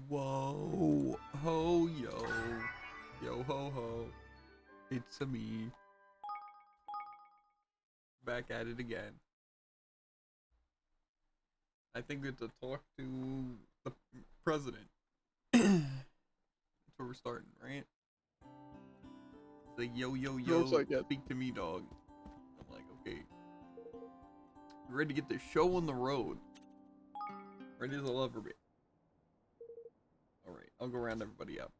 Whoa, ho, yo ho ho, it's a me, back at it again. I think we have to talk to the president. That's where we're starting, right? It's like, yo, Looks like it. speak to me, dog. I'm like, okay. You ready to get this show on the road? Ready as I'll ever be. Alright, I'll go round everybody up.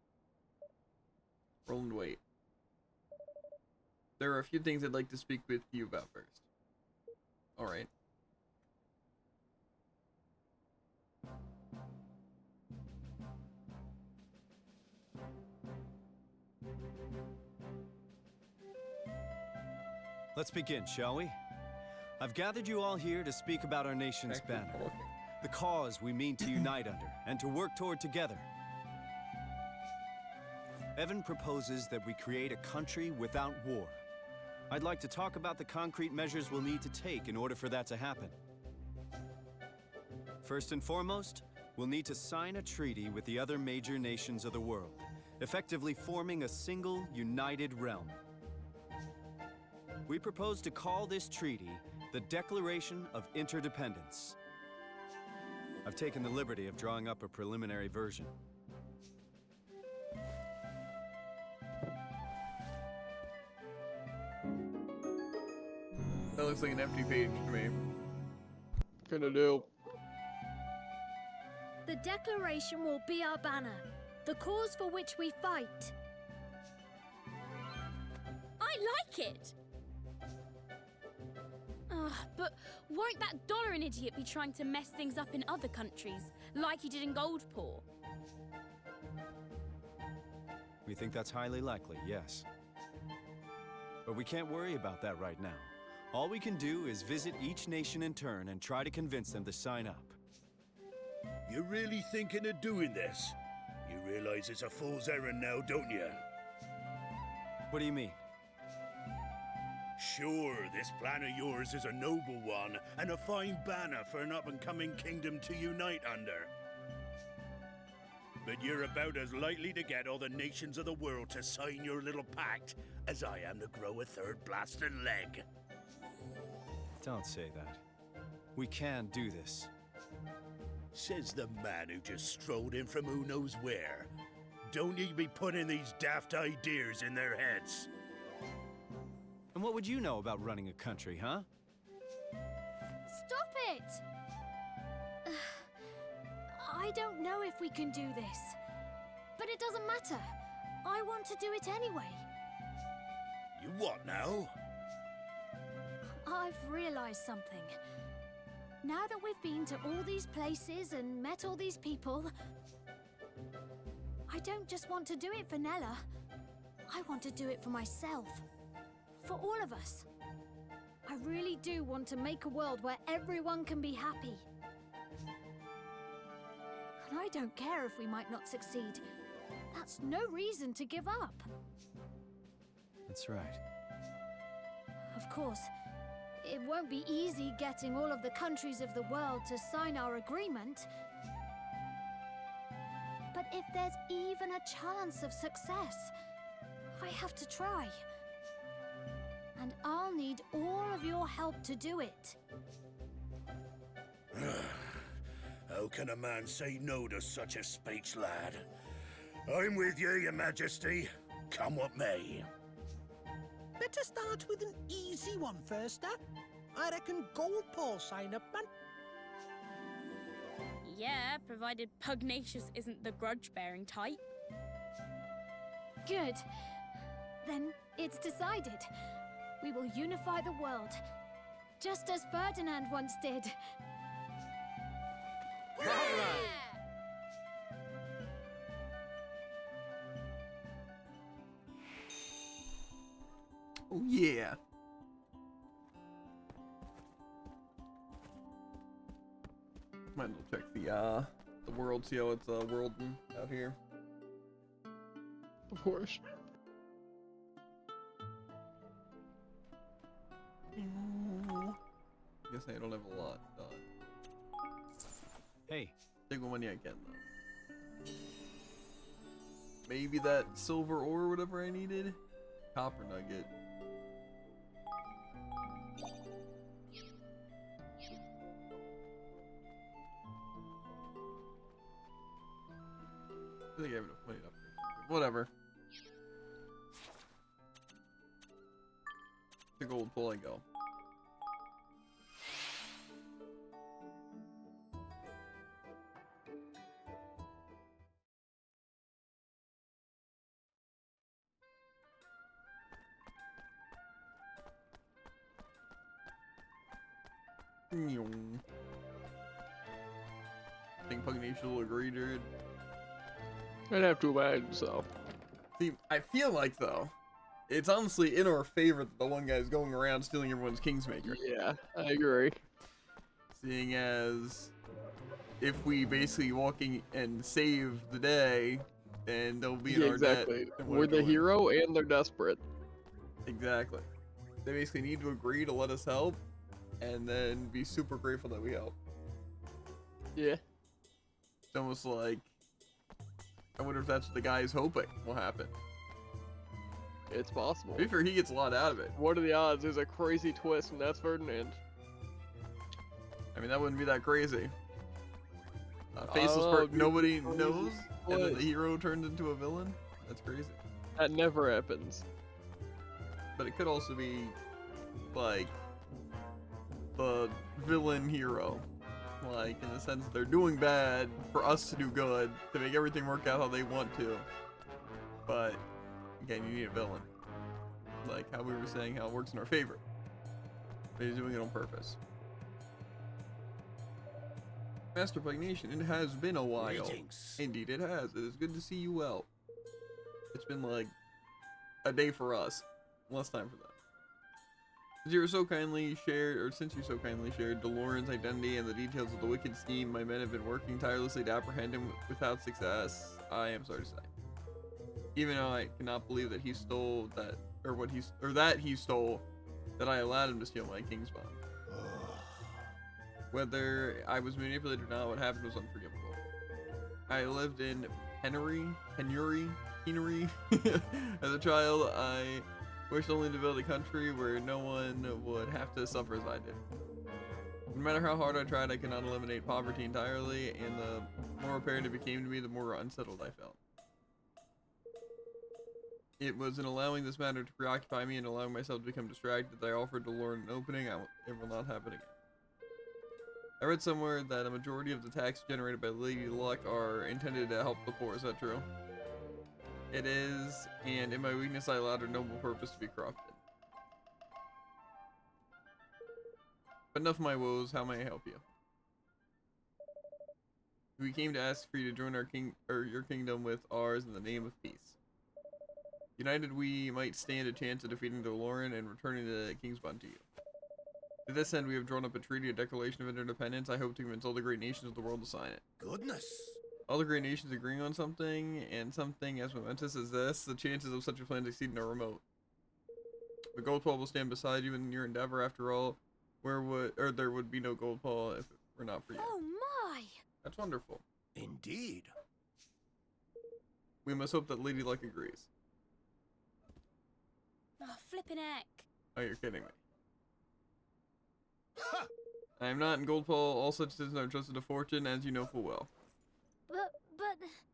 Roll and wait. There are a few things I'd like to speak with you about first. Alright. Let's begin, shall we? I've gathered you all here to speak about our nation's Actually banner, talking. the cause we mean to unite under, and to work toward together. Evan proposes that we create a country without war. I'd like to talk about the concrete measures we'll need to take in order for that to happen. First and foremost, we'll need to sign a treaty with the other major nations of the world, effectively forming a single, united realm. We propose to call this treaty the Declaration of Interdependence. I've taken the liberty of drawing up a preliminary version. That looks like an empty page to me. Gonna do. The Declaration will be our banner, the cause for which we fight. I like it! But won't that dollar an idiot be trying to mess things up in other countries, like he did in Goldpaw? We think that's highly likely, yes. But we can't worry about that right now. All we can do is visit each nation in turn and try to convince them to sign up. You're really thinking of doing this? You realize it's a fool's errand now, don't you? What do you mean? Sure, this plan of yours is a noble one, and a fine banner for an up-and-coming kingdom to unite under. But you're about as likely to get all the nations of the world to sign your little pact as I am to grow a third blasted leg. Don't say that. We can do this. Says the man who just strolled in from who knows where. Don't you be putting these daft ideas in their heads. And what would you know about running a country, huh? Stop it! I don't know if we can do this. But it doesn't matter. I want to do it anyway. You what now? I've realized something. Now that we've been to all these places and met all these people, I don't just want to do it for Nella. I want to do it for myself. For all of us. I really do want to make a world where everyone can be happy. And I don't care if we might not succeed. That's no reason to give up. That's right. Of course, it won't be easy getting all of the countries of the world to sign our agreement. But if there's even a chance of success, I have to try. And I'll need all of your help to do it. How can a man say no to such a speech, lad? I'm with you, your majesty. Come what may. Better start with an easy one first, I reckon Goldpaw sign up, man. Yeah, provided Pugnacious isn't the grudge-bearing type. Good. Then it's decided. We will unify the world, just as Ferdinand once did. Oh yeah. Might as well check the world, see how it's worlding out here. Of course. Guess I don't have a lot done. Hey, Take one money I can though. Maybe that silver ore, whatever I needed. Copper nugget. I think I have enough money to upgrade something. Whatever. The gold pull I go. I think Pugnation will agree, dude. I'd have to imagine so. See, I feel like though, it's honestly in our favor that the one guy's going around stealing everyone's Kingsmaker. Yeah, I agree. Seeing as if we basically walking and save the day, and they'll be in Yeah, our exactly. debt. and We're the doing- hero and they're desperate. Exactly. They basically need to agree to let us help, and then be super grateful that we help. Yeah. It's almost like, I wonder if that's what the guy is hoping will happen. It's possible. To be fair, he gets a lot out of it. What are the odds? There's a crazy twist, and that's Ferdinand. I mean, that wouldn't be that crazy. Faceless Oh, part, nobody crazy knows, and then the twist. hero turns into a villain. That's crazy. That never happens. But it could also be like the villain hero, like in the sense that they're doing bad for us to do good to make everything work out how they want to. But again, you need a villain, like how we were saying, how it works in our favor. But he's doing it on purpose. Master Pugnation, it has been a while. Greetings. Indeed, it has. It is good to see you well. It's been like a day for us, less time for them. Since you so kindly shared DeLorean's identity and the details of the wicked scheme my men have been working tirelessly to apprehend him without success, I am sorry to say. Even though I cannot believe that he stole that, that he stole, that I allowed him to steal my king's bond. Whether I was manipulated or not, what happened was unforgivable. I lived in penury. As a child, I wished only to build a country where no one would have to suffer as I did. No matter how hard I tried, I could not eliminate poverty entirely, and the more apparent it became to me, the more unsettled I felt. It was in allowing this matter to preoccupy me and allowing myself to become distracted that I offered to Lauren an opening. It will not happen again. I read somewhere that a majority of the tax generated by Lady Luck are intended to help the poor. Is that true? It is, and in my weakness I allowed her noble purpose to be corrupted. But enough of my woes, how may I help you? We came to ask for you to join your kingdom with ours in the name of peace. United we might stand a chance of defeating the Lauren and returning the King's Bond to you. To this end, we have drawn up a treaty, a declaration of interdependence. I hope to convince all the great nations of the world to sign it. Goodness. All the great nations agreeing on something, and something as momentous as this, the chances of such a plan succeeding are remote. The gold paw will stand beside you in your endeavor. After all, there would be no gold paw if it were not for you. Oh my! That's wonderful. Indeed. We must hope that Lady Luck agrees. Oh, flippin' heck. Oh, you're kidding me. Ha! I am not in gold paw. All such citizens are trusted to fortune, as you know full well. But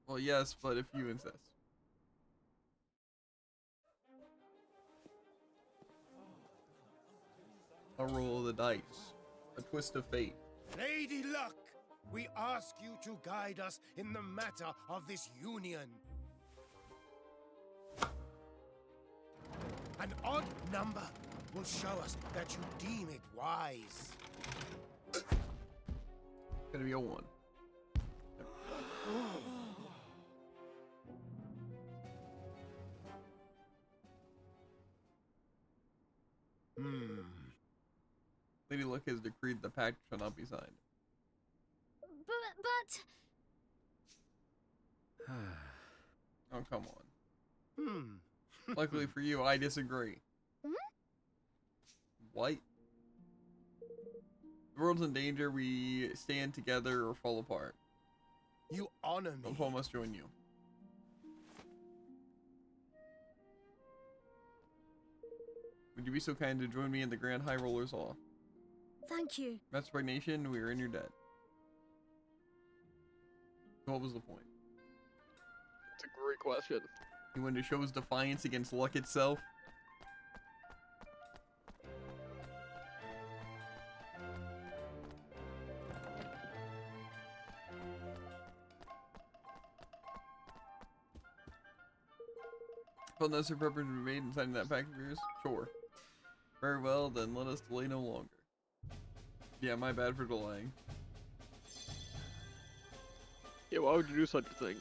Well, yes, but if you insist. A roll of the dice. A twist of fate. Lady Luck, we ask you to guide us in the matter of this union. An odd number will show us that you deem it wise. Gonna be a 1. Lady Luck has decreed the pact shall not be signed. but Oh, come on. Luckily for you, I disagree. What? The world's in danger, we stand together or fall apart. You honor me. Paul must join you. Would you be so kind to join me in the Grand High Rollers Hall? Thank you. That's Nation, we are in your debt. What was the point? It's a great question. He wanted to show his defiance against luck itself. Well, necessary preparation be made in signing that pack of yours? Sure. Very well, then let us delay no longer. Yeah, my bad for delaying. Yeah, why would you do such a thing?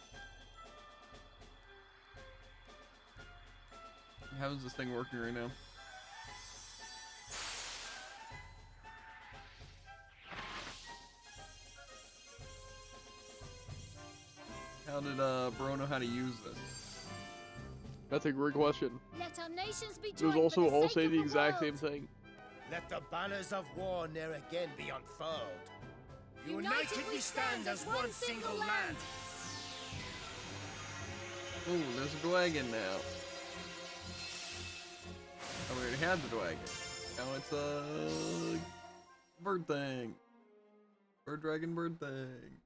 How is this thing working right now? How did Bro know how to use this? That's a great question. Let our nations be Those joined also for the all sake say of the exact world. same thing. Let the banners of war ne'er again be unfurled. United we stand as one single land. Ooh, there's a dragon now. Oh, we already had the dragon. Now it's a bird thing. Bird dragon bird thing.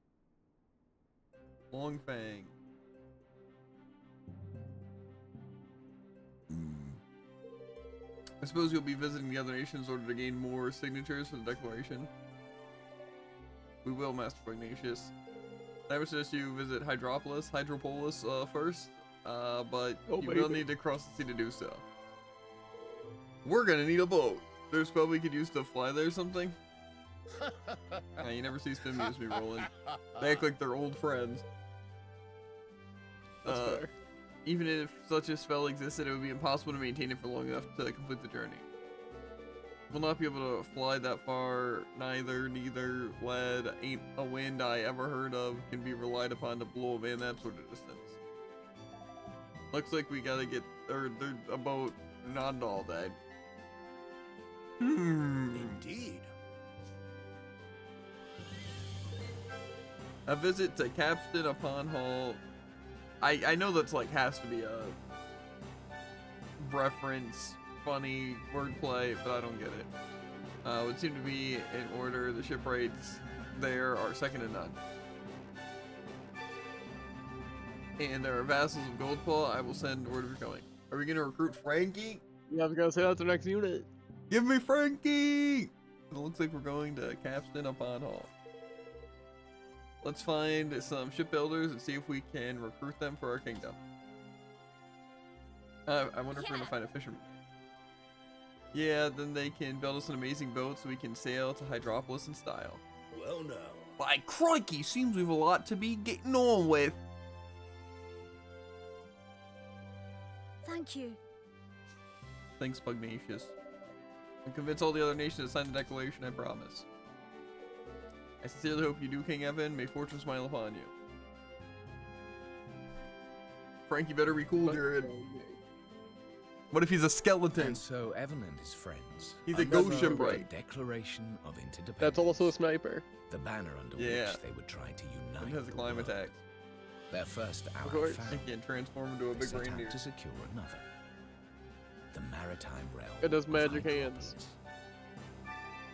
Long fang. I suppose you'll be visiting the other nations in order to gain more signatures for the declaration. We will, Master Ignatius. I would suggest you visit Hydropolis first, but Oh, you will baby. need to cross the sea to do so. We're gonna need a boat. There's spell we could use to fly there or something. You never see spin moves me rolling. They act like they're old friends. That's fair. Even if such a spell existed, it would be impossible to maintain it for long enough to complete the journey. We'll not be able to fly that far, neither lead, ain't a wind I ever heard of can be relied upon to blow a man that sort of distance. Looks like we gotta get, there's a boat, not all that. Indeed. A visit to Capstan upon Hall. I know that's like has to be a reference, funny wordplay, but I don't get it. Would seem to be in order. The shipwrights there are second to none. And there are vassals of Goldpaw. I will send word of your coming. Are we gonna recruit Frankie? Yeah, I was gonna say that's the next unit. Give me Frankie! It looks like we're going to Capstan upon Hall. Let's find some shipbuilders and see if we can recruit them for our kingdom. I wonder if we're gonna find a fisherman. Yeah, then they can build us an amazing boat so we can sail to Hydropolis in style. Well, now. By crikey, seems we've a lot to be getting on with. Thank you. Thanks, Pugnacious. And convince all the other nations to sign the declaration, I promise. I sincerely hope you do, King Evan. May fortune smile upon you. Frankie better be cool, Jared. What if he's a skeleton? And so Evan and his friends. He's a unfurled ghost shipwright. a Declaration of Interdependence. That's also a sniper. The banner under Yeah. which they would try to unite. It has a the climb world. attack. Their first hour course. found, It can transform into a they big set reindeer. out to secure another. The maritime realm. It has of magic hands.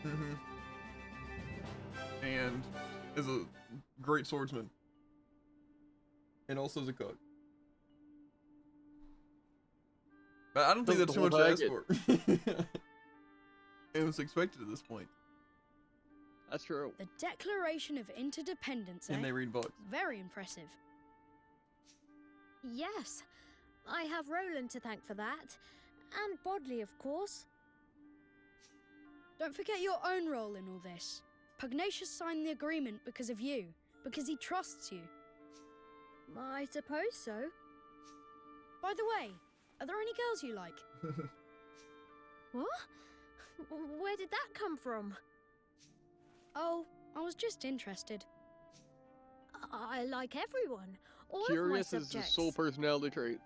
Hydropolis. And is a great swordsman. And also is a cook. But I don't think The that's too whole much to ask package. for. It was expected at this point. That's true. The Declaration of Interdependence, And eh? they read books. Very impressive. Yes, I have Roland to thank for that. And Bodley, of course. Don't forget your own role in all this. Pugnacious signed the agreement because of you, because he trusts you. I suppose so. By the way, are there any girls you like? What? Where did that come from? Oh, I was just interested. I like everyone. All Curious of my is his subjects. sole personality trait.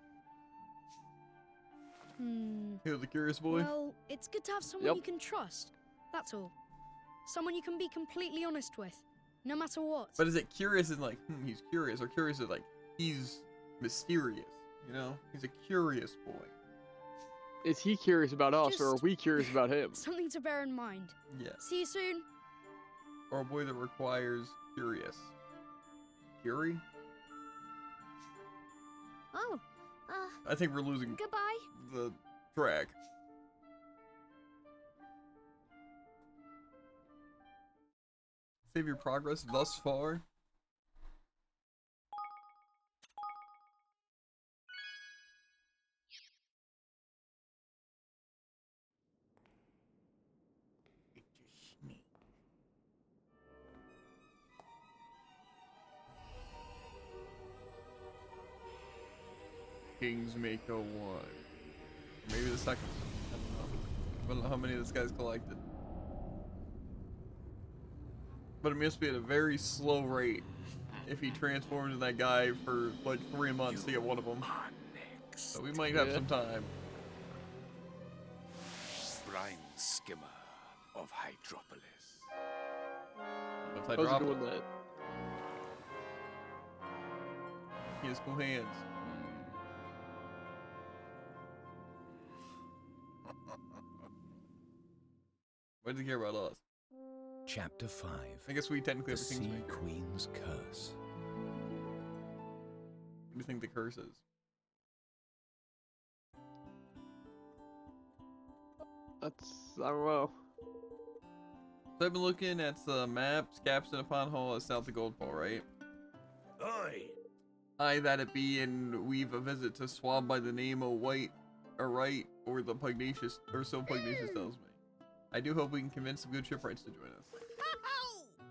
You're the curious boy. Well, it's good to have someone Yep. you can trust. That's all. Someone you can be completely honest with. no matter what. But is it curious as like, he's curious, or curious as like, he's mysterious, you know? He's a curious boy. Is he curious about us, or are Just- we curious about him? Something to bear in mind. Yes. See you soon. Or a boy that requires curious. Curie? Oh, I think we're losing goodbye. the track. Save your progress thus far. Kings make a one. Maybe the second. I don't know how many this guy's collected. But it must be at a very slow rate if he transforms into that guy for like 3 months to get one of them. So we might have some time. Brine skimmer of Hydropolis. Once I How's drop he it, doing that? he has cool hands. Why does he care about us? Chapter 5. I guess we technically The have a Sea Kingsmaker. Queen's Curse. What do you think the curse is? That's, I don't know. So I've been looking at the maps, Capstan upon Hall is south of Goldpaw, right? Aye. Aye, that it be, and we've a visit to Swab by the name of White, or Right, or the Pugnacious, or so Pugnacious tells me. I do hope we can convince some good shipwrights to join us.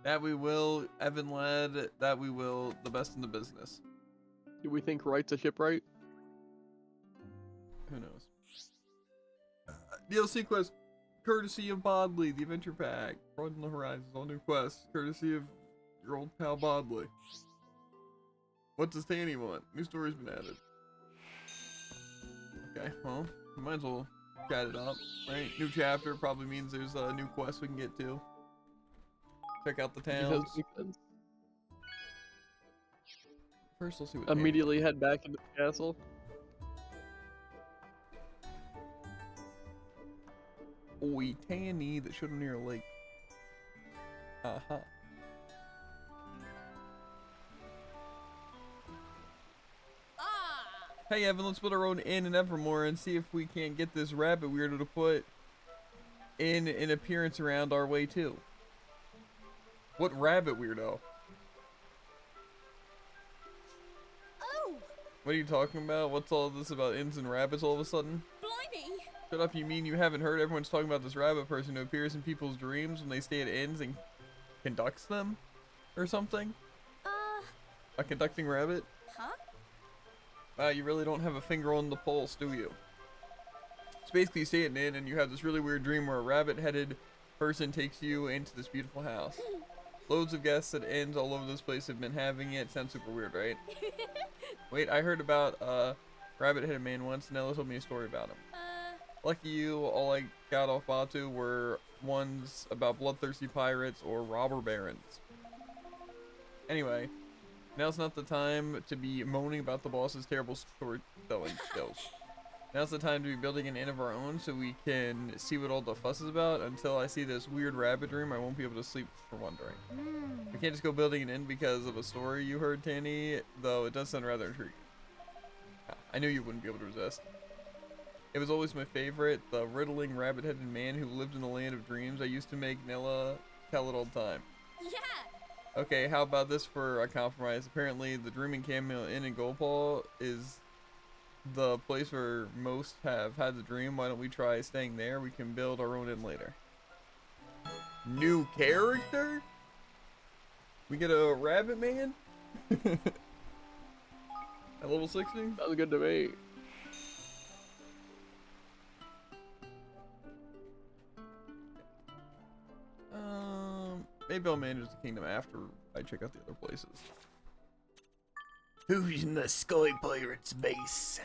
That we will, Evan lad, that we will, the best in the business. Do we think Wright's a shipwright? Who knows? DLC quest, courtesy of Bodley, the adventure pack. Broaden the horizons, all new quests, courtesy of your old pal Bodley. What does Tanny want? New story's been added. Okay, well, we might as well chat it up, right? New chapter probably means there's a new quest we can get to. Check out the towns. First, let's see what Tanny Immediately head back into the castle. Oi, Tanny, that should have near a lake. Uh-huh. Hey Evan, let's put our own inn in Evermore and see if we can't get this rabbit weirdo to put in an appearance around our way too. What rabbit weirdo? Oh, What are you talking about? What's all this about inns and rabbits all of a sudden? blimey! Shut up, you mean you haven't heard? Everyone's talking about this rabbit person who appears in people's dreams when they stay at inns and conducts them? Or something? A conducting rabbit? Huh? Wow, you really don't have a finger on the pulse, do you? So basically you stay at an inn and you have this really weird dream where a rabbit-headed person takes you into this beautiful house. Loads of guests at inns all over this place have been having it. Sounds super weird, right? Wait, I heard about a rabbit-headed man once, and Ella told me a story about him. Lucky you, all I got off Batu were ones about bloodthirsty pirates or robber barons. Anyway, now's not the time to be moaning about the boss's terrible storytelling skills. Now's the time to be building an inn of our own so we can see what all the fuss is about. Until I see this weird rabbit dream, I won't be able to sleep for wondering. We can't just go building an inn because of a story you heard, Tanny, though it does sound rather intriguing. I knew you wouldn't be able to resist. It was always my favorite, the riddling rabbit-headed man who lived in the land of dreams. I used to make Nella tell it all the time. Yeah! Okay, how about this for a compromise? Apparently, the Dreaming Cameo Inn in Goldpaw is the place where most have had the dream. Why don't we try staying there? We can build our own inn later. New character? We get a rabbit man? At level 60? Sounds good to me. Maybe I'll manage the kingdom after I check out the other places. Who's in the Sky Pirates base?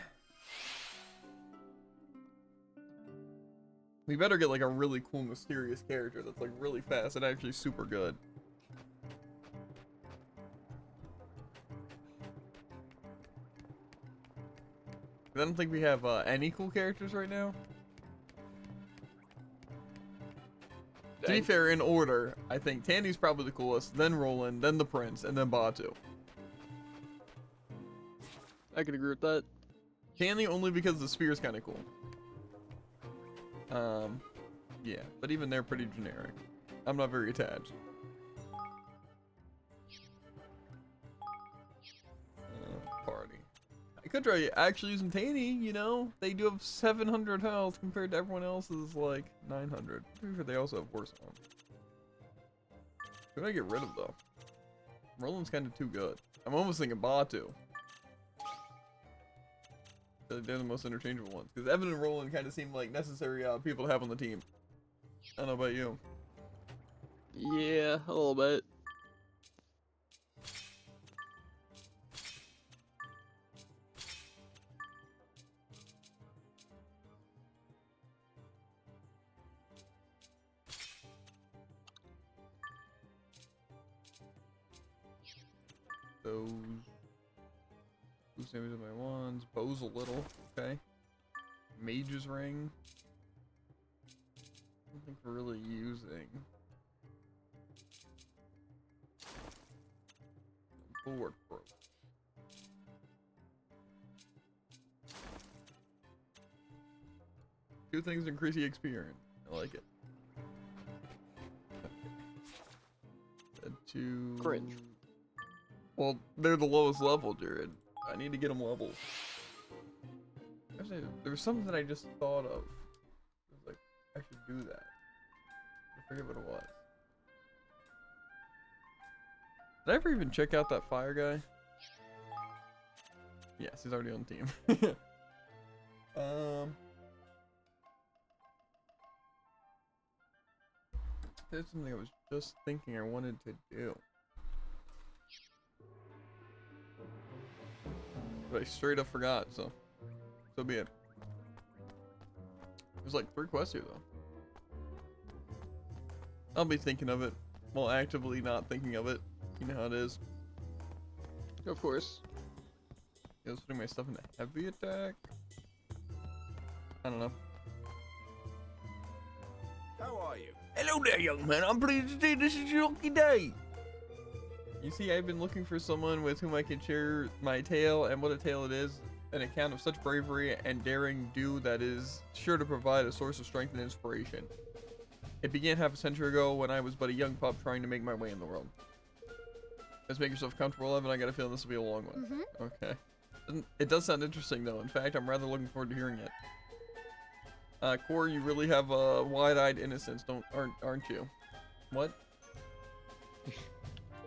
We better get like a really cool mysterious character that's like really fast and actually super good. I don't think we have any cool characters right now. To be fair, in order, I think Tandy's probably the coolest, then Roland, then the Prince, and then Batu. I can agree with that. Tandy only because the spear's kind of cool. Yeah, but even they're pretty generic. I'm not very attached. Party. I could try actually using Tandy, you know? They do have 700 health compared to everyone else's like 900. To be fair, they also have worse health. Who do I get rid of though? Roland's kind of too good. I'm almost thinking Batu. They're the most interchangeable ones. Because Evan and Roland kind of seem like necessary people to have on the team. I don't know about you. Yeah, a little bit. Those. Boost damage of my wands. Bow's a little. Okay. Mage's ring. I don't think we're really using. Bulwark Pro. Two things increase the XP earned. I like it. Two. Cringe. Well, they're the lowest level, Jared. I need to get them levels. Actually, there was something that I just thought of. It was like, I should do that. I forget what it was. Did I ever even check out that fire guy? Yes, he's already on the team. There's something I was just thinking I wanted to do. But I straight up forgot, so be it. There's like 3 quests here though. I'll be thinking of it while actively not thinking of it. You know how it is. Of course. I was putting my stuff into heavy attack. I don't know. How are you? Hello there, young man. I'm pleased to see this is your lucky day. You see, I've been looking for someone with whom I can share my tale, and what a tale it is. An account of such bravery and daring do that is sure to provide a source of strength and inspiration. It began half a century ago when I was but a young pup trying to make my way in the world. Let's make yourself comfortable, Evan. I got a feeling this will be a long one. Okay. It does sound interesting, though. In fact, I'm rather looking forward to hearing it. Core, you really have a wide-eyed innocence, aren't you? What?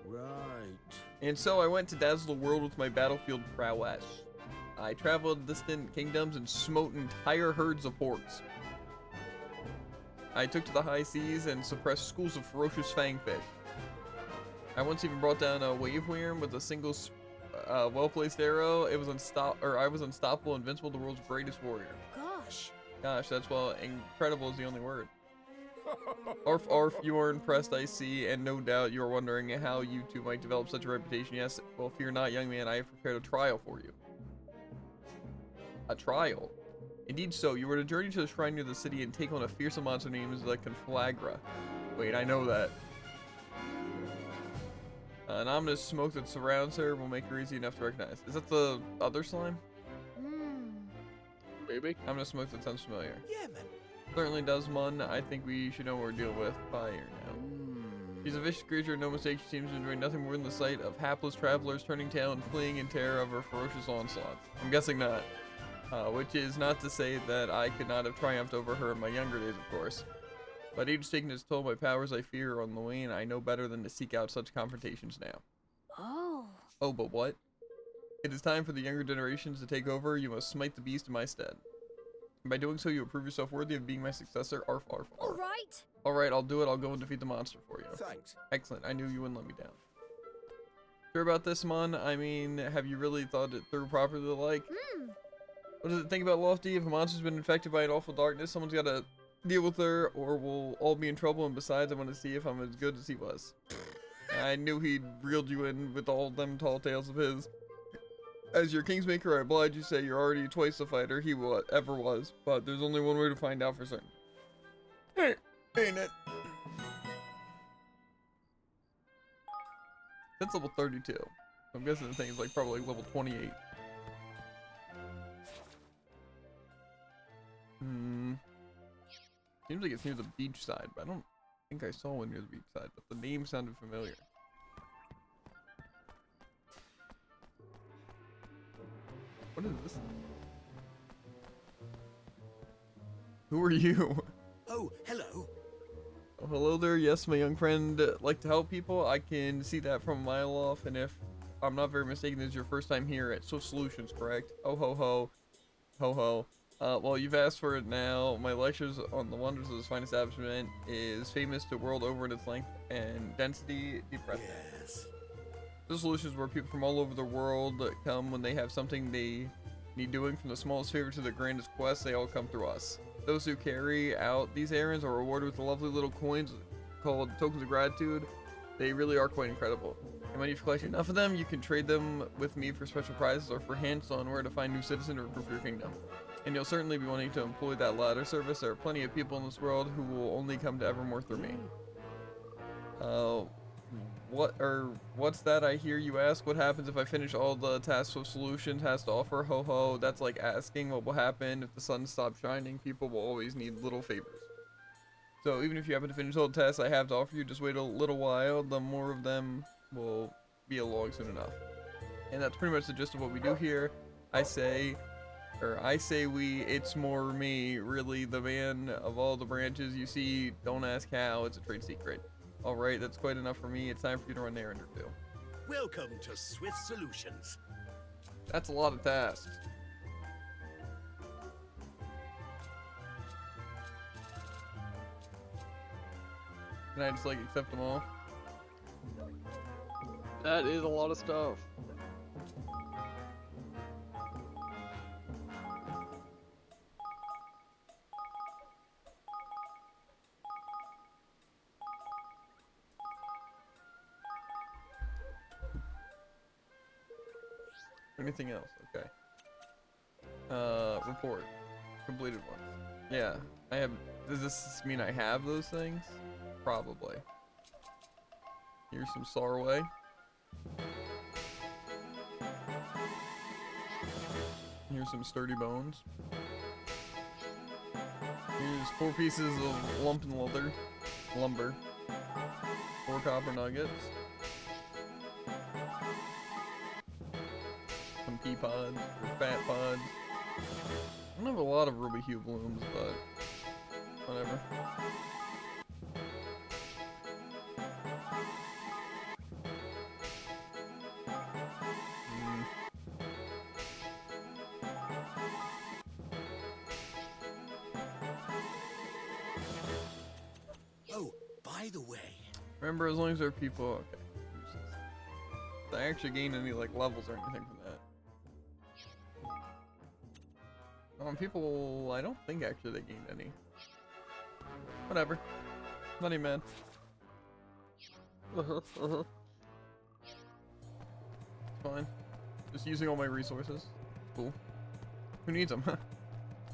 Right. And so I went to dazzle the world with my battlefield prowess. I traveled distant kingdoms and smote entire herds of porks. I took to the high seas and suppressed schools of ferocious fangfish. I once even brought down a wave worm with a single well-placed arrow. I was unstoppable, invincible, the world's greatest warrior. Gosh, that's well, incredible is the only word. Arf, arf, you are impressed, I see, and no doubt you are wondering how you two might develop such a reputation. Yes, well, fear not, young man, I have prepared a trial for you. A trial? Indeed so, you were to journey to the shrine near the city and take on a fearsome monster named the Conflagra. Wait, I know that. An ominous smoke that surrounds her will make her easy enough to recognize. Is that the other slime? Maybe. Ominous smoke that sounds familiar. Yeah, man. Certainly does, Mun. I think we should know what we're dealing with. Fire now. She's a vicious creature, no mistake. She seems to enjoy nothing more than the sight of hapless travelers turning tail and fleeing in terror of her ferocious onslaughts. I'm guessing not. Which is not to say that I could not have triumphed over her in my younger days, of course. But age taking its toll, my powers I fear are on the wane. I know better than to seek out such confrontations now. Oh, but what? It is time for the younger generations to take over. You must smite the beast in my stead. And by doing so, you will prove yourself worthy of being my successor. Arf, arf, arf. Alright, I'll do it. I'll go and defeat the monster for you. Thanks. Excellent. I knew you wouldn't let me down. Sure about this, Mon? I mean, have you really thought it through properly, like? What does it think about Lofty? If a monster's been infected by an awful darkness, someone's got to deal with her, or we'll all be in trouble, and besides, I want to see if I'm as good as he was. I knew he'd reeled you in with all them tall tales of his. As your Kingsmaker, I oblige you say you're already twice the fighter he ever was, but there's only one way to find out for certain. Ain't it? That's level 32. I'm guessing the thing is like probably like level 28. Seems like it's near the beach side, but I don't think I saw one near the beach side, but the name sounded familiar. What is this? Who are you? Oh, hello. Oh, hello there. Yes, my young friend, like to help people. I can see that from a mile off, and if I'm not very mistaken, this is your first time here at Swift Solutions, correct? Oh ho ho. Ho ho. Well, you've asked for it now. My lectures on the wonders of this fine establishment is famous the world over in its length and density. Deep breath. Yes. The solutions where people from all over the world come when they have something they need doing, from the smallest favor to the grandest quest. They all come through us. Those who carry out these errands are rewarded with the lovely little coins called tokens of gratitude. They really are quite incredible. And when you've collected enough of them, you can trade them with me for special prizes or for hints on where to find new citizens to recruit for your kingdom. And you'll certainly be wanting to employ that latter service. There are plenty of people in this world who will only come to Evermore through me. What's that I hear you ask? What happens if I finish all the tasks Swift Solutions has to offer? Ho ho, that's like asking what will happen if the sun stops shining. People will always need little favors. So even if you happen to finish all the tasks I have to offer you, just wait a little while. The more of them will be along soon enough. And that's pretty much the gist of what we do here. I say we, it's more me, really the man of all the branches you see. Don't ask how, it's a trade secret. Alright, that's quite enough for me. It's time for you to run an errand or two. Welcome to Swift Solutions. That's a lot of tasks. Can I just like accept them all? That is a lot of stuff. Anything else? Okay. Report. Completed ones. Yeah, I have. Does this mean I have those things? Probably. Here's some Sarway. Here's some sturdy bones. Here's 4 pieces of lumber. 4 copper nuggets. Some pea pods, or fat pods. I don't have a lot of ruby hue blooms, but whatever. Oh, by the way. Remember, as long as there are people, okay. Did I actually gain any like levels or anything from that? People, I don't think actually they gained any. Whatever. Not even mad. Fine. Just using all my resources. Cool. Who needs them, huh?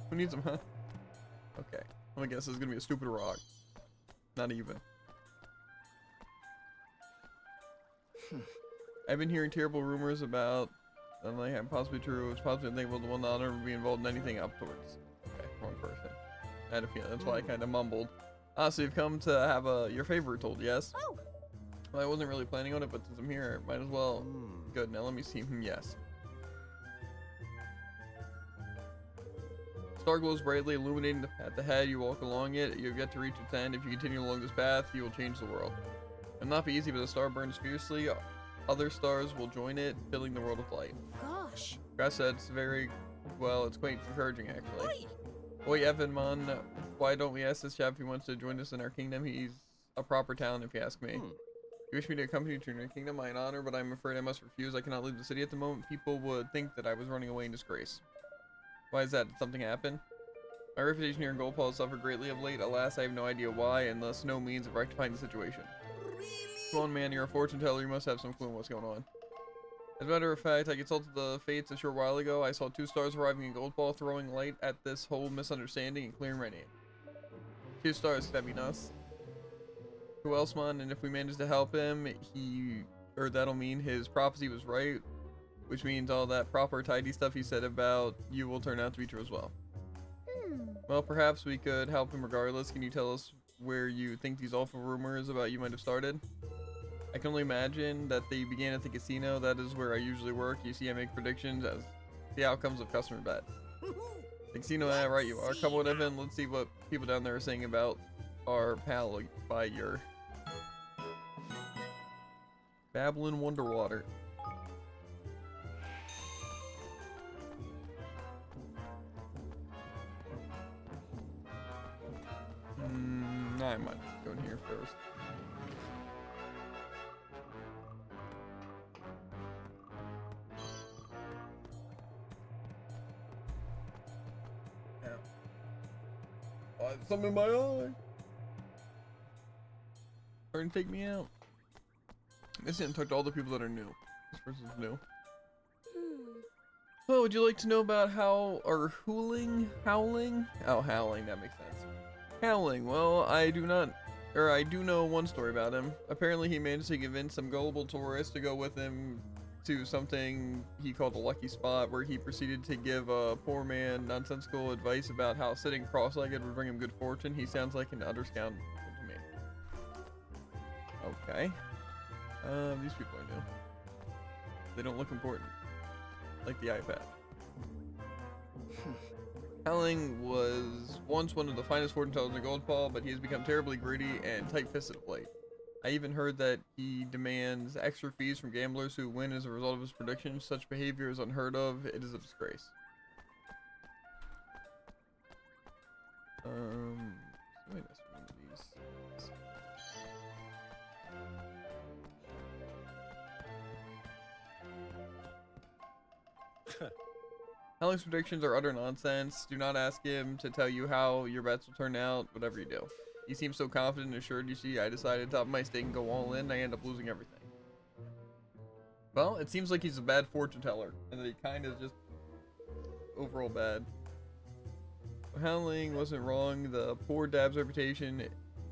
Who needs them, huh? Okay. I'm gonna guess this is gonna be a stupid rock. Not even. I've been hearing terrible rumors about, and they have possibly true, it's possibly unthinkable the one that I'll never be involved in anything up towards. Okay, wrong person. I had a feeling, that's why I kind of mumbled. Ah, so you've come to have your favorite told, yes? Oh! Well, I wasn't really planning on it, but since I'm here, might as well. Good, now let me see. Yes. Star glows brightly, illuminating at the head. You walk along it, you have yet to reach its end. If you continue along this path, you will change the world. It'll not be easy, but the star burns fiercely. Other stars will join it, filling the world with light. Gosh. Grass said it's very, well, it's quite encouraging, actually. Oi, Evan, man, why don't we ask this chap if he wants to join us in our kingdom? He's a proper talent, if you ask me. You wish me to accompany you to your kingdom, my honor, but I'm afraid I must refuse. I cannot leave the city at the moment. People would think that I was running away in disgrace. Why is that? Did something happen? My reputation here in Goldpaw has suffered greatly of late. Alas, I have no idea why, and thus no means of rectifying the situation. Come on, man, you're a fortune teller. You must have some clue what's going on. As a matter of fact, I consulted the fates a short while ago. I saw 2 stars arriving in Goldball, throwing light at this whole misunderstanding and clearing my name. 2 stars, that mean us. Who else, man? And if we manage to help him, that'll mean his prophecy was right, which means all that proper tidy stuff he said about you will turn out to be true as well. Well, perhaps we could help him regardless. Can you tell us where you think these awful rumors about you might have started? I can only imagine that they began at the casino. That is where I usually work. You see, I make predictions as the outcomes of customer bets. The casino, right you are. Come on, Evan. Let's see what people down there are saying about our pal by your Babylon Wonderwater. I might go in here first. Yeah. Oh, something in my eye. Trying to take me out. This didn't talk to all the people that are new. This person's new. Oh, would you like to know about how our howling? Oh, howling, that makes sense. Howling, well, I do know one story about him. Apparently he managed to convince some gullible tourists to go with him to something he called a lucky spot, where he proceeded to give a poor man nonsensical advice about how sitting cross-legged would bring him good fortune. He sounds like an utter scoundrel to me. Okay. These people are new. They don't look important. Like the iPad. Howling was once one of the finest fortune tellers in Goldpaw, but he has become terribly greedy and tight-fisted of late. I even heard that he demands extra fees from gamblers who win as a result of his predictions. Such behavior is unheard of. It is a disgrace. Let me mess with one of these. Howling's predictions are utter nonsense. Do not ask him to tell you how your bets will turn out, whatever you do. He seems so confident and assured. You see, I decided to top my stake and go all in. I end up losing everything. Well, it seems like he's a bad fortune teller, and that he kind of just overall bad. Howling wasn't wrong. The poor Dab's reputation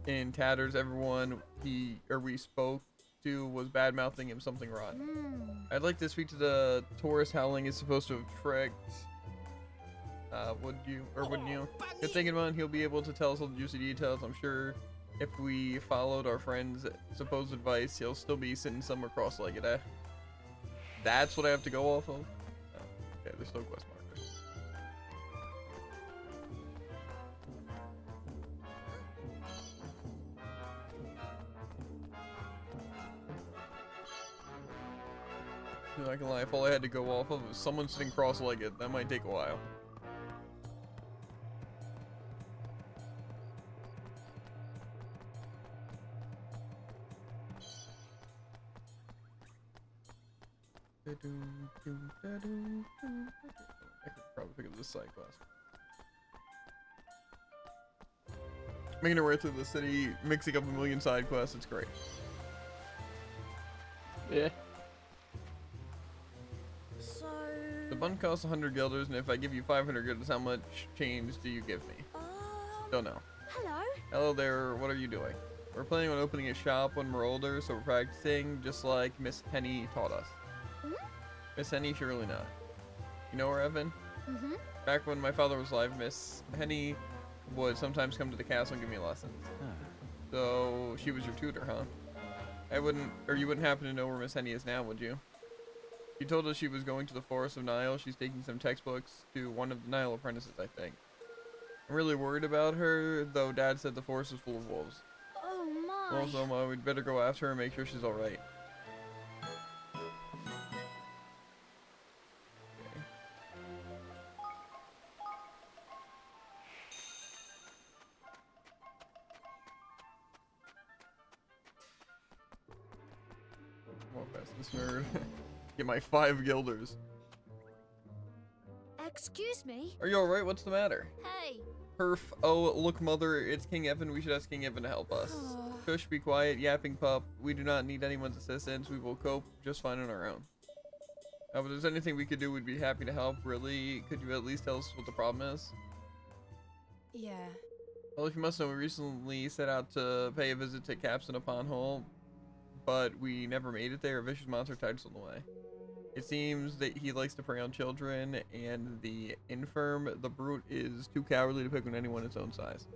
in tatters. Everyone we spoke to was bad mouthing him something rotten. I'd like to speak to the tourist Howling is supposed to have tricked. Wouldn't you? Good thinking about it, he'll be able to tell us all the juicy details. I'm sure if we followed our friend's supposed advice, he'll still be sitting somewhere cross-legged, eh? That's what I have to go off of? Oh, okay, there's no quest markers. I'm not gonna lie, if all I had to go off of was someone sitting cross-legged, that might take a while. I could probably pick up this side quest. Making our way through the city, mixing up a million side quests, it's great. Yeah. So... The bun costs 100 guilders, and if I give you 500 guilders, how much change do you give me? Don't know. Hello? Hello there, what are you doing? We're planning on opening a shop when we're older, so we're practicing just like Miss Henny taught us. Miss Henny, surely not. You know her, Evan? Back when my father was alive, Miss Henny would sometimes come to the castle and give me lessons. So she was your tutor, huh? You wouldn't happen to know where Miss Henny is now, would you? She told us she was going to the Forest of Nile. She's taking some textbooks to one of the Nile apprentices, I think. I'm really worried about her, though Dad said the forest is full of wolves. Oh my. Well, Zoma, we'd better go after her and make sure she's alright. This nerd. Get my 5 guilders. Excuse me? Are you alright? What's the matter? Hey. Perf. Oh, look, Mother. It's King Evan. We should ask King Evan to help us. Shush, be quiet. Yapping pup. We do not need anyone's assistance. We will cope just fine on our own. If there's anything we could do, we'd be happy to help. Really, could you at least tell us what the problem is? Yeah. Well, if you must know, we recently set out to pay a visit to Capstan upon Hole, but we never made it there. A vicious monster tied us on the way. It seems that he likes to prey on children, and the infirm, the brute, is too cowardly to pick on anyone its own size.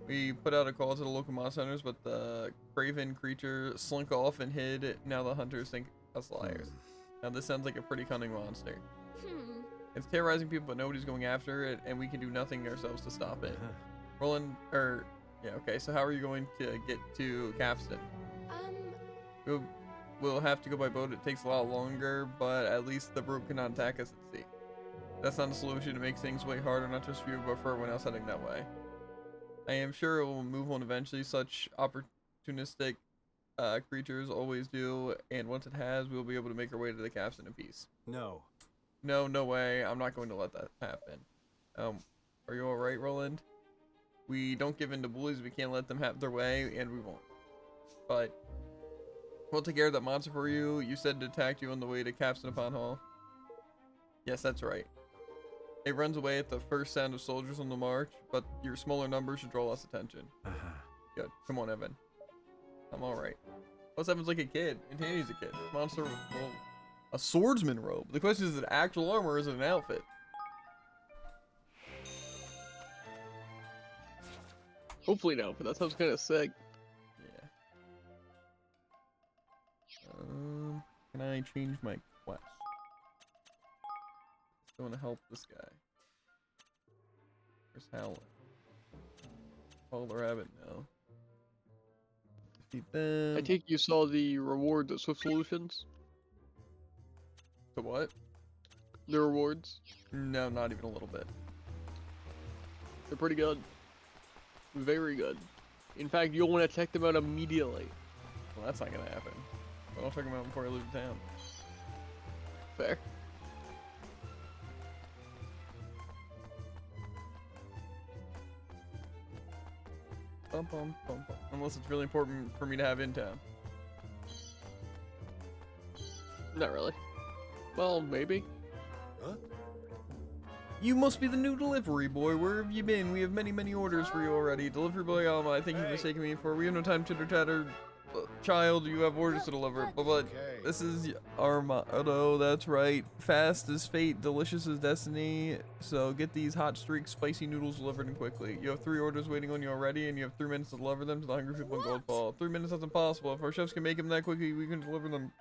We put out a call to the local monster hunters, but the craven creature slunk off and hid. Now the hunters think us liars. Now this sounds like a pretty cunning monster. It's terrorizing people, but nobody's going after it, and we can do nothing ourselves to stop it. Roland, yeah, okay, so how are you going to get to Capstan? We'll have to go by boat. It takes a lot longer, but at least the brute cannot attack us at sea. That's not a solution. It makes things way harder, not just for you, but for everyone else heading that way. I am sure it will move on eventually. Such opportunistic creatures always do, and once it has, we'll be able to make our way to the Capstan in peace. No. No way. I'm not going to let that happen. Are you alright, Roland? We don't give in to bullies. We can't let them have their way, and we won't. But we'll take care of that monster for you. You said it attacked you on the way to Capstan upon Hall. Yes, that's right. It runs away at the first sound of soldiers on the march, but your smaller numbers should draw less attention. Good. Come on, Evan. I'm alright. Plus, Evan's like a kid, and Danny's a kid. Monster, well, a swordsman robe. The question is it actual armor or is it an outfit? Hopefully no, but that sounds kind of sick. Yeah. Can I change my quest? I want to help this guy. Where's Howlin'? Follow the rabbit now. Defeat them. I think you saw the rewards at Swift Solutions. The what? The rewards. No, not even a little bit. They're pretty good. Very good. In fact, you'll want to check them out immediately. Well, that's not gonna happen. But I'll check them out before I leave town. Fair. Bum, bum, bum, bum. Unless it's really important for me to have in town. Not really. Well, maybe. Huh? You must be the new delivery boy. Where have you been? We have many orders for you already. Delivery boy Alma, I think you've mistaken me for. We have no time to chitter-chatter. Child, you have orders to deliver. But this is Armado, that's right. Fast as fate, delicious as destiny. So get these hot streak spicy noodles delivered and quickly. You have 3 orders waiting on you already, and you have 3 minutes to deliver them to the hungry people in Goldfall. 3 minutes is impossible. If our chefs can make them that quickly, we can deliver them.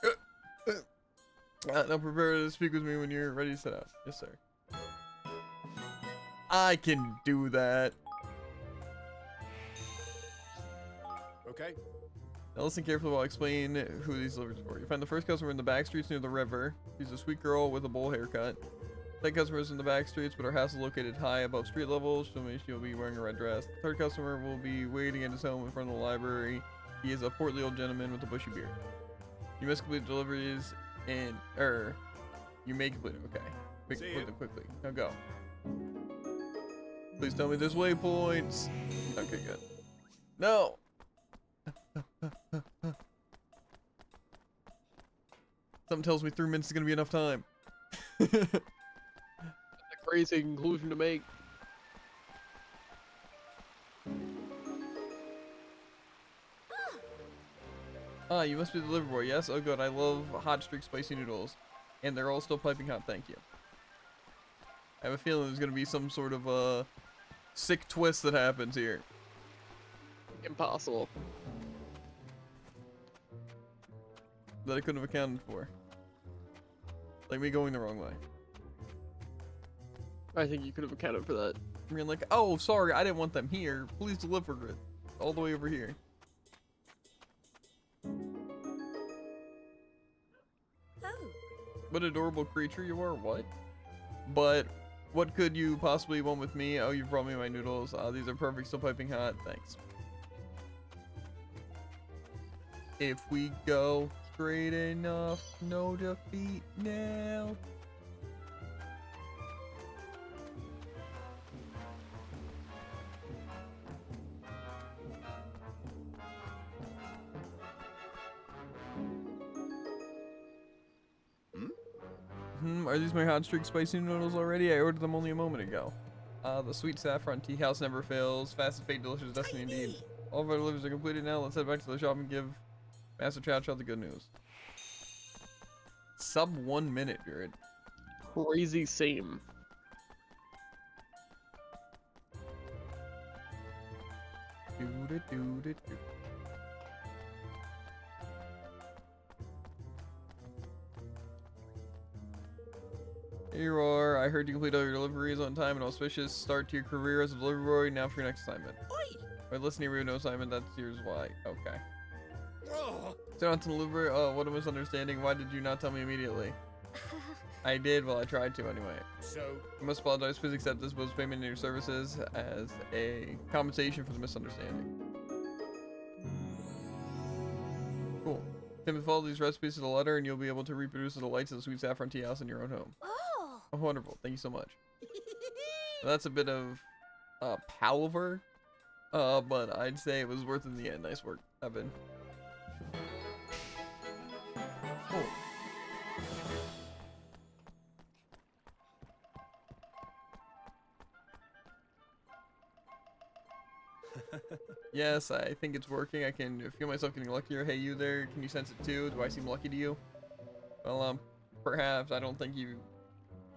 Now prepare to speak with me when you're ready to set out. Yes, sir. I can do that. Okay. Now listen carefully while I explain who these deliveries are for. You find the first customer in the back streets near the river. She's a sweet girl with a bowl haircut. Second customer is in the back streets, but her house is located high above street level, so she'll be wearing a red dress. The third customer will be waiting at his home in front of the library. He is a portly old gentleman with a bushy beard. You must complete deliveries and, you may complete it, okay. Complete them quickly. Now go. Please tell me there's waypoints. Okay, good. No! Something tells me 3 minutes is gonna be enough time. That's a crazy conclusion to make. Ah, you must be the delivery boy, yes? Oh good, I love hot streak spicy noodles. And they're all still piping hot, thank you. I have a feeling there's gonna be some sort of sick twist that happens here. Impossible. That I couldn't have accounted for. Like me going the wrong way. I think you could have accounted for that. I mean, like, oh, sorry, I didn't want them here. Please deliver it all the way over here. What adorable creature you are, what? But what could you possibly want with me? Oh, you've brought me my noodles. These are perfect, still piping hot. Thanks. If we go straight enough, no defeat now. Are these my hot streak spicy noodles already? I ordered them only a moment ago. The sweet saffron tea house never fails. Fast and fate, delicious destiny indeed. All of our deliveries are completed now. Let's head back to the shop and give Master Chow Chow the good news. Sub 1 minute, Jared. Crazy same. Here you are. I heard you complete all your deliveries on time and auspicious start to your career as a delivery boy. Now for your next assignment. Oi! Wait, listen here, we have no assignment. That's yours. Why? Okay. So on to deliver. Oh, what a misunderstanding. Why did you not tell me immediately? I did. Well, I tried to anyway. So, I must apologize. Please accept this was payment in your services as a compensation for the misunderstanding. Cool. Tim, follow these recipes to the letter, and you'll be able to reproduce the delights of the sweet saffron tea house in your own home. Oh! Oh, wonderful. Thank you so much. Well, that's a bit of palaver, but I'd say it was worth it in the end. Nice work, Evan. Cool. Yes, I think it's working. I can feel myself getting luckier. Hey, you there? Can you sense it too? Do I seem lucky to you? Well, perhaps. I don't think you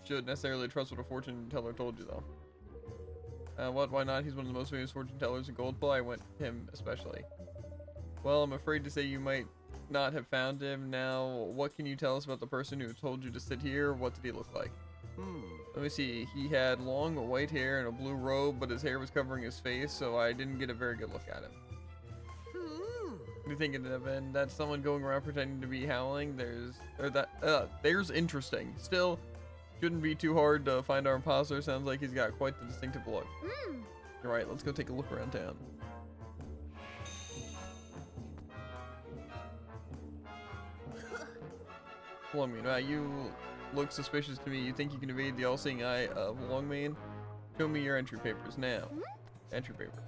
should necessarily trust what a fortune teller told you, though. What? Why not? He's one of the most famous fortune tellers in Goldpaw. I went him especially. Well, I'm afraid to say you might not have found him. Now, what can you tell us about the person who told you to sit here? What did he look like? Let me see. He had long white hair and a blue robe, but his hair was covering his face, so I didn't get a very good look at him. What are you thinking, Evan? That's someone going around pretending to be howling? There's interesting. Still, shouldn't be too hard to find our imposter. Sounds like he's got quite the distinctive look. All right, let's go take a look around town. Well, I mean, you look suspicious to me. You think you can evade the all-seeing eye of Longmane? Show me your entry papers now. Entry papers.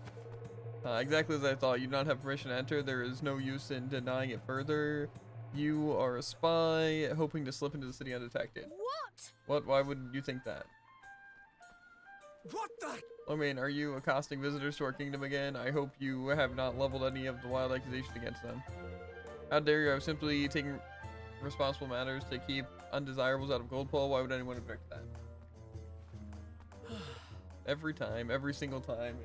Exactly as I thought. You do not have permission to enter. There is no use in denying it further. You are a spy, hoping to slip into the city undetected. What? What? Why would you think that? What the? I mean, are you accosting visitors to our kingdom again? I hope you have not leveled any of the wild accusations against them. How dare you? I was simply taking responsible matters to keep undesirables out of Goldpaw. Why would anyone object to that? Every time, every single time.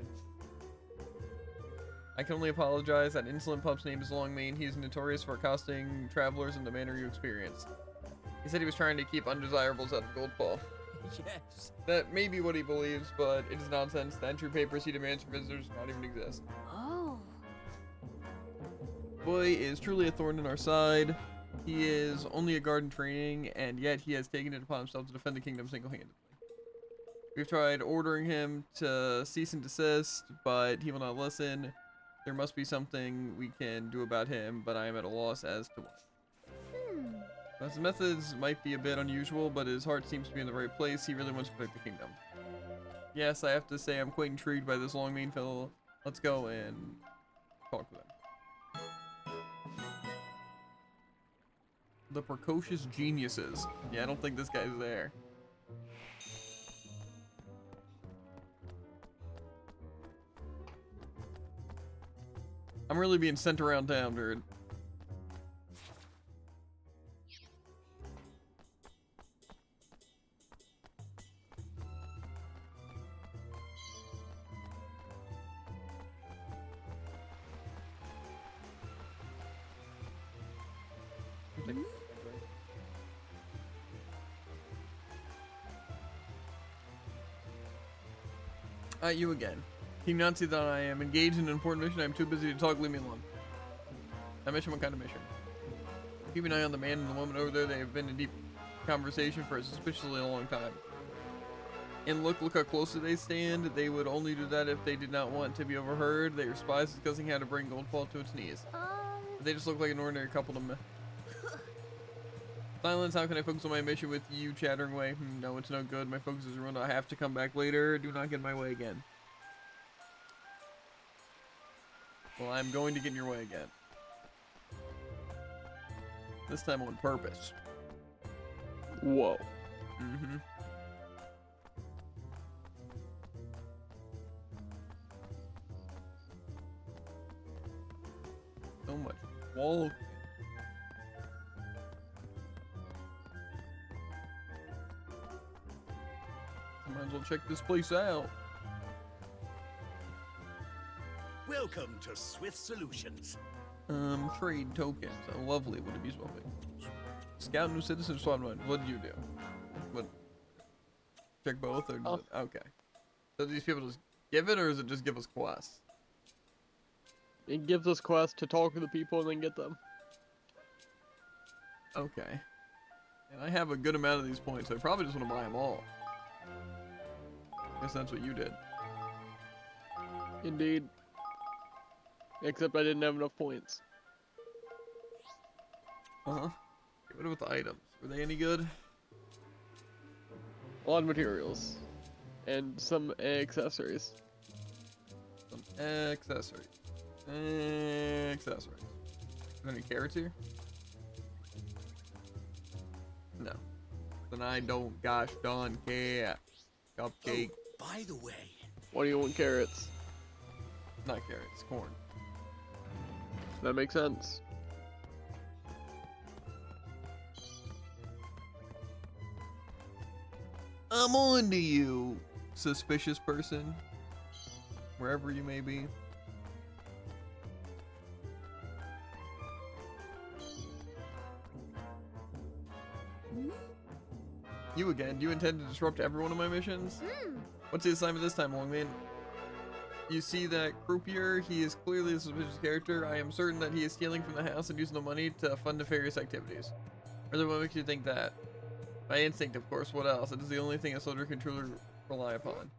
I can only apologize. That insolent pup's name is Longmane. He is notorious for accosting travelers in the manner you experienced. He said he was trying to keep undesirables out of Goldpaw. Yes. That may be what he believes, but it is nonsense. The entry papers he demands from visitors do not even exist. Oh. Boy is truly a thorn in our side. He is only a guard in training, and yet he has taken it upon himself to defend the kingdom single-handedly. We've tried ordering him to cease and desist, but he will not listen. There must be something we can do about him, but I am at a loss as to what. His methods might be a bit unusual, but his heart seems to be in the right place. He really wants to protect the kingdom. Yes, I have to say I'm quite intrigued by this Longmane fellow. Let's go and talk with him. The precocious geniuses. Yeah, I don't think this guy's there. I'm really being sent around town, dude. You again. Can you not see that I am engaged in an important mission? I'm too busy to talk. Leave me alone. That mission? What kind of mission? Keep an eye on the man and the woman over there. They have been in deep conversation for a suspiciously long time. And look how closely they stand. They would only do that if they did not want to be overheard. They are spies discussing how to bring Goldpaw to its knees. They just look like an ordinary couple to me. Silence, how can I focus on my mission with you chattering away? No, it's no good. My focus is ruined. I have to come back later. Do not get in my way again. Well, I'm going to get in your way again. This time on purpose. Whoa. Mm-hmm. So much walking. Might as well check this place out. Welcome to Swift Solutions. Trade tokens. Oh, lovely. Would it be swapping? Scout new citizen swap one. What do you do? What? Check both, or does it, okay. So these people just give it, or does it just give us quests? It gives us quests to talk to the people and then get them. Okay. And I have a good amount of these points, so I probably just want to buy them all. Guess that's what you did. Indeed. Except I didn't have enough points. Uh-huh. What about the items? Were they any good? A lot of materials. And some accessories. Some accessories. Accessories. Are there any carrots here? No. Then I don't gosh darn care. Cupcake. Oh, by the way. What do you want carrots? Not carrots, corn. That makes sense. I'm on to you, suspicious person. Wherever you may be. You again. Do you intend to disrupt every one of my missions? What's the assignment this time, Longman? You see that croupier? He is clearly a suspicious character. I am certain that he is stealing from the house and using the money to fund nefarious activities. Really, what makes you think that? My instinct, of course. What else? It is the only thing a soldier can truly rely upon.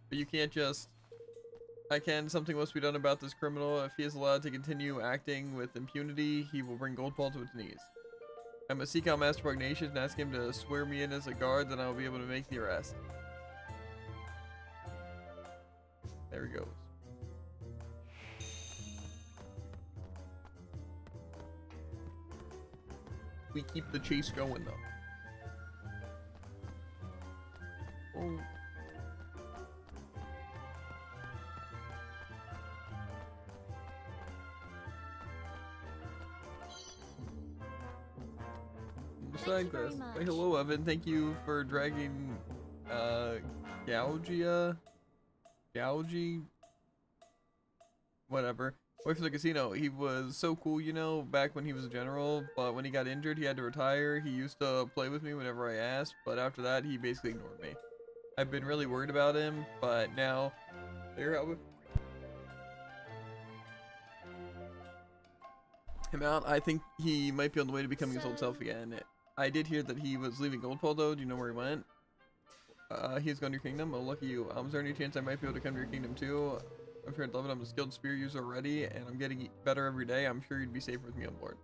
But you can't just... I can. Something must be done about this criminal. If he is allowed to continue acting with impunity, he will bring Goldpaw to its knees. I must seek out Master Pugnacious and ask him to swear me in as a guard, then I will be able to make the arrest. There he goes. We keep the chase going though. Oh. Thank you very much. Hey, hello, Evan. Thank you for dragging Gougy, whatever, away from the casino. He was so cool, you know, back when he was a general, but when he got injured, he had to retire. He used to play with me whenever I asked, but after that, he basically ignored me. I've been really worried about him, but now, they're helping him out. I think he might be on the way to becoming his old self again. I did hear that he was leaving Goldpaw, though. Do you know where he went? He's gone to your kingdom. Oh, lucky you. Is there any chance I might be able to come to your kingdom too? I've heard love it. I'm a skilled spear user already, and I'm getting better every day. I'm sure you'd be safer with me on board.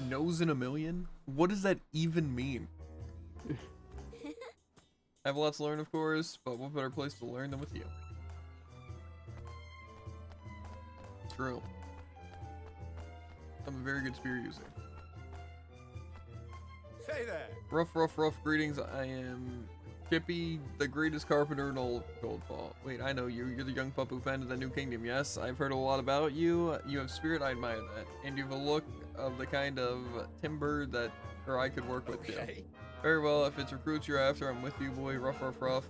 Nose in a million? What does that even mean? I have lots to learn, of course, but what better place to learn than with you? True. I'm a very good spear user. Hey there. Rough greetings. I am Chippy, the greatest carpenter in old Goldpaw. Wait, I know you. You're the young pup who founded the new kingdom, yes? I've heard a lot about you. You have spirit, I admire that. And you have a look of the kind of timber that I could work with too. Very well, if it's recruits you're after, I'm with you, boy. Rough.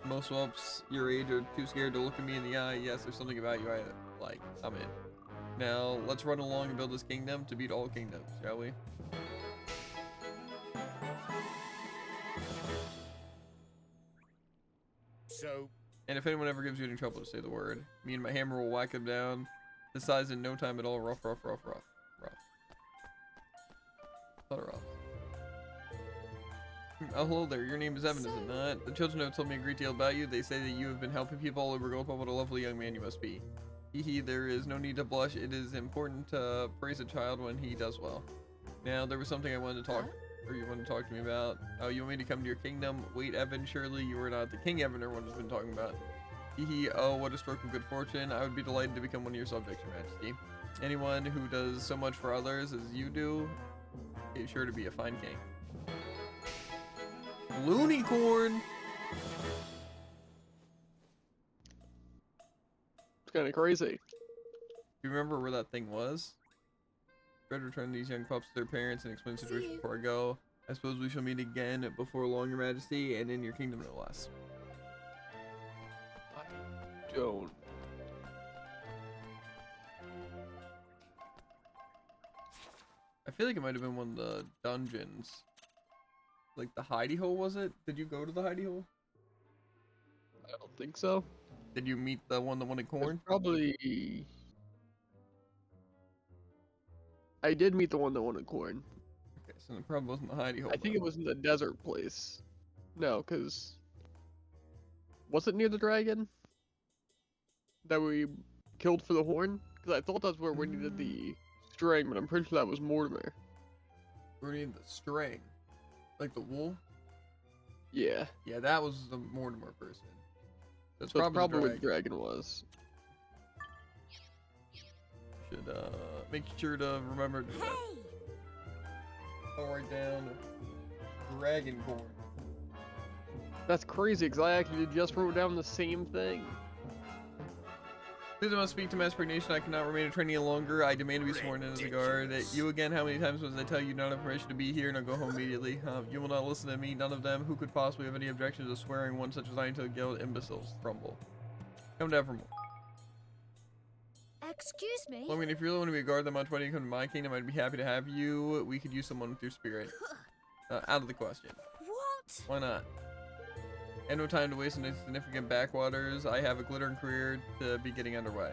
Most whelps your age are too scared to look at me in the eye. Yes, there's something about you I like. I'm in. Now, let's run along and build this kingdom to beat all kingdoms, shall we? So, and if anyone ever gives you any trouble, to say the word. Me and my hammer will whack them down to size in no time at all. Rough. Not rough. Oh, hello there. Your name is Evan, is it not? The children have told me a great deal about you. They say that you have been helping people all over Goldpaw. What a lovely young man you must be. There is no need to blush. It is important to praise a child when he does well. Now, there was something I wanted to talk, or you wanted to talk to me about. Oh, you want me to come to your kingdom? Wait, Evan, surely you are not the King Evan everyone has been talking about. Oh, what a stroke of good fortune. I would be delighted to become one of your subjects, Your Majesty. Anyone who does so much for others as you do He's sure to be a fine king. Loonicorn! It's kind of crazy. You remember where that thing was? Try to return these young pups to their parents and explain the situation before I go. I suppose we shall meet again before long, Your Majesty, and in your kingdom no less. I don't. I feel like it might have been one of the dungeons. Like the hidey hole, was it? Did you go to the hidey hole? I don't think so. Did you meet the one that wanted corn? It's probably. I did meet the one that wanted corn. Okay, so it probably wasn't the hidey hole. I think it was in the desert place. No, because. Was it near the dragon? That we killed for the horn? Because I thought that's where we needed the string, but I'm pretty sure that was Mortimer. We need the string. Like the wool? Yeah. Yeah, that was the Mortimer person. That's So probably, probably the where the dragon was. Should make sure to remember to I'll write down dragon corn. That's crazy, because I actually just wrote down the same thing. Please, I must speak to Mass Nation. I cannot remain in training any longer. I demand to be sworn in as a guard. You again, how many times must I tell you not have permission to be here? Now go home immediately. You will not listen to me, none of them. Who could possibly have any objections to swearing one such as I into a guild? Imbeciles. Rumble. Come down for more. Excuse me? Well, I mean, if you really want to be a guard that much, why don't you come to my kingdom? I'd be happy to have you. We could use someone with your spirit. Out of the question. What? Why not? And no time to waste in insignificant backwaters. I have a glittering career to be getting underway.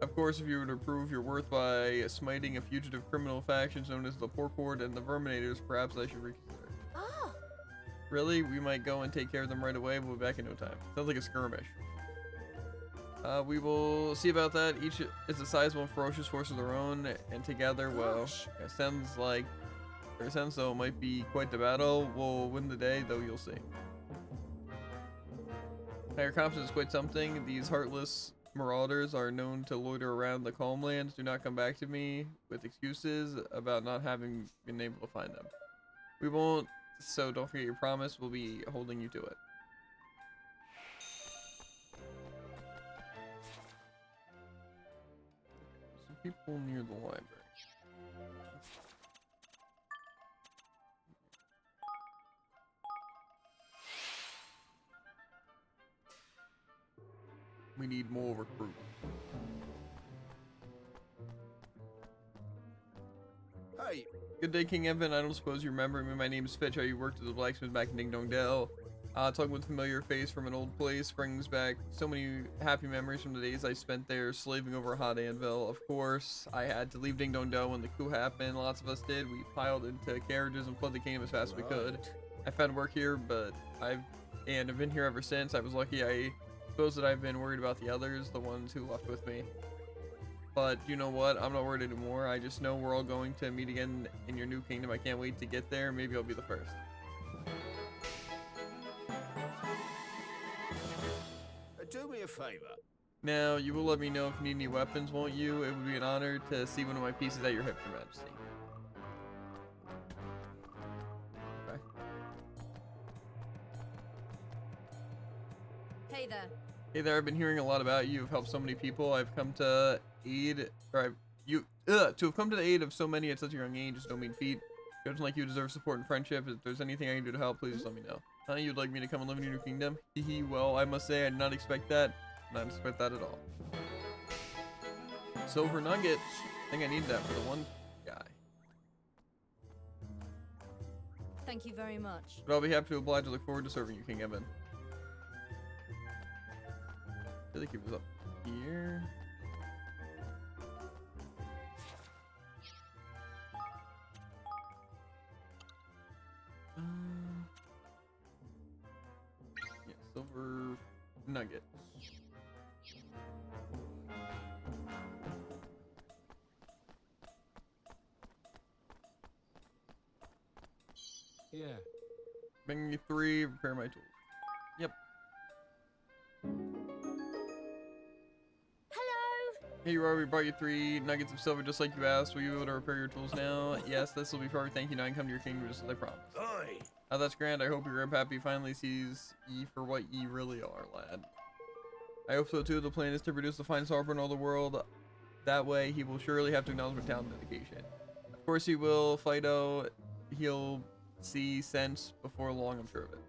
Of course, if you were to prove your worth by smiting a fugitive criminal factions known as the Porcord and the Verminators, perhaps I should reconsider. Oh. Really? We might go and take care of them right away. We'll be back in no time. Sounds like a skirmish. We will see about that. Each is a sizable and ferocious force of their own, and together, well, it sounds like, or it sounds though it might be quite the battle. We'll win the day, though you'll see. Your confidence is quite something. These heartless marauders are known to loiter around the calm lands. Do not come back to me with excuses about not having been able to find them. We won't, so don't forget your promise. We'll be holding you to it. Some people near the library. We need more recruits. Hey. Good day, King Evan. I don't suppose you remember me. My name is Fitch. How you worked as a blacksmith back in Ding Dong Dell. Talking with a familiar face from an old place brings back so many happy memories from the days I spent there slaving over a hot anvil. Of course, I had to leave Ding Dong Dell when the coup happened. Lots of us did. We piled into carriages and fled the kingdom as fast as we could. I found work here, but I've been here ever since. I was lucky. I suppose that I've been worried about the others, the ones who left with me. But you know what? I'm not worried anymore. I just know we're all going to meet again in your new kingdom. I can't wait to get there. Maybe I'll be the first. Do me a favor. Now, you will let me know if you need any weapons, won't you? It would be an honor to see one of my pieces at your hip, Your Majesty. Okay. Hey there. Hey there, I've been hearing a lot about you. You've helped so many people. I've come to aid, or to have come to the aid of so many at such a young age is no mean feat. Judging like you deserve support and friendship. If there's anything I can do to help, please just let me know. You'd like me to come and live in your new kingdom? Hehe, well, I must say I did not expect that. Not expect that at all. Silver nuggets. I think I need that for the one guy. Thank you very much. But I'll be happy to oblige. I look forward to serving you, King Evan. I feel like he was up here. Yeah, silver nugget. Yeah. Bring me 3, repair my tools. Yep. Hello? Here you are, we brought you 3 nuggets of silver just like you asked. Will you be able to repair your tools now? Yes, this will be perfect. Thank you. Now I can come to your kingdom just as I promised. Aye. Oh, that's grand. I hope your grandpappy finally sees ye for what ye really are, lad. I hope so too. The plan is to produce the finest harper in all the world. That way, he will surely have to acknowledge my talent and dedication. Of course he will, Fido. He'll see sense before long, I'm sure of it.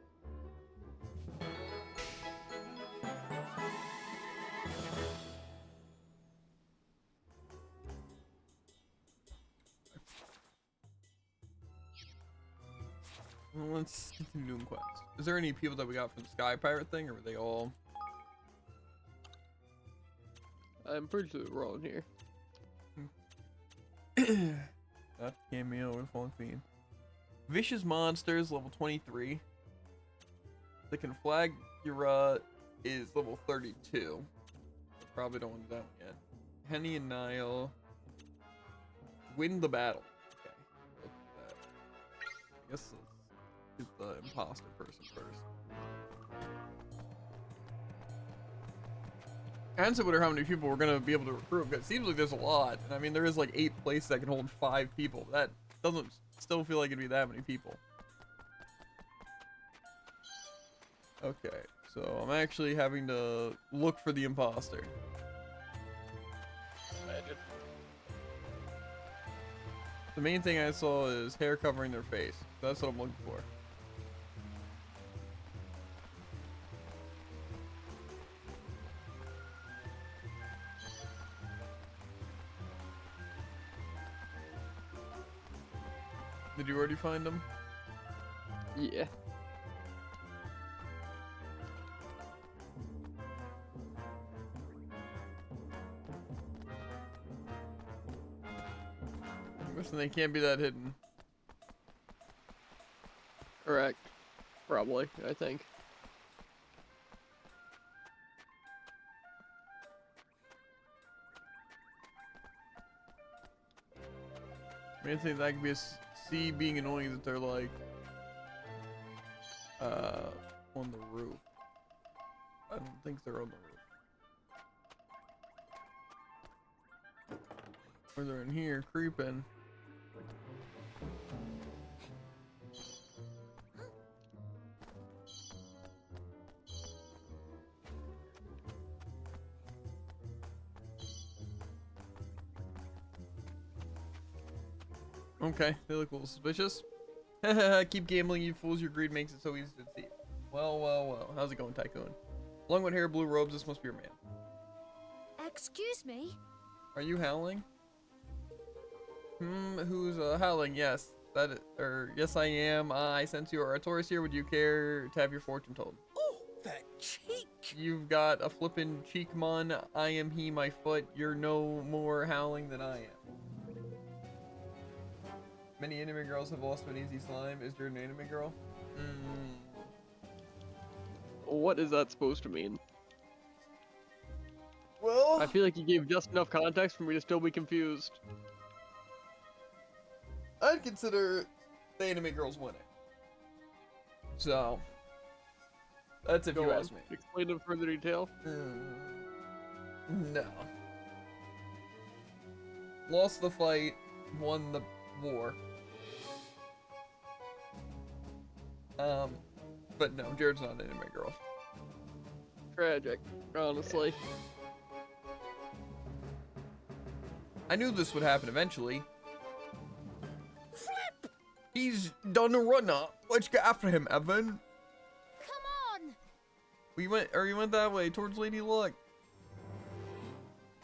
Well, let's continue doing quests. Is there any people that we got from the Sky Pirate thing, or were they all? I'm pretty sure we're all in here. That cameo with Fallen Queen. Vicious Monsters, level 23. The Conflagura is level 32. Probably don't want to do that one yet. Henny and Nile. Win the battle. Okay. Look at that. I guess let's get the imposter person first. I honestly wonder how many people we're gonna be able to recruit. Because it seems like there's a lot. And I mean, there is like 8 places that can hold 5 people. That doesn't still feel like it'd be that many people. Okay, so I'm actually having to look for the imposter. Imagine. The main thing I saw is hair covering their face. That's what I'm looking for. Did you already find them? Yeah. I'm guessing they can't be that hidden. Correct. Probably, I think. I mean, I think that could be a C being annoying that they're like on the roof. I don't think they're on the roof. Or they're in here creeping. Okay, they look a little suspicious. Keep gambling, you fools. Your greed makes it so easy to deceive. Well, well, well. How's it going, Tycoon? Long white hair, blue robes. This must be your man. Excuse me? Are you howling? Who's howling? Yes. That is, yes, I am. I sense you are a tourist here. Would you care to have your fortune told? Oh, that cheek! You've got a flippin' cheek, mon. I am he, my foot. You're no more howling than I am. Many anime girls have lost an easy slime. Is there an anime girl? What is that supposed to mean? Well, I feel like you gave just enough context for me to still be confused. I'd consider the anime girls winning. So, that's if Go you on. ask me. Explain in further detail. No. Lost the fight, won the war. But no, Jared's not an anime girl. Tragic, honestly. I knew this would happen eventually. Flip! He's done a runner. Let's get after him, Evan. Come on! We went that way towards Lady Luck.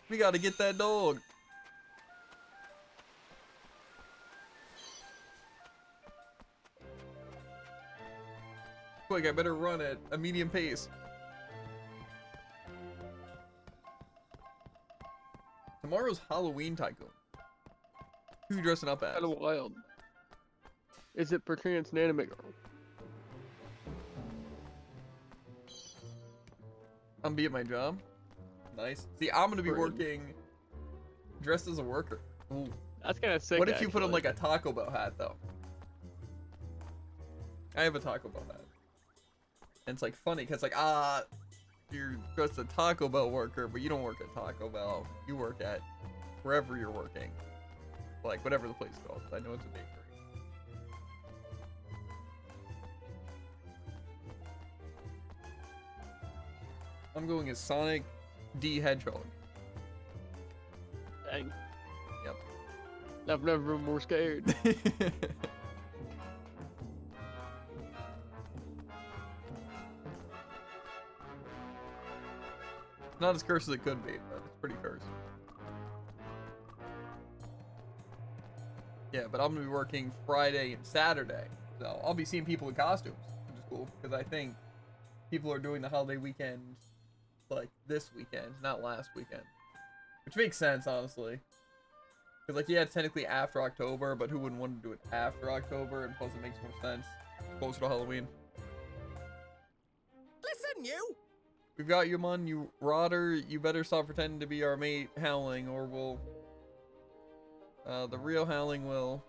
We gotta get that dog. Quick, I better run at a medium pace. Tomorrow's Halloween, Tycoon. Who you dressing up as? Kind of wild. Is it perchance an anime girl? I'm be at my job. Nice. See, I'm gonna be Pretty. working dressed as a worker. Ooh. That's kind of sick. What if you put on actually. like a Taco Bell hat though? I have a Taco Bell hat. And it's like funny because like you're just a Taco Bell worker, but you don't work at Taco Bell. You work at wherever you're working. Like, whatever the place is called. I know it's a bakery. I'm going as Sonic D Hedgehog. Dang. Yep. I've never been more scared. Not as cursed as it could be, but it's pretty cursed. Yeah, but I'm gonna be working Friday and Saturday, so I'll be seeing people in costumes, which is cool, because I think people are doing the holiday weekend like this weekend, not last weekend. Which makes sense, honestly. Because, like, yeah, it's technically after October, but who wouldn't want to do it after October? And plus, it makes more sense. Closer to Halloween. Listen, you! We've got you, man. You rotter. You better stop pretending to be our mate, Howling, or we'll... the real Howling will...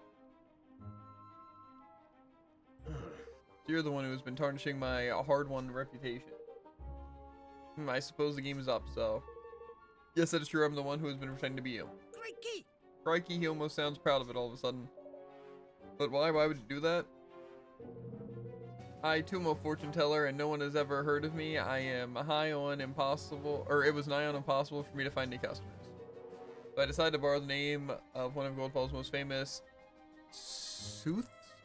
You're the one who's been tarnishing my hard-won reputation. I suppose the game is up, so... Yes, that is true. I'm the one who has been pretending to be you. Crikey! Crikey, he almost sounds proud of it all of a sudden. But why? Why would you do that? I, too, am a fortune teller, and no one has ever heard of me. I am high on impossible... Or it was nigh on impossible for me to find any customers. So I decided to borrow the name of one of Goldfall's most famous...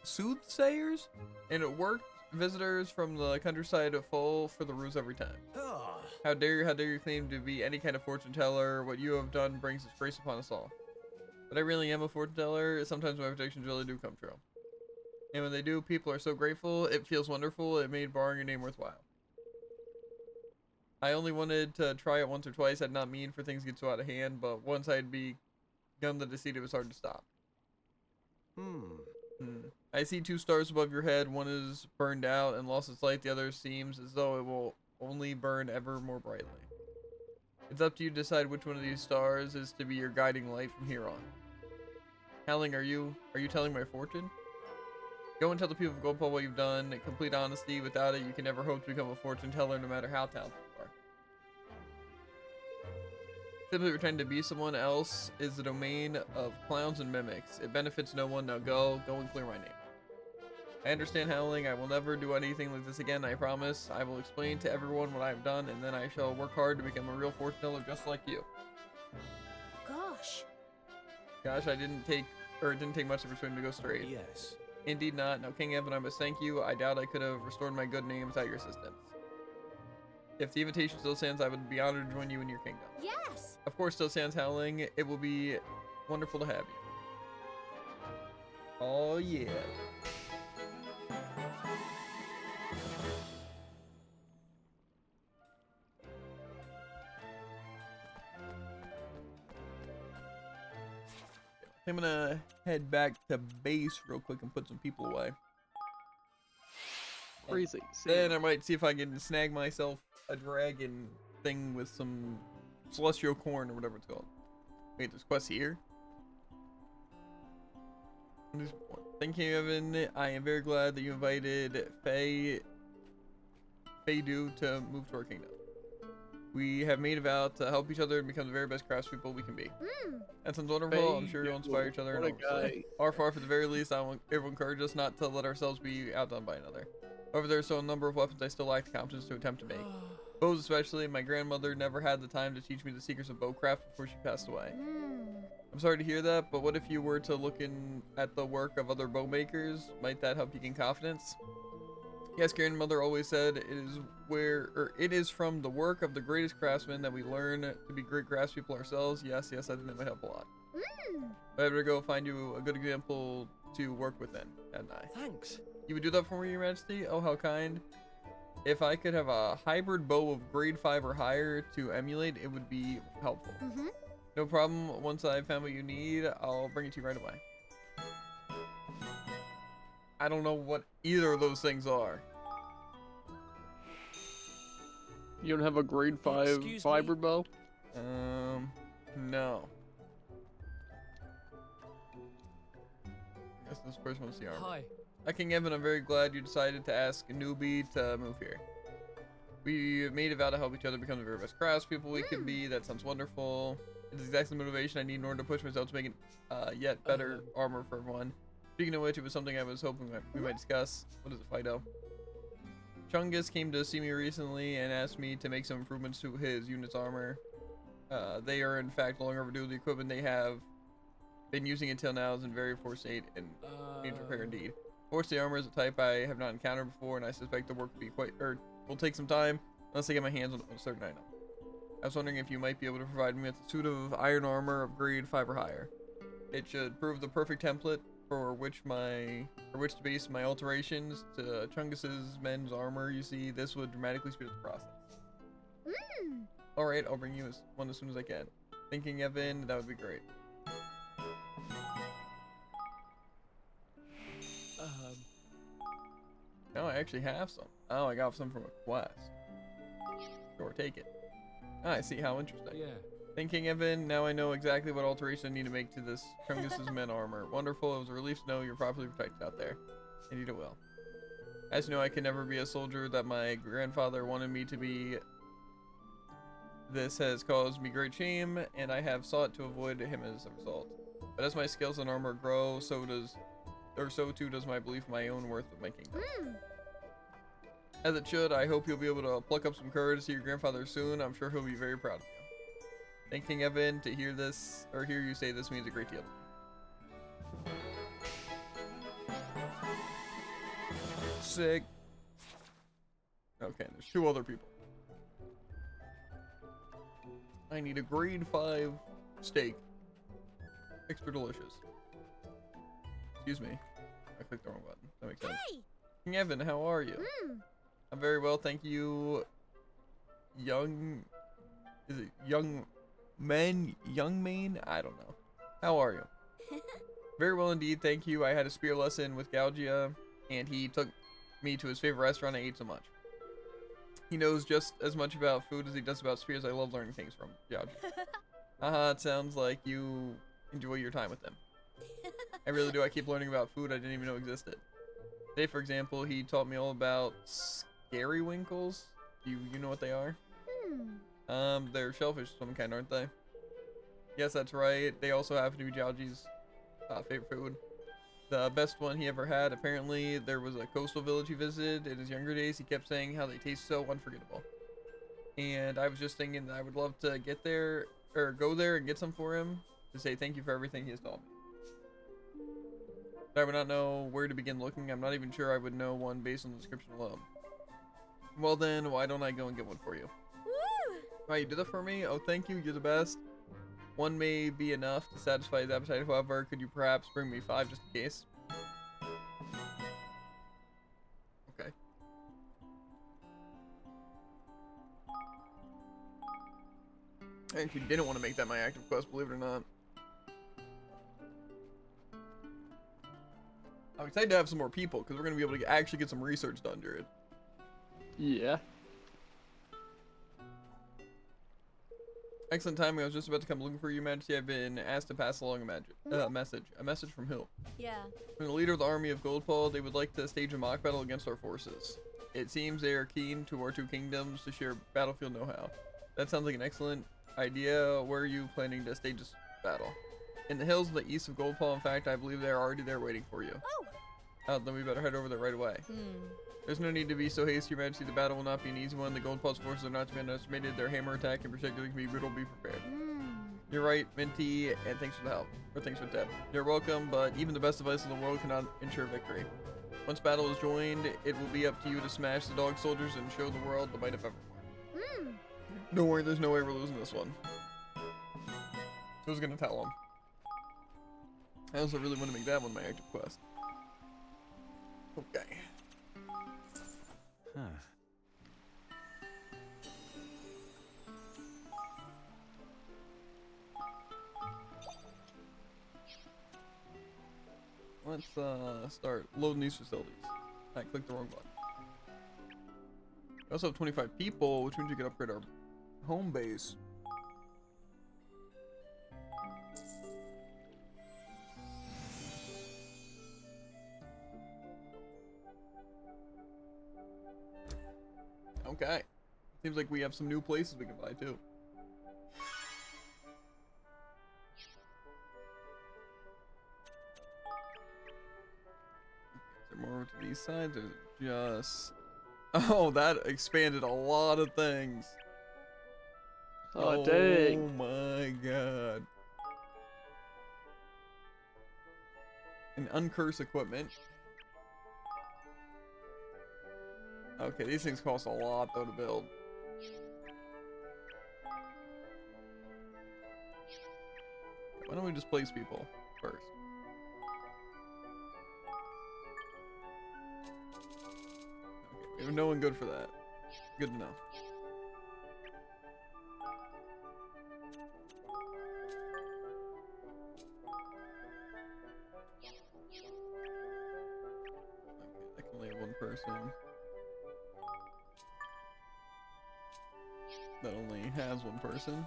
soothsayers? And it worked. Visitors from the countryside fall for the ruse every time. Oh. How dare you claim to be any kind of fortune teller? What you have done brings disgrace upon us all. But I really am a fortune teller. Sometimes my predictions really do come true. And when they do, people are so grateful. It feels wonderful. It made borrowing your name worthwhile. I only wanted to try it once or twice. I did not mean for things to get so out of hand, but once I'd begun the deceit, it was hard to stop. I see 2 stars above your head. One is burned out and lost its light. The other seems as though it will only burn ever more brightly. It's up to you to decide which one of these stars is to be your guiding light from here on. Howling, are you telling my fortune? Go and tell the people of Goldpaw what you've done. In complete honesty. Without it, you can never hope to become a fortune teller, no matter how talented you are. Simply pretending to be someone else is the domain of clowns and mimics. It benefits no one. Now go and clear my name. I understand, Howling. I will never do anything like this again, I promise. I will explain to everyone what I have done, and then I shall work hard to become a real fortune teller just like you. Gosh. Gosh, it didn't take much of a swim to go straight. Yes. Indeed not. Now, King Evan, I must thank you. I doubt I could have restored my good name without your assistance. If the invitation still stands, I would be honored to join you in your kingdom. Yes. Of course, still stands, Howling. It will be wonderful to have you. Oh, yeah. I'm gonna head back to base real quick and put some people away. Crazy. Then I might see if I can snag myself a dragon thing with some celestial corn or whatever it's called. Wait, there's quests here? Thank you, Evan. I am very glad that you invited Faye Du to move to our kingdom. We have made a vow to help each other and become the very best craftspeople we can be. That sounds wonderful. I'm sure you'll inspire each other. What a guy. Our far, for the very least, I want everyone encourage us not to let ourselves be outdone by another. However, there are still a number of weapons I still lack the confidence to attempt to make. Bows especially. My grandmother never had the time to teach me the secrets of bowcraft before she passed away. I'm sorry to hear that, but what if you were to look at the work of other bow makers? Might that help you gain confidence? Yes, grandmother always said it is from the work of the greatest craftsmen that we learn to be great craftspeople ourselves. Yes, I think that might help a lot. I better go find you a good example to work with then, hadn't I? Thanks. You would do that for me, Your Majesty? Oh, how kind. If I could have a hybrid bow of grade 5 or higher to emulate, it would be helpful. No problem. Once I've found what you need, I'll bring it to you right away. I don't know what either of those things are. You don't have a grade 5 hybrid bow? No. Guess this person wants the armor. Hi. King Evan, I'm very glad you decided to ask a newbie to move here. We made a vow to help each other become the very best craftspeople we can be. That sounds wonderful. It's exactly the motivation I need in order to push myself to make yet better armor for everyone. Speaking of which, it was something I was hoping we might discuss. What is it, Fido? Chungus came to see me recently and asked me to make some improvements to his unit's armor. They are in fact long overdue. The equipment they have been using until now is in very poor state and needs repair indeed. Force the armor is a type I have not encountered before, and I suspect the work will take some time unless I get my hands on a certain item. I was wondering if you might be able to provide me with a suit of iron armor of grade 5 or higher. It should prove the perfect template for which to base my alterations to Chungus's men's armor. You see, this would dramatically speed up the process. Alright, I'll bring you one as soon as I can. Thinking, Evan, that would be great. No, I actually have some. Oh, I got some from a quest. Sure, take it. Ah, I see, how interesting. Yeah. Thinking, Evan, now I know exactly what alteration I need to make to this Chungus's men armor. Wonderful, it was a relief to know you're properly protected out there. Indeed it will. As you know, I can never be a soldier that my grandfather wanted me to be. This has caused me great shame, and I have sought to avoid him as a result. But as my skills in armor grow, so too does my belief in my own worth of my kingdom. As it should, I hope you'll be able to pluck up some courage to see your grandfather soon. I'm sure he'll be very proud of you. Thanking Evan, to hear this, or hear you say this means a great deal to me. Sick. Okay, there's 2 other people. I need a grade 5 steak. Extra delicious. Excuse me. I clicked the wrong button. That makes sense. Hey! King Evan, how are you? I'm very well, thank you. Is it Young Mane? I don't know. How are you? Very well indeed, thank you. I had a spear lesson with Gaugia, and he took me to his favorite restaurant. I ate so much. He knows just as much about food as he does about spears. I love learning things from Gaugia. Haha, it sounds like you enjoy your time with him. I really do. I keep learning about food I didn't even know existed. Today, for example, he taught me all about scary winkles. You know what they are? They're shellfish of some kind, aren't they? Yes, that's right. They also happen to be Jiaoji's favorite food. The best one he ever had. Apparently, there was a coastal village he visited in his younger days. He kept saying how they taste so unforgettable. And I was just thinking that I would love to get there, or go there and get some for him to say thank you for everything he has taught me. But I would not know where to begin looking. I'm not even sure I would know one based on the description alone. Well then, why don't I go and get one for you? Woo! Why, you did that for me? Oh, thank you. You're the best. One may be enough to satisfy his appetite. However, could you perhaps bring me 5 just in case? Okay. I actually didn't want to make that my active quest, believe it or not. I'm excited to have some more people, because we're going to be able to actually get some research done, Jared. Yeah. Excellent timing. I was just about to come looking for you, Majesty. I've been asked to pass along a message. A message from who? Yeah. From the leader of the army of Goldpaw. They would like to stage a mock battle against our forces. It seems they are keen to our 2 kingdoms to share battlefield know-how. That sounds like an excellent idea. Where are you planning to stage this battle? In the hills in the east of Goldpaw. In fact, I believe they are already there waiting for you. Oh, then we better head over there right away. There's no need to be so hasty, Your Majesty. The battle will not be an easy one. The Goldpaw's forces are not to be underestimated. Their hammer attack in particular can be brutal. Be prepared. You're right, Minty, and thanks for the help. Or thanks for the tip. You're welcome, but even the best device in the world cannot ensure victory. Once battle is joined, it will be up to you to smash the dog soldiers and show the world the might of everyone. Don't worry, there's no way we're losing this one. Who's gonna tell him? I also really want to make that one my active quest. Okay. Huh. Let's start loading these facilities. I clicked the wrong button. We also have 25 people, which means we can upgrade our home base. Okay. Seems like we have some new places we can buy too. Is there more to these sides? Or is it just... Oh, that expanded a lot of things. Oh, dang. Oh my god. And uncurse equipment. Okay, these things cost a lot though to build. Why don't we just place people first? Okay, we have no one good for that. Good to know. Okay, that can only have one person. That only has one person.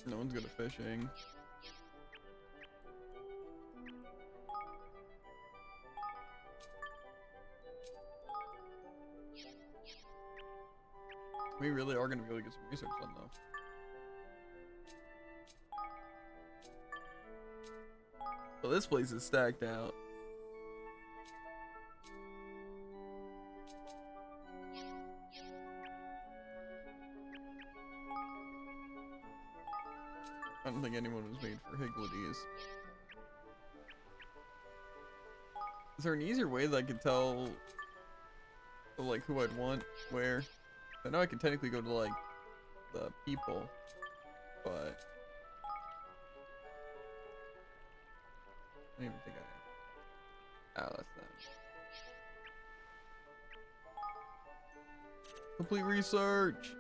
No one's good at fishing. We really are going to be able to get some research done though. Well, this place is stacked out. I don't think anyone was made for Higgledies. Is there an easier way that I could tell, like, who I'd want where? I know I can technically go to, like, the people, but I don't even think I... Oh, that's them. Complete research!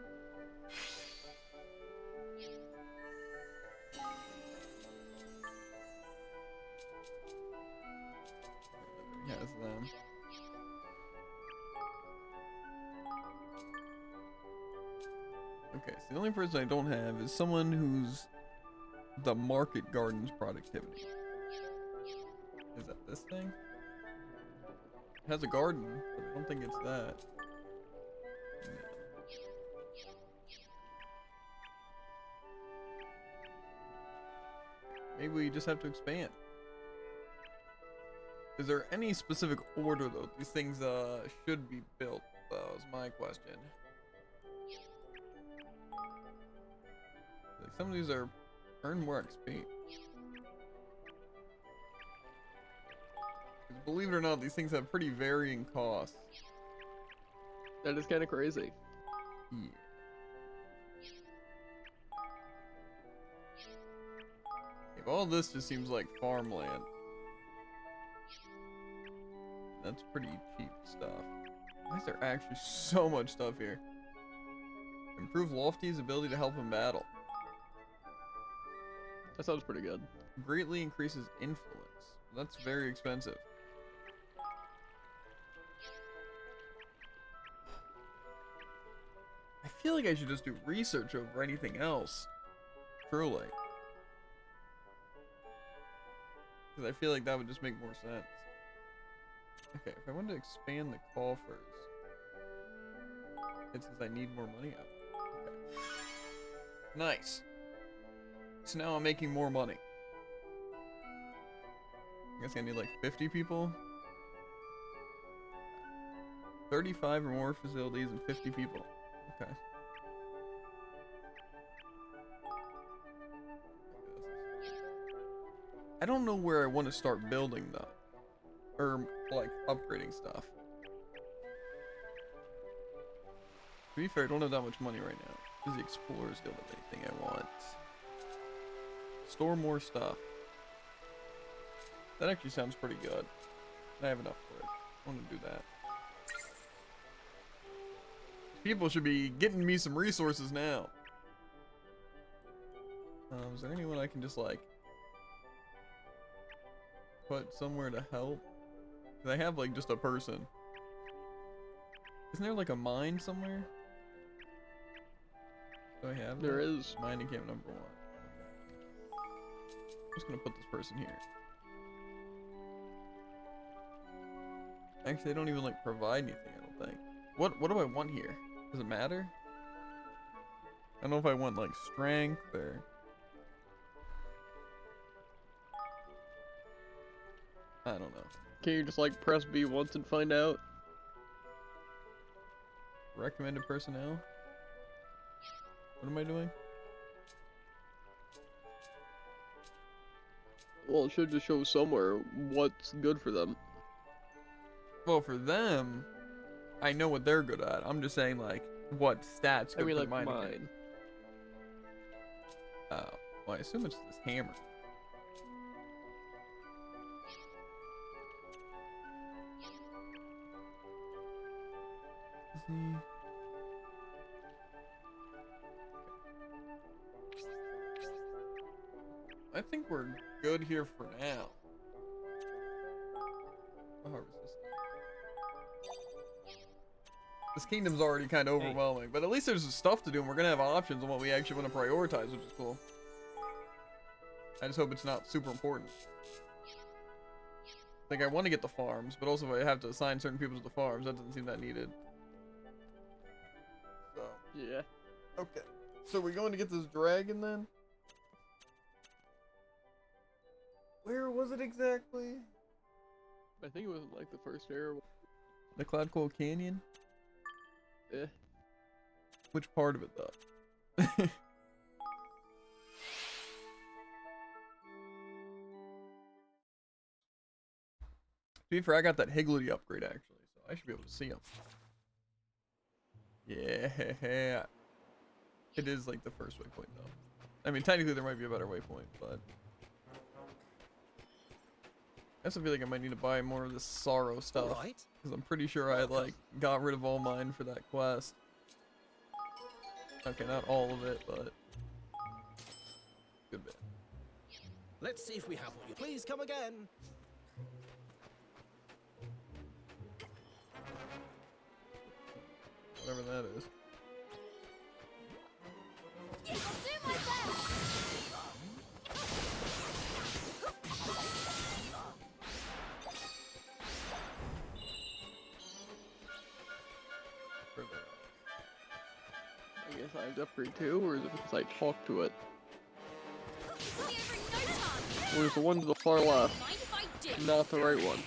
Has them. Okay, so the only person I don't have is someone who's the market garden's productivity. Is that this thing? It has a garden, but I don't think it's that. No. Maybe we just have to expand. Is there any specific order though these things should be built? That was my question. Like some of these are earn more XP. 'Cause believe it or not, these things have pretty varying costs. That is kind of crazy. Yeah. If all this just seems like farmland. That's pretty cheap stuff. Why is there actually so much stuff here? Improve Lofty's ability to help in battle. That sounds pretty good. Greatly increases influence. That's very expensive. I feel like I should just do research over anything else. Truly. Because I feel like that would just make more sense. Okay, if I wanted to expand the coffers, it says I need more money out. Okay. Nice. So now I'm making more money. I guess I need like 50 people. 35 or more facilities and 50 people. Okay. I don't know where I want to start building though. Or like upgrading stuff. To be fair, I don't have that much money right now. Does the Explorers Guild have anything I want? Store more stuff. That actually sounds pretty good. I have enough for it. I want to do that. People should be getting me some resources now. Is there anyone I can just like put somewhere to help? Cause I have like just a person. Isn't there like a mine somewhere? Do I have There that? is. Mining camp number 1. Okay. just gonna put this person here. Actually, they don't even like provide anything, I don't think. What do I want here? Does it matter? I don't know if I want like strength or... I don't know. Can you just like press B once and find out? Recommended personnel? What am I doing? Well, it should just show somewhere what's good for them. Well, for them, I know what they're good at. I'm just saying, like, what stats good I mean, for like mine. mine. Oh, well, I assume it's this hammer. Is he... I think we're good here for now. Oh, resistance. This kingdom's already kind of overwhelming, but at least there's stuff to do, and we're gonna have options on what we actually want to prioritize, which is cool. I just hope it's not super important. Like, I want to get the farms, but also I have to assign certain people to the farms. That doesn't seem that needed. So. Yeah. Okay. So we're going to get this dragon then? Where was it exactly? I think it was like the first area. The Cloud Coal Canyon? Eh. Which part of it though? To be fair, I got that Higgledy upgrade actually, so I should be able to see him. Yeah. It is like the first waypoint though. I mean, technically there might be a better waypoint, but... I also feel like I might need to buy more of this sorrow stuff. Because I'm pretty sure I like got rid of all mine for that quest. Okay, not all of it, but... good bit. Let's see if we have what you... Please come again. Whatever that is. I'll do my best. I guess I have to upgrade too, or is it because I talk to it? Or is the one to the far left not the right one?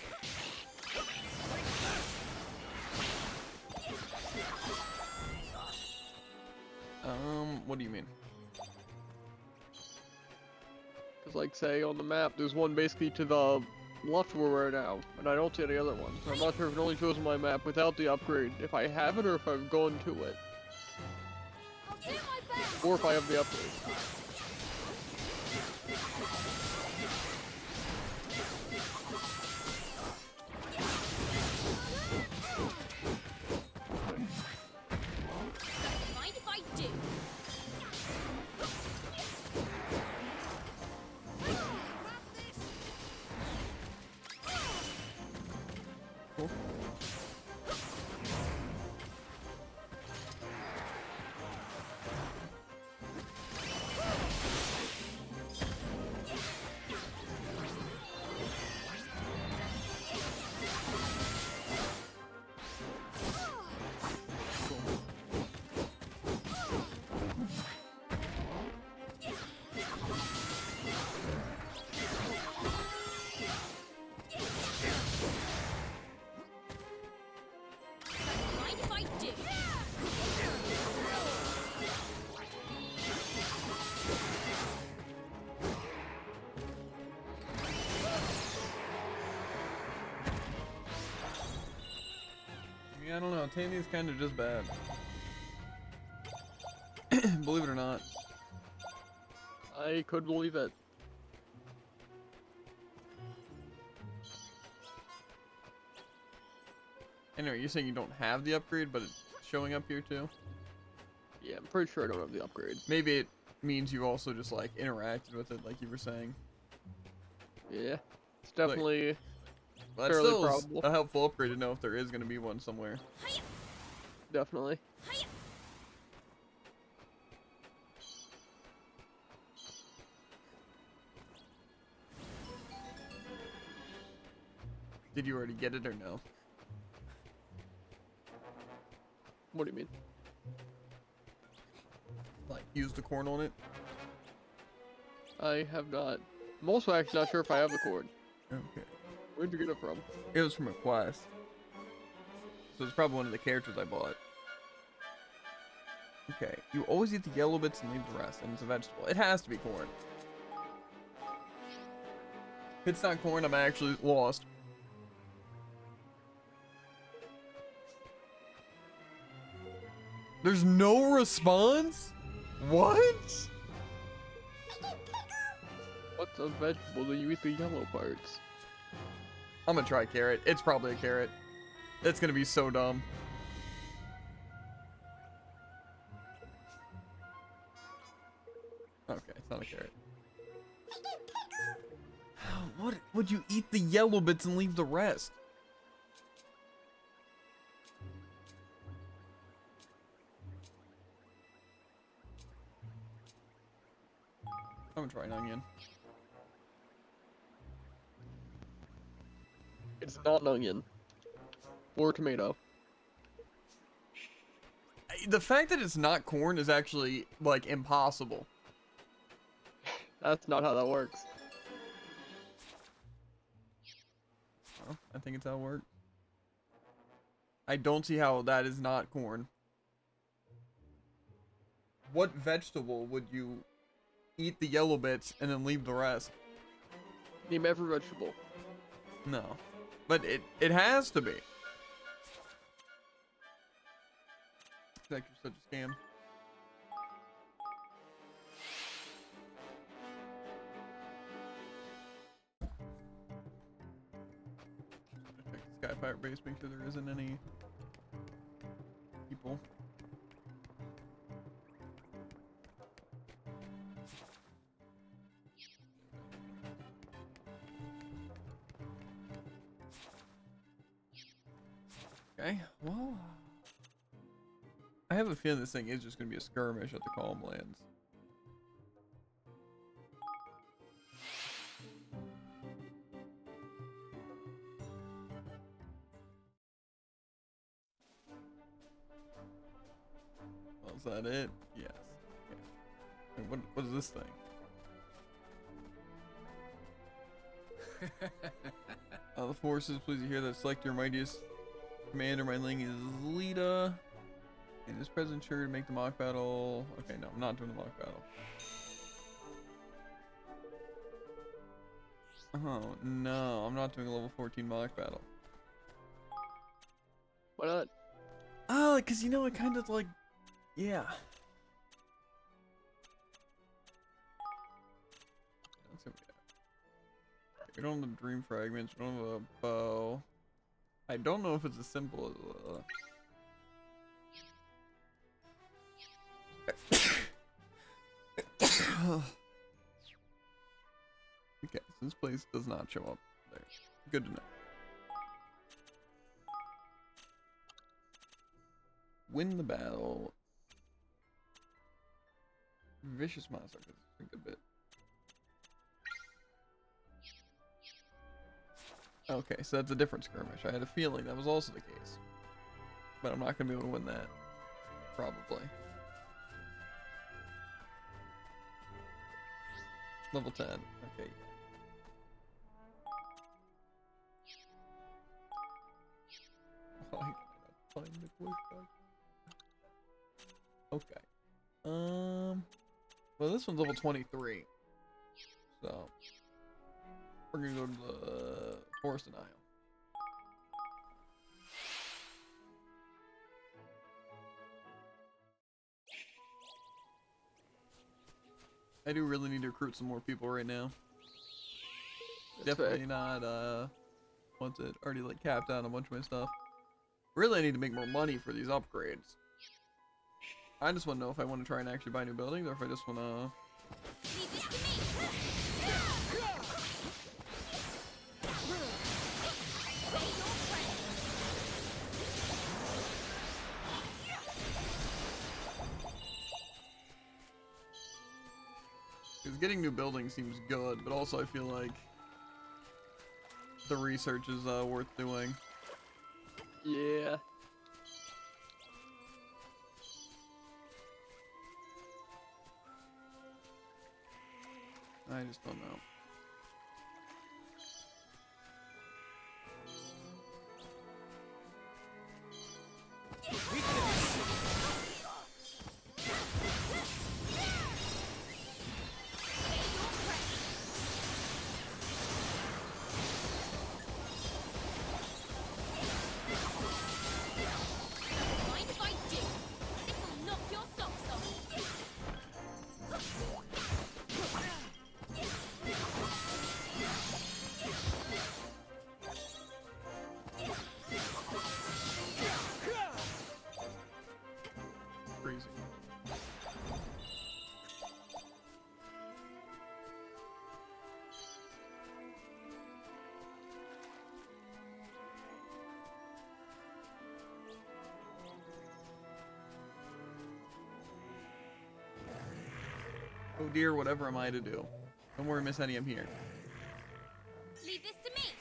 What do you mean? Because like say on the map, there's one basically to the left where we're now, and I don't see any other ones. So I'm not sure if it only shows on my map without the upgrade, if I have it or if I've gone to it. Or if I have the upgrade. Mind if I do? Cool. Mind if I do? Yeah, I don't know. Tammy's kind of just bad. Believe it or not. I could believe it. Anyway, you're saying you don't have the upgrade, but it's showing up here too? Yeah, I'm pretty sure I don't have the upgrade. Maybe it means you also just like interacted with it, like you were saying. Yeah, it's definitely But fairly still is probable. a helpful upgrade to know if there is going to be one somewhere. Definitely. Did you already get it or no? What do you mean? Like, use the corn on it? I have not. I'm also actually not sure if I have the cord. Okay. Where'd you get it from? It was from a quest. So it's probably one of the characters I bought. Okay. You always eat the yellow bits and leave the rest, and it's a vegetable. It has to be corn. If it's not corn, I'm actually lost. There's no response? What? What's a vegetable? Do you eat the yellow parts? I'm gonna try carrot. It's probably a carrot. It's gonna be so dumb. Okay, it's not a carrot. What would you eat the yellow bits and leave the rest? I'm gonna try an onion. It's not an onion. Or a tomato. The fact that it's not corn is actually, like, impossible. That's not how that works. Well, I think it's how it works. I don't see how that is not corn. What vegetable would you eat the yellow bits and then leave the rest? Name every vegetable. No. But it has to be. It's actually such a scam. Check the Sky Pirate base, make sure there isn't any people. Okay, well, I have a feeling this thing is just going to be a skirmish at the Calm Lands. Well, is that it? Yes. Okay. Wait, what is this thing? The forces, please hear that. Select your mightiest commander. My ling is Lita. And is present sure to make the mock battle. Okay, no, I'm not doing the mock battle. Oh, no, I'm not doing a level 14 mock battle. Why not? Oh, because you know, I kind of like, yeah. That's gonna be it. We don't have the dream fragments, we don't have a bow. I don't know if it's as simple as okay, so this place does not show up there. Good to know. Win the battle. Vicious monster, a good bit. Okay, so that's a different skirmish. I had a feeling that was also the case. But I'm not going to be able to win that. Probably. Level 10. Okay. Why can't I find the voice box? Okay. Well, this one's level 23. So, we're gonna go to the Forest of Nile. I do really need to recruit some more people right now. That's Definitely right. not, what's it, already like capped out on a bunch of my stuff. Really, I need to make more money for these upgrades. I just want to know if I want to try and actually buy new buildings or if I just want to... Because getting new buildings seems good, but also I feel like the research is worth doing. Yeah. I just don't know. Mind if I do? This'll knock your socks off. Crazy. Oh dear, whatever am I to do? Don't worry, Miss Henny, I'm here. Leave this to me.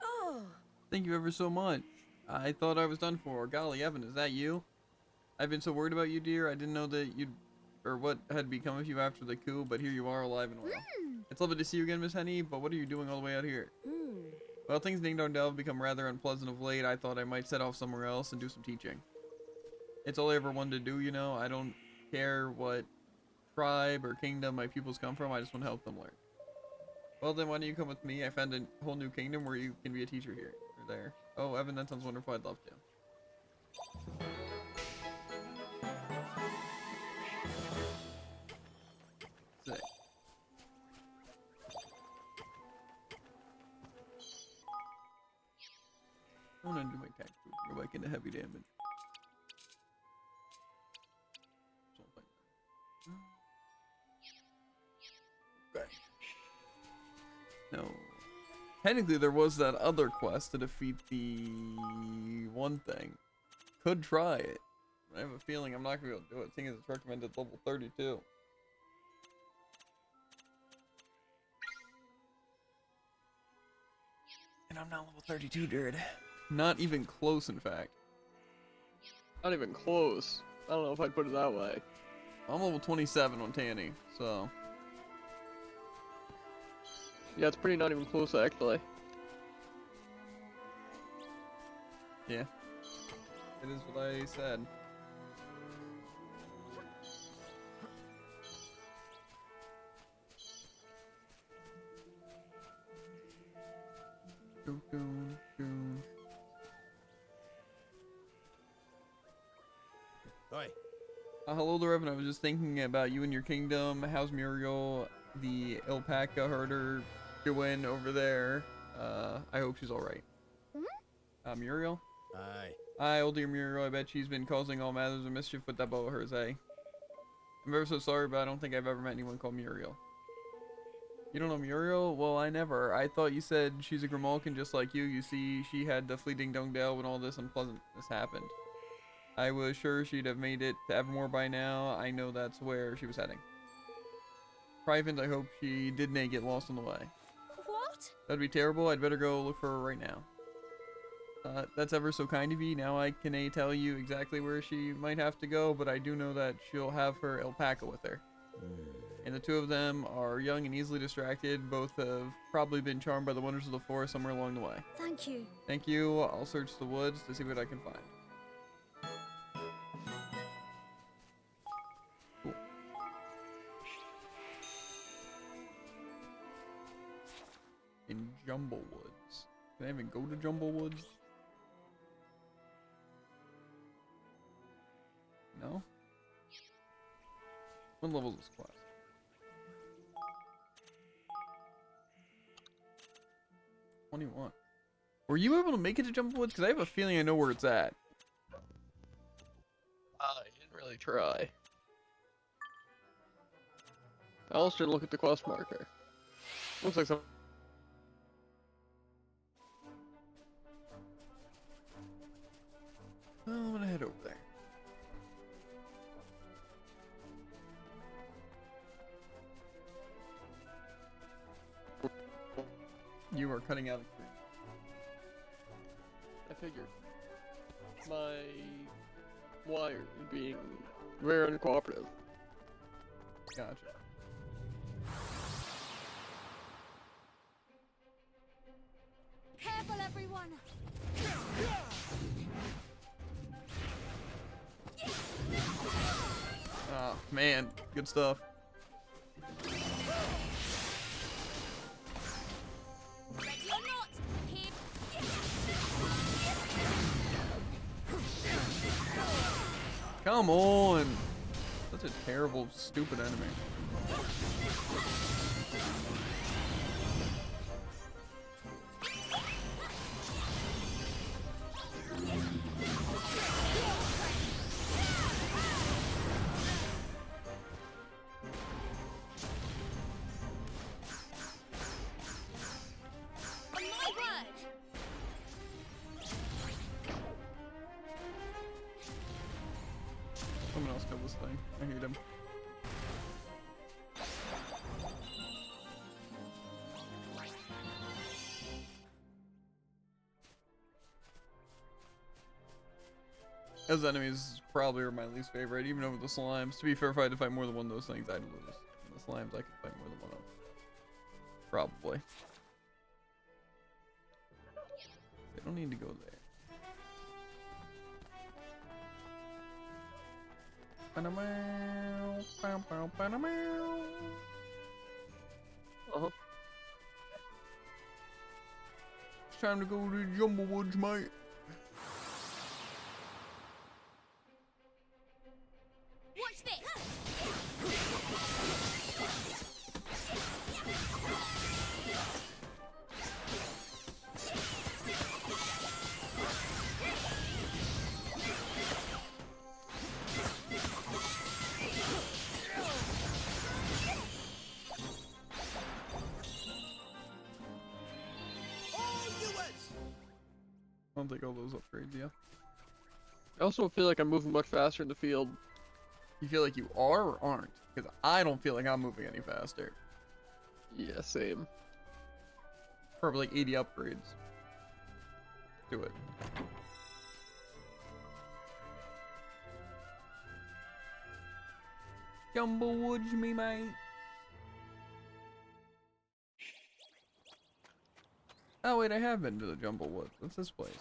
Oh, Thank you ever so much. I thought I was done for. Golly, Evan, is that you? I've been so worried about you, dear. I didn't know that you'd, or what had become of you after the coup, but here you are, alive and well. It's lovely to see you again, Miss Henny, but what are you doing all the way out here? Well, things in Ding Dong Dell have become rather unpleasant of late. I thought I might set off somewhere else and do some teaching. It's all I ever wanted to do, you know. I don't care what tribe or kingdom my pupils come from. I just want to help them learn. Well, then why don't you come with me? I found a whole new kingdom where you can be a teacher here or there. Oh, Evan, that sounds wonderful. I'd love to. Sick. I want to do my tactical. Go back into heavy damage. Okay. No. Technically, there was that other quest to defeat the one thing. Could try it. I have a feeling I'm not going to be able to do it, seeing as it's recommended level 32. And I'm not level 32, dude. Not even close, in fact. Not even close. I don't know if I'd put it that way. I'm level 27 on Tanny, so... Yeah, it's pretty not even close, actually. Yeah. It is what I said. Doo, doo, doo. Oi. Hello there, Evan. I was just thinking about you and your kingdom. How's Muriel, the alpaca herder, doing over there? I hope she's alright. Muriel? Aye. Aye, old dear Muriel. I bet she's been causing all matters of mischief with that bow of hers, eh? I'm ever so sorry, but I don't think I've ever met anyone called Muriel. You don't know Muriel? Well, I never. I thought you said she's a Grimalkin just like you. You see, she had to flee Ding Dong Dell when all this unpleasantness happened. I was sure she'd have made it to Evermore by now. I know that's where she was heading. Private, I hope she didn't get lost on the way. What? That'd be terrible. I'd better go look for her right now. That's ever so kind of you. Now I can tell you exactly where she might have to go, but I do know that she'll have her alpaca with her. And the two of them are young and easily distracted. Both have probably been charmed by the wonders of the forest somewhere along the way. Thank you. Thank you. I'll search the woods to see what I can find. Cool. In Jumblewoods. Can I even go to Jumblewoods? No? What level is this class? 21. Were you able to make it to Jumblewood? Because I have a feeling I know where it's at. I didn't really try. Alistair, look at the quest marker. Looks like some. Well, I'm gonna head over there. You are cutting out a tree. I figured. My wire is being very uncooperative. Gotcha. Careful, everyone! Oh, man. Good stuff. Ready or not, here. Come on! Such a terrible, stupid enemy. On my word. Someone else kill this thing. I hate him. Those enemies probably are my least favorite, even over the slimes. To be fair, if I had to fight more than one of those things, I'd lose. And the slimes, I could fight more than one of them. Probably. They don't need to go there. Uh-huh. It's time to go to the Jumblewoods, mate. Watch this. I'll take all those upgrades, yeah. I also feel like I'm moving much faster in the field. You feel like you are or aren't? Because I don't feel like I'm moving any faster. Yeah, same. Probably like 80 upgrades. Do it. Jumblewoods, me mate. Oh wait, I have been to the Jumblewoods. What's this place?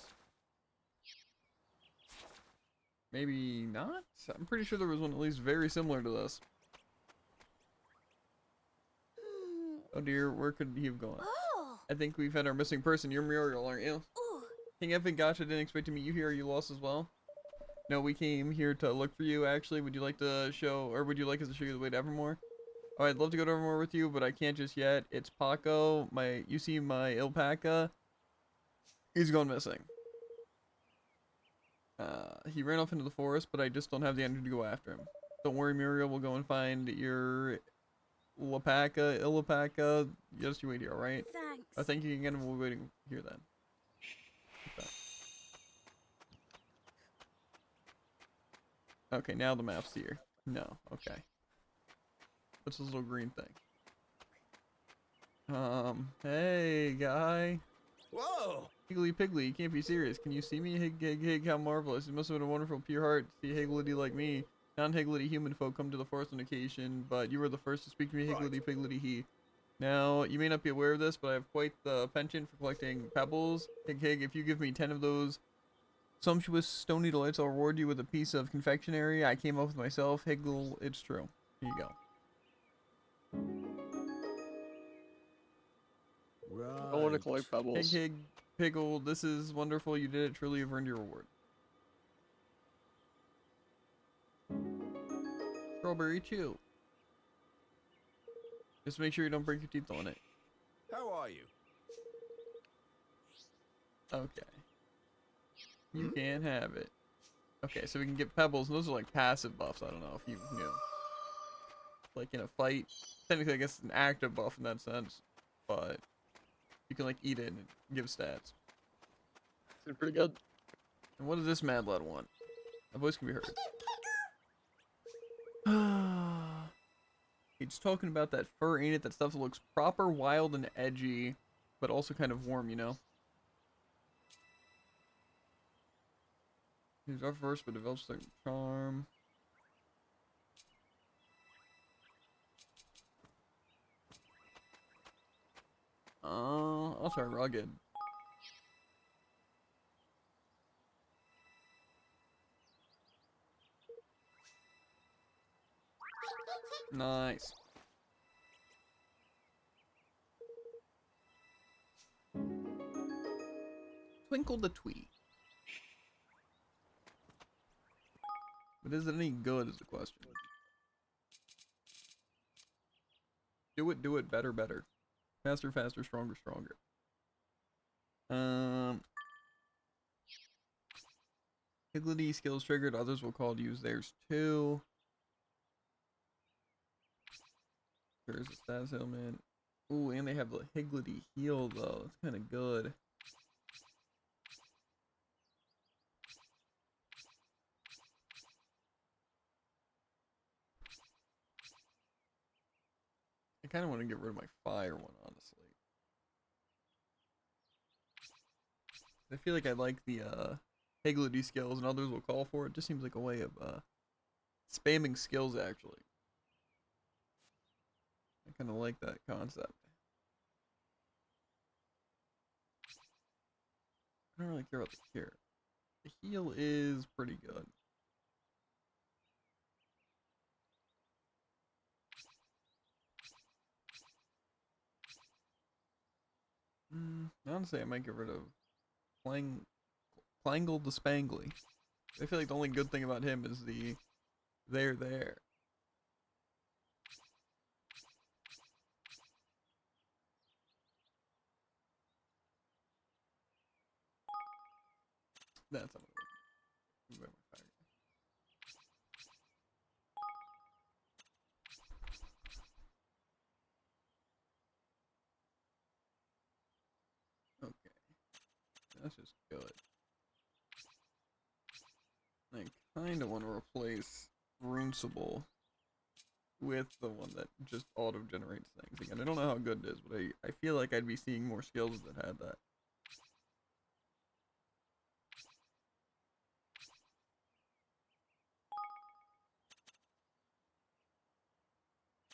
Maybe not? I'm pretty sure there was one at least very similar to this. Oh dear, where could he have gone? Oh! I think we've had our missing person. You're Muriel, aren't you? Ooh. King Evan, gotcha, didn't expect to meet you here. Are you lost as well? No, we came here to look for you, actually. Would you like to show, or would you like us to show you the way to Evermore? Oh, I'd love to go to Evermore with you, but I can't just yet. It's Paco, you see my alpaca? He's gone missing. He ran off into the forest, but I just don't have the energy to go after him. Don't worry, Muriel, we'll go and find your alpaca. Just you wait here, alright? Thanks. Thank you again, and we'll be waiting here then. Okay. Okay, now the map's here. No, okay. What's this little green thing? Hey, guy. Whoa! Higgly Piggly, you can't be serious. Can you see me? Hig, hig, hig, how marvelous. It must have been a wonderful, pure heart to see Higgledy like me. Non-Higgledy human folk come to the forest on occasion, but you were the first to speak to me, Higgledy Piggledy he. Now, you may not be aware of this, but I have quite the penchant for collecting pebbles. Hig, hig, if you give me 10 of those sumptuous stony delights, I'll reward you with a piece of confectionery I came up with myself. Higgle, it's true. Here you go. I want to collect pebbles. Hig, hig, Piggle, this is wonderful. You did it. Truly, you've earned your reward. Strawberry chew. Just make sure you don't break your teeth on it. How are you? Okay. You can't have it. Okay, so we can get pebbles, and those are like passive buffs. I don't know if you knew. Like in a fight, technically I guess it's an active buff in that sense, but you can like eat it and give stats. It's pretty good. And what does this mad lad want? My voice can be heard. He's talking about that fur, ain't it? That stuff that looks proper, wild, and edgy, but also kind of warm, you know? He's our first, but develops like charm. I'll try rugged. Nice. Twinkle the Tweet. But is it any good is the question. Do it, better, better. Faster, faster, stronger, stronger. Higgledy skills triggered, others will call to use theirs too. There's a stats ailment. Ooh, and they have the Higgledy heal though. It's kind of good. I kind of want to get rid of my fire one, honestly. I feel like I like the Higgledy skills, and others will call for it. Just seems like a way of spamming skills, actually. I kind of like that concept. I don't really care about the cure. The heal is pretty good. Honestly, I might get rid of Clangle the Spangly. I feel like the only good thing about him is the there. That's how I'm gonna fire. Okay. That's just good. I kind of want to replace Runesable with the one that just auto-generates things again. I don't know how good it is, but I feel like I'd be seeing more skills that had that.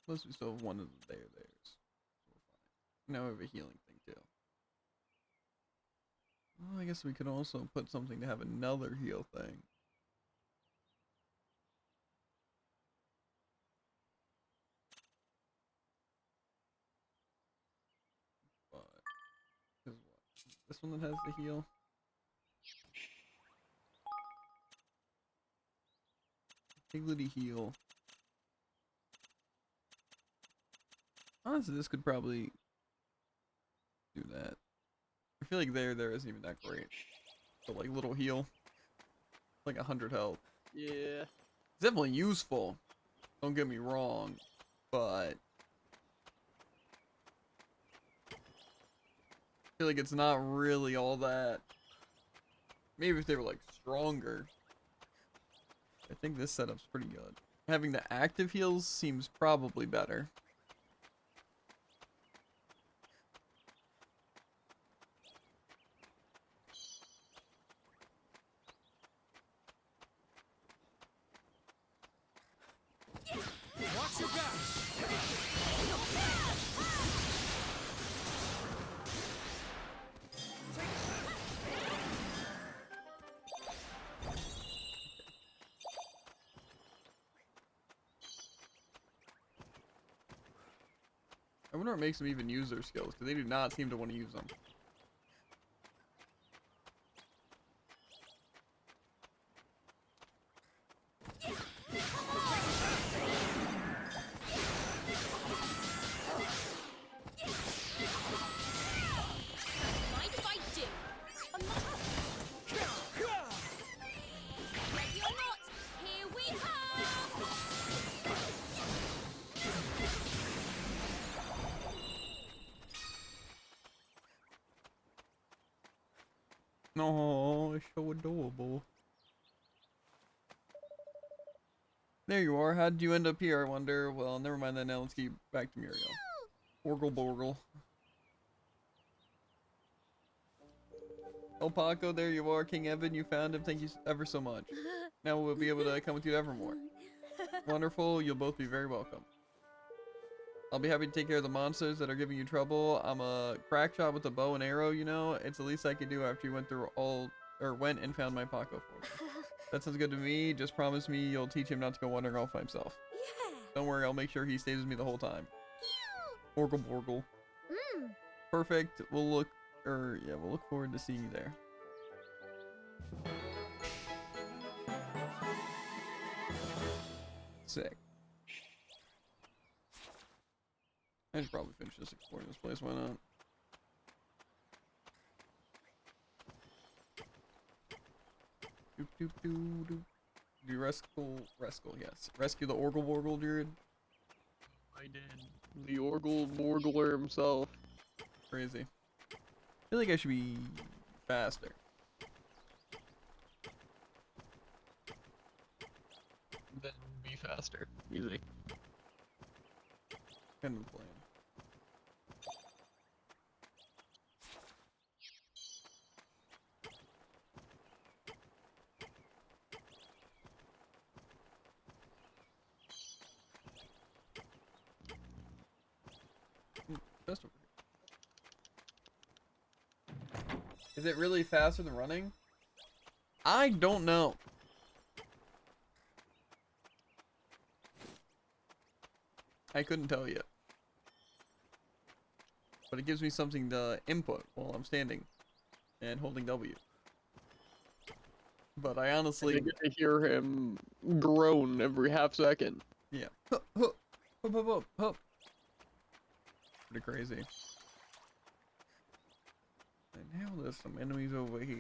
Plus we still have one of the theirs. So we're fine. Now we have a healing thing too. Well, I guess we could also put something to have another heal thing. But, is what? This one that has the heal? Higgledy heal. Honestly, this could probably do that. I feel like there isn't even that great. So like little heal. Like 100 health. Yeah. It's definitely useful. Don't get me wrong. But I feel like it's not really all that. Maybe if they were like stronger. I think this setup's pretty good. Having the active heals seems probably better. Watch your back! I wonder what makes them even use their skills, because they do not seem to want to use them. Mind if I do? No, it's so adorable. There you are. How did you end up here, I wonder? Well, never mind that now. Let's get back to Muriel. Orgle Borgle. Oh, Paco, there you are. King Evan, you found him. Thank you ever so much. Now we'll be able to come with you to Evermore. Wonderful. You'll both be very welcome. I'll be happy to take care of the monsters that are giving you trouble. I'm a crack shot with a bow and arrow, you know? It's the least I could do after you went through went and found my Paco for me. That sounds good to me. Just promise me you'll teach him not to go wandering off by himself. Yeah. Don't worry, I'll make sure he stays with me the whole time. Orgle Borgle. Mm. Perfect. We'll look forward to seeing you there. Sick. I should probably finish this exploring this place, why not? Doop doop doo doop. Do rescue, yes. Rescue the Orgle Borgle dude. I did. The Orgle Borgler himself. Crazy. I feel like I should be faster. Then be faster. Easy. Kind of the plan. Just over here. Is it really faster than running? I don't know. I couldn't tell you. But it gives me something to input while I'm standing and holding W. But I honestly... I get to hear him groan every half second. Yeah. Hup, hup, hup, hup, hup, hup. Pretty crazy. And now there's some enemies over here.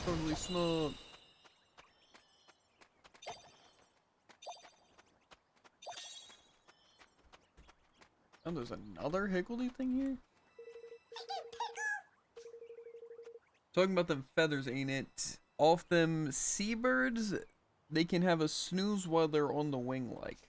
Totally smoked. Oh, there's another Higgledy thing here? Talking about them feathers, ain't it? Off them seabirds, they can have a snooze while they're on the wing like.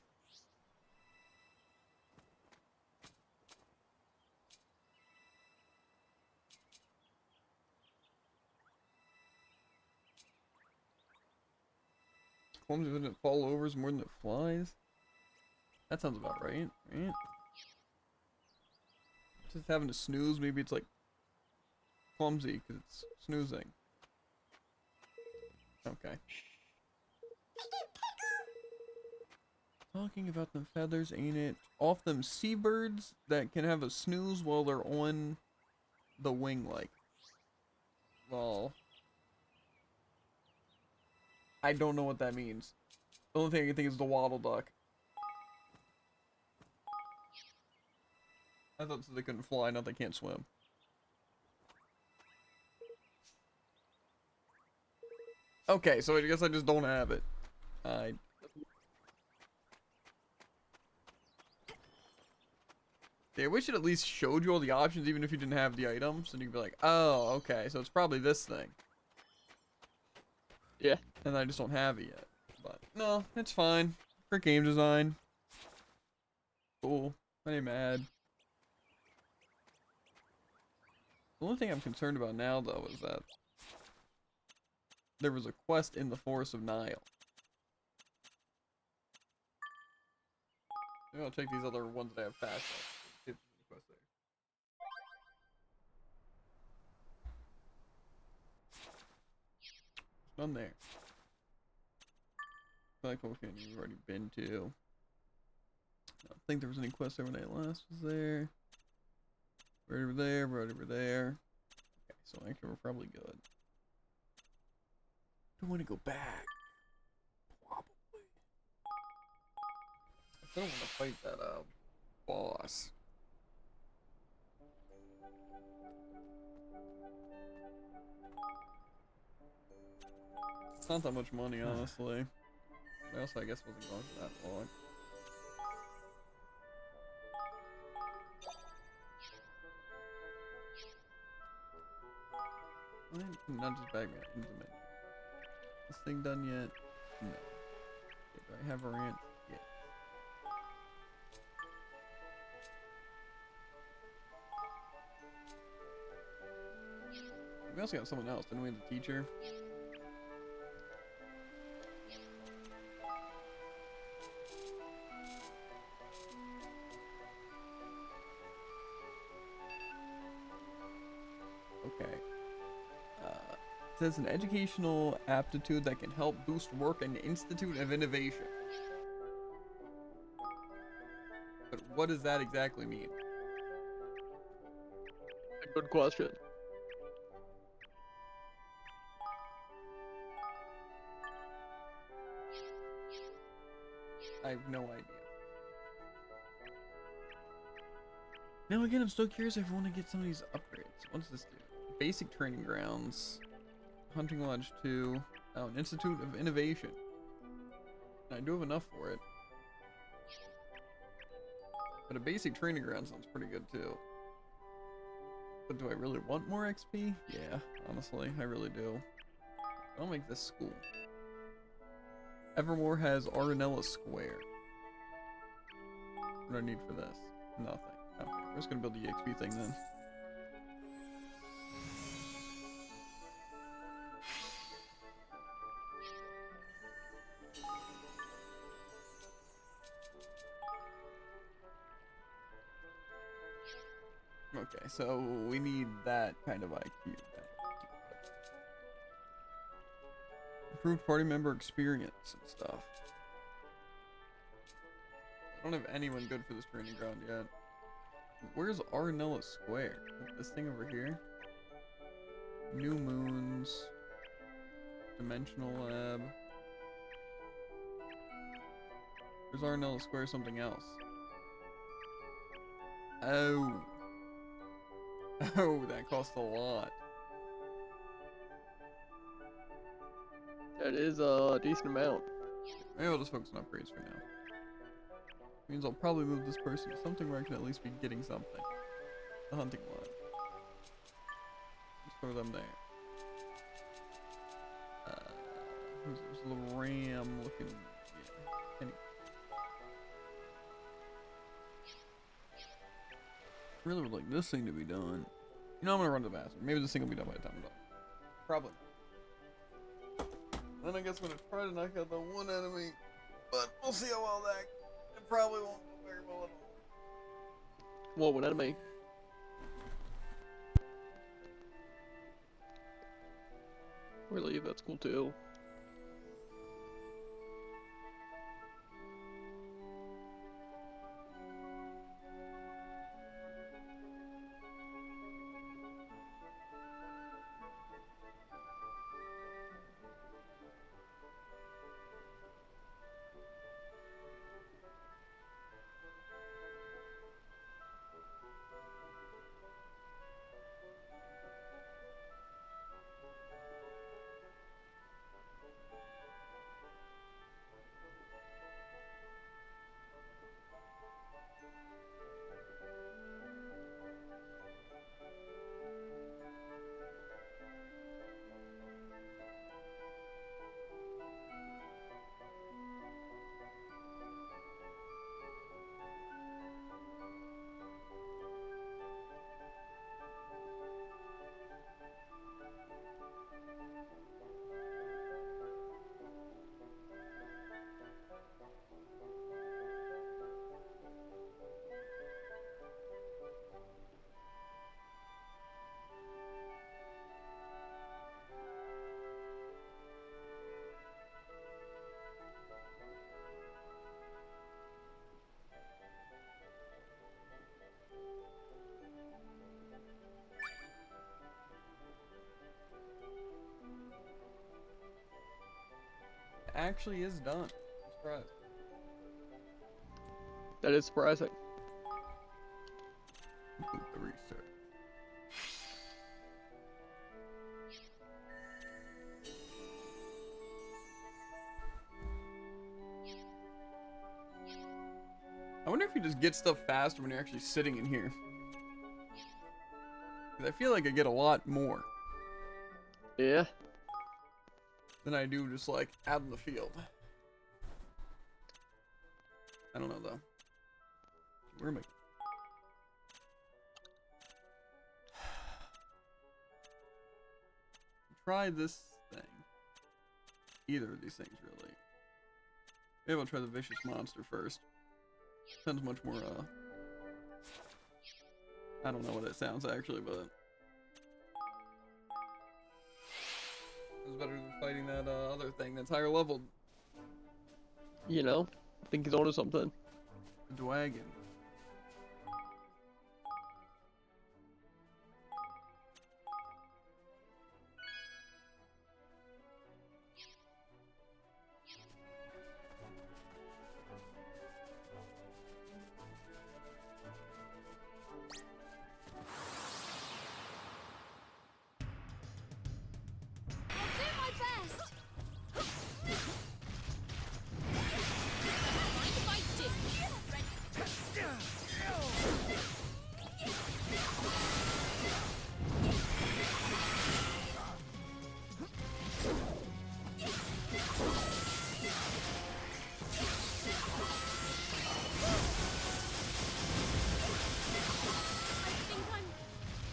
Clumsy when it fall over is more than it flies. That sounds about right, right? Just having to snooze, maybe it's like clumsy because it's snoozing. Okay. Talking about them feathers, ain't it? Off them seabirds that can have a snooze while they're on the wing like. Well, I don't know what that means. The only thing I can think is the waddle duck. I thought so they couldn't fly, not they can't swim. Okay, so I guess I just don't have it. Yeah, I wish it at least showed you all the options even if you didn't have the items. And you'd be like, oh, okay, so it's probably this thing. Yeah. And I just don't have it yet. But, no, it's fine. For game design. Cool. I ain't mad. The only thing I'm concerned about now, though, is that there was a quest in the Forest of Nile. Maybe I'll check these other ones that I have passed. See if there's any quest there. None there. Like okay, you've already been to. I don't think there was any quest there when I last was there. Right over there, right over there. Okay, so actually we're probably good. I want to go back. Probably. I still want to fight that boss. It's not that much money, honestly. I also, I guess, wasn't going for that long. Not just back into menu. This thing done yet? No. Okay, do I have a rant? Yeah. We also got someone else, didn't we? The teacher. Okay. It says an educational aptitude that can help boost work in the Institute of Innovation. But what does that exactly mean? A good question. I have no idea. Now again, I'm still curious if I want to get some of these upgrades. What does this do? Basic training grounds. Hunting Lodge 2. Oh, an Institute of Innovation. I do have enough for it. But a basic training ground sounds pretty good too. But do I really want more XP? Yeah, honestly, I really do. I'll make this school. Evermore has Aranella Square. What do I need for this? Nothing. Okay, we're just gonna build the EXP thing then. Okay, so we need that kind of IQ. Improved party member experience and stuff. I don't have anyone good for this training ground yet. Where's Aranella Square? This thing over here? New Moons. Dimensional Lab. Where's Aranella Square something else? Oh. Oh, that costs a lot. That is a decent amount. Maybe I'll just focus on upgrades for now. Means I'll probably move this person to something where I can at least be getting something. The hunting lodge. Just throw them there. Who's this little ram looking? Yeah. Anyway. Really would like this thing to be done. You know, I'm gonna run to the bathroom. Maybe this thing will be done by the time I'm done. Probably. Then I guess I'm gonna try to knock out the one enemy, but we'll see how well that. It probably won't go very well at all. Whoa, an enemy. Really, that's cool too. actually is done. I'm surprised. That is surprising. Complete the research. I wonder if you just get stuff faster when you're actually sitting in here. 'Cause I feel like I get a lot more Yeah. than I do just like out in the field. I don't know though. Where am I? Try this thing. Either of these things really. Maybe I'll try the vicious monster first. Sounds much more I don't know what it sounds actually, but it's better than fighting that other thing that's higher leveled. You know, I think he's onto something. The Dwagon.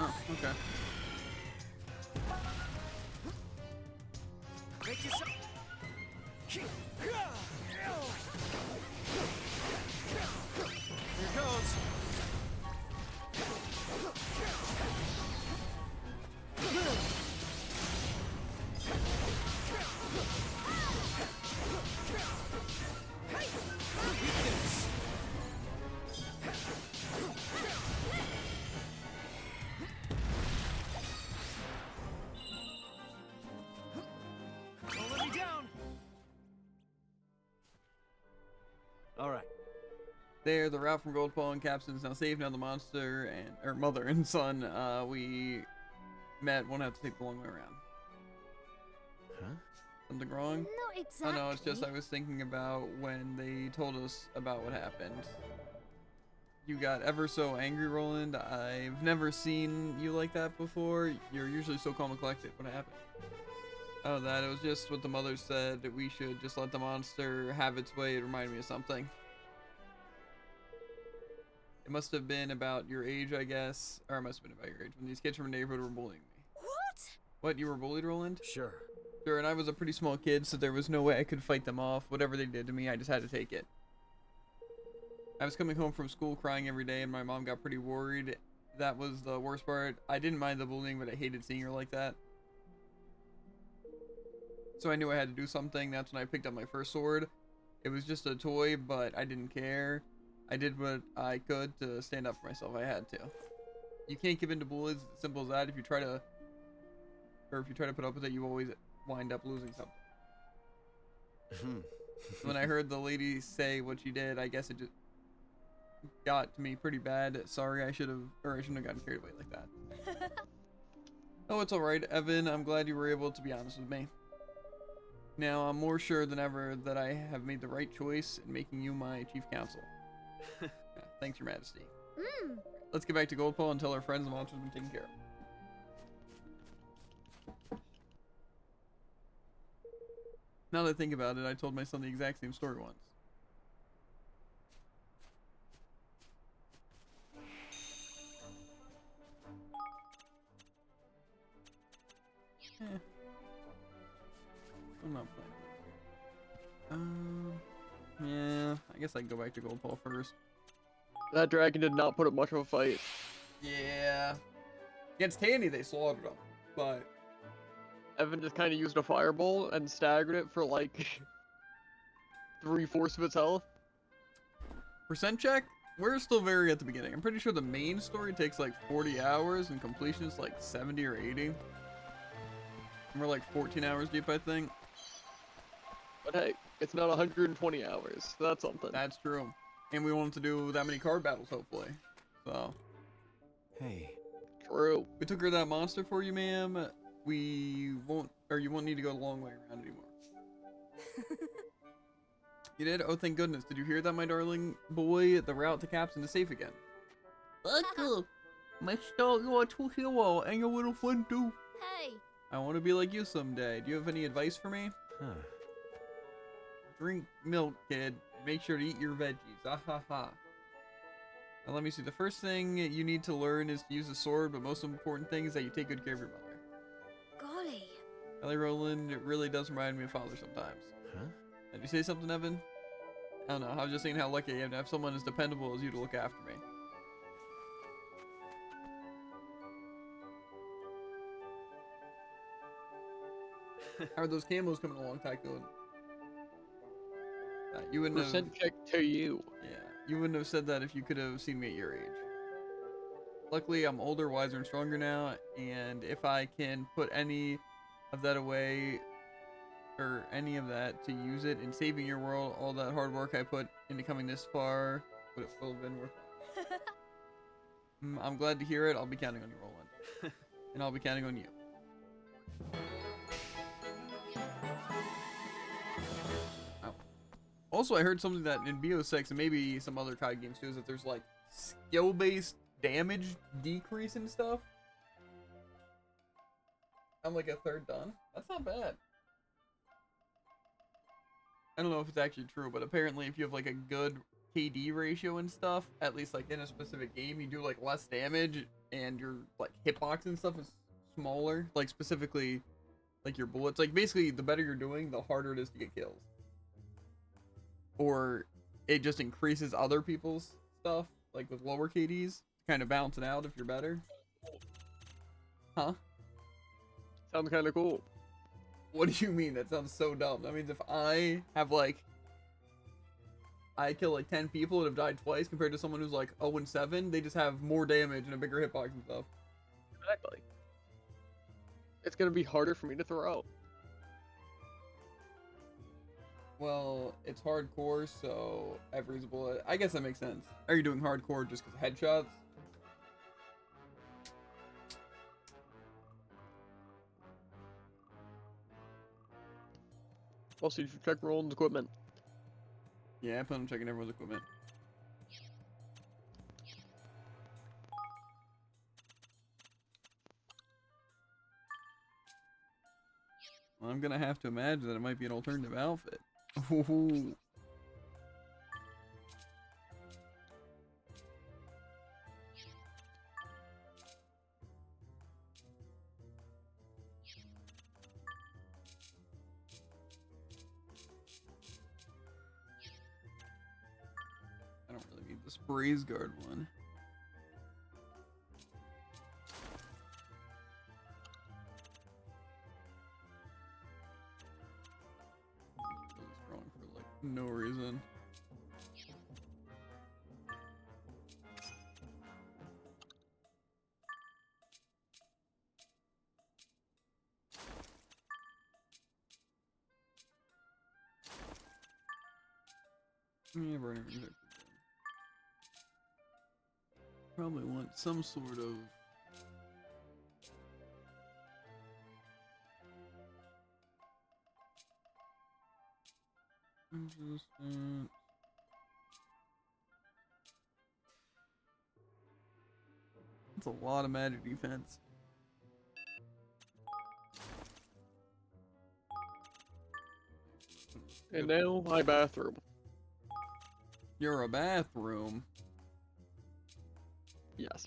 Oh, okay. Make yourself. Here goes. Don't let me down. All right. There, the route from Goldpaw and Captain is now safe. Now the monster and or mother and son we met won't have to take the long way around. Huh? Something wrong? Not Oh exactly. no, it's just I was thinking about when they told us about what happened. You got ever so angry, Roland. I've never seen you like that before. You're usually so calm and collected. What happened? Oh, that. It was just what the mother said, that we should just let the monster have its way. It reminded me of something. It must have been about your age, I guess. Or it must have been about your age. When these kids from the neighborhood were bullying me. What? What, you were bullied, Roland? Sure. Sure, and I was a pretty small kid, so there was no way I could fight them off. Whatever they did to me, I just had to take it. I was coming home from school crying every day, and my mom got pretty worried. That was the worst part. I didn't mind the bullying, but I hated seeing her like that. So I knew I had to do something. That's when I picked up my first sword. It was just a toy, but I didn't care. I did what I could to stand up for myself. I had to. You can't give in to bullies. It's simple as that. If you try to put up with it, you always wind up losing something. When I heard the lady say what she did, I guess it just got to me pretty bad. Sorry, I shouldn't have gotten carried away like that. Oh, it's alright, Evan. I'm glad you were able to be honest with me. Now, I'm more sure than ever that I have made the right choice in making you my chief counsel. Yeah, thanks, Your Majesty. Let's get back to Goldpaw and tell our friends the monster's been taken care of. Now that I think about it, I told my son the exact same story once. I'm not playing. Yeah, I guess I can go back to Goldpaw first. That dragon did not put up much of a fight. Yeah. Against Tandy, they slaughtered him, but Evan just kind of used a fireball and staggered it for like 3/4 of its health. percent check, we're still very at the beginning. I'm pretty sure the main story takes like 40 hours and completion is like 70 or 80. And we're like 14 hours deep, I think. But hey, it's not 120 hours. That's something. That's true. And we wanted to do that many card battles, hopefully. So. Hey. True. We took care of that monster for you, ma'am. We won't, or you won't need to go the long way around anymore. You did? Oh, thank goodness. Did you hear that, my darling boy? The route to Captain is safe again. Uncle, my star, you are true hero, and your little friend too. Hey. I want to be like you someday. Do you have any advice for me? Huh. Drink milk, kid. Make sure to eat your veggies. Ah ha ha. Now let me see. The first thing you need to learn is to use a sword, but most important thing is that you take good care of your mother. Golly. Ellie Rowland, it really does remind me of father sometimes. Huh? Did you say something, Evan? I don't know. I was just saying how lucky I am to have someone as dependable as you to look after me. How are those camos coming along, Tycoon? You wouldn't have... Percent check to you. Yeah, you wouldn't have said that if you could have seen me at your age. Luckily, I'm older, wiser, and stronger now, and if I can put any of that away, or any of that to use it in saving your world, all that hard work I put into coming this far would have been worth it. I'm glad to hear it. I'll be counting on you, Roland. And I'll be counting on you. Oh. Also, I heard something that in BO6 and maybe some other COD games too, is that there's like skill-based damage decrease and stuff. I'm like a third done. That's not bad. I don't know if it's actually true, but apparently if you have like a good KD ratio and stuff, at least like in a specific game, you do like less damage and your like hitbox and stuff is smaller. Like specifically like your bullets. Like basically the better you're doing, the harder it is to get kills. Or it just increases other people's stuff, like with lower KDs, to kind of balance it out if you're better. Huh? Sounds kind of cool. What do you mean? That sounds so dumb. That means if I have like, I kill like 10 people that have died twice compared to someone who's like 0 and 7, they just have more damage and a bigger hitbox and stuff. Exactly. It's gonna be harder for me to throw out. Well, it's hardcore, so every bullet. I guess that makes sense. Are you doing hardcore just because of headshots? Also, you should check Roland's equipment. Yeah, I plan on checking everyone's equipment. Well, I'm gonna have to imagine that it might be an alternative outfit. Ooh. I don't really need the sprays guard one. Really strong for like no reason. Yeah, burning rejected. Probably want some sort of resistance. That's a lot of magic defense. And now, my bathroom. You're a bathroom. Yes.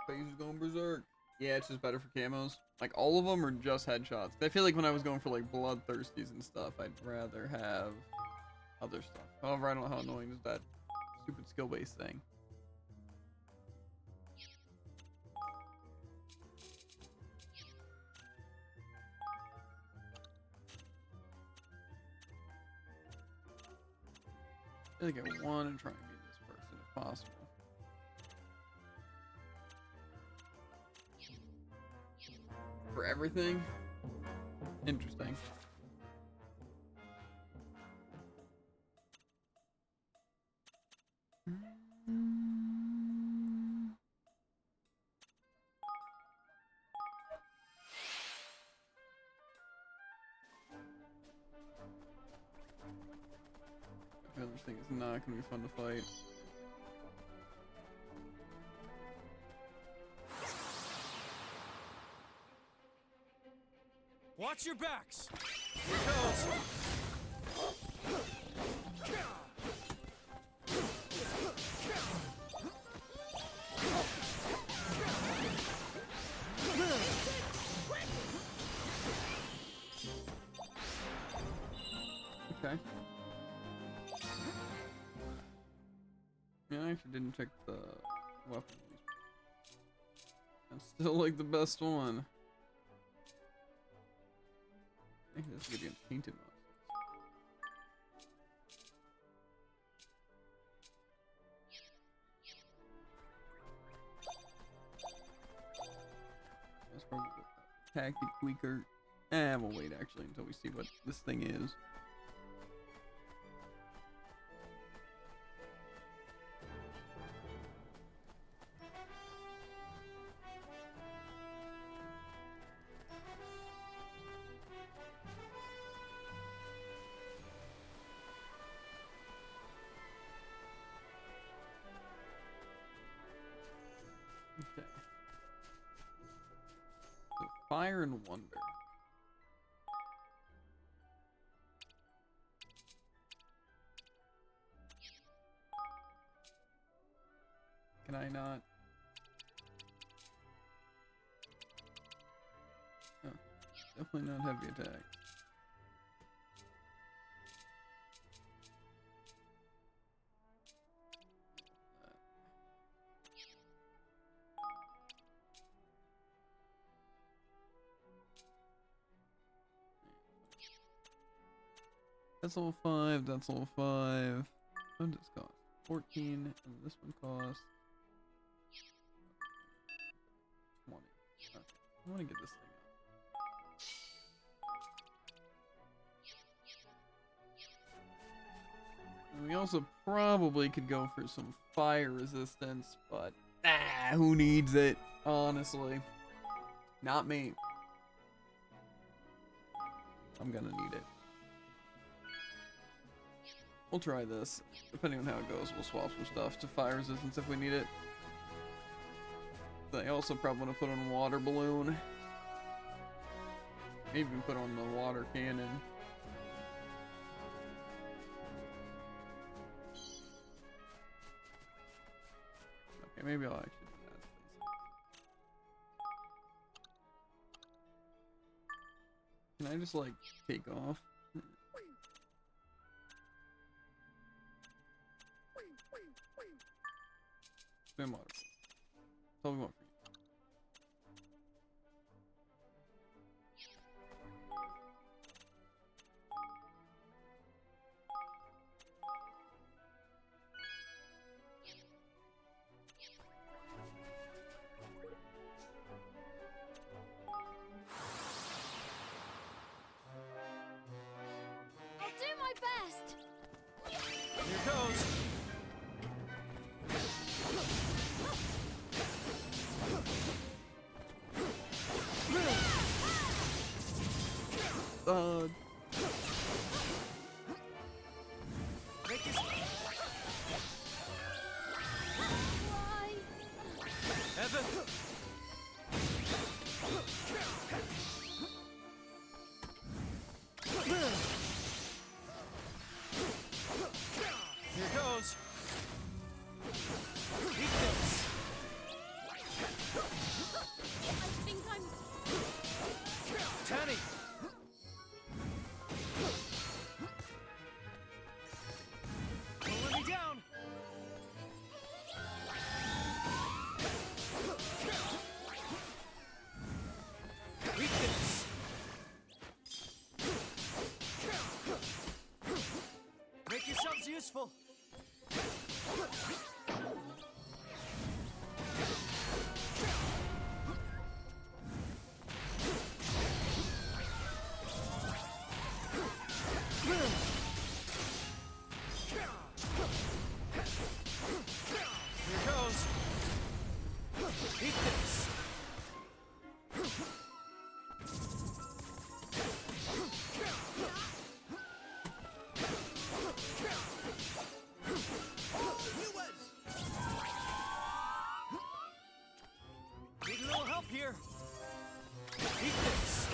Face is going berserk. Yeah, it's just better for camos. Like, all of them are just headshots. I feel like when I was going for, like, bloodthirsties and stuff, I'd rather have other stuff. However, I don't know how annoying is that stupid skill-based thing. I feel like I want to try and be this person if possible. For everything? Interesting. The other thing is not gonna be fun to fight. Watch your backs! Here goes! Okay. Yeah, I actually didn't check the weapons. That's still like the best one. I think this is gonna be tainted monsters. That's probably the tactic tweaker. We'll wait actually until we see what this thing is. Okay. So fire and wonder. Can I not? Oh, definitely not heavy attack. That's level 5, that's level 5. What does this cost? 14, and this one costs 20. Okay, I want to get this thing up. And we also probably could go for some fire resistance, but who needs it? Honestly. Not me. I'm gonna need it. We'll try this. Depending on how it goes, we'll swap some stuff to fire resistance if we need it. I also probably want to put on a water balloon. Maybe even put on the water cannon. Okay, maybe I'll actually do that. Can I just like take off? Spin water. Tell me what for you. I'll do my best. Here goes! Make this... Why? Evan! Here goes! Eat this! useful. Here goes. Eat this. Need a little help here. Eat this.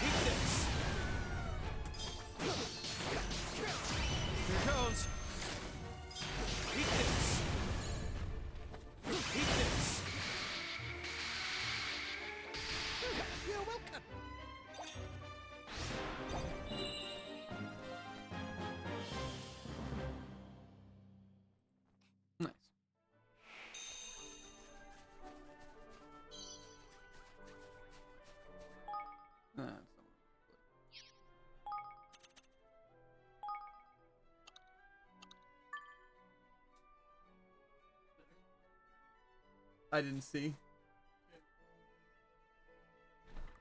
Eat this. Here goes. Eat this. Eat this. You're welcome. Nice. That's not I didn't see.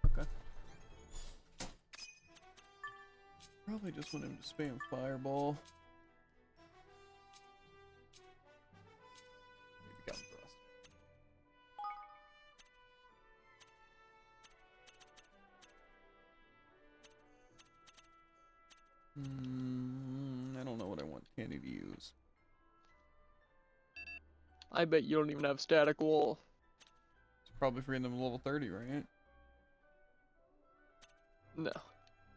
Okay. Probably just want him to spam fireball. Maybe got him thrust. I don't know what I want Candy to use. I bet you don't even have static wall. It's probably for getting them to level 30, right? No.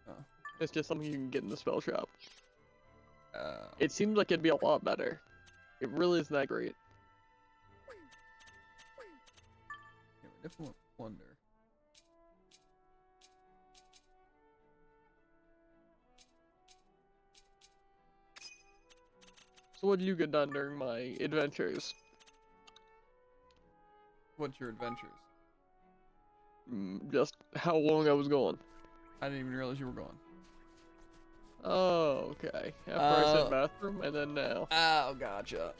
Oh. It's just something you can get in the spell shop. Uh, It seems like it'd be a lot better. It really isn't that great. yeah, we definitely want plunder. So what did you get done during my adventures? What's your adventures? Just how long I was gone. I didn't even realize you were gone. Oh, okay. After I said bathroom, and then now. Oh, gotcha.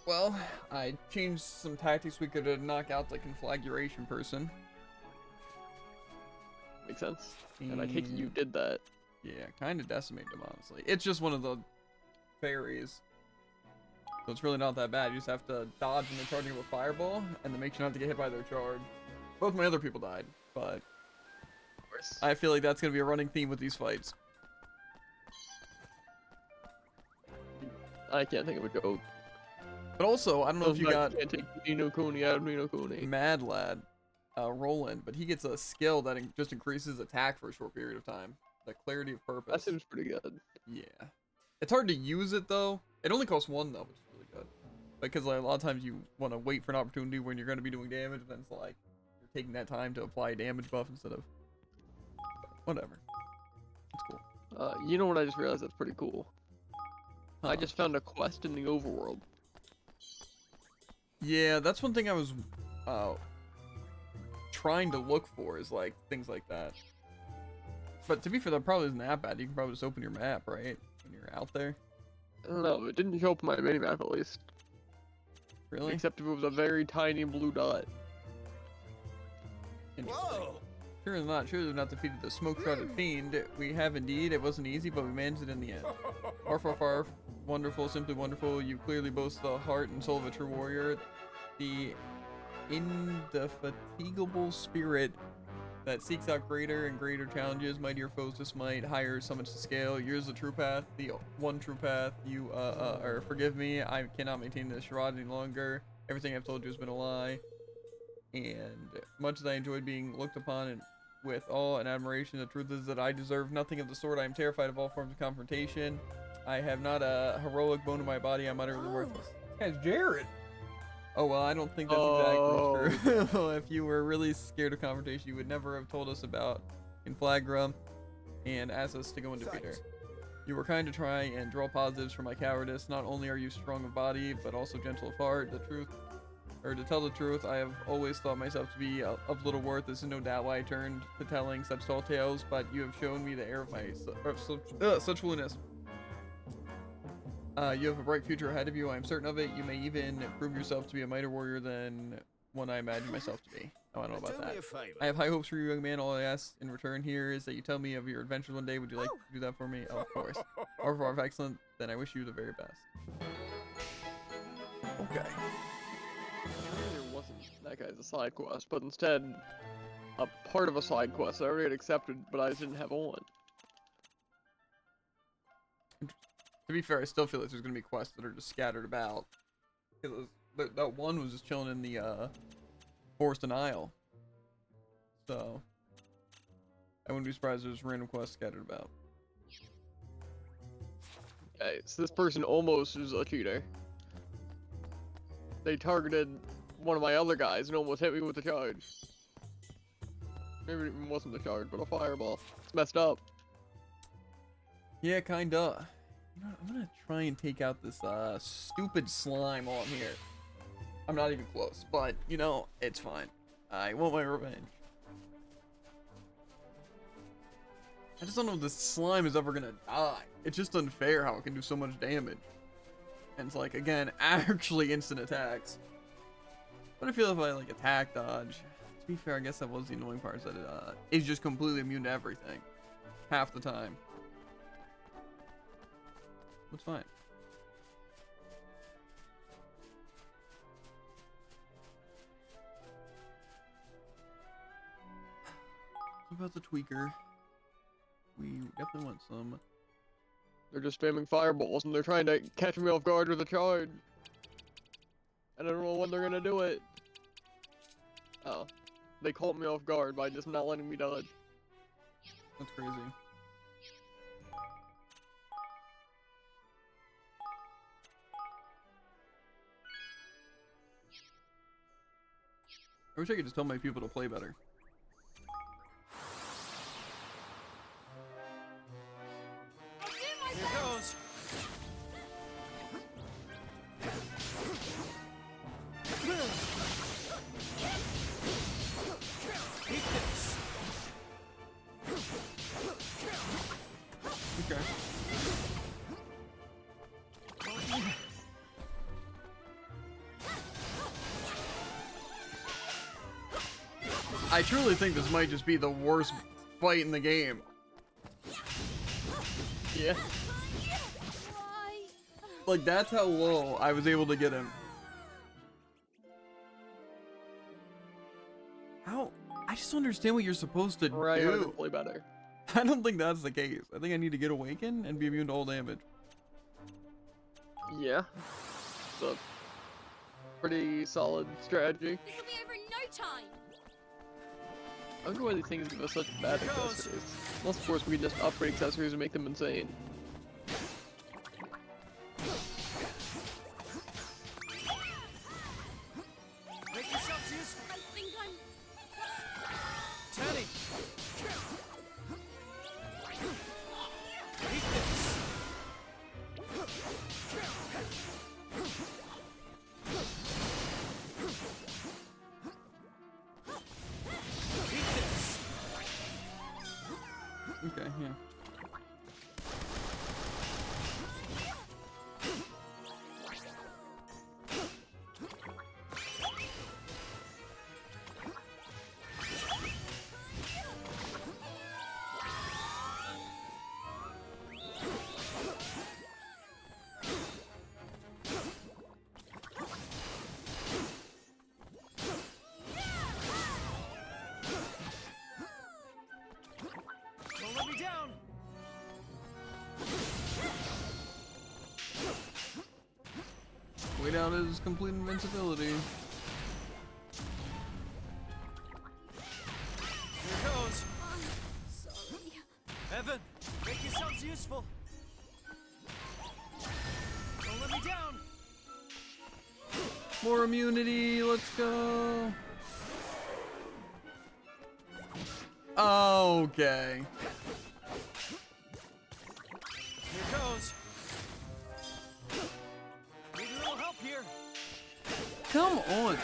Well, I changed some tactics we could knock out the conflagration person. Makes sense. And I take it you did that. Yeah, kind of decimated him, honestly. It's just one of the fairies. So it's really not that bad. You just have to dodge when they're charging with fireball, and then make sure not to get hit by their charge. Both my other people died, but Of course. I feel like that's going to be a running theme with these fights. I can't think of a joke. But also, I don't know if you got Can't take Nino Kuni out of Nino Kuni. Mad Lad, Roland, but he gets a skill that just increases attack for a short period of time. The clarity of purpose. That seems pretty good. Yeah. It's hard to use it, though. It only costs 1, though, which is really good. Because like, a lot of times you want to wait for an opportunity when you're going to be doing damage, and then it's like, you're taking that time to apply a damage buff instead of... Whatever. It's cool. You know what I just realized that's pretty cool? I Huh. just found a quest in the overworld. Yeah, that's one thing I was trying to look for, is like things like that. But to be fair, that probably isn't that bad. You can probably just open your map, right? When you're out there. I don't know, it didn't show up on my minimap at least. Really? Except if it was a very tiny blue dot. Whoa! Sure as not, sure they've not defeated the smoke-shrouded fiend. We have indeed. It wasn't easy, but we managed it in the end. Arf, arf, arf. Wonderful, simply wonderful. You clearly boast the heart and soul of a true warrior. The indefatigable spirit that seeks out greater and greater challenges, mightier foes to smite, higher summits to scale. Yours the true path, the one true path. You, or forgive me, I cannot maintain this charade any longer. Everything I've told you has been a lie. And much as I enjoyed being looked upon and with awe and admiration, the truth is that I deserve nothing of the sort. I am terrified of all forms of confrontation. I have not a heroic bone in my body. I'm utterly worthless. This guy's Jared. Oh, well, I don't think that's exactly true. If you were really scared of confrontation, you would never have told us about Inflagra and asked us to go and defeat her. You were kind to try and draw positives from my cowardice. Not only are you strong of body, but also gentle of heart. The truth or to tell the truth, I have always thought myself to be of little worth. This is no doubt why I turned to telling such tall tales, but you have shown me the air of such foolishness. You have a bright future ahead of you, I am certain of it. You may even prove yourself to be a mightier warrior than one I imagine myself to be. Oh, I don't know about that. I have high hopes for you, young man. All I ask in return here is that you tell me of your adventures one day. Would you like to do that for me? Oh, of course. Au revoir, excellent. Then I wish you the very best. Okay. There wasn't that guy's a side quest, but instead, a part of a side quest I already had accepted, but I just didn't have on. To be fair, I still feel like there's gonna be quests that are just scattered about. Because that one was just chilling in the Forest and Isle. So I wouldn't be surprised if there's random quests scattered about. Okay, so this person almost is a cheater. They targeted one of my other guys and almost hit me with a charge. Maybe it wasn't a charge, but a fireball. It's messed up. Yeah, kinda. You know, I'm gonna try and take out this stupid slime while I'm here. I'm not even close, but you know, it's fine. I want my revenge. I just don't know if this slime is ever gonna die. It's just unfair how it can do so much damage. And it's like, again, actually instant attacks. But I feel if I like attack dodge, to be fair, I guess that was the annoying part, is that it is just completely immune to everything. Half the time. That's fine. What about the tweaker? We definitely want some. They're just spamming fireballs and they're trying to catch me off guard with a charge. And I don't know when they're gonna do it. Oh. They caught me off guard by just not letting me dodge. That's crazy. I wish I could just tell my people to play better. Here goes. Eat this. Okay. I truly think this might just be the worst fight in the game. Yeah. Like, that's how low I was able to get him. How? I just don't understand what you're supposed to Right, I do. gotta play better. I don't think that's the case. I think I need to get awakened and be immune to all damage. Yeah. It's a pretty solid strategy. This will be over in no time. I wonder why these things give us such bad accessories. Unless, of course, we can just upgrade accessories and make them insane. Make yourselves useful. I think I'm... Teddy. Eat this. Eat this. Okay, yeah. Don't let me down. Way down is complete invincibility. Here goes. Sorry. Evan, make yourselves useful. Don't let me down. More immunity, let's go. Okay. Here goes. Need a little help here. Come on.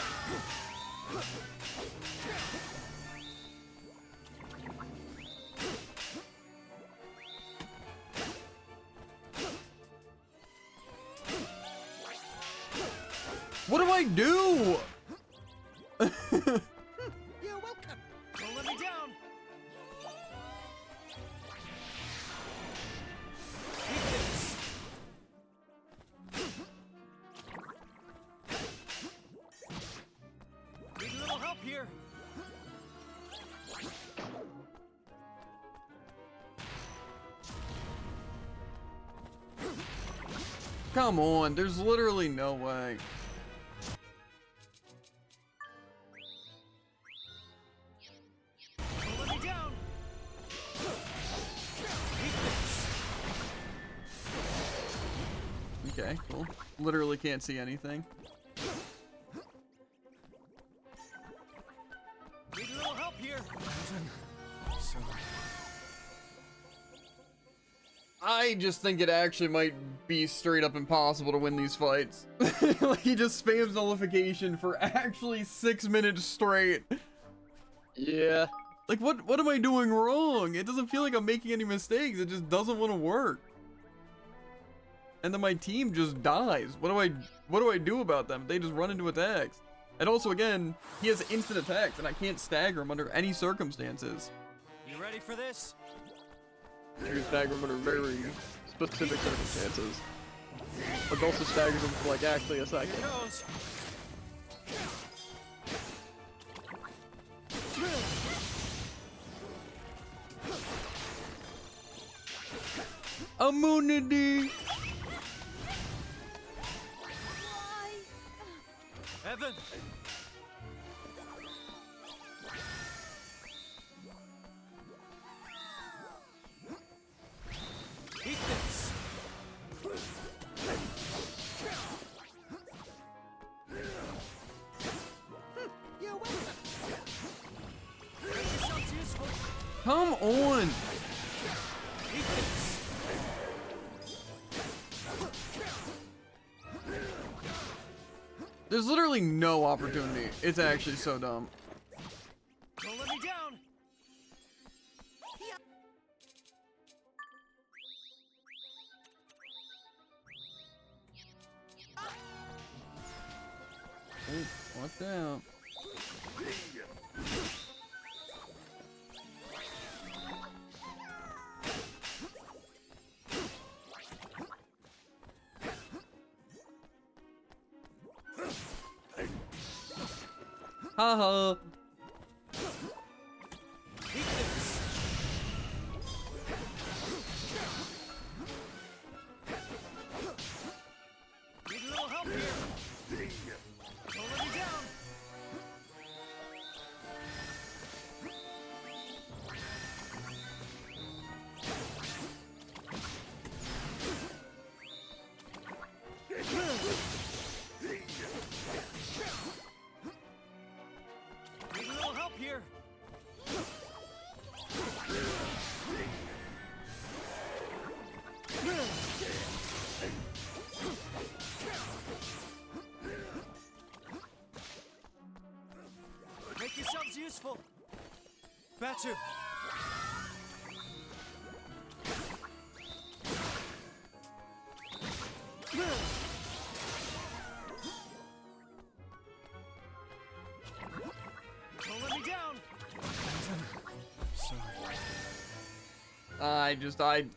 What do I do? You're welcome. Don't let me down. Need a little help here. Come on, there's literally no way. Don't let me down. Okay, cool. Literally can't see anything. Need a little help here. I just think it actually might be straight up impossible to win these fights. Like, he just spams nullification for actually 6 minutes straight. Yeah. Like, what am I doing wrong? It doesn't feel like I'm making any mistakes. It just doesn't want to work. And then my team just dies. What do I do about them? They just run into attacks. And also, again, he has instant attacks, and I can't stagger him under any circumstances. You ready for this? You stagger him under very specific circumstances. But also staggers him for like actually a second. Here goes. Immunity! Evan. Eat this. You're welcome. This sounds useful. Come on! Eat this. There's literally no opportunity. It's actually so dumb. Don't let me down. Oh, watch out. Haha. Need a little help here. Don't let me down. Need a little help here. Make yourselves useful. Batu. Don't let me down.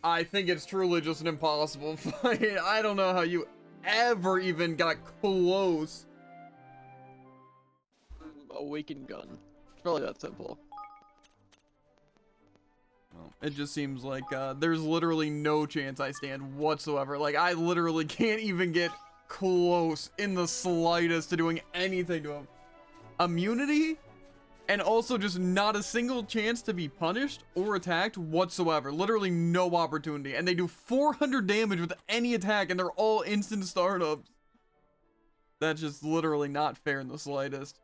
I think it's truly just an impossible fight. I don't know how you ever even got close. Awakened gun. It's probably that simple. Well, it just seems like there's literally no chance I stand whatsoever. Like, I literally can't even get close in the slightest to doing anything to him. Immunity? And also just not a single chance to be punished or attacked whatsoever. Literally no opportunity. And they do 400 damage with any attack, and they're all instant startups. That's just literally not fair in the slightest.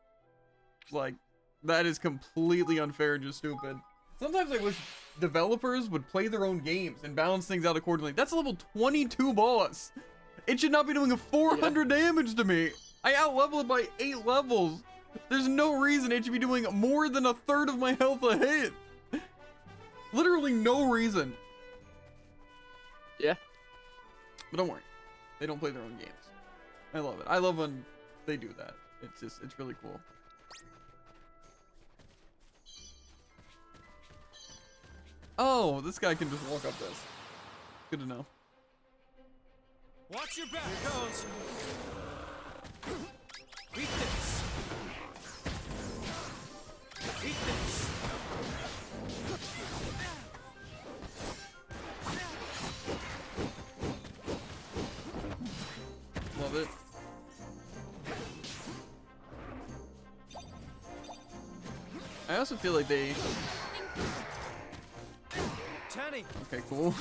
Like, that is completely unfair and just stupid. Sometimes I wish developers would play their own games and balance things out accordingly. That's a level 22 boss. It should not be doing 400 damage to me. I out-level it by 8 levels. There's no reason it should be doing more than a third of my health a hit. Literally no reason. Yeah. But don't worry. They don't play their own games. I love it. I love when they do that. It's really cool. Oh, this guy can just walk up this. Good to know. Watch your back. Here goes. Eat this. Eat this. Love it. I also feel like they... Tanny. Okay, cool.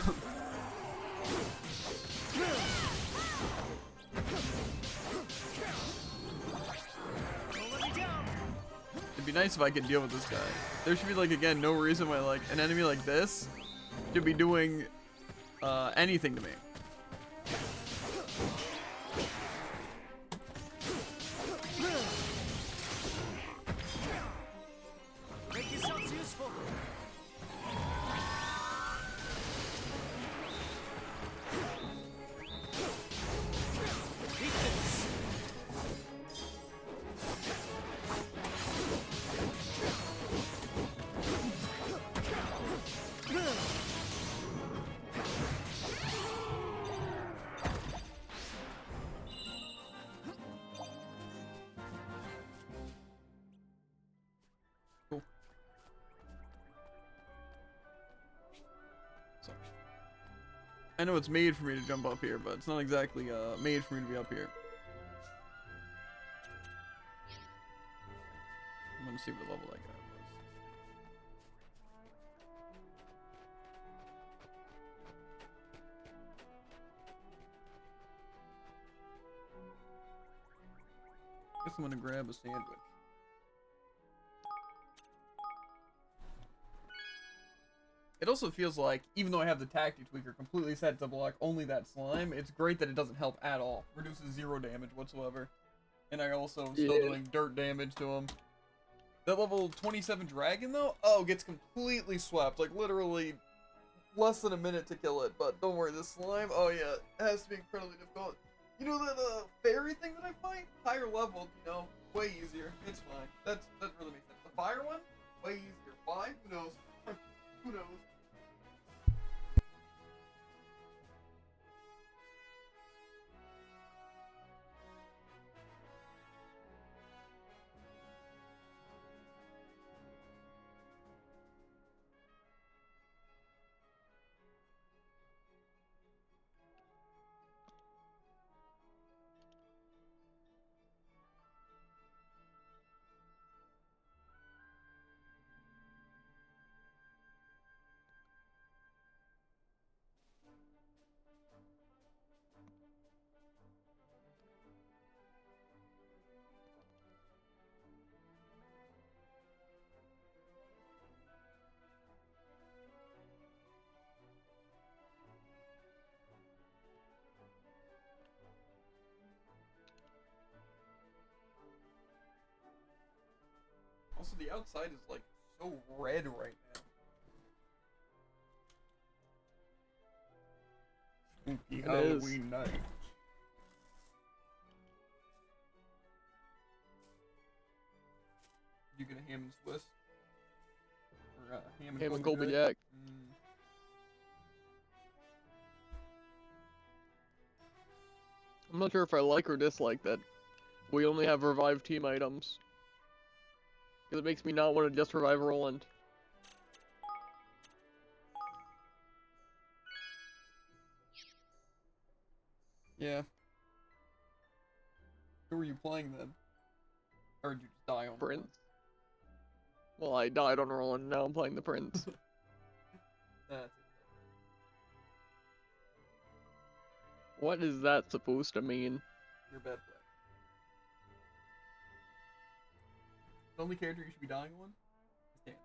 It'd be nice if I could deal with this guy. There should be, like, again, no reason why, like, an enemy like this should be doing anything to me. Make yourselves useful. Eat this. Cool. So, I know it's made for me to jump up here, but it's not exactly made for me to be up here. I'm gonna see what level that guy was. Guess I'm gonna grab a sandwich. It also feels like, even though I have the tactic tweaker completely set to block only that slime, it's great that it doesn't help at all. Reduces 0 damage whatsoever. And I also am still doing dirt damage to him. That level 27 dragon though, oh, gets completely swept. Like literally less than a minute to kill it. But don't worry, this slime, oh yeah, it has to be incredibly difficult. You know that fairy thing that I fight? Higher level, you know, way easier. It's fine. That really makes sense. The fire one, way easier. Why? Who knows? Who knows? Also, the outside is like so red right now. Spooky Halloween night. You get a ham and Swiss? Or ham and Colby Jack? Jack. I'm not sure if I like or dislike that we only have revive team items. Because it makes me not want to just revive Roland. Yeah. Who were you playing then? Or did you just die on Prince. Well, I died on Roland, now I'm playing the Prince. That's it. What is that supposed to mean? You're a bad player. The only character you should be dying on is Dan.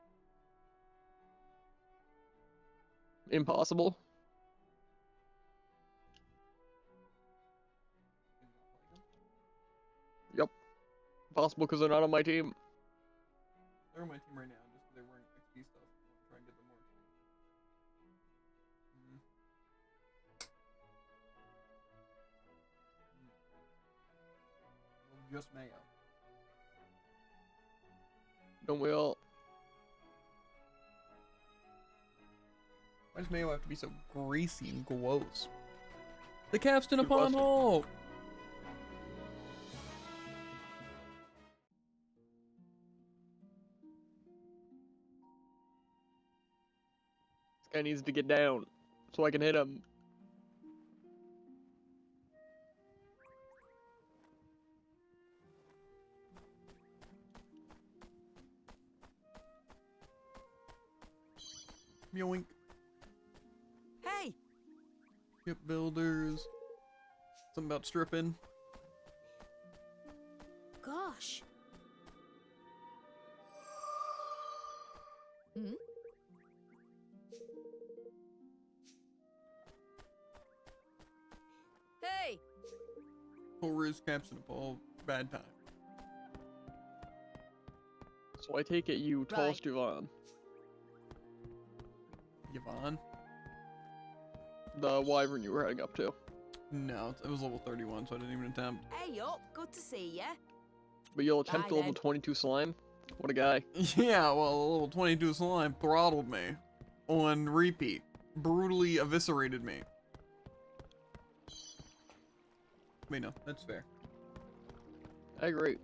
Impossible. Possible because they're not on my team. They're on my team right now, just because they're wearing XP stuff. Try and get them more XP. Just Mayo. Don't we all? Why does Mayo have to be so greasy and gross? The capstan Good upon question. Hulk! This guy needs to get down so I can hit him. Yoink. Hey! Ship builders. Something about stripping. Gosh. Hmm? Hey! Full Riz capstan upon bad time. So I take it you Right. tossed Yvonne. Yvonne? The wyvern you were heading up to. No, it was level 31, so I didn't even attempt. Hey up, good to see ya. But you'll attempt Bye, the level then. 22 slime? What a guy. Yeah, well, the level 22 slime throttled me on repeat. Brutally eviscerated me. I mean, no, that's fair. I agree.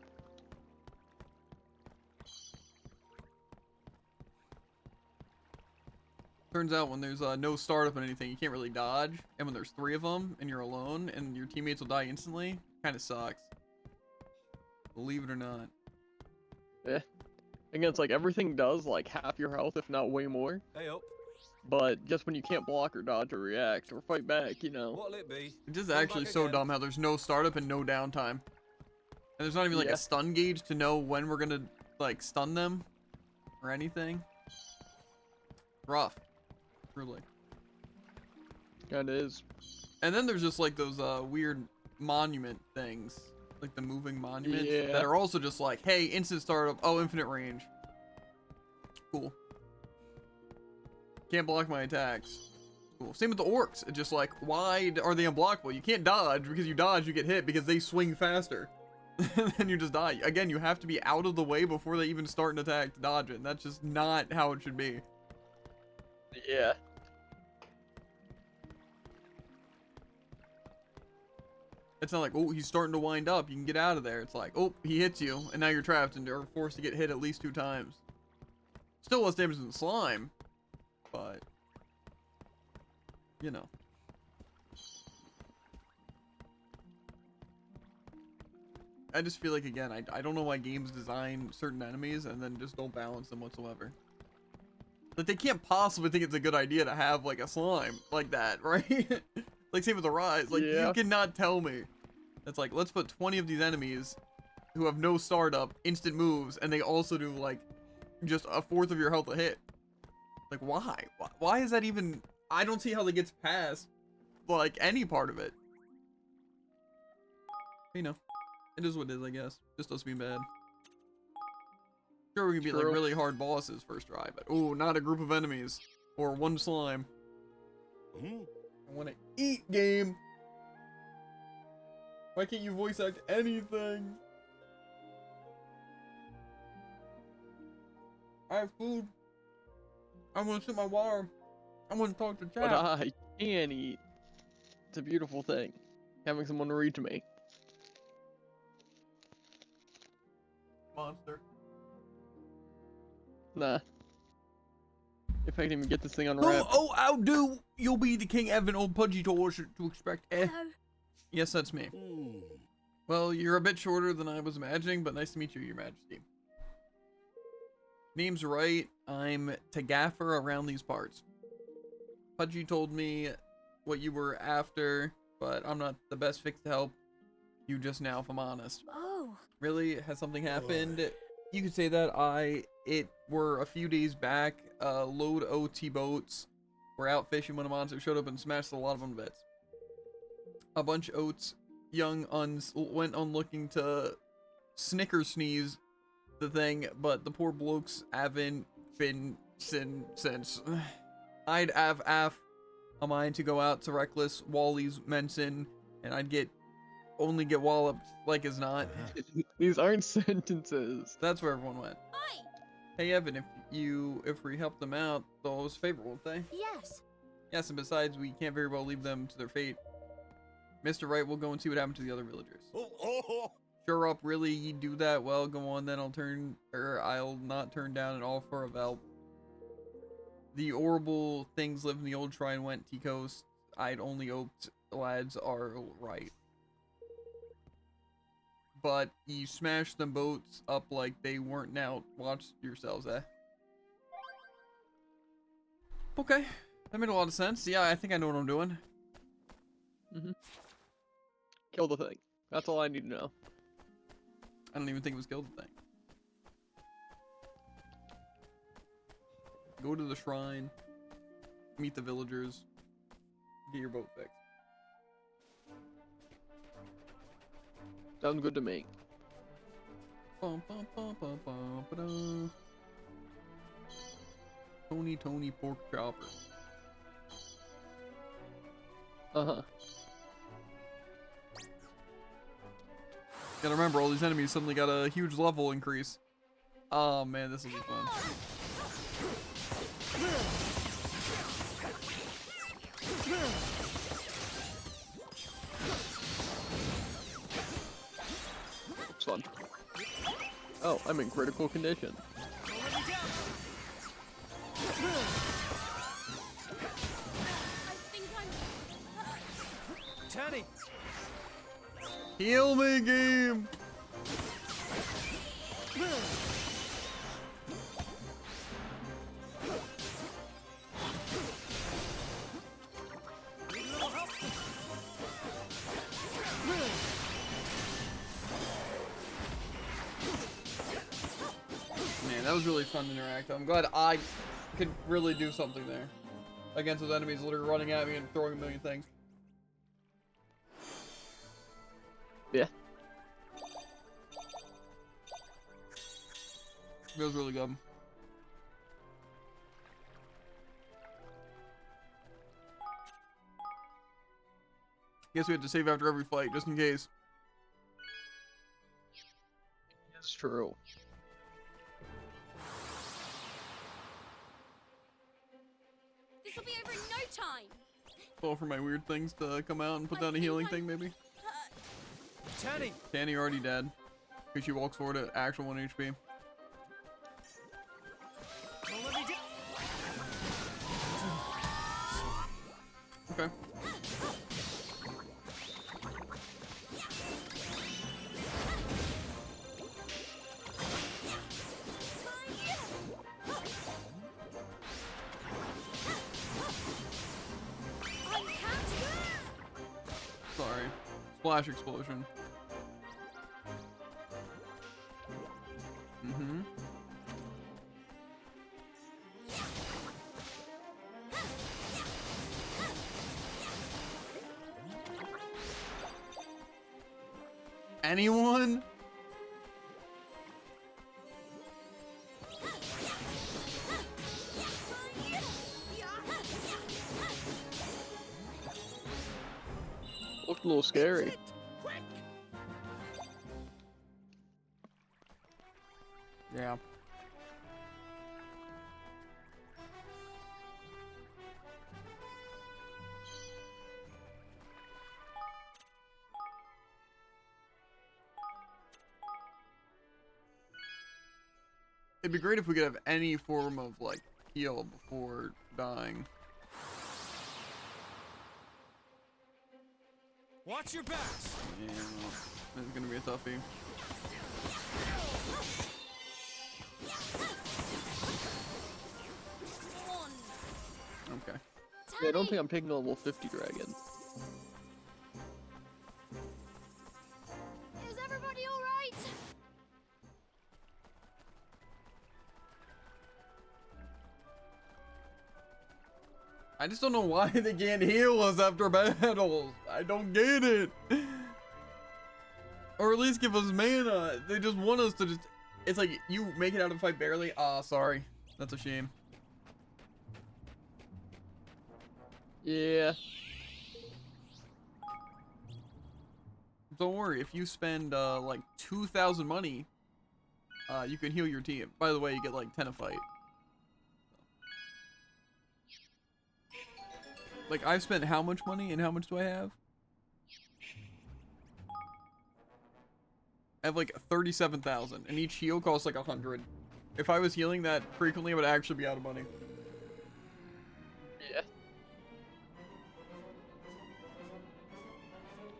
Turns out when there's no startup and anything, you can't really dodge. And when there's 3 of them and you're alone and your teammates will die instantly, kind of sucks. Believe it or not. Eh. Again, it's like everything does like half your health, if not way more. Hey up. But just when you can't block or dodge or react or fight back, you know. What'll it be? It's just Come actually back so again. dumb how there's no startup and no downtime. And there's not even like Yeah. a stun gauge to know when we're gonna like stun them or anything. Rough. Really. Kinda is. And then there's just like those weird monument things. Like the moving monuments Yeah. that are also just like, hey, instant startup, oh, infinite range. Cool. Can't block my attacks. Cool. Same with the orcs. It's just like, why are they unblockable? You can't dodge, because you dodge, you get hit because they swing faster. And then you just die. Again, you have to be out of the way before they even start an attack to dodge it. And that's just not how it should be. Yeah. It's not like, oh, he's starting to wind up, you can get out of there. It's like, oh, he hits you, and now you're trapped and are forced to get hit at least 2 times. Still less damage than slime, but, you know. I just feel like, again, I don't know why games design certain enemies and then just don't balance them whatsoever. Like, they can't possibly think it's a good idea to have, like, a slime like that, right? Like, same with the Rise. Like, Yeah. you cannot tell me. It's like, let's put 20 of these enemies who have no startup, instant moves, and they also do, like, just a 1/4 of your health a hit. Like, why? Why is that even... I don't see how that gets past, like, any part of it. You know, it is what it is, I guess. Just us being bad. Sure, we can be, like, True. really hard bosses first try, but, ooh, not a group of enemies. Or 1 slime. Hmm? I want to eat, game. Why can't you voice act anything? I have food. I want to sip my water. I want to talk to But chat. I can eat. It's a beautiful thing. Having someone read to me. Monster. Nah. If I can even get this thing Oh, unwrapped. oh, I'll do. You'll be the King Evan old pudgy to expect. Eh. Hello. Yes, that's me. Hmm. Well, you're a bit shorter than I was imagining, but nice to meet you, Your Majesty. Name's right. I'm Tagaffer around these parts. Pudgy told me what you were after, but I'm not the best fix to help you just now, if I'm honest. Oh. Really? Has something happened? You could say that. It were a few days back. Load OT boats were out fishing when a monster showed up and smashed a lot of them to bits. A bunch of oats, young uns, went on looking to snicker sneeze the thing, but the poor blokes haven't been since. I'd have half a mind to go out to Reckless Wally's Menson, and I'd only get walloped like as not. These aren't sentences. That's where everyone went. Hi. Hey Evan, if we help them out, those favor, won't they? Yes. Yes, and besides, we can't very well leave them to their fate. Mr. Wright, we'll go and see what happened to the other villagers. Sure up, really, you do that? Well, go on then. I'll not turn down an offer of help. The horrible things live in the old shrine went T-Coast. I'd only hoped the lads are right. But you smashed them boats up like they weren't now. Watch yourselves, eh? Okay, that made a lot of sense. Yeah, I think I know what I'm doing. Kill the thing. That's all I need to know. I don't even think it was killed the thing. Go to the shrine, meet the villagers, get your boat fixed. Sounds good to me. Bum, bum, bum, bum, bum, ba-da. Tony pork chopper. Uh-huh. Gotta remember, all these enemies suddenly got a huge level increase. Oh man, this will be fun. It's fun. Oh, I'm in critical condition. Tanny! Heal me, game! Man, that was really fun to interact. I'm glad I could really do something there against those enemies literally running at me and throwing a million things. Yeah. It was really good. Guess we had to save after every fight, just in case. It's true. This will be over in no time. Well, for my weird things to come out and put down a healing thing, maybe? Tanny! Tanny already dead. Because she walks forward at actual 1 HP. Okay. Sorry. Splash explosion. Mm-hmm. Anyone? Looked a little scary. Yeah. It'd be great if we could have any form of, like, heal before dying. Watch your backs! Yeah, well, this is gonna be a toughie. Okay. Yeah, I don't think I'm taking a level 50 dragon. Is everybody all right? I just don't know why they can't heal us after battles. I don't get it. Or at least give us mana. They just want us to just... It's like, you make it out of the fight barely. Ah, sorry. That's a shame. Yeah. Don't worry, if you spend like 2,000 money, you can heal your team. By the way, you get like 10 a fight. Like, I've spent how much money and how much do I have? I have like 37,000 and each heal costs like 100. If I was healing that frequently, I would actually be out of money. Yeah.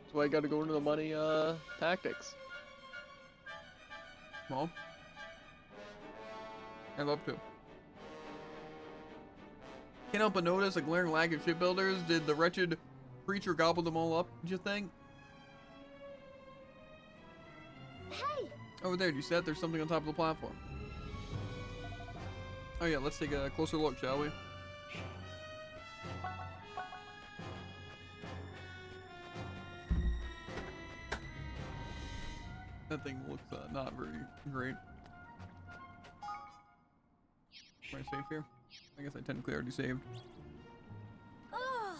That's why I gotta go into the money tactics. Well, I'd love to. Can't help but notice a glaring lack of shipbuilders. Did the wretched creature gobble them all up, did you think? Hey! Over there, you said there's something on top of the platform. Oh yeah, let's take a closer look, shall we? That thing looks not very great. Am I safe here? I guess I technically already saved. Oh,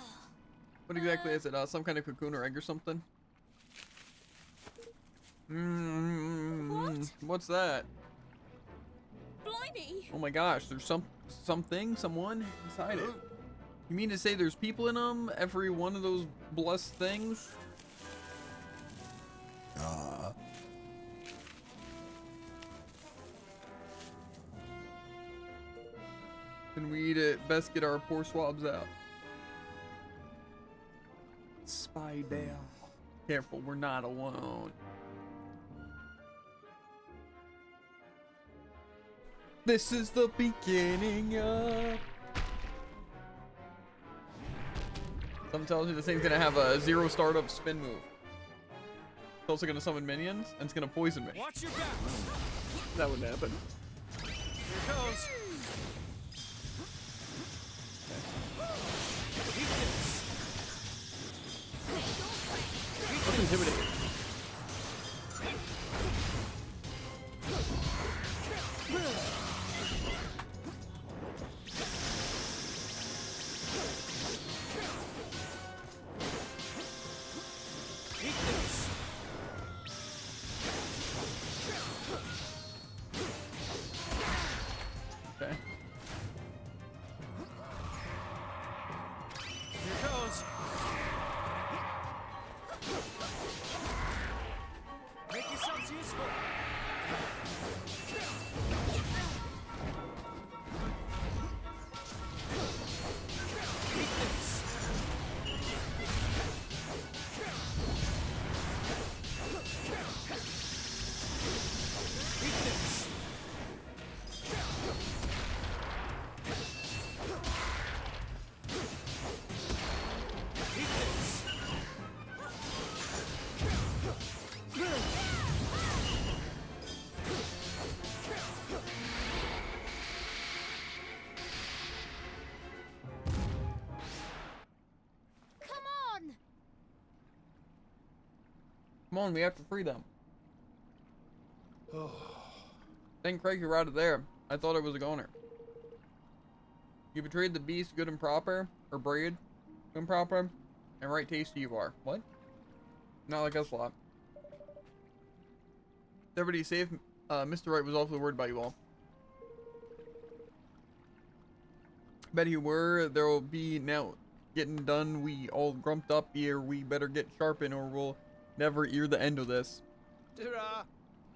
What exactly is it? Some kind of cocoon or egg or something? What? What's that? Blimey! Oh my gosh, there's someone inside it. You mean to say there's people in them? Every one of those blessed things? Then we'd best get our poor swabs out. Spy down. Careful, we're not alone. This is the beginning of... Something tells you this thing's gonna have a 0 startup spin move. It's also gonna summon minions, and it's gonna poison me. Watch your back. That wouldn't happen. Here goes. That's intimidating. Okay. Here goes. Make yourselves useful. Eat this. Eat this. Eat this. come on! Come on, we have to free them. Thank Craig you're out of there. I thought I was a goner. You betrayed the beast good and proper, or braid, good and proper, and right tasty you are. What? Not like us lot. Everybody safe? Mr. Wright was awfully worried about you all. Bet you were. There will be now getting done. We all grumped up here. We better get sharpened or we'll never hear the end of this. Ta-ra!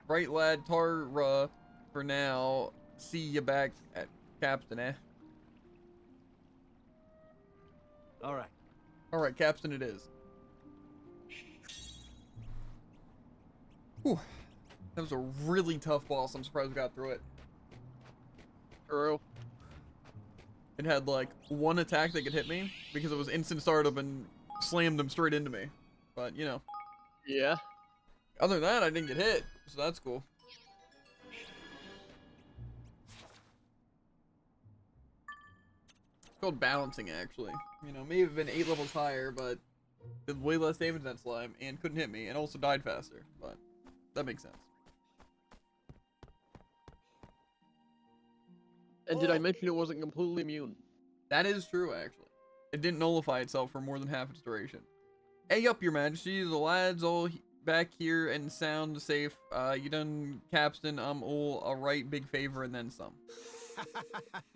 Right, lad. Tara for now. See you back at Capstan, eh? All right. Alright, Capstan it is. Whew. That was a really tough boss. I'm surprised we got through it. True. It had like one attack that could hit me because it was instant startup and slammed them straight into me. But, you know. Yeah. Other than that, I didn't get hit. So that's cool. It's called balancing, actually. You know, may have been 8 levels higher, but did way less damage than that slime and couldn't hit me and also died faster. But That makes sense. And did I mention it wasn't completely immune? That is true, actually. It didn't nullify itself for more than half its duration. Hey up, your majesty. The lads all back here and sound safe. You done capstan all a right big favor and then some.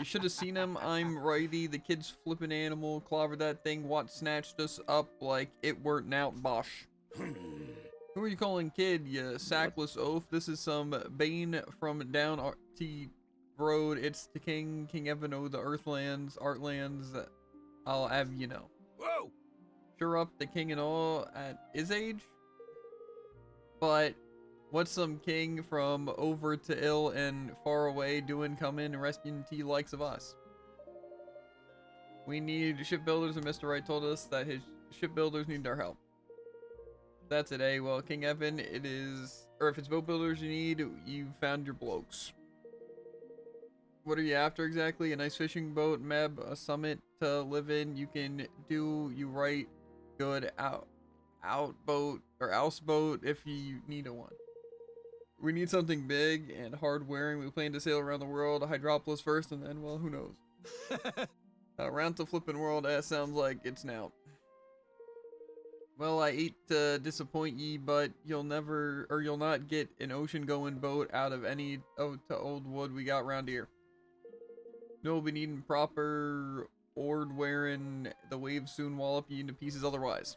You should have seen him. I'm righty. The kid's flipping animal. Clobbered that thing. What snatched us up like it weren't out bosh. Who are you calling kid, you sackless oaf? This is some Bane from down T road. It's the King Evan o' the Earthlands, Artlands. I'll have you know. Whoa! Sure up the king and all at his age? But what's some king from over to ill and far away doing coming and rescuing T likes of us? We need shipbuilders, and Mr. Wright told us that his shipbuilders need our help. That's it, eh? Well, King Evan, it is... Or if it's boat builders you need, you found your blokes. What are you after exactly? A nice fishing boat, Meb, a summit to live in. You can do you right good outboat or houseboat if you need a one. We need something big and hard wearing. We plan to sail around the world, Hydropolis first, and then, well, who knows? Around the flippin' world, sounds like it's now. Well, I hate to disappoint ye, but you'll not get an ocean-going boat out of any to old wood we got round here. No, we'll be needing proper oared wearing. The waves soon wallop you into pieces otherwise.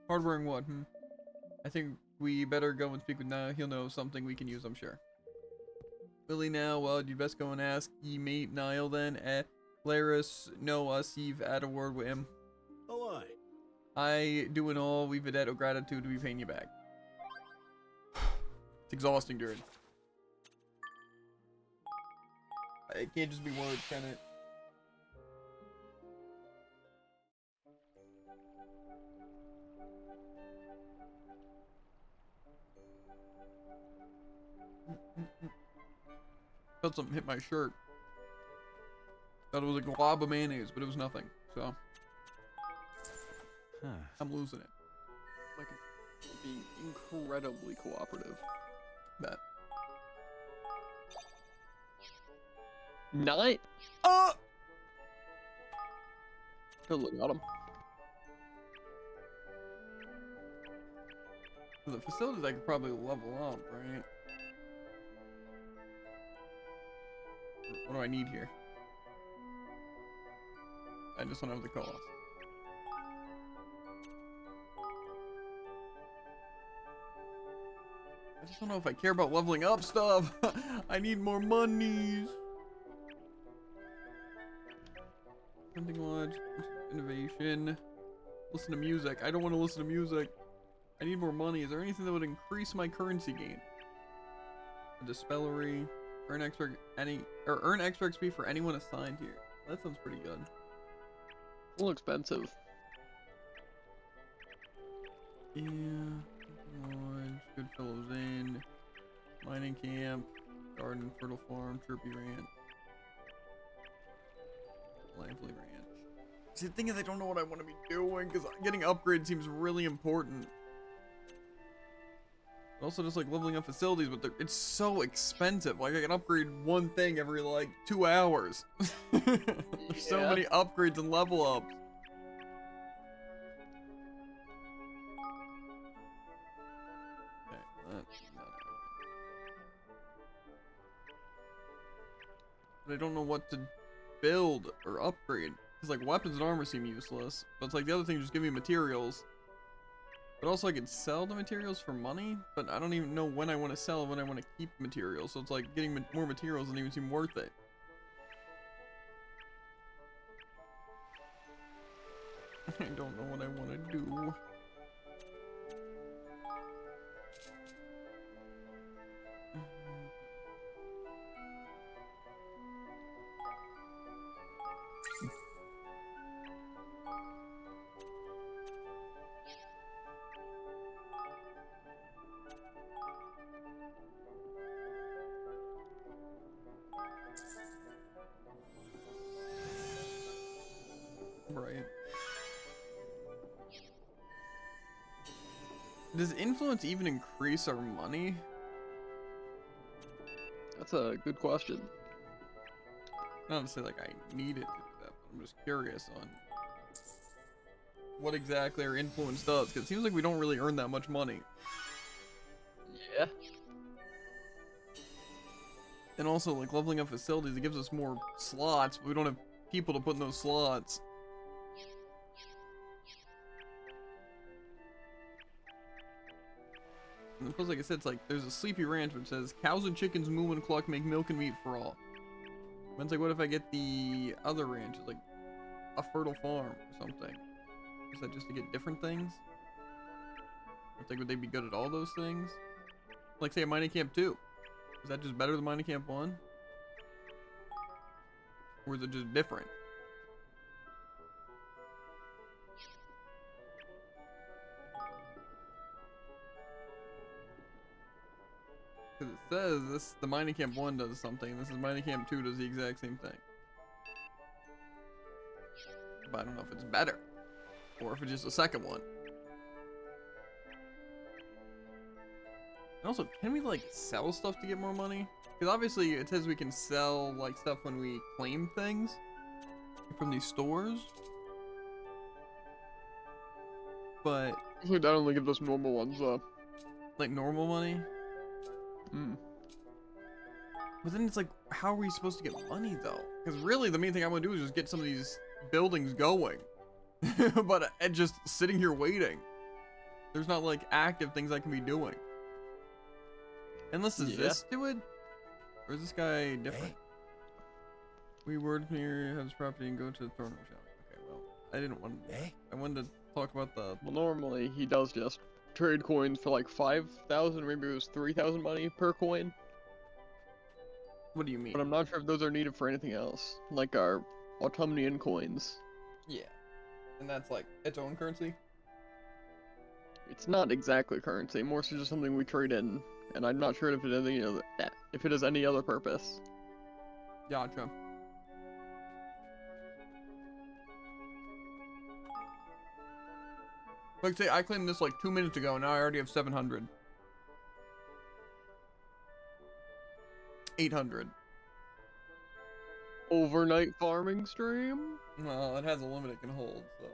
Hard wearing what? I think we better go and speak with Niall. He'll know something we can use, I'm sure. Billy now, well, you'd best go and ask ye mate Niall then. Laris, know us, you've had a word with him. Oh, aye. I doing all we've a debt of gratitude to be paying you back. It's exhausting, dude. It can't just be words, can it? Felt something hit my shirt. Thought it was a glob of mayonnaise, but it was nothing. So I'm losing it. Like being incredibly cooperative. Bet. Not. Totally got him. For the facilities, I could probably level up, right? What do I need here? I just don't have the cost. I just don't know if I care about leveling up stuff. I need more monies. Hunting lodge, innovation. Listen to music. I don't want to listen to music. I need more money. Is there anything that would increase my currency gain? A dispellery. Earn extra XP for anyone assigned here. That sounds pretty good. A little expensive. Yeah. Lodge, Goodfellows Inn, mining camp, garden, fertile farm, chirpy ranch, lively ranch. See, the thing is, I don't know what I want to be doing because getting upgrades seems really important. Also, just like leveling up facilities, but it's so expensive. Like, I can upgrade one thing every like 2 hours. There's so many upgrades and level ups. But I don't know what to build or upgrade. Because like weapons and armor seem useless. But it's like the other thing just give me materials. But also I could sell the materials for money. But I don't even know when I want to sell and when I want to keep materials. So it's like getting more materials doesn't even seem worth it. I don't know what I want to do. Right. Does influence even increase our money? That's a good question. Not to say like I need it to do that, but I'm just curious on what exactly our influence does, because it seems like we don't really earn that much money. Yeah. And also, like, leveling up facilities, it gives us more slots, but we don't have people to put in those slots. And plus, like I said, it's like, there's a Sleepy Ranch which says, cows and chickens moo and cluck, make milk and meat for all. And it's like, what if I get the other ranch? It's like, a fertile farm or something. Is that just to get different things? It's like, would they be good at all those things? Like, say, a mining camp 2. Is that just better than mining camp 1? Or is it just different? Because it says this, the mining camp 1 does something, this is mining camp 2 does the exact same thing. But I don't know if it's better. Or if it's just a second one. And also, can we like sell stuff to get more money? Because obviously it says we can sell like stuff when we claim things from these stores. But Usually that only gives us normal ones though. like normal money? Hmm. But then it's like, how are we supposed to get money though? Because really the main thing I want to do is just get some of these buildings going. But just sitting here waiting. There's not like active things I can be doing. Unless does this do it? Or is this guy different? We word here, have his property and go to the throne room shop. Okay, well, I didn't want to. I wanted to talk about the. Well, normally he does just trade coins for like 5,000, maybe it was 3,000 money per coin. What do you mean? But I'm not sure if those are needed for anything else, like our Autumnian coins. Yeah, and that's like its own currency. It's not exactly currency, more so just something we trade in, and I'm not sure if it has any other, if it has any other purpose. Gotcha. Like say I claimed this like 2 minutes ago, and now I already have 700. 800. Overnight farming stream? Well, it has a limit it can hold, so.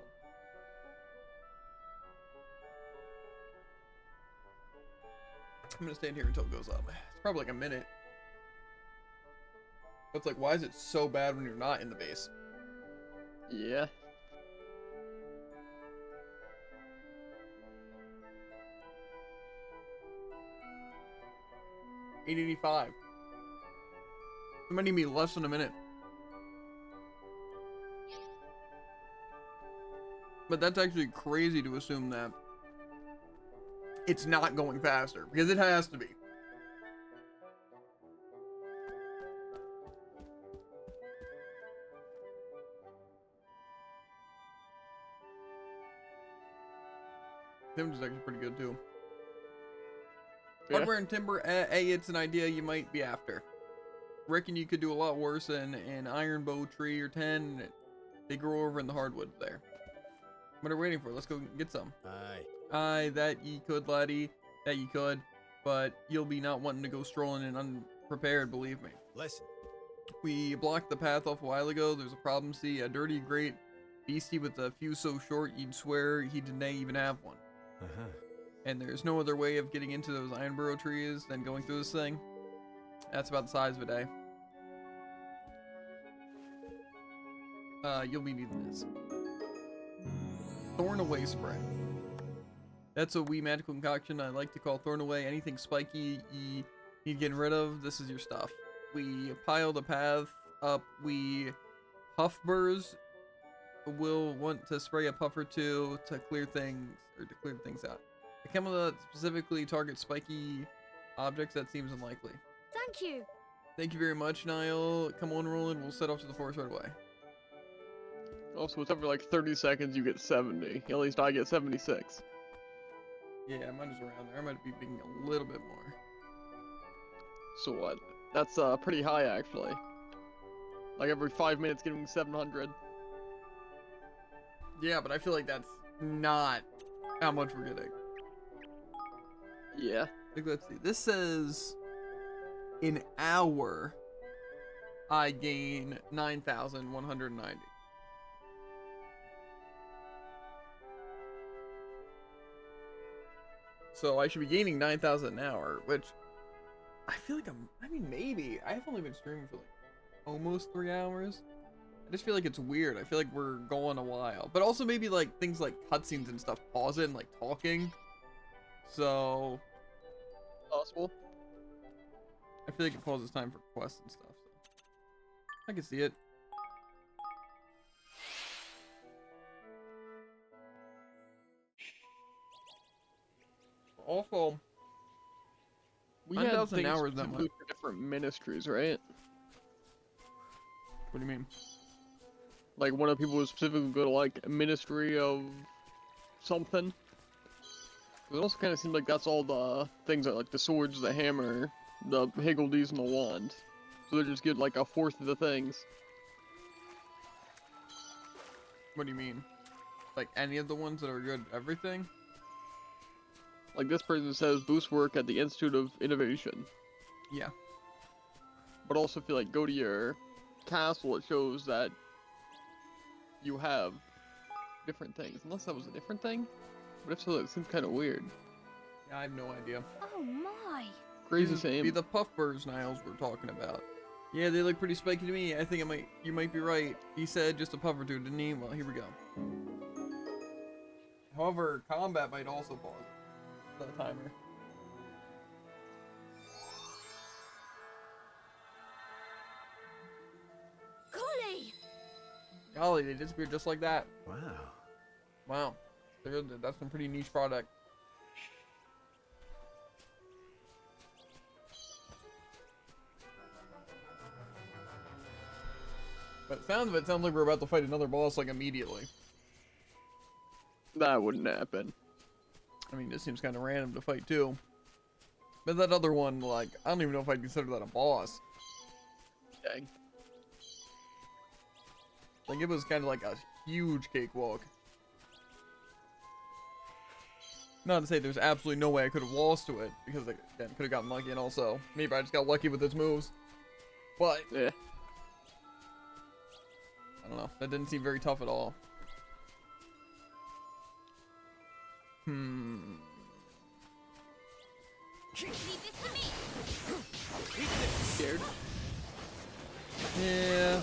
I'm gonna stand here until it goes up. It's probably like a minute. But it's like, why is it so bad when you're not in the base? Yeah. $885. It might need me less than a minute. But that's actually crazy to assume that it's not going faster, because it has to be. Tim's is actually pretty good too. Yeah. Hardware and timber, it's an idea you might be after. Reckon you could do a lot worse in an iron bow tree or 10. They grow over in the hardwood there. What are we waiting for? Let's go get some. Aye, that ye could, laddie. That ye could. But you'll be not wanting to go strolling and unprepared, believe me. Listen. We blocked the path off a while ago. There's a problem, see. A dirty, great beastie with a fuse so short you'd swear he didn't even have one. And there's no other way of getting into those iron burrow trees than going through this thing. That's about the size of a day. You'll be needing this. Thorn Away Spray. That's a wee magical concoction I like to call Thorn Away. Anything spiky you need getting rid of, this is your stuff. We pile the path up. We puff burrs. We'll want to spray a puff or two to clear things out. A chemical that specifically targets spiky objects, that seems unlikely. Thank you. Thank you very much, Niall. Come on, Roland. We'll set off to the forest right away. Also, it's every like 30 seconds you get 70. At least I get 76. Yeah, mine is around there. I might be being a little bit more. So what? That's pretty high actually. Like every 5 minutes getting 700. Yeah, but I feel like that's not how much we're getting. Yeah. Like, let's see. This says an hour I gain 9,190. So I should be gaining 9,000 an hour, which I feel like I mean, maybe. I've only been streaming for like almost 3 hours. I just feel like it's weird. I feel like we're going a while. But also maybe like things like cutscenes and stuff pause it and like talking. So Possible. I feel like it pauses time for quests and stuff. So I can see it. Also, We had 9,000 things hours that specifically much. for different ministries, right? What do you mean? Like one of the people was specifically go to like a ministry of something. It also kind of seemed like that's all the things that like the swords, the hammer, the higgledies, and the wand. So they just get like a fourth of the things. What do you mean? Like any of the ones that are good at everything? Like this person says boost work at the Institute of Innovation. Yeah. But also if you like go to your castle, it shows that you have different things. Unless that was a different thing? But if so, that seems kind of weird. Yeah, I have no idea. Oh my. Crazy These same. be the Puffbirds Niles we're talking about. Yeah, they look pretty spiky to me. I think you might be right. He said just a puff or two, didn't he? Well, here we go. However, combat might also pause the timer. Golly! Golly, they disappeared just like that. Wow. Wow. That's some pretty niche product. But the sound of it sounds like we're about to fight another boss like immediately. That wouldn't happen. I mean, this seems kind of random to fight too. But that other one, like, I don't even know if I'd consider that a boss. Dang. Like, it was kind of like a huge cakewalk. Not to say there's absolutely no way I could have lost to it, because, like, again, could have gotten lucky, and also, maybe I just got lucky with its moves. But, Yeah. I don't know, that didn't seem very tough at all. Leave this to me. Scared? Yeah.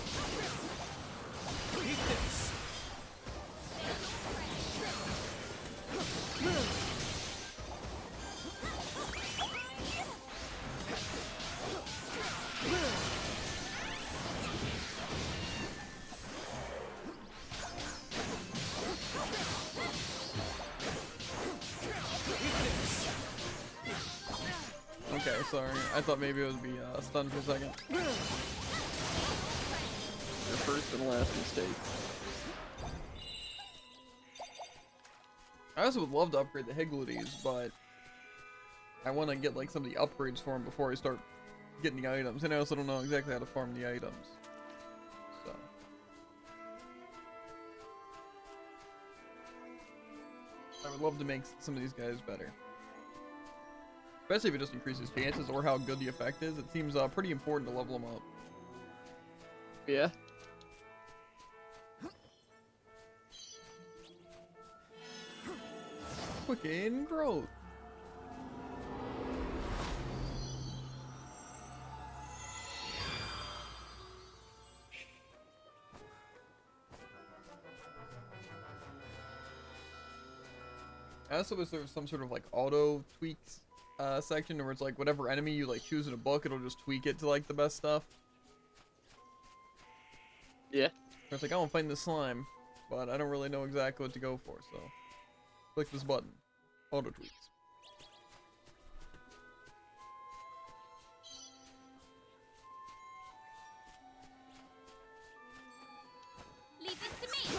Okay, sorry. I thought maybe it would be stunned for a second. Your first and last mistake. I also would love to upgrade the Higgledies, but I want to get like some of the upgrades for them before I start getting the items, and I also don't know exactly how to farm the items. So I would love to make some of these guys better. Especially if it just increases chances or how good the effect is. It seems pretty important to level them up. Yeah. Quicken growth. I also wish there was some sort of like auto tweaks section where it's like whatever enemy you like choose in a book, it'll just tweak it to like the best stuff. Yeah. It's like, I want to find this slime, but I don't really know exactly what to go for, so click this button. Auto tweaks. Leave this to me.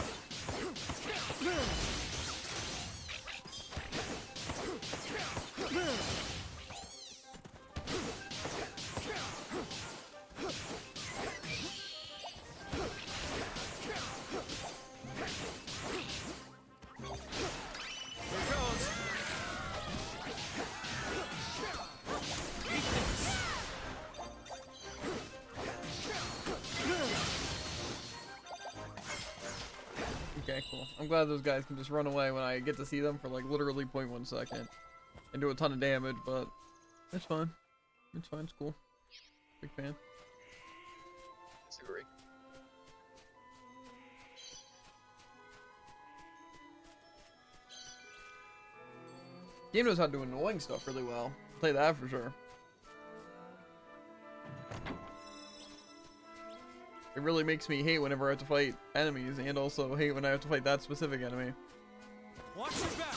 Okay, cool. I'm glad those guys can just run away when I get to see them for like literally 0.1 second and do a ton of damage, but it's fine. It's fine, it's cool. Big fan. Disagree. Game knows how to do annoying stuff really well. I'll tell you that for sure. It really makes me hate whenever I have to fight enemies, and also hate when I have to fight that specific enemy. Watch your back.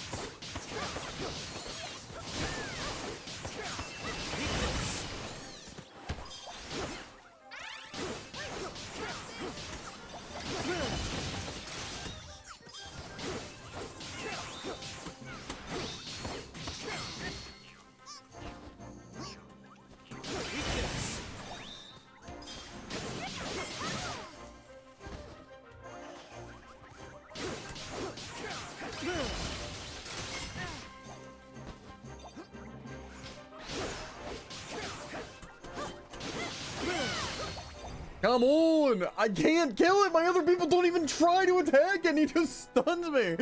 Come on! I can't kill it! My other people don't even try to attack and he just stuns me!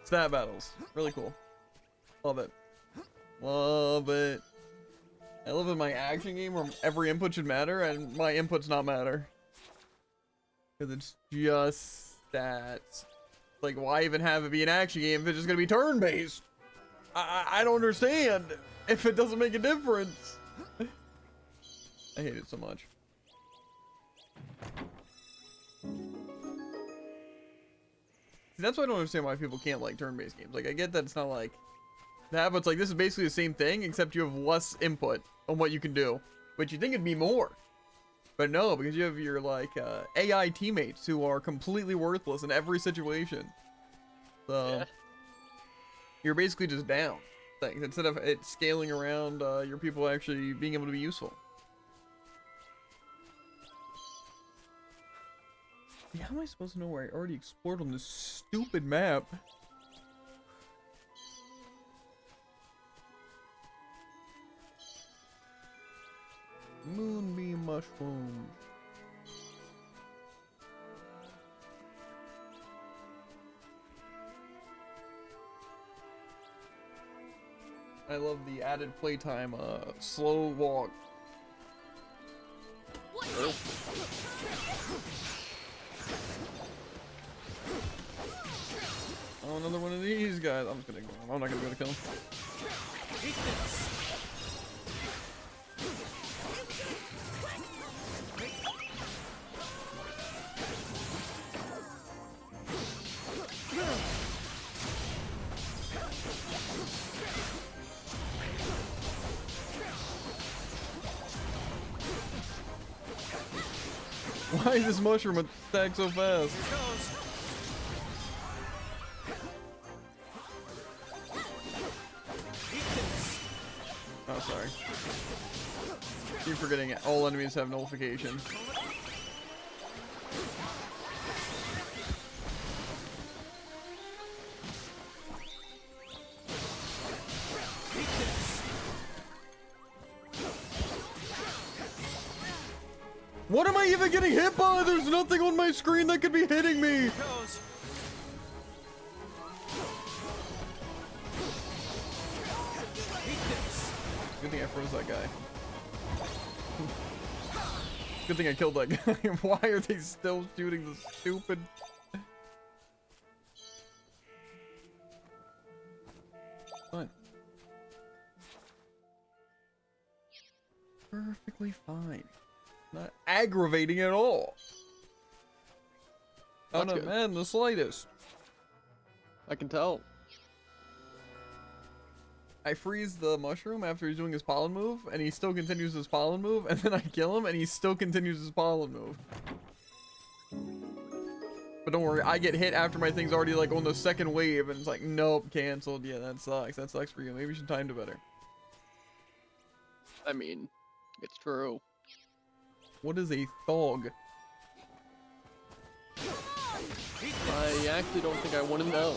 Stat battles. Really cool. Love it. Love it. I love in my action game where every input should matter and my inputs not matter. Because it's just stats. Like, why even have it be an action game if it's just gonna be turn-based? I don't understand if it doesn't make a difference. I hate it so much. See, that's why I don't understand why people can't like turn-based games. Like, I get that it's not like that, but it's like this is basically the same thing, except you have less input on what you can do. But you think it'd be more. But no, because you have your, like, AI teammates who are completely worthless in every situation. So, Yeah. you're basically just down things, instead of it scaling around your people actually being able to be useful. Yeah, how am I supposed to know where I already explored on this stupid map? Moonbeam mushroom. I love the added playtime, slow walk. Oh, another one of these guys. I'm just gonna ignore him. I'm not gonna go to kill him. Why is this mushroom attack so fast? Oh, sorry. Keep forgetting all enemies have nullification. What am I even getting hit by? There's nothing on my screen that could be hitting me. Good thing I froze that guy. Good thing I killed that guy. Why are they still shooting the stupid... Fine. Perfectly fine. Not aggravating at all. Oh no, man, the slightest. I can tell. I freeze the mushroom after he's doing his pollen move, and he still continues his pollen move, and then I kill him, and he still continues his pollen move. But don't worry, I get hit after my thing's already like on the second wave, and it's like, nope, canceled. Yeah, that sucks. That sucks for you. Maybe you should time it better. I mean, it's true. What is a thog? I actually don't think I want to know.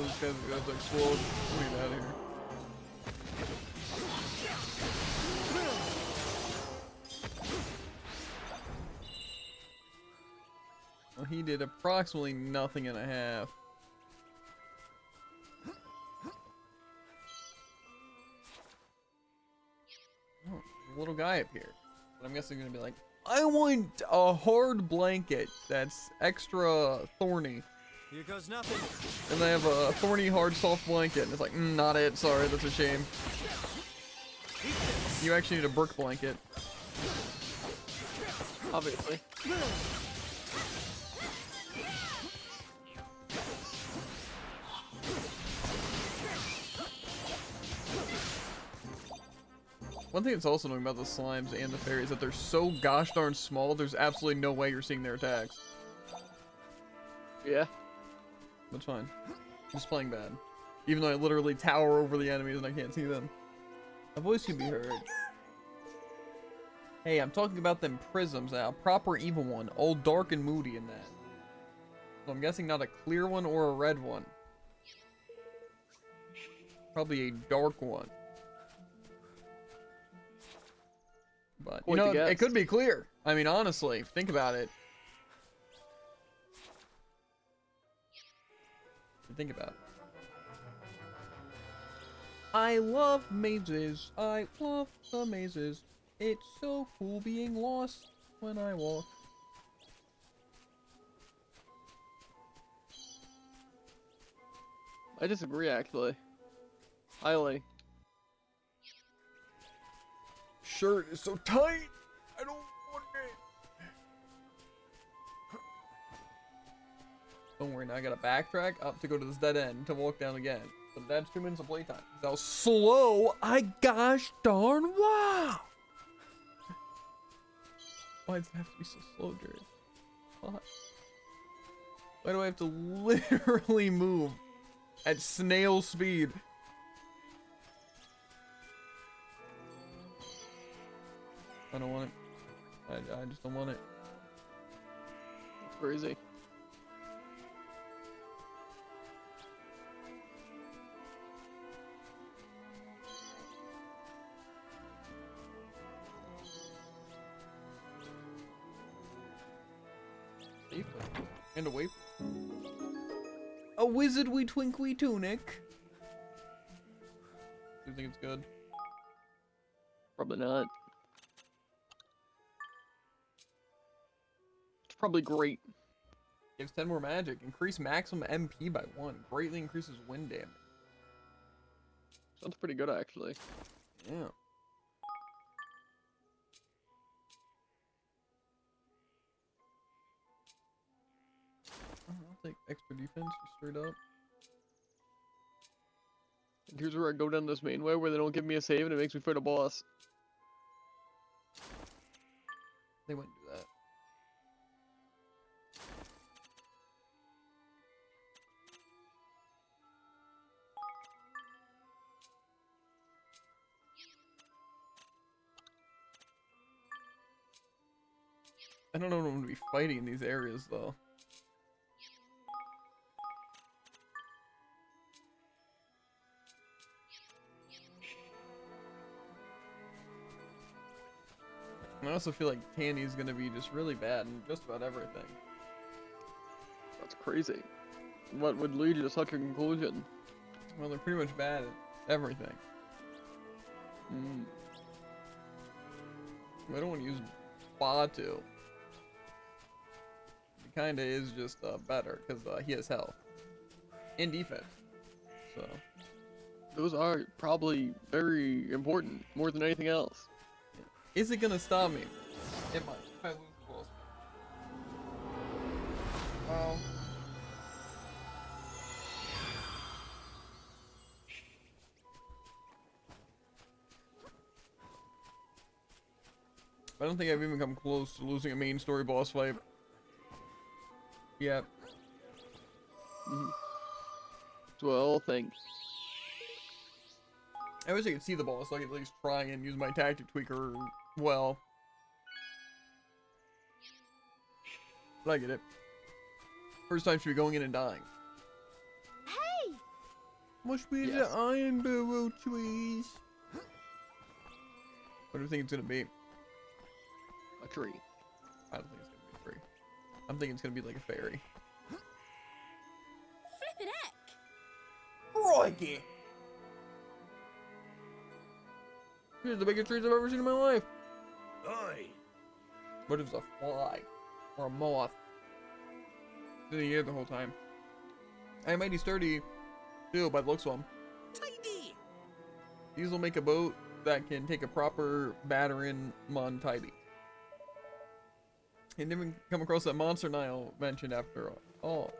this guy's about to explode. Let me get out of here. Well, he did approximately nothing and a half. Oh, there's a little guy up here. But I'm guessing gonna be like, I want a hard blanket that's extra thorny. Here goes nothing. And they have a thorny, hard, soft blanket. And it's like, not it. Sorry, that's a shame. You actually need a brick blanket. Obviously. One thing that's also annoying about the slimes and the fairies is that they're so gosh darn small, there's absolutely no way you're seeing their attacks. Yeah. That's fine. Just playing bad. Even though I literally tower over the enemies and I can't see them. My voice can be heard. Hey, I'm talking about them prisms now. Proper evil one. All dark and moody in that. So I'm guessing not a clear one or a red one. Probably a dark one. But, you know, it could be clear. I mean, honestly, think about it. Think about it. I love mazes. I love the mazes. It's so cool being lost when I walk. I disagree, actually. Highly. Shirt is so tight. I don't want it. Don't worry, now I gotta backtrack up to go to this dead end to walk down again. But that's 2 minutes of playtime. That's how slow I gosh darn wow. Why does it have to be so slow, Jared? Why do I have to literally move at snail speed? I don't want it. I just don't want it. It's crazy. And a wafer. A wizard we twinkly tunic. Do you think it's good? Probably not. It's probably great. Gives 10 more magic. Increase maximum MP by 1. Greatly increases wind damage. Sounds pretty good, actually. Yeah. I'll take extra defense just straight up. And here's where I go down this main way where they don't give me a save and it makes me fight a boss. They wouldn't do that. I don't know what I'm gonna be fighting in these areas though. I also feel like Tanny's gonna be just really bad in just about everything. That's crazy. What would lead you to such a conclusion? Well, they're pretty much bad at everything. I don't want to use Batu. He kinda is just better, because he has health. And defense. So. Those are probably very important, more than anything else. Is it gonna stop me? It might. If I lose the boss. Well. I don't think I've even come close to losing a main story boss fight. Yep. So I'll think. I wish I could see the boss so I could at least try and use my tactic tweaker well. But I get it. First time should be going in and dying. Hey! Must be Yes. the iron barrel trees. What do you think it's gonna be? A tree. I don't think it's gonna be a tree. I'm thinking it's gonna be like a fairy. Flippin' heck! Crikey! Here's the biggest trees I've ever seen in my life. Oi! What is a fly? Or a moth? In the air the whole time. I mighty sturdy too, by the looks of them. Tidy! These will make a boat that can take a proper battering mon tidy. And even come across that monster Nile mentioned after all. Oh,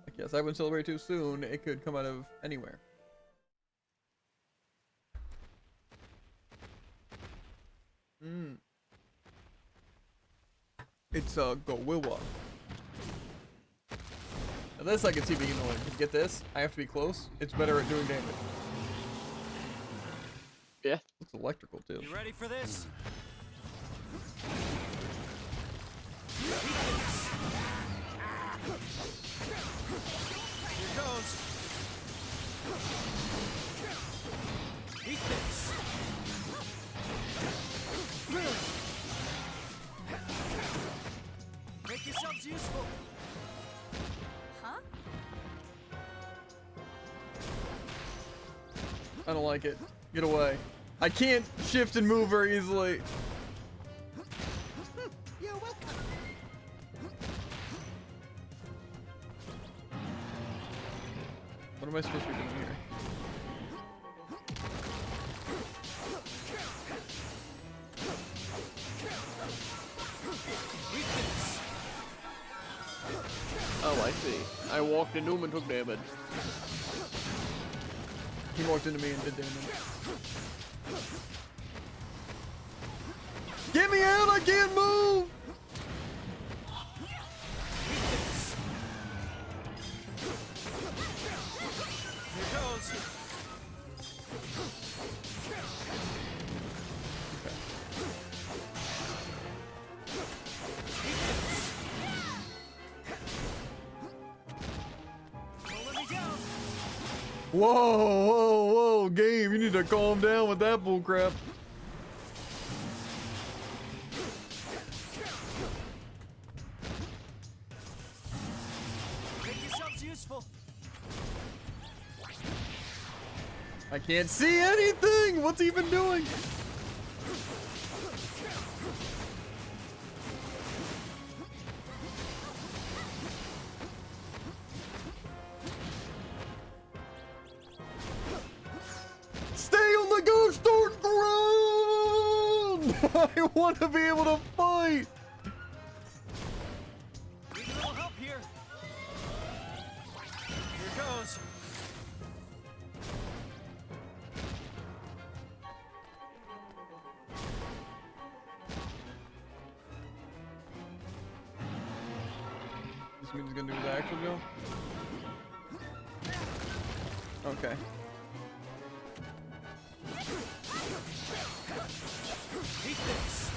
I guess I wouldn't celebrate too soon. It could come out of anywhere. It's Gowiwa. Now this I can see being annoying. Get this? I have to be close. It's better at doing damage. Yeah. Looks electrical too. You ready for this? Here goes. Eat this. Make yourselves useful. Huh? I don't like it. Get away. I can't shift and move very easily. You're welcome. What am I supposed to be doing here? Oh, I see. I walked into him and took damage. He walked into me and did damage. Get me out! I can't move! Here goes. Don't let me down. Whoa, whoa, whoa, game, you need to calm down with that bullcrap. Make yourselves useful. I can't see anything! What's he even doing? Stay on the ghost start ground! I want to be able to fight! Need a little help here. Here goes. This means he's gonna do his actual jump? Okay. Eat this.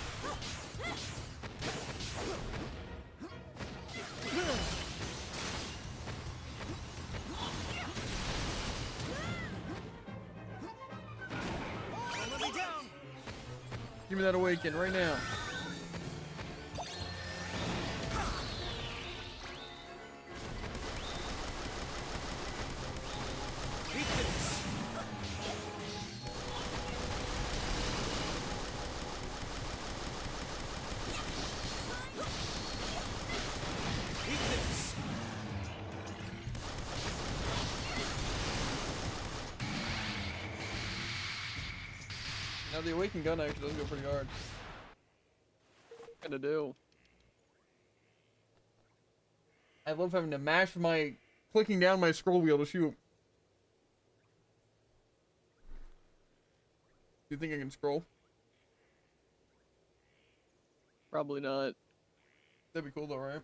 Don't let me down. Give me that awaken right now. Eat this. Eat this. Now the awaken gun actually does go pretty hard. Gonna do. I love having to mash my clicking down my scroll wheel to shoot. Do you think I can scroll? Probably not. That'd be cool though, right?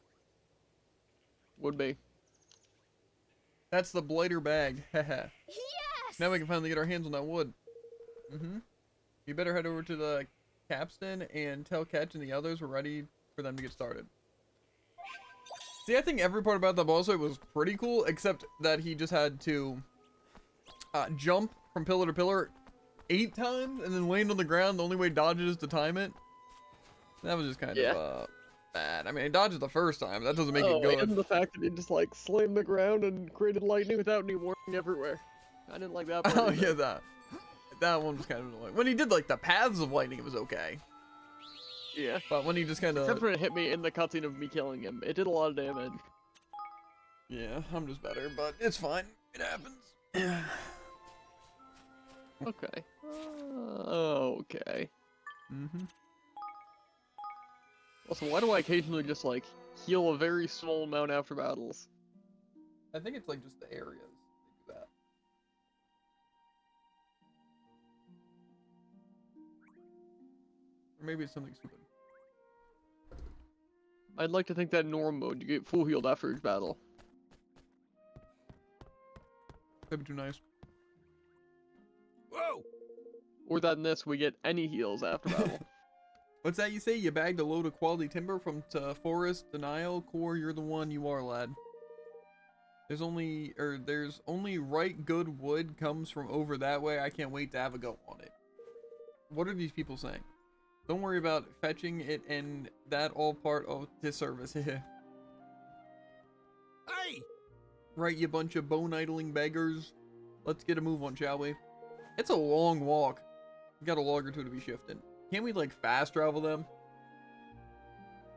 Would be. That's the blighter bag. Haha. Yes! Now we can finally get our hands on that wood. Mm-hmm. You better head over to the capstan and tell Ketch and the others we're ready for them to get started. See, I think every part about the boss fight was pretty cool, except that he just had to jump from pillar to pillar 8 times and then land on the ground. The only way dodges is to time it. That was just kind of bad. I mean, it dodged the first time. That doesn't make it good. And the fact that it just like slammed the ground and created lightning without any warning everywhere. I didn't like that part. Oh either. yeah, that one was kind of annoying. When he did like the paths of lightning, it was okay. Yeah. But when he just kind of... Except for it hit me in the cutscene of me killing him. It did a lot of damage. Yeah, I'm just better, but it's fine. It happens. Okay. Okay. Mm-hmm. Also, why do I occasionally just, like, heal a very small amount after battles? I think it's like just the areas that do that. Or maybe it's something stupid. I'd like to think that in normal mode, you get full healed after each battle. That'd be too nice. Whoa! Or that in this, we get any heals after battle. What's that you say? You bagged a load of quality timber from Forest Denial Core? You're the one you are, lad. There's only right good wood comes from over that way. I can't wait to have a go on it. What are these people saying? Don't worry about fetching it and that all part of this service. Hey! Right, you bunch of bone idling beggars. Let's get a move on, shall we? It's a long walk. We got a log or two to be shifted. Can't we like fast travel them?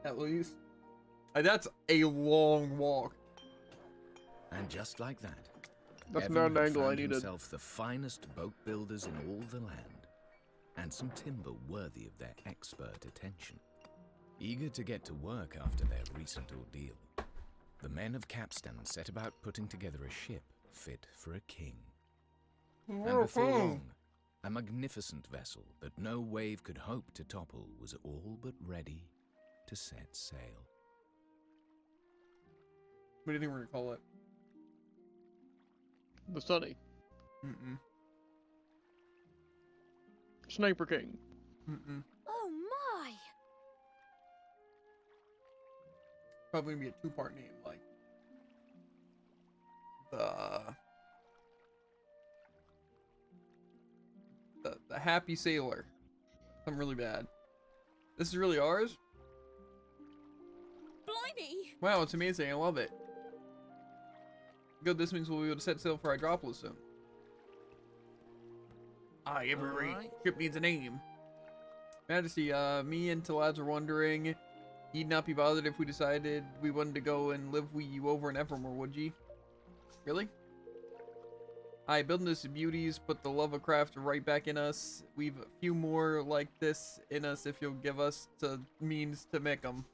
At least. That's a long walk. And just like that, That's Evan not an had angle I found needed. himself the finest boat builders in all the land, and some timber worthy of their expert attention. Eager to get to work after their recent ordeal, the men of Capstan set about putting together a ship fit for a king. And before long, a magnificent vessel that no wave could hope to topple was all but ready to set sail. What do you think we're gonna call it? The Sunny. Mm-mm. Sniper King. Mm-mm. Oh my! Probably gonna be a 2-part name, like the Happy Sailor. Something really bad. This is really ours? Blimey! Wow, it's amazing. I love it. Good, this means we'll be able to set sail for Hydropolis soon. Every Alright. ship needs a name. Majesty, me and Talaz are wondering, you'd not be bothered if we decided we wanted to go and live with you over in Evermore, would ye? Really? Building this beauties, put the love of craft right back in us. We've a few more like this in us if you'll give us the means to make them.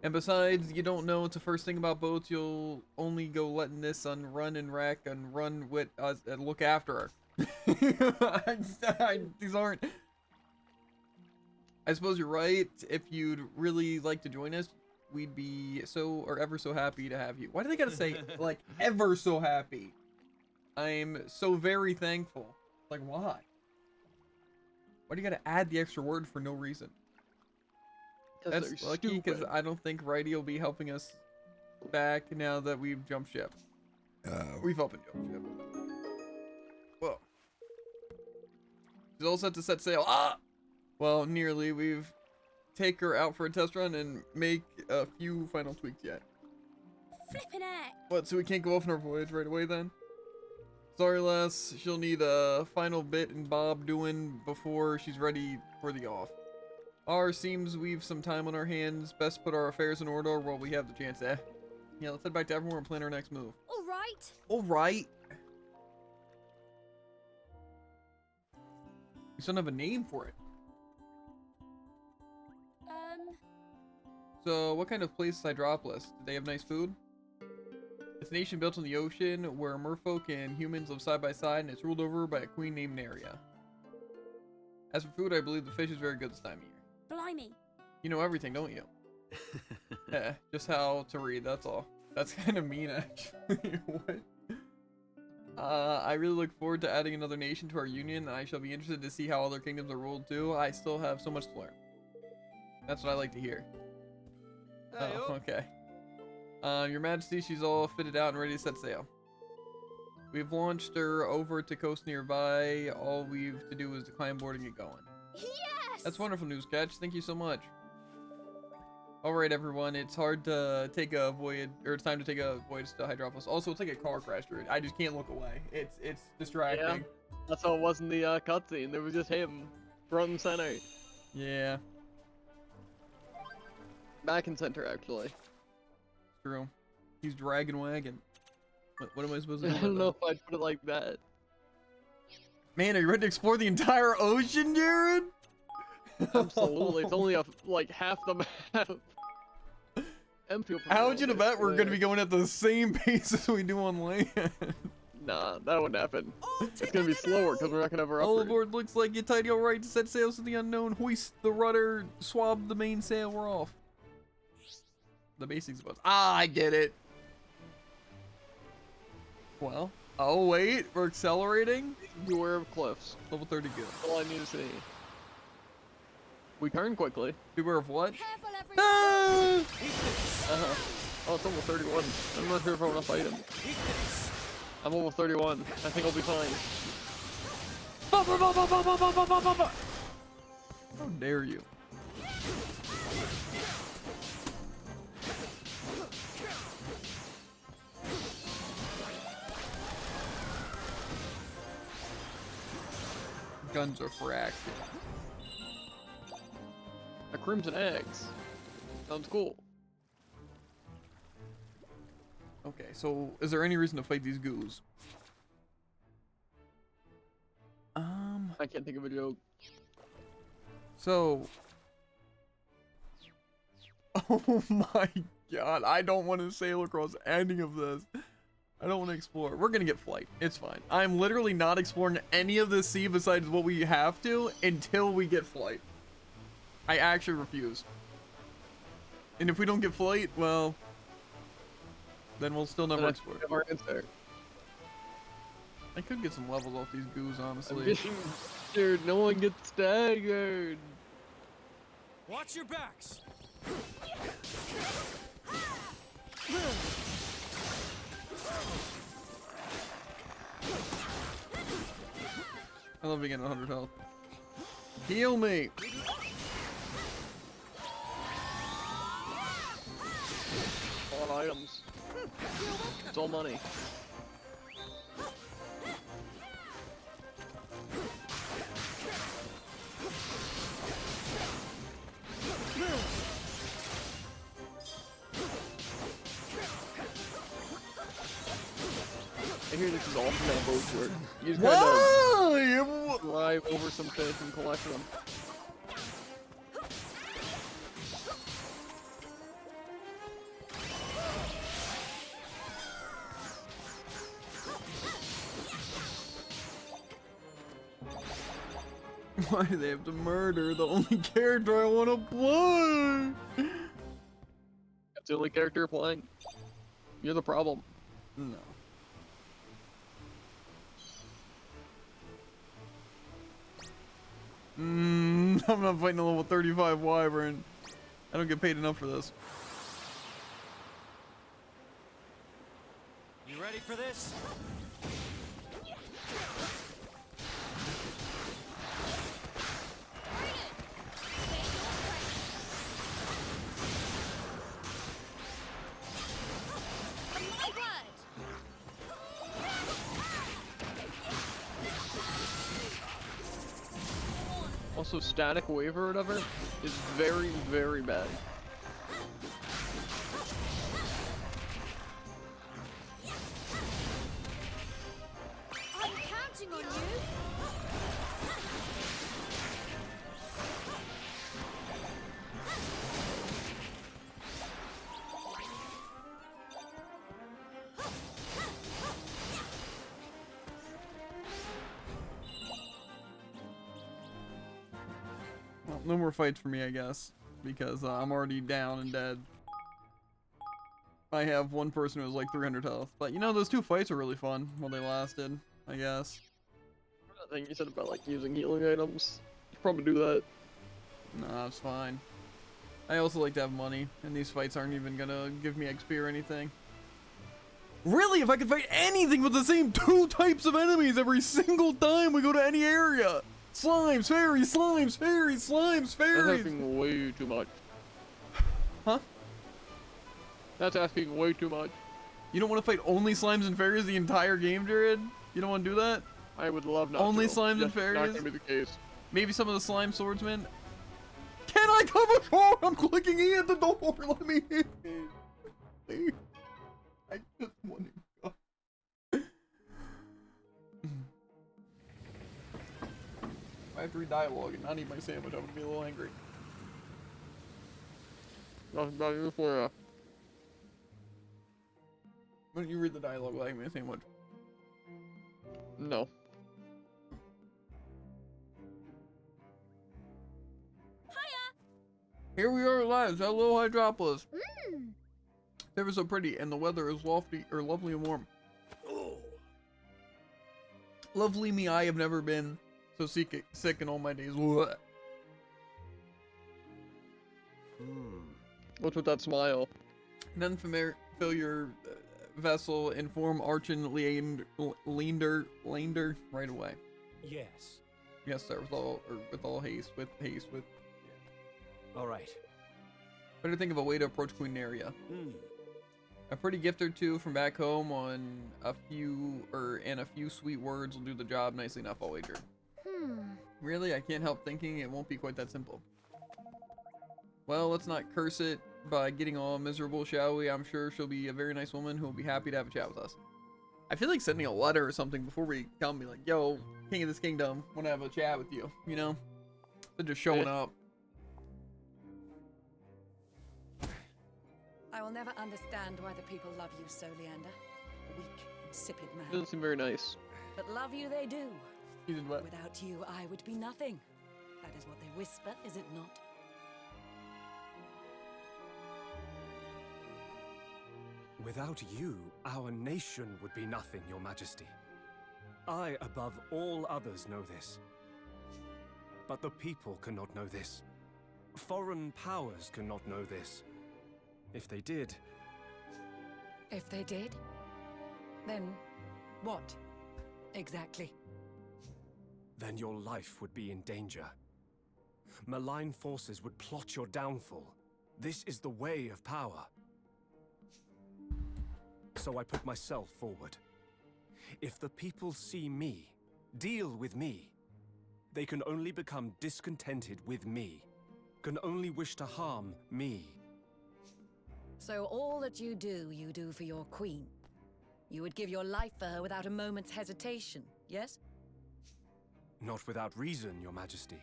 And besides, you don't know it's the first thing about boats. You'll only go letting this run and wreck and run with us and look after her. These aren't... I suppose you're right. If you'd really like to join us, we'd be so or ever so happy to have you. Why do they gotta say like ever so happy? I'm so very thankful. Like why? Why do you gotta add the extra word for no reason? That's lucky because I don't think Righty will be helping us back now that we've jumped ship. We've up and jumped ship. Whoa. She's all set to set sail. Ah! Well, nearly. We've take her out for a test run and make a few final tweaks yet. Flippin' heck! What, so we can't go off on our voyage right away then? Sorry, Les. She'll need a final bit and bob doing before she's ready for the off. Seems we've some time on our hands. Best put our affairs in order while we have the chance. Yeah, let's head back to Evermore and plan our next move. Alright. Alright. We still don't have a name for it. So, what kind of place is Hydropolis? Do they have nice food? It's a nation built on the ocean where merfolk and humans live side by side, and it's ruled over by a queen named Neria. As for food, I believe the fish is very good this time of year. Blimey. You know everything, don't you? Yeah, just how to read, that's all. That's kind of mean, actually. What? I really look forward to adding another nation to our union, and I shall be interested to see how other kingdoms are ruled too. I still have so much to learn. That's what I like to hear. Oh, okay. Your Majesty, she's all fitted out and ready to set sail. We've launched her over to coast nearby. All we've to do is to climb board and get going. Yes! That's wonderful news, Catch. Thank you so much. Alright, everyone. It's hard to take a voyage, or it's time to take a voyage to Hydropolis. Also, it's like a car crash, dude. I just can't look away. It's distracting. Yeah, that's how it was in the cutscene. There was just him, front and center. Yeah. Back in center, actually. True. He's dragging wagon. What am I supposed to I do? don't know if I'd put it like that. Man, are you ready to explore the entire ocean, Jared? Absolutely. It's only like half the map. How would you to bet we're gonna be going at the same pace as we do on land? Nah, that wouldn't happen. It's gonna be slower because we're not gonna have our All upgrade. aboard looks like you're tidy alright to set sails to the unknown. Hoist the rudder, swab the main sail, we're off. The basics of us. Ah, I get it. Well, oh wait, we're accelerating? Beware of cliffs. Level 30 good. All I need to see. We turn quickly. Beware of what? Careful, everyone. Ah! Oh, it's level 31. I'm not sure if I want to fight him. I'm level 31. I think I'll be fine. How dare you? Guns are for action. A crimson eggs. Sounds cool. Okay, so is there any reason to fight these goos? I can't think of a joke. So... Oh my god, I don't want to sail across any of this. I don't want to explore. We're gonna get flight. It's fine. I'm literally not exploring any of the sea besides what we have to until we get flight. I actually refuse. And if we don't get flight, well... then we'll still never explore. Our answer. I could get some levels off these goos, I'm honestly. getting scared. No one gets staggered. Watch your backs. I love being at 100 health. Heal me! All items. It's all money. I hear this is all from that boat work. You just gotta Why? drive over some fish and collect them. Why do they have to murder the only character I want to play? That's the only character you're playing. You're the problem. No. I'm not fighting a level 35 wyvern. I don't get paid enough for this. You ready for this? Also, static wave or whatever is very, very bad. I'm counting on you. Well, no more fights for me, I guess, because I'm already down and dead. I have one person who has like 300 health, but you know, those two fights were really fun while they lasted, I guess. I think you said about like using healing items. You should probably do that. Nah, it's fine. I also like to have money, and these fights aren't even gonna give me XP or anything. Really, if I could fight anything with the same 2 types of enemies every single time we go to any area. Slimes, fairies, slimes, fairies, slimes, That's fairies. asking way too much. Huh? That's asking way too much. You don't want to fight only slimes and fairies the entire game, Jared? You don't want to do that? I would love not Only to. slimes and That's fairies? not gonna be the case. Maybe some of the slime swordsmen? Can I come ashore? I'm clicking E at the door. Let me in. Please. I just want to go. I have to read dialogue and not eat my sandwich. I'm gonna be a little angry. Not even for Why don't you read the dialogue while I eat my sandwich? No. Here we are live. Hello, Hydropolis. Ever so pretty, and the weather is lofty or lovely and warm. Oh. Lovely me, I have never been so sick in all my days. Blech. What's with that smile? An unfamiliar vessel inform Archon Leander right away. Yes. Yes, sir. With all haste. All right. Better think of a way to approach Queenaria. A pretty gift or two from back home on a few sweet words will do the job nicely enough, I'll wager. Really, I can't help thinking it won't be quite that simple. Well, let's not curse it by getting all miserable, shall we? I'm sure she'll be a very nice woman who will be happy to have a chat with us. I feel like sending a letter or something before we come, be like, yo, king of this kingdom, want to have a chat with you, you know? They're just showing up. I will never understand why the people love you so, Leander. A weak, insipid man. Doesn't seem very nice. But love you they do. He did what? Without you, I would be nothing. That is what they whisper, is it not? Without you, our nation would be nothing, Your Majesty. I, above all others, know this. But the people cannot know this. Foreign powers cannot know this. If they did... If they did? Then what? Exactly. Then your life would be in danger. Malign forces would plot your downfall. This is the way of power. So I put myself forward. If the people see me, deal with me, they can only become discontented with me, can only wish to harm me. So all that you do for your queen. You would give your life for her without a moment's hesitation, yes? Not without reason, Your Majesty.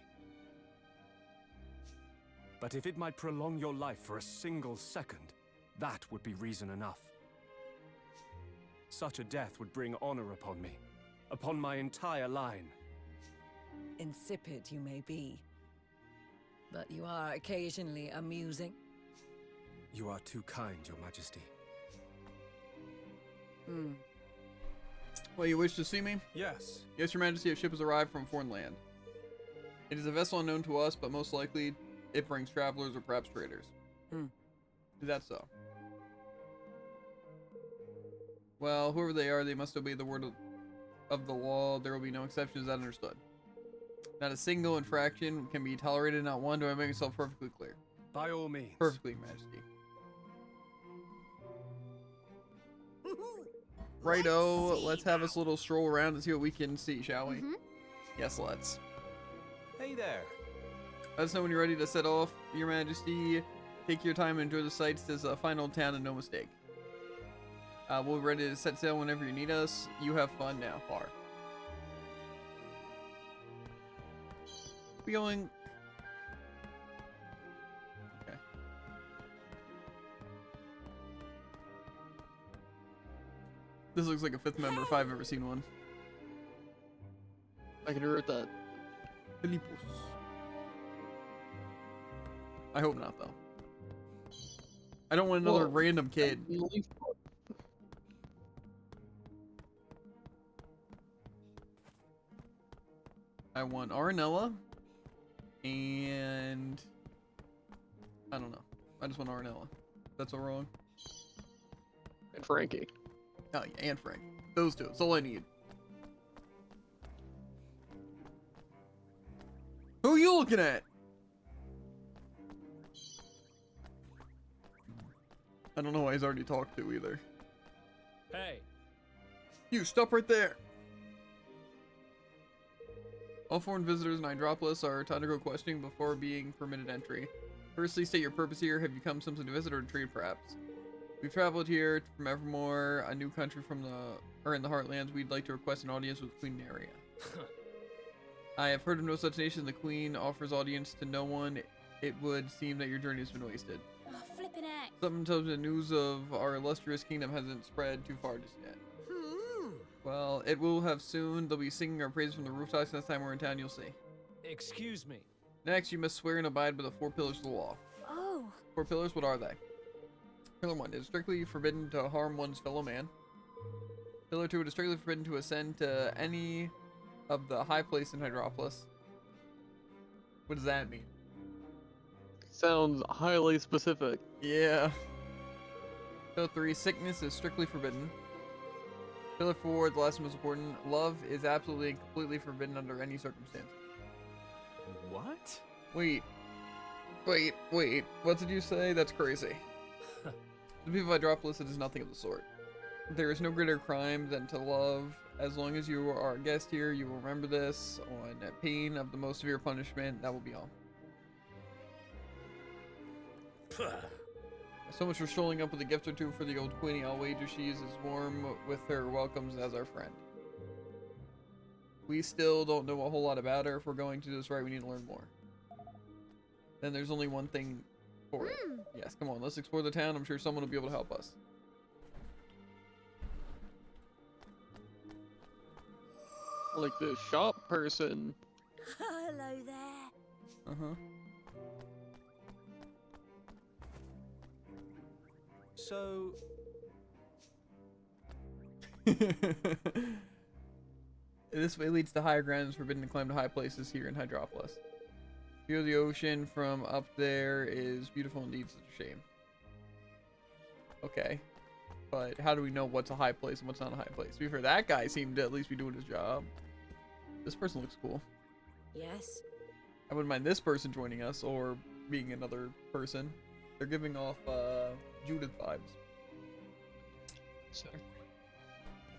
But if it might prolong your life for a single second, that would be reason enough. Such a death would bring honor upon me, upon my entire line. Insipid you may be, but you are occasionally amusing. You are too kind, Your Majesty. Well, you wish to see me? Yes. Yes, Your Majesty, a ship has arrived from foreign land. It is a vessel unknown to us, but most likely it brings travelers or perhaps traders. Is that so? Well, whoever they are, they must obey the word of the law. There will be no exceptions, that understood. Not a single infraction can be tolerated, not one. Do I make myself perfectly clear? By all means. Perfectly, Your Majesty. Righto, let's have us a little stroll around and see what we can see, shall we? Yes, let's. Hey there. Let us know when you're ready to set off, Your Majesty. Take your time and enjoy the sights. This is a fine old town and no mistake. We'll be ready to set sail whenever you need us. You have fun now, Har. We going... Okay. This looks like a fifth member if I've ever seen one. I can agree with that. Filipos. I hope not, though. I don't want another random kid. I want Aranella, and I don't know. I just want Aranella. That's all wrong. And Frankie. Oh yeah, and Frank. Those two. That's all I need. Who are you looking at? I don't know why he's already talked to either. Hey. You, stop right there. All foreign visitors in Hydropolis are taught to go questioning before being permitted entry. Firstly, state your purpose here. Have you come simply to visit or to trade, perhaps? We've traveled here from Evermore, a new country from in the Heartlands. We'd like to request an audience with Queen Neria. I have heard of no such nation. The Queen offers audience to no one. It would seem that your journey has been wasted. Oh, flippin' heck. Something tells me the news of our illustrious kingdom hasn't spread too far just yet. Well, it will have soon. They'll be singing our praises from the rooftops. Next time we're in town, you'll see. Excuse me. Next, you must swear and abide by the 4 pillars of the law. Oh. 4 pillars, what are they? Pillar 1, it is strictly forbidden to harm one's fellow man. Pillar 2, it is strictly forbidden to ascend to any of the high place in Hydropolis. What does that mean? Sounds highly specific. Yeah. Pillar 3, sickness is strictly forbidden. Pillar 4, the last and most important, love is absolutely and completely forbidden under any circumstance. What? Wait. What did you say? That's crazy. The people of Hydropolis, it is nothing of the sort. There is no greater crime than to love. As long as you are a guest here, you will remember this on pain of the most severe punishment. That will be all. So much for strolling up with a gift or two for the old Queenie. I'll wager she is as warm with her welcomes as our friend. We still don't know a whole lot about her. If we're going to do this right, we need to learn more. Then there's only one thing for it. Yes, come on, let's explore the town. I'm sure someone will be able to help us. Like the shop person. Hello there. Uh-huh. So... This way leads to higher ground. It's forbidden to climb to high places here in Hydropolis. View of the ocean from up there is beautiful indeed. Such a shame. Okay. But how do we know what's a high place and what's not a high place? To be fair, that guy seemed to at least be doing his job. This person looks cool. Yes? I wouldn't mind this person joining us or being another person. They're giving off Judith vibes. Sir.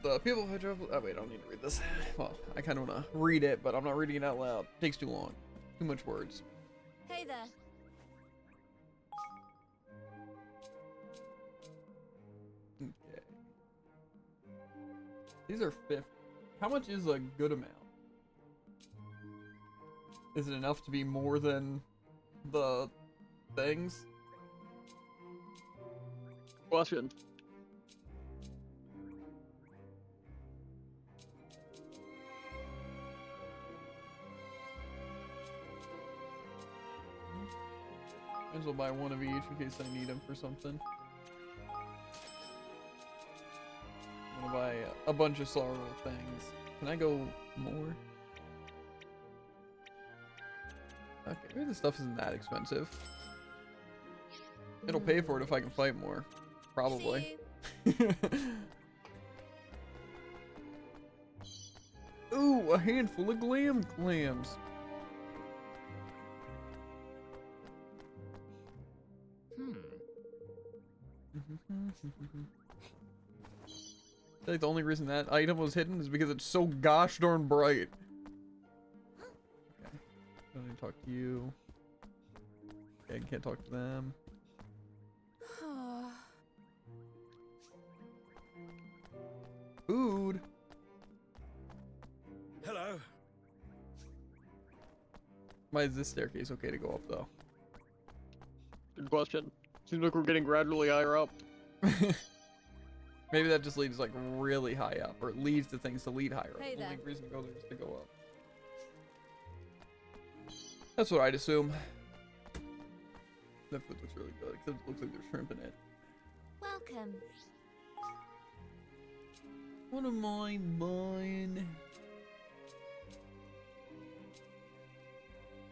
The people of Hydropolis. Oh wait, I don't need to read this. Well, I kind of want to read it, but I'm not reading it out loud. It takes too long. Too much words. Hey there. Okay. These are 50. How much is a good amount? Is it enough to be more than the things? Question. Might as well buy one of each in case I need them for something. I'm gonna buy a bunch of sorrow things. Can I go more? Okay, maybe this stuff isn't that expensive. It'll pay for it if I can fight more. Probably. Ooh, a handful of clams. I feel like the only reason that item was hidden is because it's so gosh darn bright. Okay. I need to talk to you. Okay, I can't talk to them. Food. Hello. Why is this staircase okay to go up though? Good question. Seems like we're getting gradually higher up. Maybe that just leads like really high up, or it leads to things to lead higher up. Hey The only there. reason to go there is to go up. That's what I'd assume. That food looks really good, except it looks like there's shrimp in it. Welcome. What am I buying?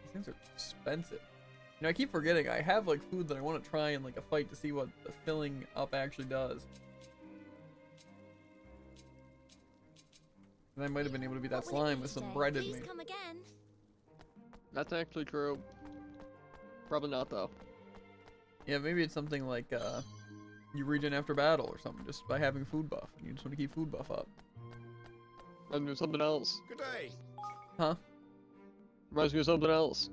These things are expensive. You know, I keep forgetting I have like food that I want to try in like a fight to see what the filling up actually does. And I might have been able to beat that What will it slime be with some today? bread in Please me. come again. That's actually true. Probably not though. Yeah, maybe it's something like you regen after battle or something, just by having food buff. And you just want to keep food buff up. Reminds me of something else. Good day. Huh? Reminds me of something else.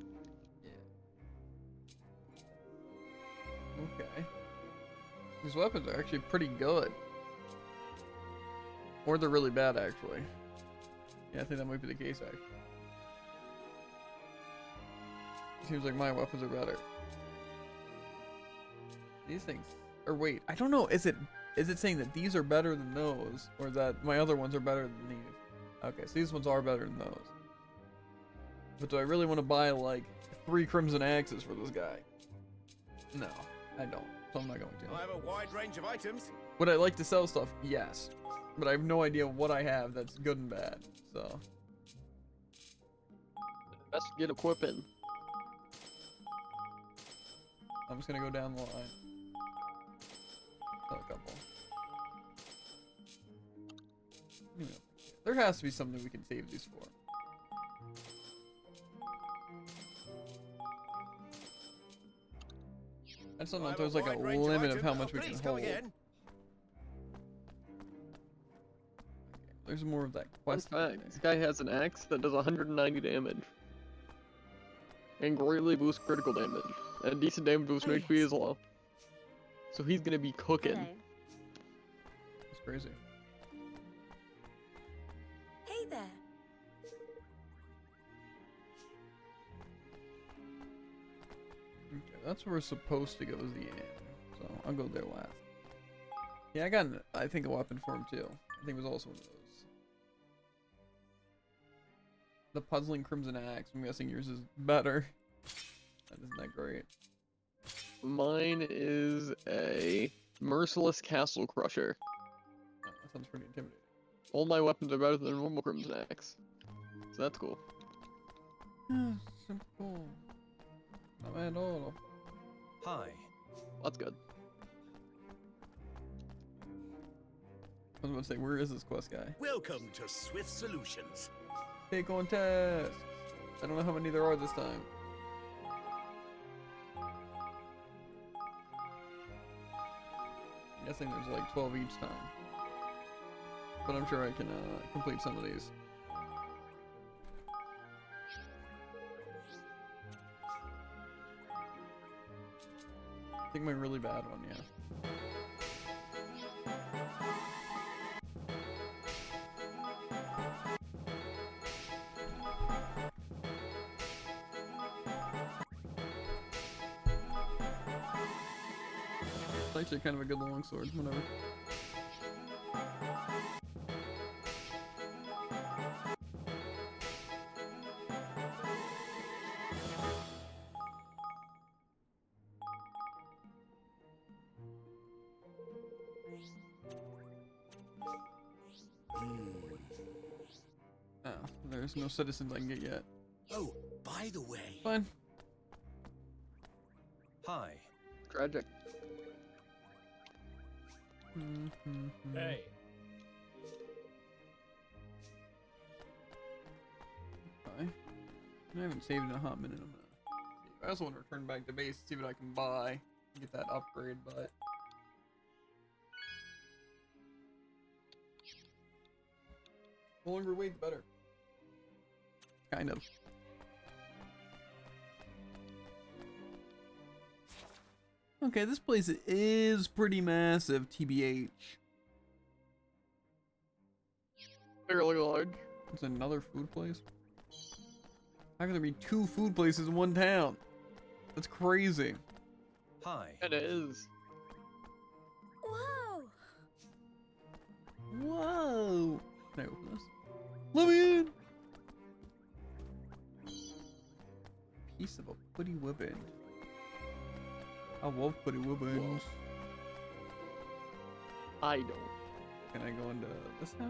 Okay. These weapons are actually pretty good. Or they're really bad, actually. Yeah, I think that might be the case, actually. Seems like my weapons are better. These things... Or wait, I don't know. Is it saying that these are better than those? Or that my other ones are better than these? Okay, so these ones are better than those. But do I really want to buy, like, 3 Crimson Axes for this guy? No, I don't. So I'm not going to. I have a wide range of items. Would I like to sell stuff? Yes. But I have no idea what I have that's good and bad, so... Best get equipping. I'm just gonna go down the line. Sell a couple. Yeah. There has to be something we can save these for. I just don't know if there's like a limit of how much we can hold. There's more of that quest. This guy has an axe that does 190 damage. And greatly boosts critical damage. And decent damage boost when HP is low. So he's gonna be cooking. Hello. It's crazy. Hey there. Okay, that's where we're supposed to go is the end. So I'll go there last. Yeah, I got, I think, a weapon for him too. I think it was also one of those. The puzzling Crimson Axe. I'm guessing yours is better. That isn't that great. Mine is a Merciless Castle Crusher. Oh, that sounds pretty intimidating. All my weapons are better than a normal Crimson Axe. So that's cool. Simple. Not bad at all. Hi. That's good. I was about to say, where is this quest guy? Welcome to Swift Solutions. Take on tasks. I don't know how many there are this time. I'm guessing there's like 12 each time. But I'm sure I can complete some of these. I think my really bad one, yeah. It's actually kind of a good longsword, whatever. Oh, there's no citizens I can get yet. Oh, by the way. Fine. Hi. Tragic. Hey. Okay. I haven't saved in a hot minute. I'm gonna. I also want to return back to base and see what I can buy. Get that upgrade, but. The longer we wait, the better. Kind of. Okay, this place is pretty massive, TBH. Fairly large. It's another food place? How can there be 2 food places in one town? That's crazy. Hi. And it is. Whoa. Whoa! Can I open this? Let me in! Piece of a putty weapon. I love putty weapons. I don't. Can I go into this house?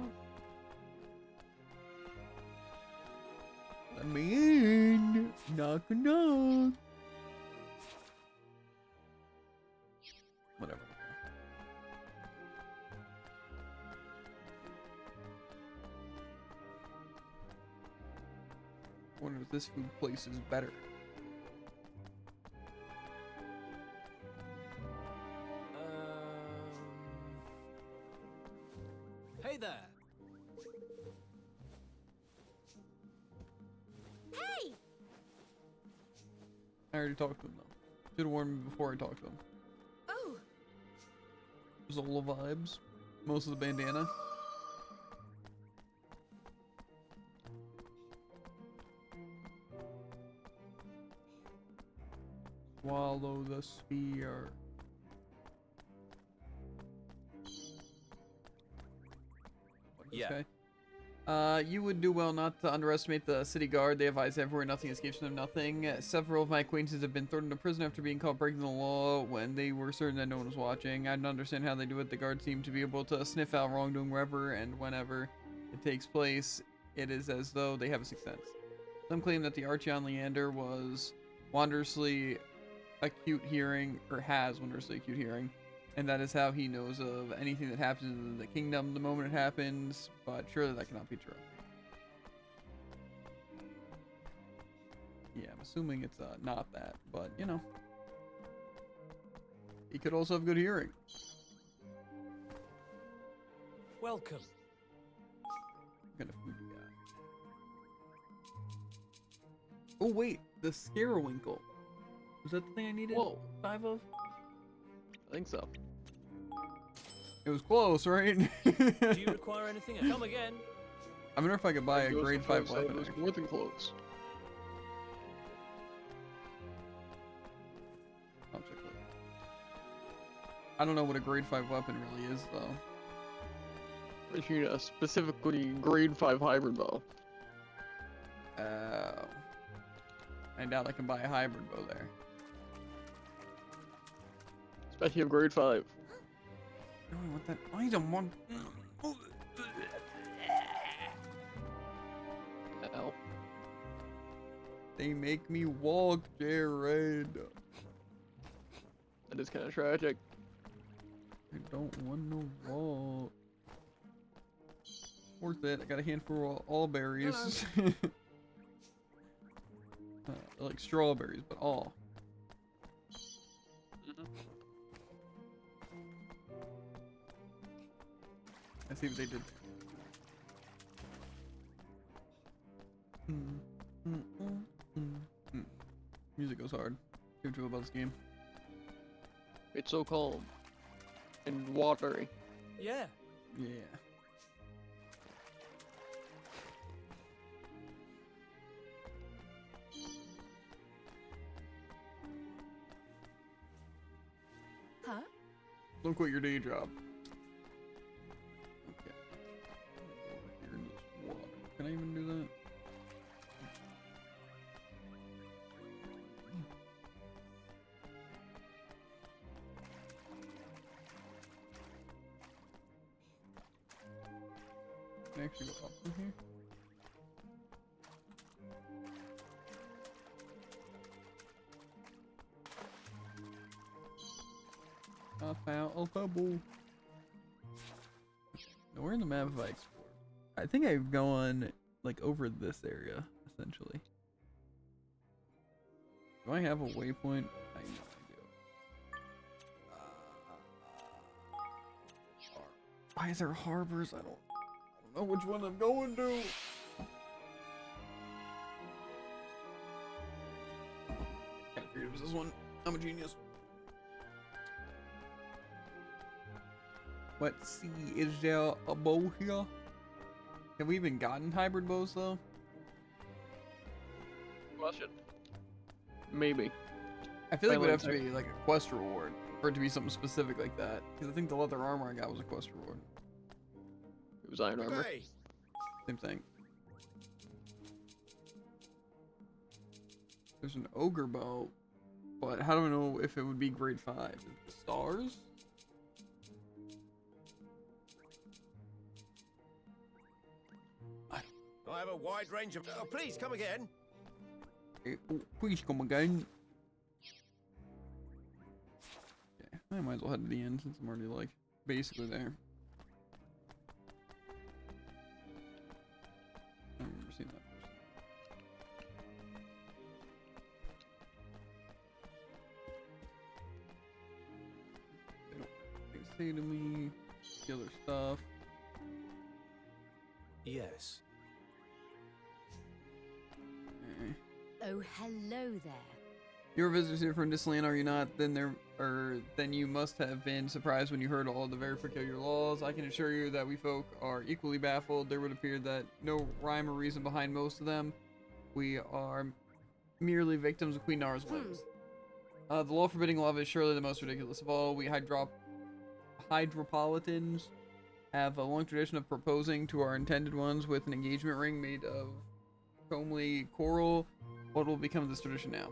Let me in! Knock knock! Whatever. I wonder if this food place is better. Hey there. Hey! I already talked to him though. Should have warned me before I talked to him. Oh. Zola vibes. Most of the bandana. Swallow the sphere. Yeah. Okay. You would do well not to underestimate the city guard. They have eyes everywhere. Nothing escapes them. Nothing. Several of my acquaintances have been thrown into prison after being caught breaking the law when they were certain that no one was watching. I don't understand how they do it. The guards seem to be able to sniff out wrongdoing wherever and whenever it takes place. It is as though they have a sixth sense. Some claim that the Archeon Leander was wondrously acute hearing, or has wondrously acute hearing, and that is how he knows of anything that happens in the kingdom the moment it happens, but surely that cannot be true. Yeah, I'm assuming it's not that, but you know. He could also have good hearing. Welcome. What kind of food we got? Oh wait, the Scarewinkle. Was that the thing I needed? Whoa. 5 of? I think so. It was close, right? Do you require anything else? Come again. I wonder if I could buy a It was grade the 5 first, weapon. it was actually. more than close. I'll check that. I don't know what a grade 5 weapon really is, though. But you need a specifically grade 5 hybrid bow. I doubt I can buy a hybrid bow there. Especially of grade 5. No, I want that item. One. Ow. They make me walk, Jared. That is kind of tragic. I don't want to walk. Worth it. I got a handful of all berries. Like strawberries, but all. Let's see what they did. Music goes hard. Too true about this game. It's so calm. And watery. Yeah. Yeah. Huh? Don't quit your day job. Okay. Over here in this water. Can I even do that? Can I actually go up from here? I found a bubble. Now, where in the map have I explored? I think I've gone like over this area, essentially. Do I have a waypoint? I know I do. Why is there harbors? I don't know which one I'm going to. I figured it was this one. I'm a genius. Let's see, is there a bow here? Have we even gotten hybrid bows though? Question. Maybe. I feel like it would have to be like a quest reward for it to be something specific like that. Because I think the leather armor I got was a quest reward. It was iron armor. Hey, Same thing. There's an ogre bow, but how do I know if it would be grade 5? Is it stars? I have a wide range of... Oh, please, come again. Oh, please come again. Okay, I might as well head to the end since I'm already like basically there. I remember seeing that first. say to me? The other stuff. Yes. Oh, hello there. You're visitors here from this land, are you not? Then you must have been surprised when you heard all the very peculiar laws. I can assure you that we folk are equally baffled. There would appear that no rhyme or reason behind most of them. We are merely victims of Queen Nara's whims. The law forbidding love is surely the most ridiculous of all. We hydropolitans have a long tradition of proposing to our intended ones with an engagement ring made of comely coral. What will become of this tradition now?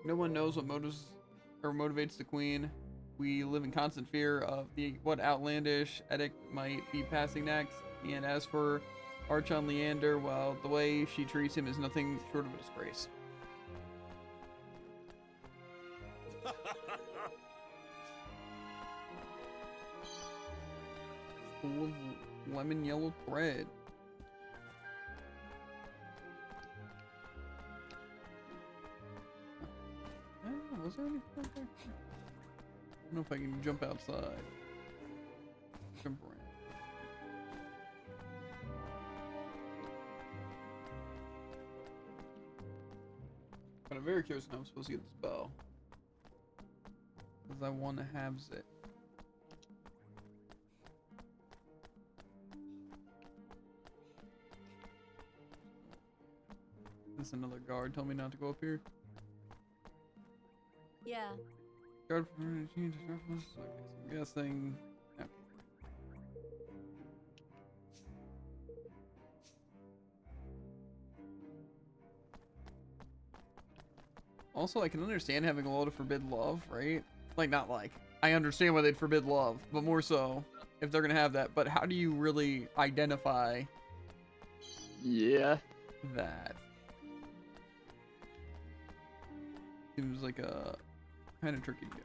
No one knows what motivates the queen. We live in constant fear of what outlandish edict might be passing next. And as for Archon Leander, well, the way she treats him is nothing short of a disgrace. Full of lemon yellow thread. Was there anything out there? I don't know if I can jump outside. Jump around. But I'm very curious how I'm supposed to get this bow. Because I want to have it. This another guard told me not to go up here. Yeah. Guard for change reference. Okay, so I'm guessing. Okay. Also, I can understand having a lot of forbid love, right? Like, not like I understand why they'd forbid love, but more so if they're gonna have that. But how do you really identify? Yeah. That seems like a kind of tricky to do.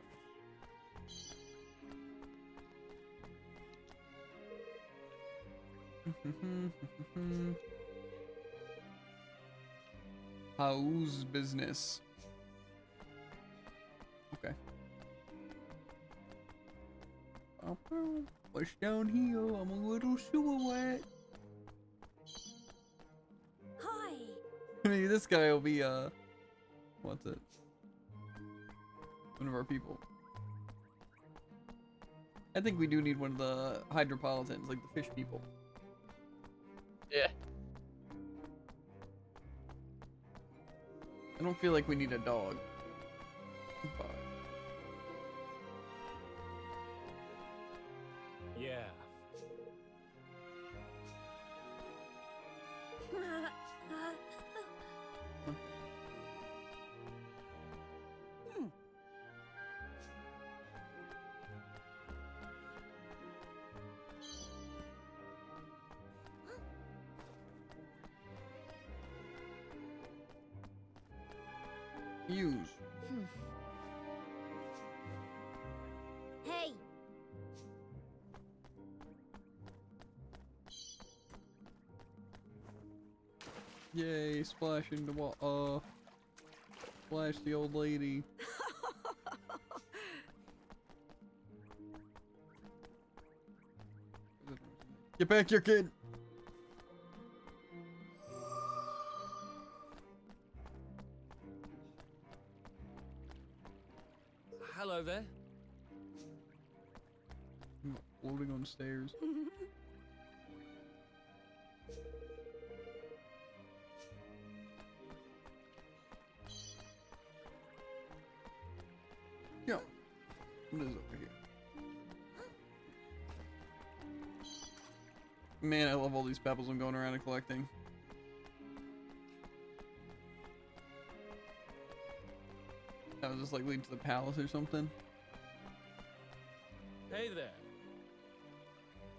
How's business? Okay. Push downhill. I'm a little silhouette. Hi. Maybe this guy will be what's it? One of our people. I think we do need one of the hydropolitans, like the fish people. Yeah. I don't feel like we need a dog. But Yeah. use. Hey. Yay, splashing the water. Splash the old lady. Get back here, kid. Hello there. I'm floating on stairs. Yo, what is over here? Man, I love all these pebbles I'm going around and collecting. That was just like lead to the palace or something. Hey there.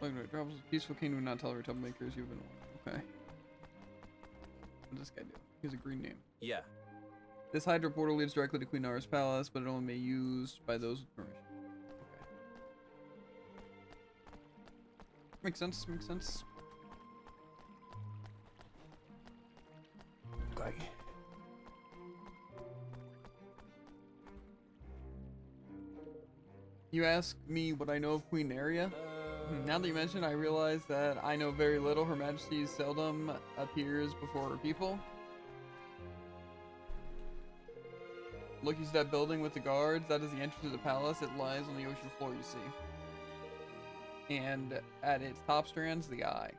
Look at it. Drops a peaceful kingdom, not tolerate troublemakers. You've been okay. What does this guy do? He has a green name. Yeah. This hydro portal leads directly to Queen Nara's palace, but it only may be used by those with permission. Okay. Makes sense. Makes sense. Okay. You ask me what I know of Queen Area? Now that you mention, I realize that I know very little. Her Majesty seldom appears before her people. Look, you see that building with the guards? That is the entrance to the palace. It lies on the ocean floor, you see. And at its top stands the eye.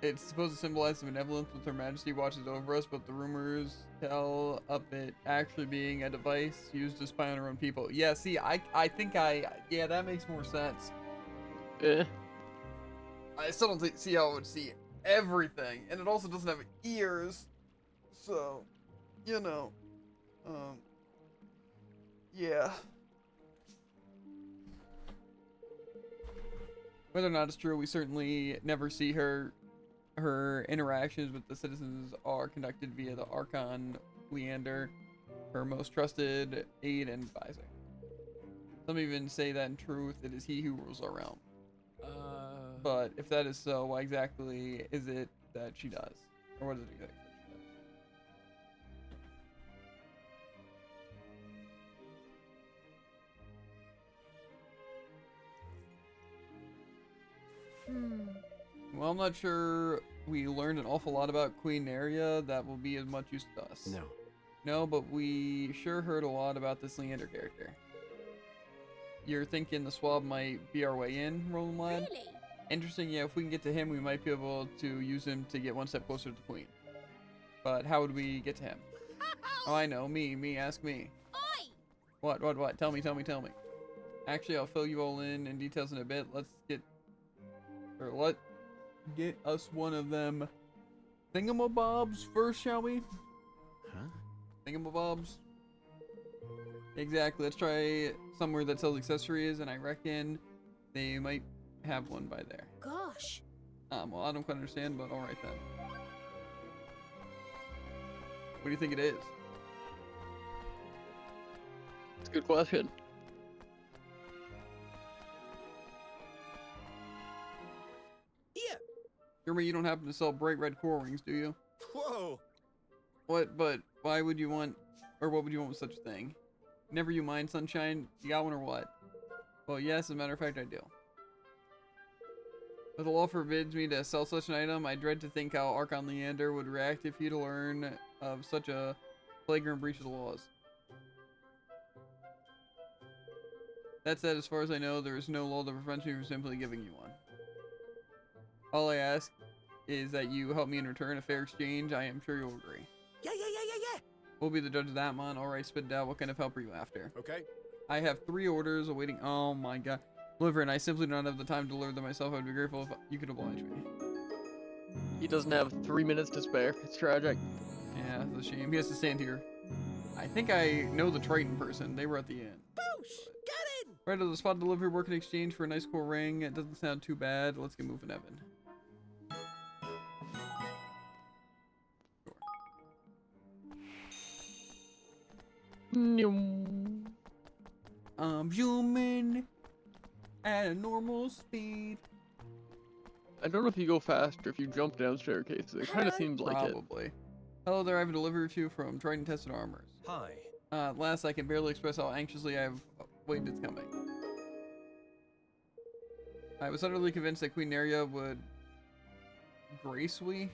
It's supposed to symbolize the benevolence with Her Majesty watches over us, but the rumors tell of it actually being a device used to spy on her own people. Yeah, see, I think yeah, that makes more sense. Eh. I still don't see how it would see everything, and it also doesn't have ears, so, you know, yeah. Whether or not it's true, we certainly never see her. Her interactions with the citizens are conducted via the Archon Leander, her most trusted aide and advisor. Some even say that in truth it is he who rules our realm. But if that is so, why exactly is it that she does? Or what is it exactly that she does? Well, I'm not sure we learned an awful lot about Queen Area that will be as much use to us. No. No, but we sure heard a lot about this Leander character. You're thinking the swab might be our way in, Roland lad? Really? Interesting, yeah, if we can get to him, we might be able to use him to get one step closer to the Queen. But how would we get to him? Oh, I know, me, ask me. Oi! What? Tell me. Actually, I'll fill you all in details in a bit. Let's get us one of them thingamabobs first, shall we? Huh? Thingamabobs? Exactly. Let's try somewhere that sells accessories, and I reckon they might have one by there. Gosh. Well, I don't quite understand, but alright then. What do you think it is? It's a good question. Jeremy, you don't happen to sell bright red coral rings, do you? Whoa! What, but why would you want, or what would you want with such a thing? Never you mind, Sunshine. You got one or what? Well, yes, as a matter of fact, I do. But the law forbids me to sell such an item. I dread to think how Archon Leander would react if he to learn of such a flagrant breach of the laws. That said, as far as I know, there is no law that prevents me from simply giving you one. All I ask is that you help me in return. A fair exchange, I am sure you'll agree. Yeah. We'll be the judge of that, man. Alright, spit it out. What kind of help are you after? Okay. I have 3 orders awaiting. Oh my god. Deliver, and I simply don't have the time to deliver them myself. I'd be grateful if you could oblige me. He doesn't have 3 minutes to spare. It's tragic. Yeah, it's a shame. He has to stand here. I think I know the Triton person. They were at the end. Boosh! Get in! Right to the spot delivery work in exchange for a nice cool ring. It doesn't sound too bad. Let's get moving, Evan. I'm zooming at a normal speed. I don't know if you go fast or if you jump down staircases. It kind of seems like it. Probably. Hello there, I have a delivery for you from Triton Tested Armors. Hi. At last, I can barely express how anxiously I've waited its coming. I was utterly convinced that Queen Neria would grace we,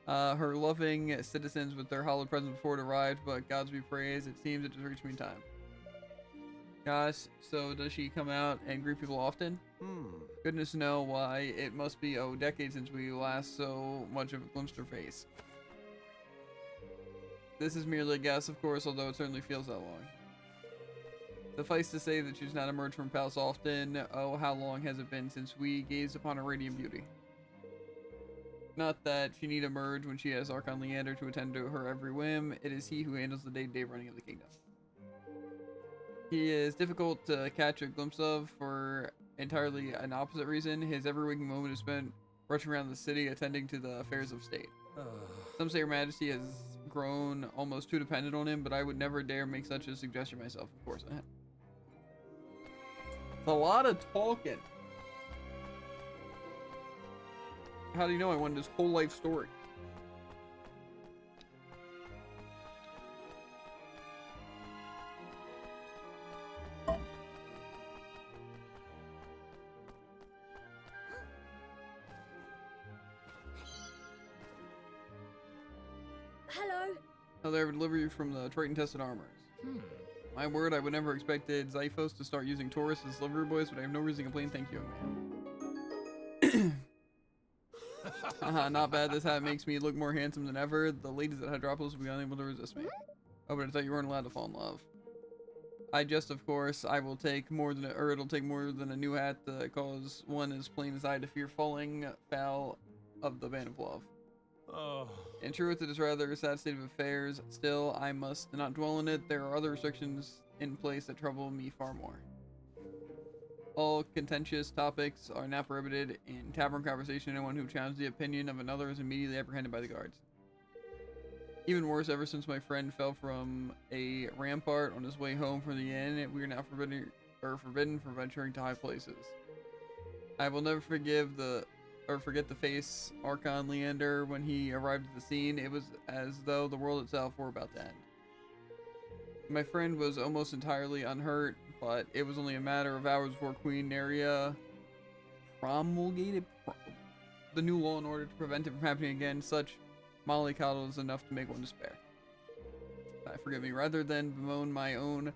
her loving citizens with their hallowed presence before it arrived, but gods be praised, it seems it just reached me in time. Gosh, so does she come out and greet people often? Goodness know why. It must be, decades since we last so much of a glimpsed her face. This is merely a guess, of course, although it certainly feels that long. Suffice to say that she's not emerged from palace often. Oh, how long has it been since we gazed upon her radiant beauty? Not that she need emerge when she has Archon Leander to attend to her every whim. It is he who handles the day-to-day running of the kingdom. He is difficult to catch a glimpse of for entirely an opposite reason. His every waking moment is spent rushing around the city attending to the affairs of state. Some say Her Majesty has grown almost too dependent on him, but I would never dare make such a suggestion myself, of course. It's a lot of talking. How do you know I wanted his whole life story? Hello. Now they have a delivery from the Triton-tested armors. My word, I would never expected Xiphos to start using tourists as delivery boys, but I have no reason to complain. Thank you, man. Haha, not bad. This hat makes me look more handsome than ever. The ladies at Hydropolis will be unable to resist me. Oh, but I thought you weren't allowed to fall in love. Of course, I will take more than, it'll take more than a new hat to cause one as plain as I to fear falling foul of the band of love. Oh. In truth, it is rather a sad state of affairs. Still, I must not dwell on it. There are other restrictions in place that trouble me far more. All contentious topics are now prohibited in tavern conversation. Anyone who challenges the opinion of another is immediately apprehended by the guards. Even worse, ever since my friend fell from a rampart on his way home from the inn, we are now forbidden from venturing to high places. I will never forget the face Archon Leander when he arrived at the scene. It was as though the world itself were about to end. My friend was almost entirely unhurt, but it was only a matter of hours before Queen Neria promulgated the new law in order to prevent it from happening again. Such mollycoddle is enough to make one despair. Forgive me. Rather than bemoan my own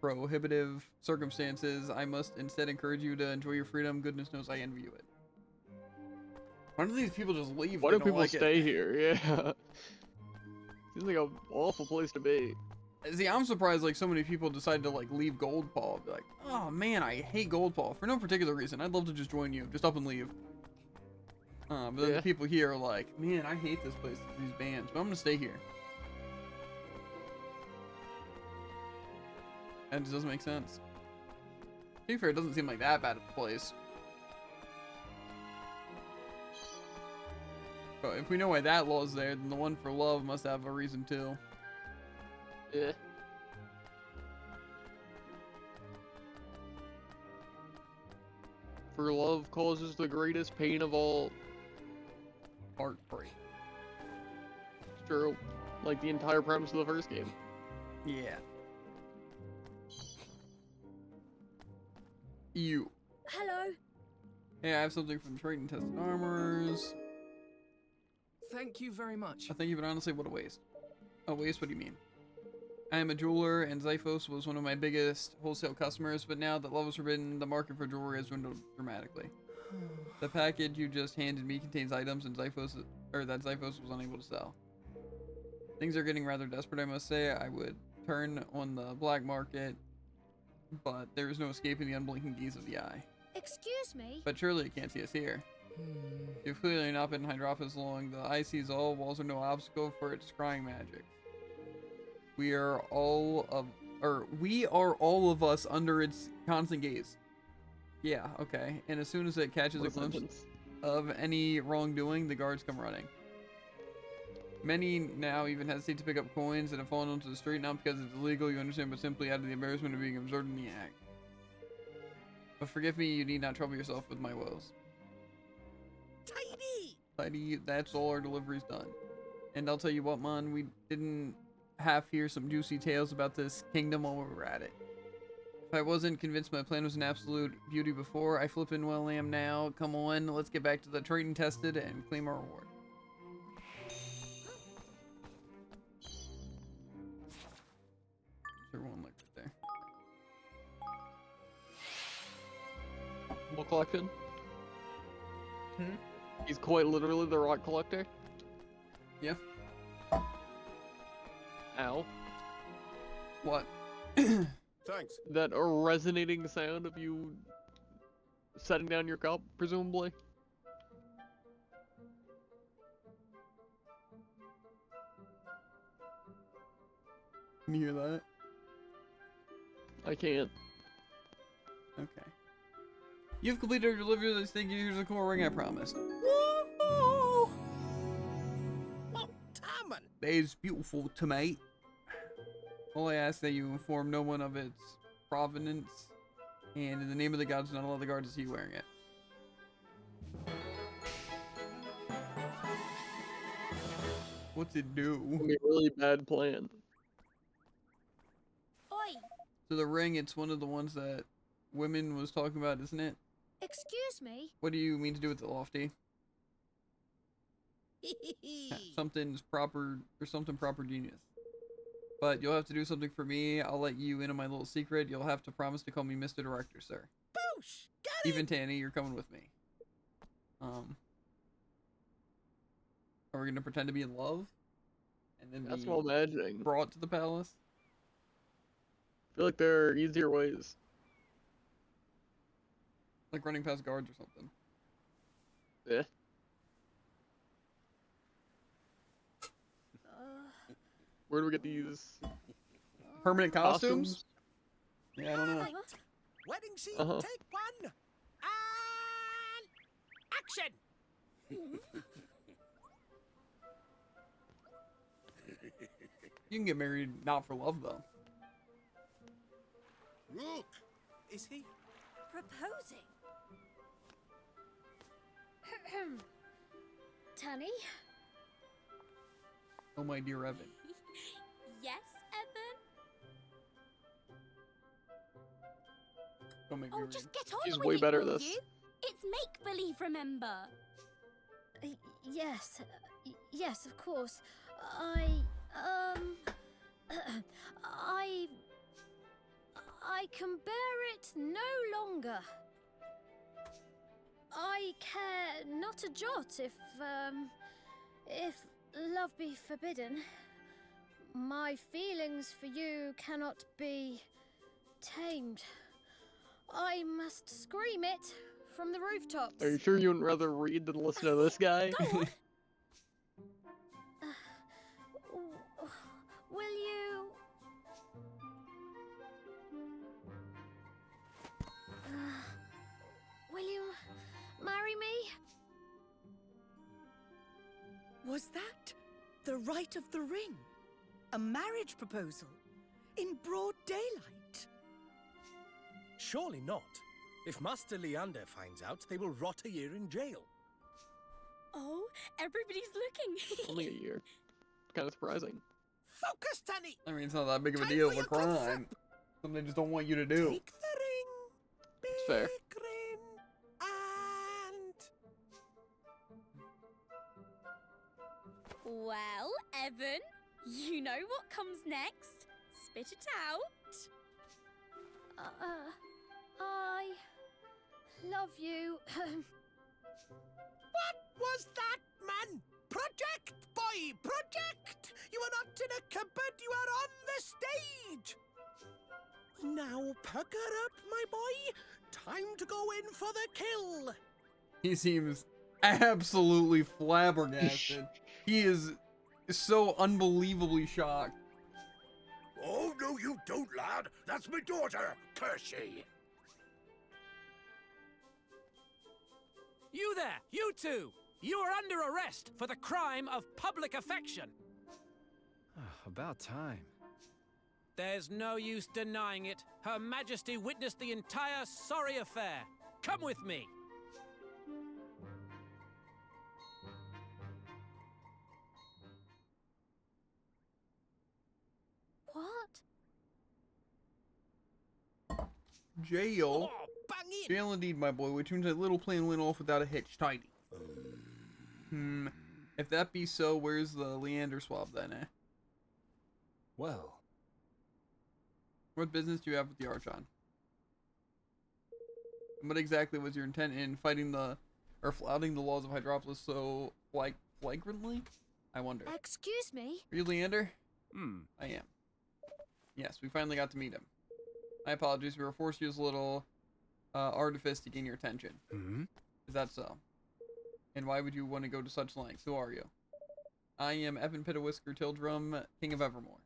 prohibitive circumstances, I must instead encourage you to enjoy your freedom. Goodness knows I envy you it. Why do these people just leave? Why do people stay here? Yeah. Seems like an awful place to be. See, I'm surprised like so many people decide to like leave Goldpaw. Be like, oh man, I hate Goldpaw for no particular reason. I'd love to just join you, just up and leave. But then the people here are like, man, I hate this place, these bands, but I'm gonna stay here. And it just doesn't make sense. To be fair, it doesn't seem like that bad of a place. But if we know why that law is there, then the one for love must have a reason too. Yeah. For love causes the greatest pain of all. Heartbreak. It's true. Like the entire premise of the first game. Yeah. You. Hello. Hey, I have something from Triton Tested Armors. Thank you very much. Thank you, but honestly, what a waste. A waste? What do you mean? I am a jeweler, and Xiphos was one of my biggest wholesale customers, but now that love is forbidden, the market for jewelry has dwindled dramatically. The package you just handed me contains items that Xiphos was unable to sell. Things are getting rather desperate, I must say. I would turn on the black market, but there is no escaping the unblinking gaze of the eye. Excuse me? But surely you can't see us here. You've clearly not been in Hydropolis long. The eye sees all, walls are no obstacle for its scrying magic. We are all of us under its constant gaze. Yeah, okay. And as soon as it catches a glimpse of any wrongdoing, the guards come running. Many now even hesitate to pick up coins that have fallen onto the street, not because it's illegal, you understand, but simply out of the embarrassment of being observed in the act. But forgive me, you need not trouble yourself with my woes. Tidy, that's all our delivery's done. And I'll tell you what, man, we didn't hear some juicy tales about this kingdom while we were at it. If I wasn't convinced my plan was an absolute beauty before, I flippin' well am now. Come on, let's get back to the Triton tested and claim our reward. There's one like right there. What collected? He's quite literally the rock collector. Yeah. Ow. What? Thanks. That a resonating sound of you setting down your cup, presumably. Can you hear that? I can't. Okay. You've completed your delivery of this thing. Here's a cool ring I promised. Woohoo! Well, Tamman. That is beautiful to me. All I ask that you inform no one of its provenance, and in the name of the gods, not allow the guards to see you wearing it. What's it do? A really bad plan. Oi! So the ring, it's one of the ones that Women was talking about, isn't it? Excuse me? What do you mean to do with it, Lofty? Something's proper, or something proper genius. But you'll have to do something for me. I'll let you in on my little secret. You'll have to promise to call me Mr. Director, sir. Boosh! Got Even it! Tanny, you're coming with me. Are we gonna pretend to be in love? And then That's be what I'm imagining. brought to the palace? I feel like there are easier ways. Like running past guards or something. Yeah. Where do we get these Permanent costumes? Yeah, I don't know. Right. Wedding scene, Uh-huh. take one. And action! You can get married not for love, though. Look! Is he? Proposing. Tanny? Oh, my dear Evan. Yes, Evan? Don't make me Oh, read. just get on He's with way it, better will at this. you? It's make-believe, remember? Yes. Yes, of course. I can bear it no longer. I care not a jot if love be forbidden. My feelings for you cannot be tamed. I must scream it from the rooftops. Are you sure you wouldn't rather read than listen to this guy? Go on. Will you... will you marry me? Was that the rite of the ring? A marriage proposal? In broad daylight? Surely not. If Master Leander finds out, they will rot a year in jail. Oh, everybody's looking. Only a year. Kind of surprising. Focus, Tanny! I mean, it's not that big of a Time deal for of a your close-up. crime. Something they just don't want you to do. Take the ring. It's fair. Big ring. And... Well, Evan, you know what comes next. Spit it out. I love you. What was that, man? Project, boy, project! You are not in a cupboard, you are on the stage! Now, pucker up, my boy. Time to go in for the kill. He seems absolutely flabbergasted. He is so unbelievably shocked. Oh, no, you don't, lad. That's my daughter, curse ye. You there, you two! You are under arrest for the crime of public affection. About time. There's no use denying it. Her Majesty witnessed the entire sorry affair. Come with me. What? Jail? Oh, bang in! Jail indeed, my boy, which means that little plane went off without a hitch. Tidy. If that be so, where's the Leander swab then, eh? Well, What business do you have with the Archon? And what exactly was your intent in fighting or flouting the laws of Hydropolis so, flagrantly? I wonder. Excuse me? Are you Leander? I am. Yes, we finally got to meet him. My apologies, we were forced to use a little artifice to gain your attention. Is that so? And why would you want to go to such lengths? Who are you? I am Evan Pittawisker Tildrum, King of Evermore.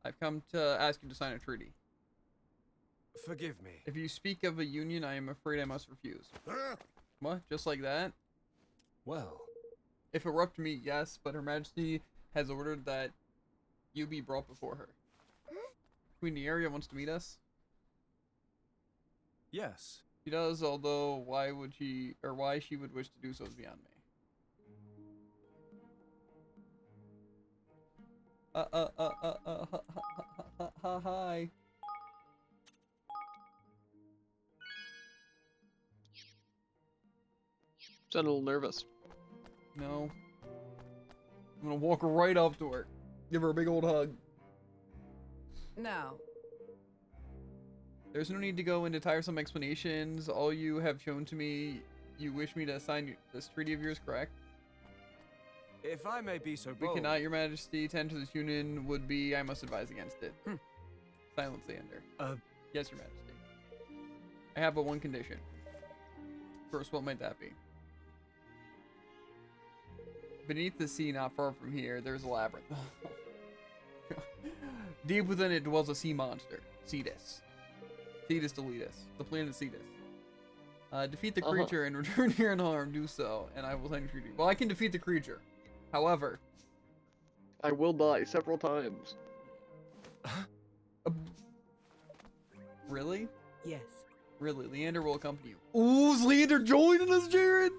I've come to ask you to sign a treaty. Forgive me. If you speak of a union, I am afraid I must refuse. What? Just like that? Well, If it were up to me, yes, but Her Majesty has ordered that you be brought before her. Queen Nieria wants to meet us? yes. She does, although why she would wish to do so is beyond me. Hi. Sound a little nervous. No. I'm gonna walk right up to her. Give her a big old hug. Now, There's no need to go into tiresome explanations. All you have shown to me, you wish me to sign this treaty of yours, correct? If I may be so We bold. cannot, your majesty. To enter this union would be, I must advise against it. Silence, Leander. Yes, your majesty. I have but one condition. First, what might that be? Beneath the sea, not far from here, there's a labyrinth. Deep within it dwells a sea monster, Cetus. Cetus deletus, the planet Cetus. Defeat the creature and return here unharmed. Do so, and I will sign a treaty. Well, I can defeat the creature. However, I will die several times. Really? Yes. Really, Leander will accompany you. Ooh, is Leander joining us, Jared?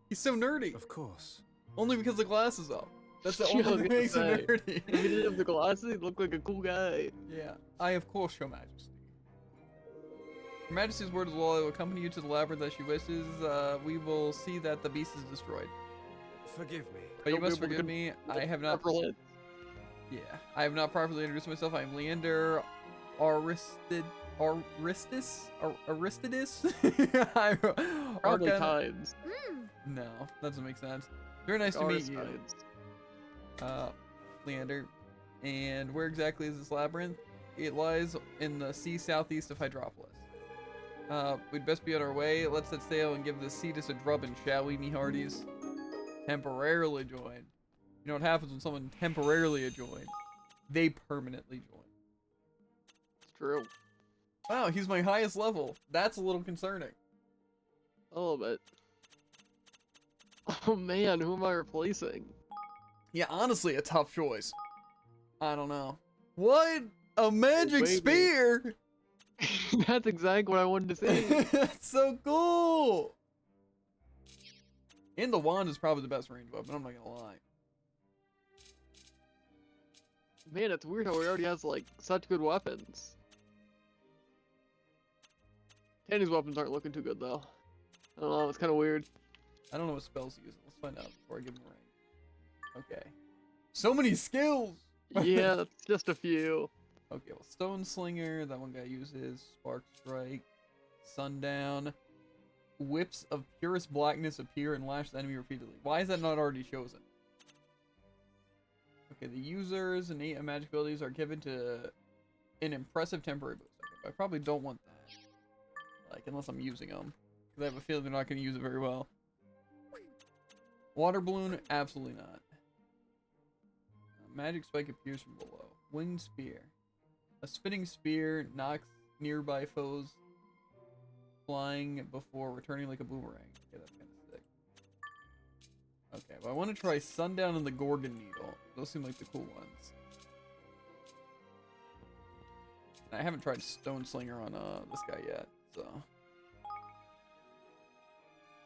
He's so nerdy. Of course. Only because the glass is up. That's the Yeah, I was only thing that gonna makes him say, nerdy. If he didn't have the glasses, he'd look like a cool guy. Yeah, I of course, your majesty. Your majesty's word is law. I will accompany you to the labyrinth as she wishes. We will see that the beast is destroyed. Forgive me. But you Don't must be able to forgive me. I have not. Several hits. Yeah, I have not properly introduced myself. I am Leander Aristus? Probably times. No, that doesn't make sense. Very nice to meet you. Leander. And where exactly is this labyrinth? It lies in the sea southeast of Hydropolis. We'd best be on our way. Let's set sail and give the Cetus a drubbing, shall we, me hearties? Temporarily join. You know what happens when someone temporarily joins? They permanently join. It's true. Wow, he's my highest level. That's a little concerning. A little bit. Oh man, who am I replacing? Yeah, honestly, a tough choice. I don't know. What? A magic Maybe. spear? That's exactly what I wanted to say. That's so cool! And the wand is probably the best range weapon, I'm not gonna lie. Man, it's weird how he already has, like, such good weapons. Tanny's weapons aren't looking too good, though. I don't know, it's kind of weird. I don't know what spells he uses. Let's find out before I give him a rank. Okay. So many skills! Yeah, that's just a few. Okay, well, Stone Slinger, that one guy uses. Spark Strike. Sundown. Whips of purest blackness appear and lash the enemy repeatedly. Why is that not already chosen? Okay, the user's innate magic abilities are given to an impressive temporary boost. Okay, I probably don't want that. Like, unless I'm using them. Because I have a feeling they're not going to use it very well. Water Balloon, absolutely not. Magic Spike appears from below. Winged Spear. A spinning spear knocks nearby foes flying before returning like a boomerang. Okay, that's kind of sick. Okay, but I want to try Sundown and the Gorgon Needle. Those seem like the cool ones. I haven't tried Stone Slinger on this guy yet, so.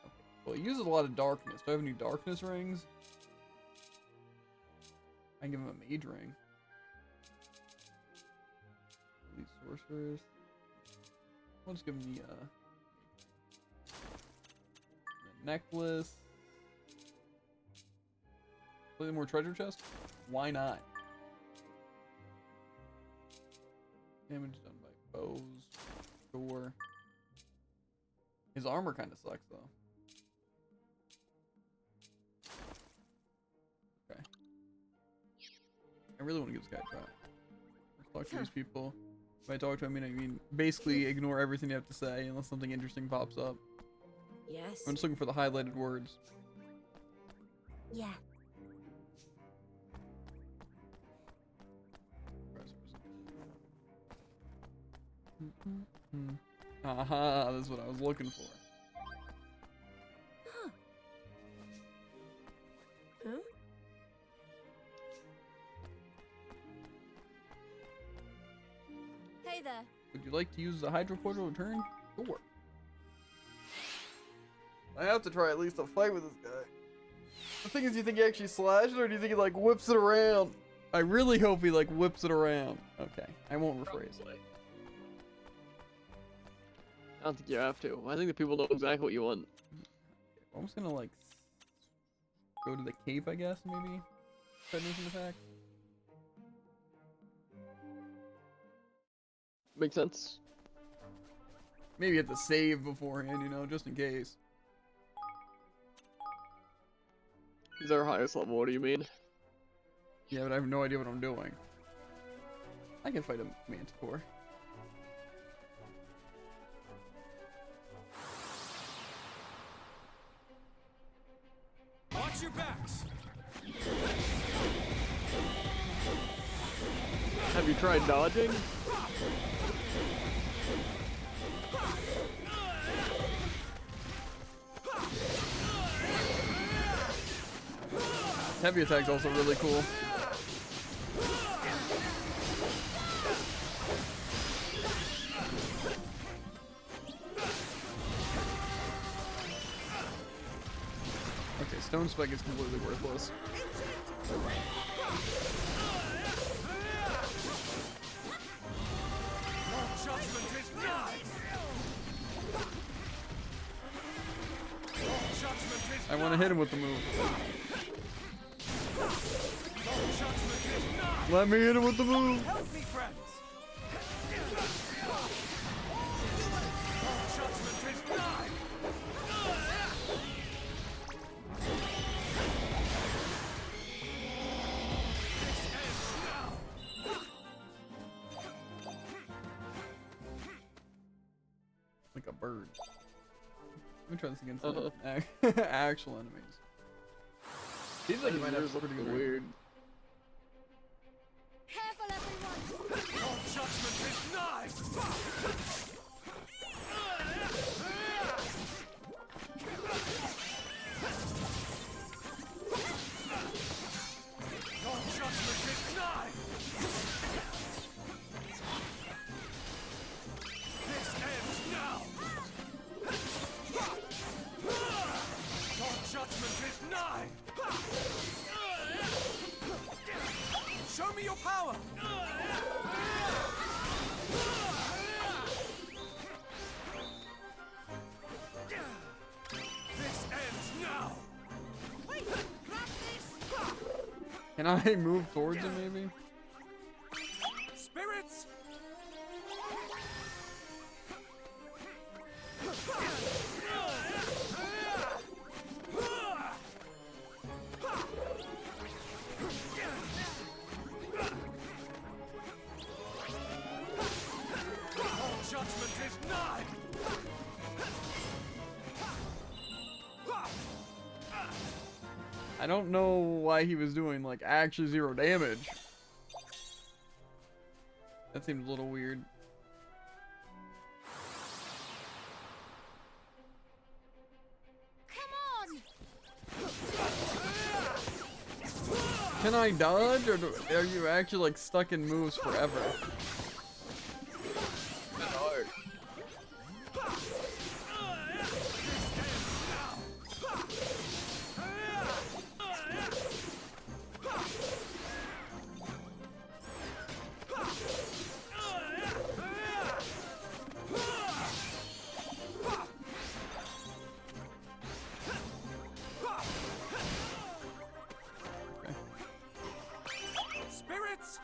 Okay. Well, he uses a lot of darkness. Do I have any darkness rings? I can give him a mage ring. These sorcerers. I'll just give him the necklace. Play more treasure chest? Why not? Damage done by bows. Sure. His armor kind of sucks though. Okay. I really want to give this guy a try. Let's talk to these people. By talk to him, I mean basically ignore everything you have to say unless something interesting pops up. Yes. I'm just looking for the highlighted words. Yeah. Aha, that's what I was looking for. Huh. Huh? Hey there. Would you like to use the Hydro Portal to turn? Sure. I have to try at least a fight with this guy. The thing is, do you think he actually slashes or do you think he like whips it around? I really hope he like whips it around. Okay, I won't rephrase. I don't think you have to. I think the people know exactly what you want. I'm just gonna like go to the cave, I guess, maybe? Finish an attack? Makes sense. Maybe you have to save beforehand, you know, just in case. Is our highest level? What do you mean? Yeah, but I have no idea what I'm doing. I can fight a manticore. Watch your backs. Have you tried dodging? Heavy attack's also really cool. Okay, Stone Spike is completely worthless. I want to hit him with the move. Let me hit him with the move. Help me, friends. Judgment is nigh. Like a bird. Let me try this against some actual enemies. Seems like it might have pretty good weird. Careful, everyone! Your judgment is nigh. Your judgment is nigh. This ends now. Your judgment is nigh. Show me your power. This ends now. Wait, grab this! Can I move towards him, maybe? Spirits. Judgment is nigh. I don't know why he was doing like actually 0 damage. That seems a little weird. Come on! Can I dodge, or are you actually like stuck in moves forever? Spirits.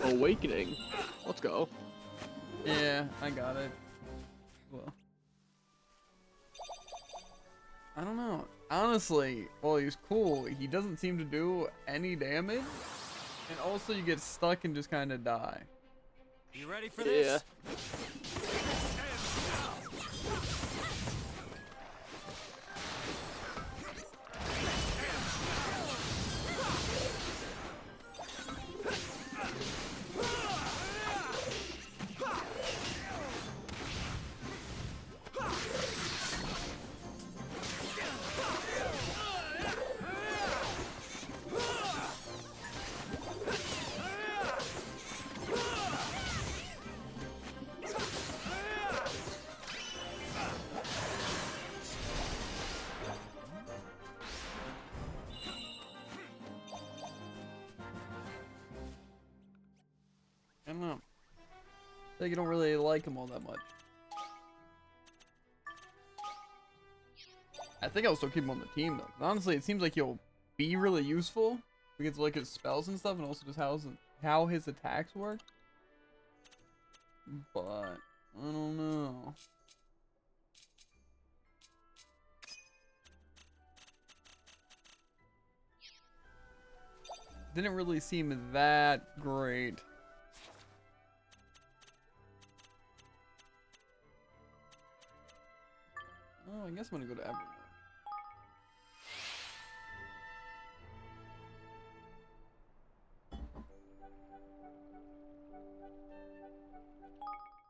Awakening. Let's go. Yeah, I got it. Well, I don't know. Honestly, while he's cool, he doesn't seem to do any damage. And also you get stuck and just kind of die. You ready for this? I don't know. I think you don't really like him all that much. I think I'll still keep him on the team though. 'Cause honestly, it seems like he'll be really useful because of like his spells and stuff, and also just how his attacks work. But I don't know. Didn't really seem that great. Oh, I guess I'm gonna go to Evernote.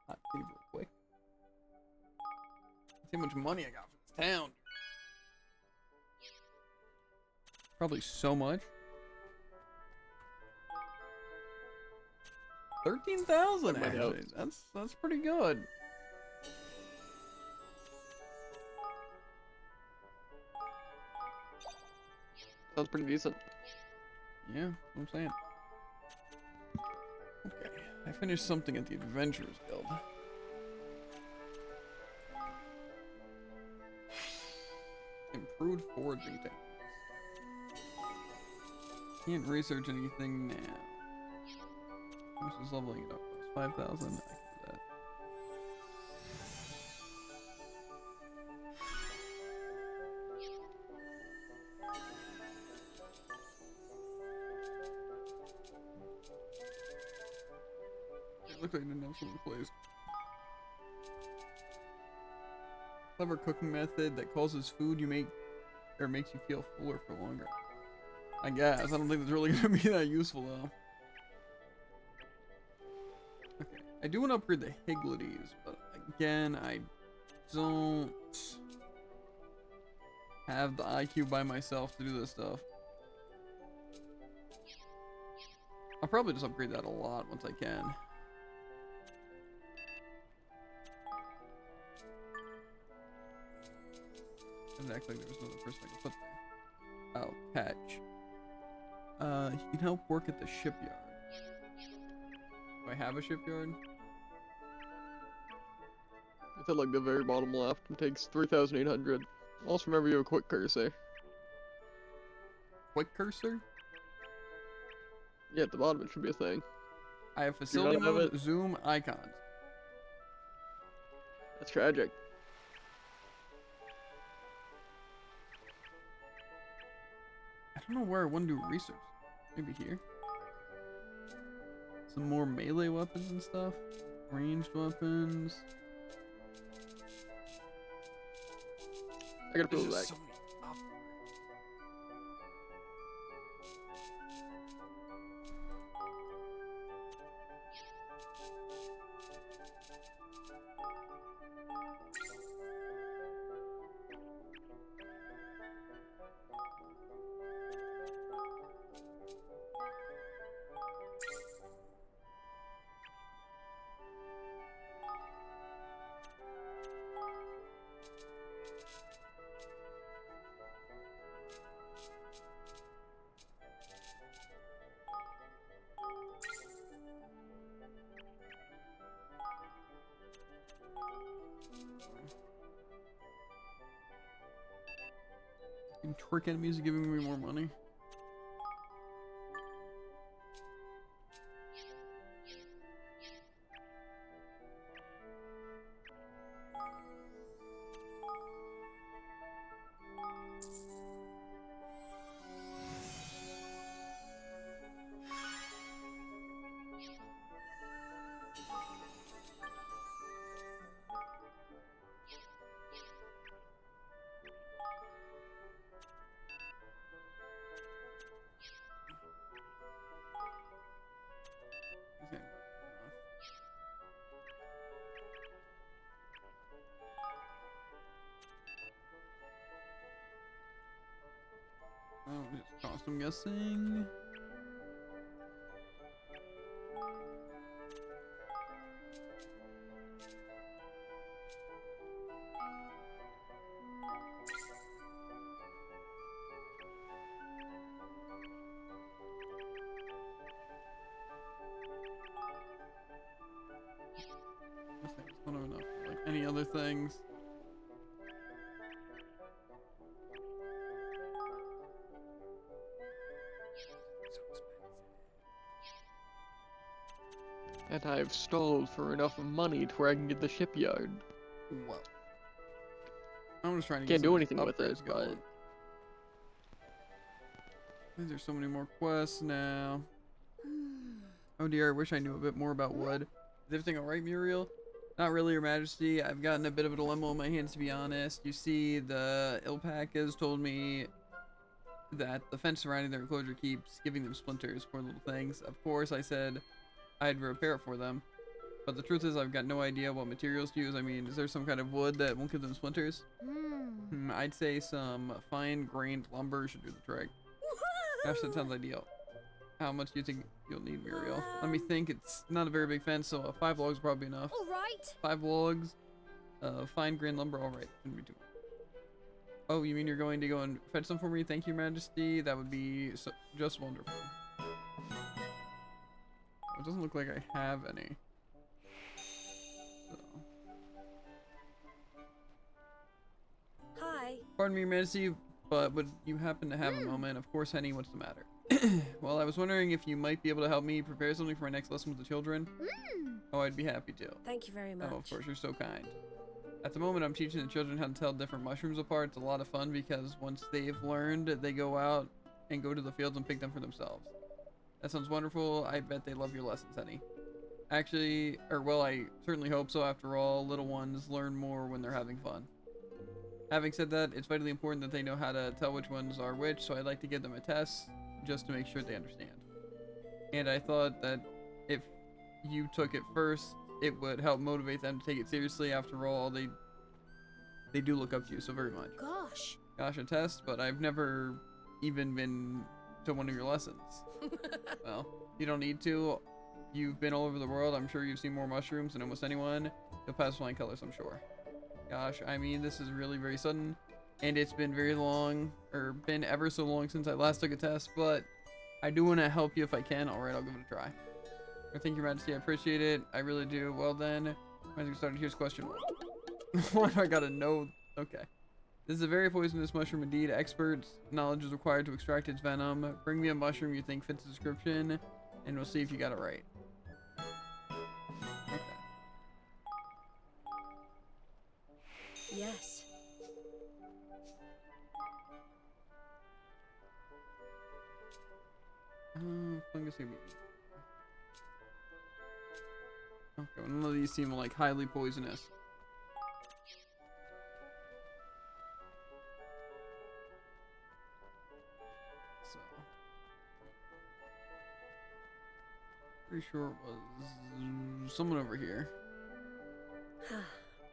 Hot save real quick. See how much money I got for this town. Probably so much. 13,000 actually. That's pretty good. Sounds pretty decent. Yeah, I'm saying. Okay, I finished something at the Adventurers Guild. Improved foraging techniques. Can't research anything now. This is leveling it up. 5,000. I can do that. It looked like I didn't have something placed. Clever cooking method that causes food you make or makes you feel fuller for longer. I guess. I don't think it's really gonna be that useful though. Okay. I do want to upgrade the Higglities, but again, I don't have the IQ by myself to do this stuff. I'll probably just upgrade that a lot once I can. Didn't act like there was another person I could put there. Oh, Patch. He can help work at the shipyard. Do I have a shipyard? It's at like the very bottom left. It takes 3,800. Also remember you have a quick cursor. Quick cursor? Yeah, at the bottom it should be a thing. I have facility mode, zoom, icons. That's tragic. I don't know where I want to do research. Maybe here. Some more melee weapons and stuff. Ranged weapons. I gotta pull it back. And trick enemies are giving me more money. Oh, just cost, I'm guessing. This thing's not enough for, like any other things. And I've stalled for enough money to where I can get the shipyard. Well, I'm just trying to get Can't do some anything with it, upgrades but going. There's so many more quests now. Oh dear, I wish I knew a bit more about wood. Is everything alright, Muriel? Not really, Your Majesty. I've gotten a bit of a dilemma on my hands, to be honest. You see, the alpacas told me that the fence surrounding their enclosure keeps giving them splinters, poor little things. Of course, I said I'd repair it for them. But the truth is, I've got no idea what materials to use. I mean, is there some kind of wood that won't give them splinters? I'd say some fine-grained lumber should do the trick. Gosh, that sounds ideal. How much do you think you'll need, Muriel? Let me think. It's not a very big fence, so 5 logs is probably enough. All right. 5 logs, fine-grained lumber. All right, shouldn't be too much. Oh, you mean you're going to go and fetch some for me? Thank you, Majesty. That would be just wonderful. It doesn't look like I have any. So. Hi. Pardon me, Your Majesty, but would you happen to have a moment? Of course, Henny, what's the matter? Well, I was wondering if you might be able to help me prepare something for my next lesson with the children. Oh, I'd be happy to. Thank you very much. Oh, of course, you're so kind. At the moment, I'm teaching the children how to tell different mushrooms apart. It's a lot of fun because once they've learned, they go out and go to the fields and pick them for themselves. That sounds wonderful. I bet they love your lessons, Henny. Actually, or well, I certainly hope so. After all, little ones learn more when they're having fun. Having said that, it's vitally important that they know how to tell which ones are which, so I'd like to give them a test just to make sure they understand. And I thought that if you took it first, it would help motivate them to take it seriously. After all, they do look up to you so very much. Gosh, a test, but I've never even been to one of your lessons. Well, you don't need to. You've been all over the world. I'm sure you've seen more mushrooms than almost anyone. You'll pass flying colors, I'm sure. Gosh, I mean, this is really very sudden, and it's been very long, or been ever so long since I last took a test, but I do want to help you if I can. Alright, I'll give it a try. Thank you, Your Majesty. I appreciate it. I really do. Well then, I think started. Here's question 1. Why do I gotta know? Okay. This is a very poisonous mushroom indeed. Expert knowledge is required to extract its venom. Bring me a mushroom you think fits the description, and we'll see if you got it right. Okay. Yes. Fungus maybe. Okay, well, none of these seem like highly poisonous. So, pretty sure it was someone over here.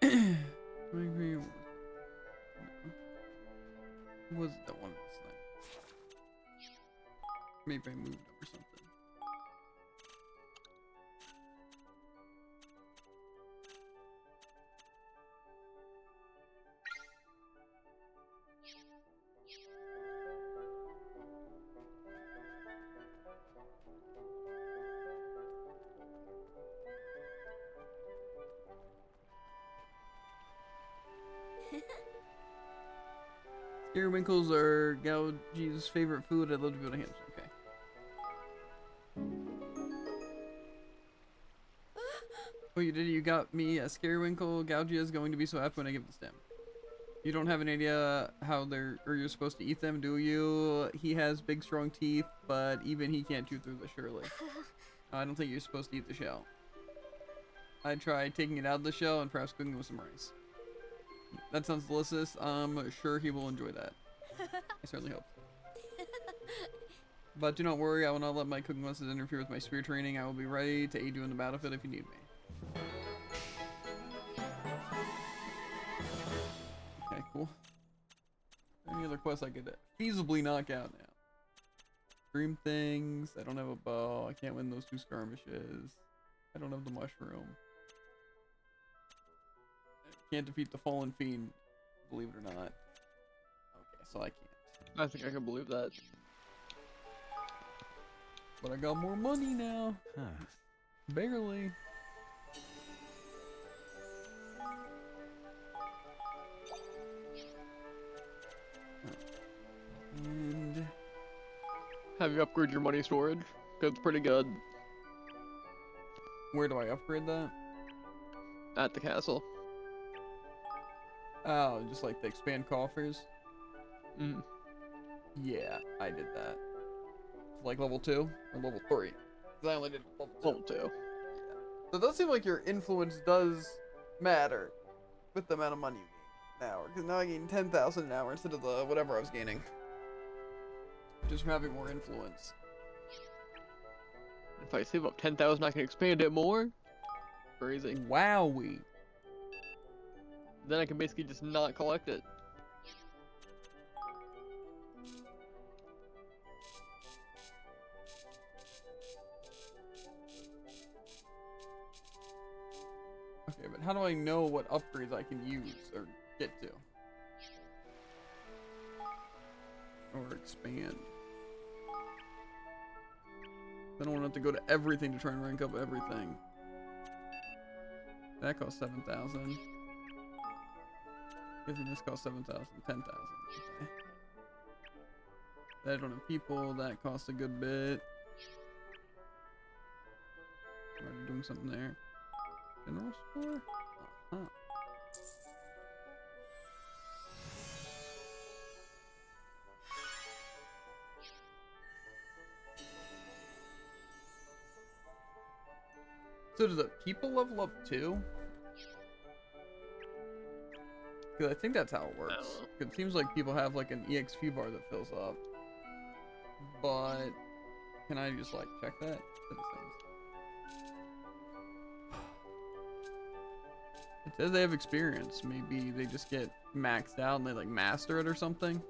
Maybe. Who was it that wanted this thing? Maybe I moved up or something. Periwinkles are Gouji's favorite food. I'd love to build a hamster. Okay. Oh, you did it. You got me a Scariwinkle. Gouji is going to be so happy when I give this to him. You don't have an idea how you're supposed to eat them, do you? He has big, strong teeth, but even he can't chew through the surely. I don't think you're supposed to eat the shell. I'd try taking it out of the shell and perhaps cooking it with some rice. That sounds delicious. I'm sure he will enjoy that. I certainly hope. But do not worry, I will not let my cooking lessons interfere with my spear training. I will be ready to aid you in the battlefield if you need me. Okay, cool. Any other quests I could feasibly knock out now? Dream things. I don't have a bow. I can't win those 2 skirmishes. I don't have the mushroom. Can't defeat the fallen fiend, believe it or not. Okay, so I can't. I think I can believe that. But I got more money now. Barely. And have you upgraded your money storage? 'Cause it's pretty good. Where do I upgrade that? At the castle. Oh, just like the expand coffers? Mm. Yeah, I did that. Like level 2 or level 3? Because I only did level 2. Level 2. So it does seem like your influence does matter with the amount of money you gain an hour. Because now I gain 10,000 an hour instead of the whatever I was gaining. Just from having more influence. If I save up 10,000, I can expand it more? Crazy. Wowie. Then I can basically just not collect it. Okay, but how do I know what upgrades I can use or get to? Or expand? I don't want to have to go to everything to try and rank up everything. That costs 7,000. Guessing this costs 7,000, 10,000. Okay. That don't have people. That costs a good bit. I'm already doing something there. General store? Uh-huh. So do the people level up too? Because I think that's how it works. It seems like people have like an EXP bar that fills up. But can I just like check that? It says they have experience. Maybe they just get maxed out and they like master it or something.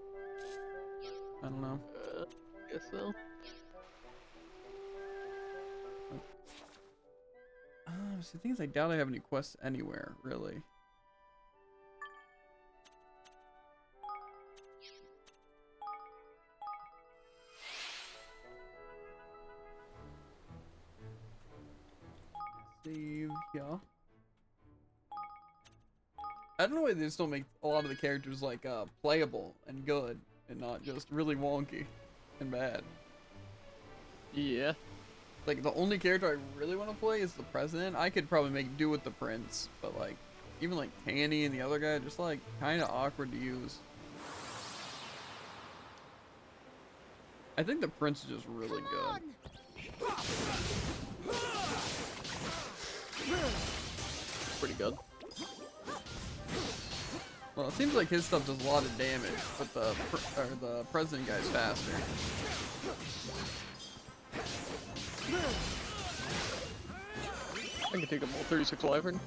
I don't know. Guess so. So the thing is, I doubt I have any quests anywhere, really. Save, yeah. I don't know why they just don't make a lot of the characters like playable and good and not just really wonky and bad. Yeah. Like the only character I really want to play is the president. I could probably make do with the prince, but like even like Tanny and the other guy, just like kind of awkward to use. I think the prince is just really good. Pretty good. Well, it seems like his stuff does a lot of damage, but the president guy's faster. I can take a all 36 wyvern.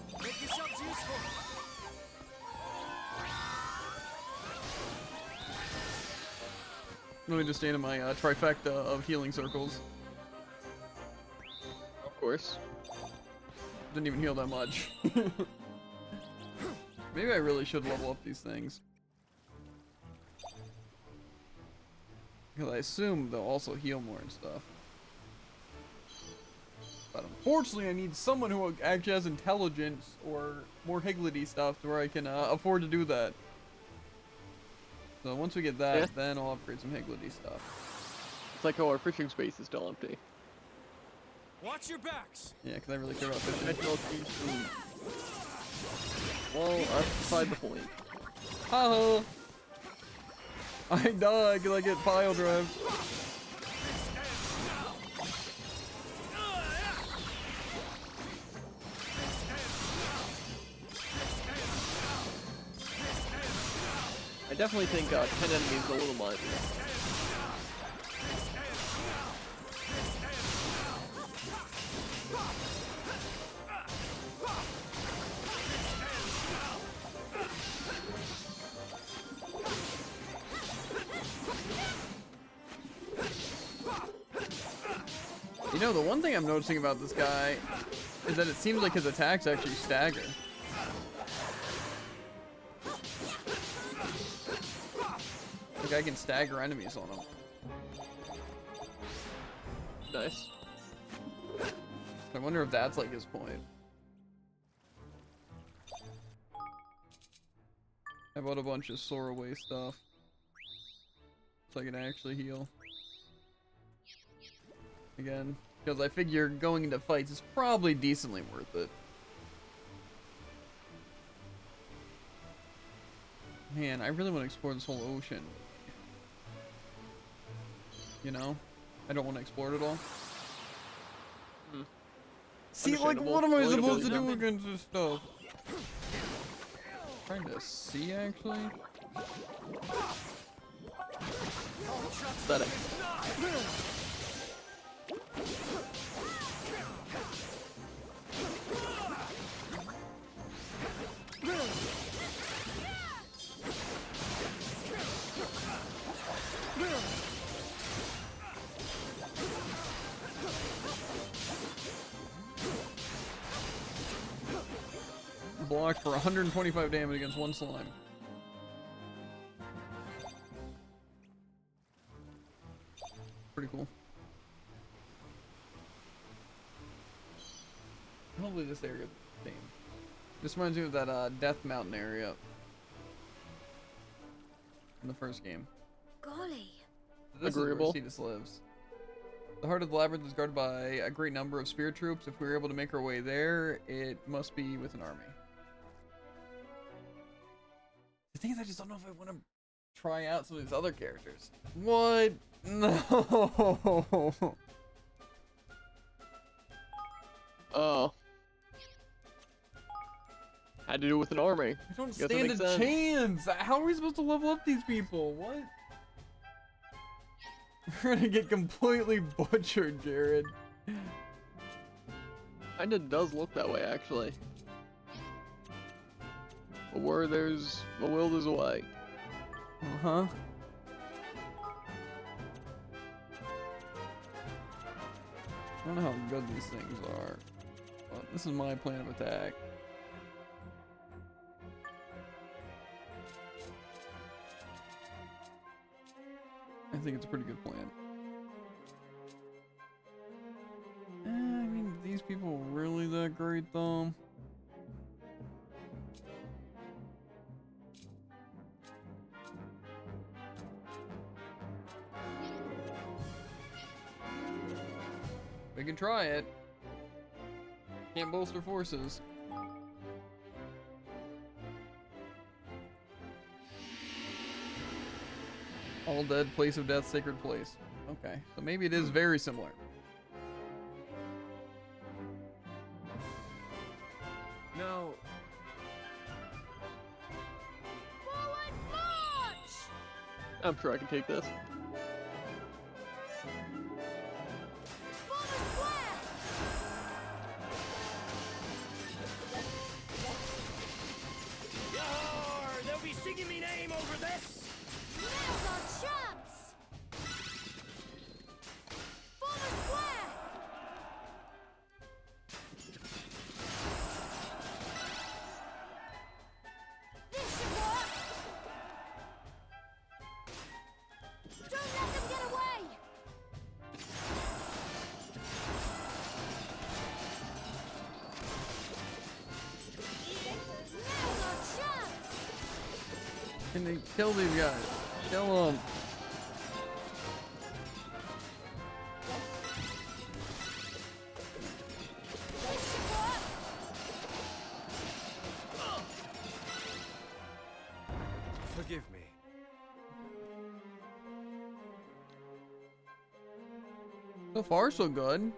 Let me just stand in my trifecta of healing circles. Of course. Didn't even heal that much. Maybe I really should level up these things. Because I assume they'll also heal more and stuff. But unfortunately, I need someone who actually has intelligence or more higgledy stuff to where I can afford to do that. So once we get that, then I'll upgrade some higgledy stuff. It's like how our fishing space is still empty. Watch your backs. Yeah, because I really care about fishing. Well, that's beside the point. Haha! I die because I get pile drive. I definitely think 10 enemies is a little much. You know, the one thing I'm noticing about this guy is that it seems like his attacks actually stagger. Like I can stagger enemies on him. Nice. I wonder if that's like his point. I bought a bunch of soar away stuff so I can actually heal. Again, Because I figure going into fights is probably decently worth it. Man, I really want to explore this whole ocean. You know? I don't want to explore it at all. See, like, what am I supposed to do against this stuff? Trying to see, actually. Pathetic. Blocked for 125 damage against one slime. Pretty cool. Hopefully this area is the same. This reminds me of that Death Mountain area in the first game. Golly. This is where Cetus lives. The heart of the labyrinth is guarded by a great number of spear troops. If we were able to make our way there, it must be with an army. The thing is, I just don't know if I want to try out some of these other characters. What? No. Oh. Had to do it with an army. I don't stand a chance. How are we supposed to level up these people? What? We're gonna get completely butchered, Jared. Kinda does look that way, actually. But where there's a will, there's a way. Uh-huh. I don't know how good these things are. But this is my plan of attack. I think it's a pretty good plan. I mean, these people really that great though? We can try it. Can't bolster forces. All dead, place of death, sacred place. Okay, so maybe it is very similar. Now, Forward march! I'm sure I can take this. Yar! They'll be singing me name over this! Now's our chance! Form a square! This should work! Don't let them get away! Now's our chance! Can they kill these guys? Kill them. This should work! forgive me. So far, so good.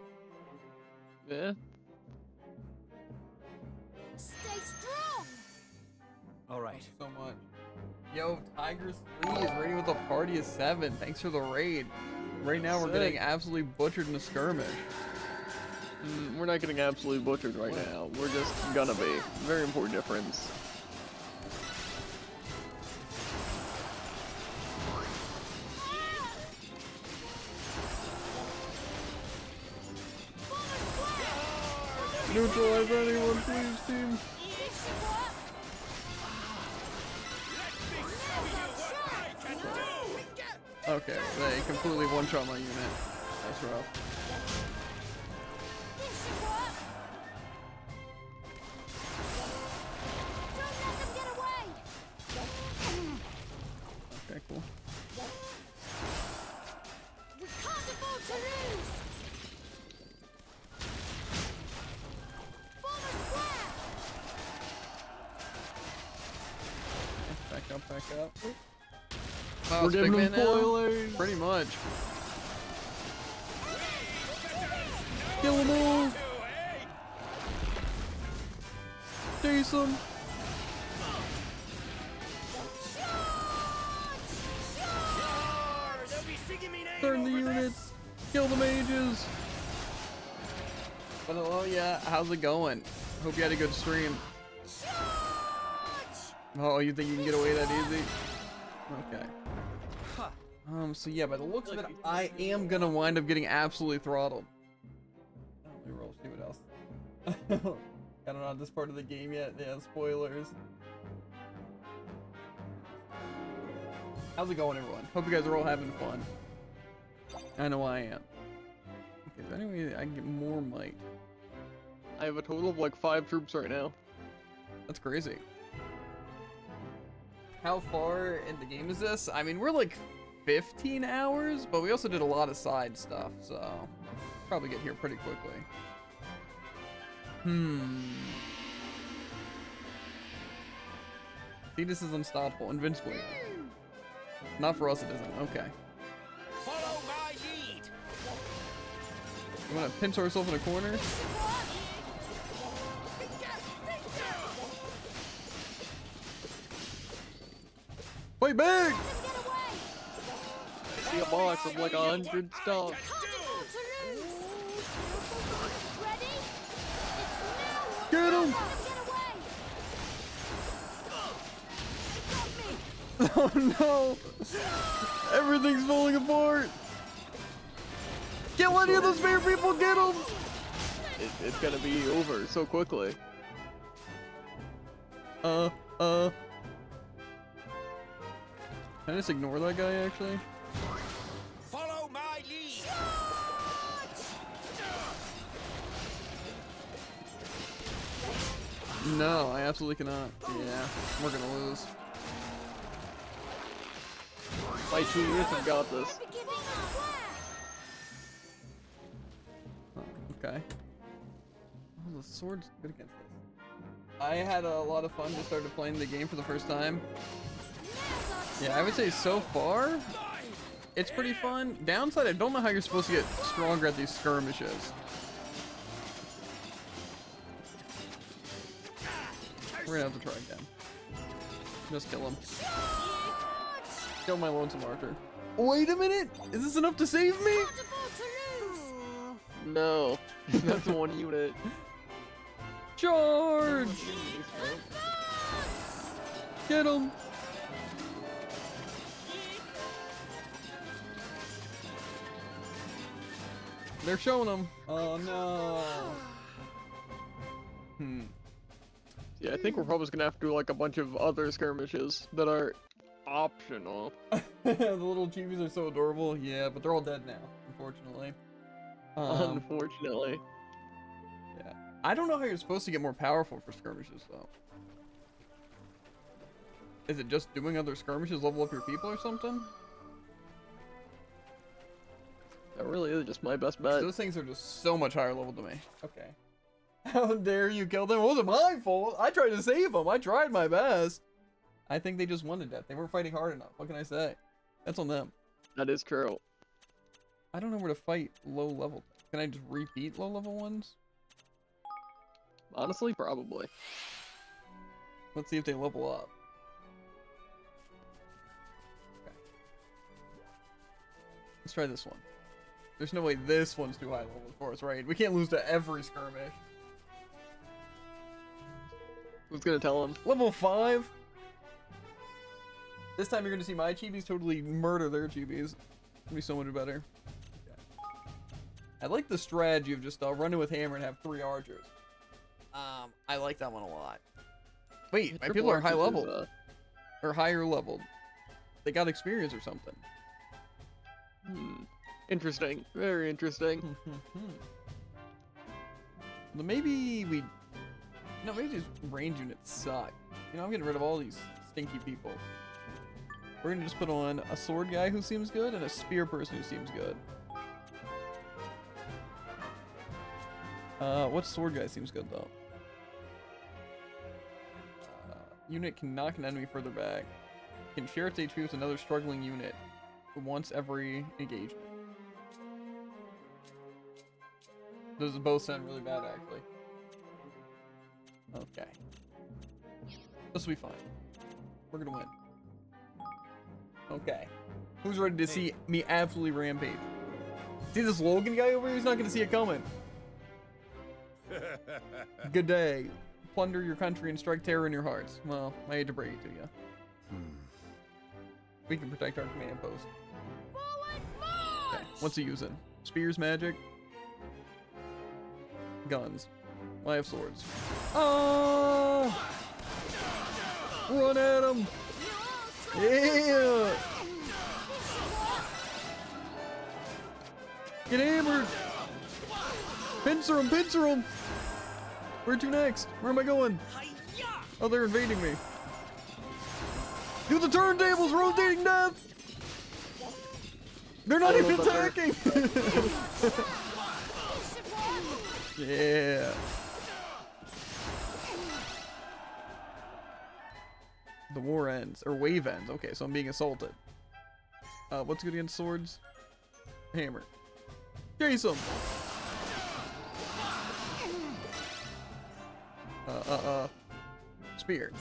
Yeah. Stay strong! All right. So much. Yo, Tiger Slee is raiding with a party of 7. Thanks for the raid. Right now, we're getting absolutely butchered in a skirmish. We're not getting absolutely butchered right now. We're just gonna be. Very important difference. Neutralize anyone, please, team. Okay, they completely one-shot my unit. That's rough. Okay, cool. We can't afford to lose! Jump back up. Wow, We're getting them Stickman now? spoilers. Pretty much. Kill them all! Chase them! Turn the units! Kill the mages! But hello, yeah, how's it going? Hope you had a good stream. Oh, you think you can get away that easy? Okay. So yeah, by the looks of it, I am gonna wind up getting absolutely throttled. Let me roll, see what else. I don't know this part of the game yet. Yeah, spoilers. How's it going, everyone? Hope you guys are all having fun. I know I am. Okay, so anyway, I can get more might. I have a total of like 5 troops right now. That's crazy. How far in the game is this? I mean, we're like 15 hours, but we also did a lot of side stuff, so probably get here pretty quickly. See, this is unstoppable, invincible. Not for us, it isn't. Okay. Follow my lead. You want to pinch ourselves in a corner? Fight big! See a box of like 100 stuff. Get him! Oh no! Everything's falling apart! Get any of those spare people, get them! It's gonna be over so quickly. Can I just ignore that guy, actually? Follow my lead. No, I absolutely cannot. Yeah, we're gonna lose. My 2 units have got this. Oh, okay. Oh, the sword's good against this. I had a lot of fun just started playing the game for the first time. Yeah, I would say so far, it's pretty fun. Downside, I don't know how you're supposed to get stronger at these skirmishes. We're gonna have to try again. Just kill him. Kill my lonesome archer. Wait a minute! Is this enough to save me? No, that's 1 unit. Charge! Get him! They're showing them. Oh no. Yeah, I think we're probably just gonna have to do like a bunch of other skirmishes that are optional. The little chibies are so adorable. Yeah, but they're all dead now, unfortunately. Unfortunately. Yeah. I don't know how you're supposed to get more powerful for skirmishes, though. Is it just doing other skirmishes level up your people or something? That really is just my best bet. Those things are just so much higher level than me. Okay. How dare you kill them? It wasn't my fault. I tried to save them. I tried my best. I think they just wanted that. They weren't fighting hard enough. What can I say? That's on them. That is true. I don't know where to fight low level. Can I just repeat low level ones? Honestly, probably. Let's see if they level up. Okay. Let's try this one. There's no way this one's too high level for us, right? We can't lose to every skirmish. Who's gonna tell him? Level 5? This time you're gonna see my chibis totally murder their chibis. It'll be so much better. Okay. I like the strategy of just running with hammer and have 3 archers. I like that one a lot. Wait, my people are high leveled. Or higher leveled. They got experience or something. Interesting. Very interesting. Well, maybe we... No, maybe these range units suck. You know, I'm getting rid of all these stinky people. We're gonna just put on a sword guy who seems good and a spear person who seems good. What sword guy seems good, though? Unit can knock an enemy further back. can share its HP with another struggling unit once every engagement. Those both sound really bad, actually. Okay. This will be fine. We're gonna win. Okay. Who's ready to see me absolutely rampage? See this Logan guy over here? He's not gonna see it coming. Good day. Plunder your country and strike terror in your hearts. Well, I hate to break it to you. We can protect our command post. Okay. What's he using? Spears, magic? Guns. Well, I have swords. Oh! Run at him! Yeah! Get hammered! Pincer him! Pincer him! Where to next? Where am I going? Oh, they're invading me. Do the turntables! Rotating death! They're not even attacking! Yeah. The war ends. Or wave ends. Okay, so I'm being assaulted. What's good against swords? Hammer. Chase him! Spear.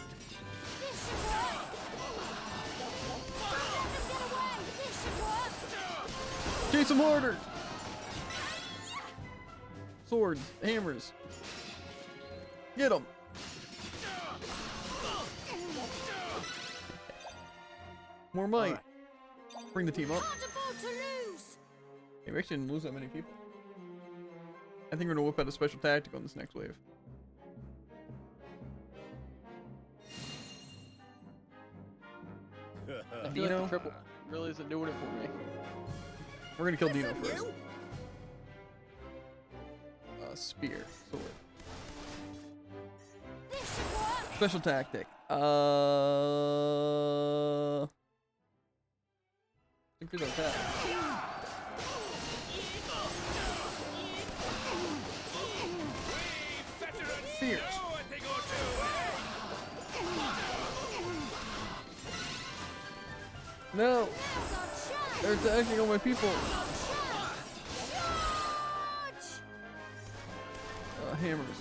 Chase him harder! Swords, hammers. Get him! More might. Right. Bring the team up. Maybe I shouldn't lose that many people. I think we're gonna whip out a special tactic on this next wave. Dino like triple really isn't doing it for me. We're gonna kill Dino first. Spear, sword. Special tactic. I think there's attack. Spears. No! They're attacking all my people! Hammers.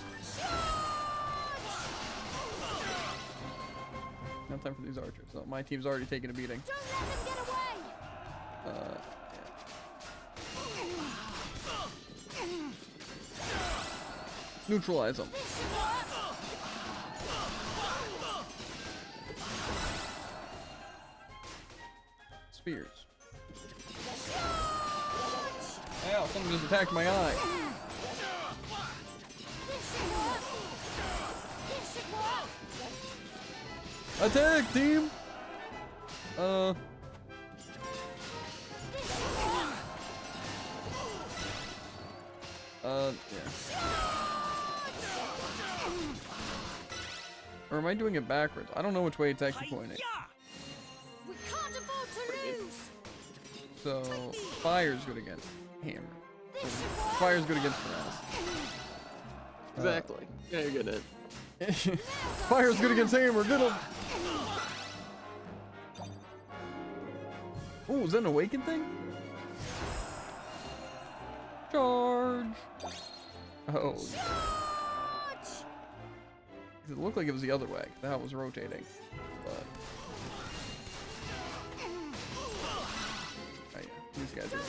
No time for these archers. So my team's already taken a beating. Yeah. Neutralize them. Spears. Ow, someone just attacked my eye. Attack, team! Yeah. Or am I doing it backwards? I don't know which way it's actually pointing. We can't afford to lose. So, fire's good against hammer. Fire's good against grass. Exactly. Yeah, you're getting it. Fire's good against hammer. Get him. Oh, is that an awakened thing? Charge. Oh. It looked like it was the other way. That was rotating. But. Oh, yeah. These guys are.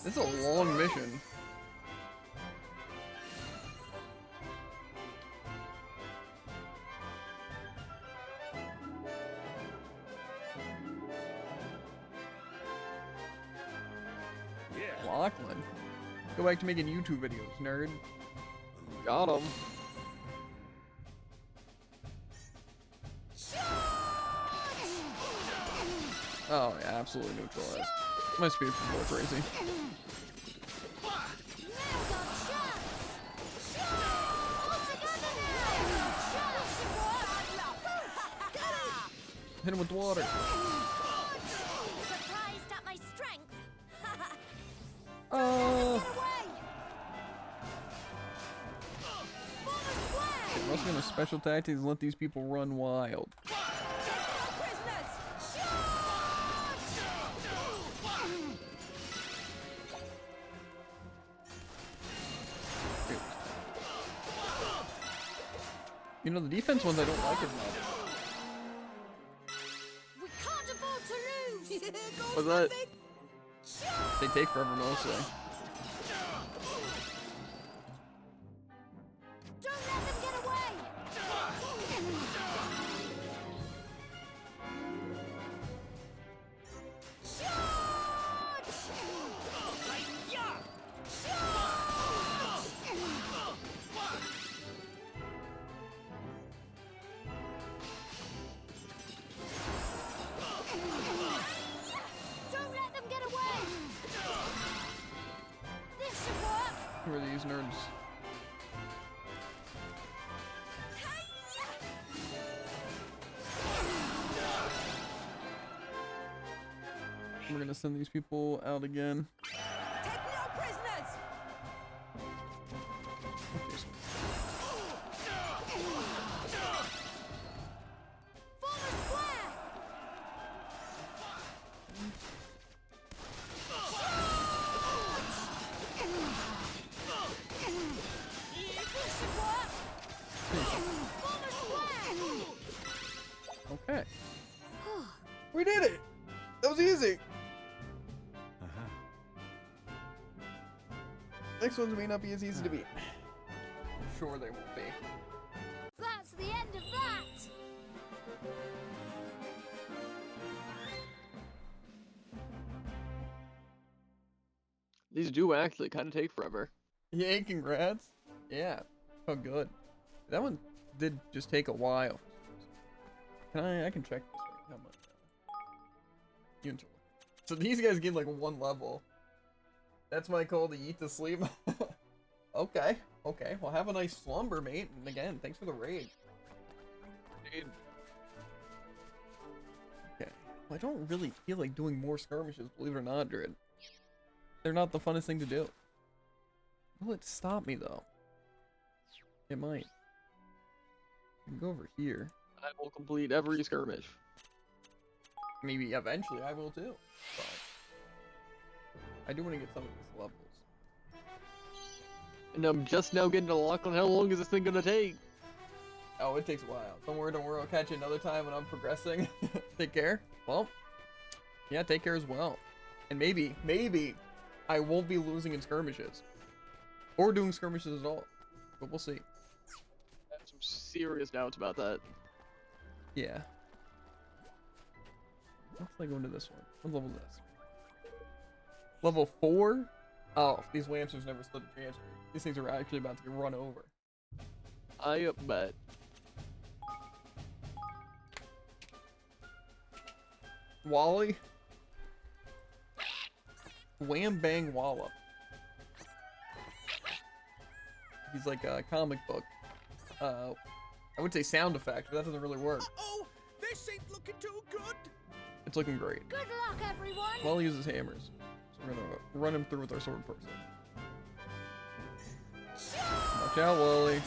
This is a long mission. Lachlan. Go back to making YouTube videos, nerd. Got him. Oh, yeah, absolutely neutralized. My speed is more crazy. Hit him with the water. Surprised at my strength. Must be on a special tactics and let these people run wild. You know, the defense ones I don't like as much. We can't afford to lose. What's that? They take forever mostly. Don't let them get away. Don't let them get away. This should work. Who are these nerds? We're gonna send these people out again. Take no prisoners! Form a square. This should work. Form a square. Okay. We did it! That was easy! Next ones may not be as easy to beat. I'm sure they won't be. That's the end of that. These do actually kind of take forever. Yay, congrats. Yeah. Oh, good. That one did just take a while. I can check this right. How much? So these guys get like one level. That's my call to eat to sleep. Okay. Okay. Well, have a nice slumber, mate. And again, thanks for the raid. Dude. Okay. Well, I don't really feel like doing more skirmishes, believe it or not, Drid. They're not the funnest thing to do. Will it stop me, though? It might. I can go over here. I will complete every skirmish. Maybe eventually I will too. But I do want to get some of these levels. And I'm just now getting a lock on how long is this thing gonna take. Oh, it takes a while. Don't worry, I'll catch you another time when I'm progressing. Take care. Well, yeah, take care as well. And maybe I won't be losing in skirmishes. Or doing skirmishes at all. But we'll see. I have some serious doubts about that. Yeah. Looks like going to this one. What level is this? Level 4? Oh, these Lancers never stood a chance. These things are actually about to get run over. I bet. Wally? Wham Bang Wallop. He's like a comic book. I would say sound effect, but that doesn't really work. Oh, this ain't looking too good. It's looking great. Good luck, everyone. Wally uses hammers. So we're gonna run him through with our sword person. Watch out, Wally.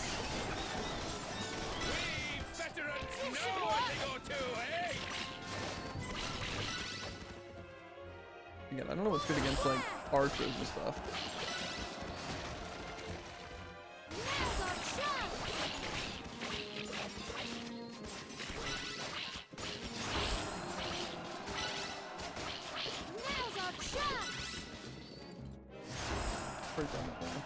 Again, I don't know what's good against like archers and stuff. Right down the corner.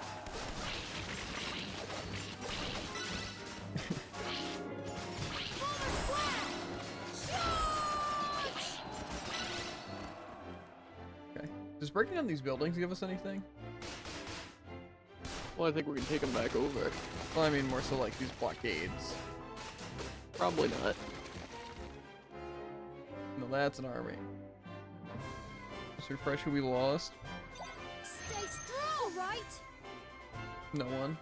Okay. Does breaking down these buildings give us anything? Well, I think we can take them back over. Well, I mean more so like these blockades. Probably not. No, that's an army. Just refresh who we lost. Stay strong, right? No one.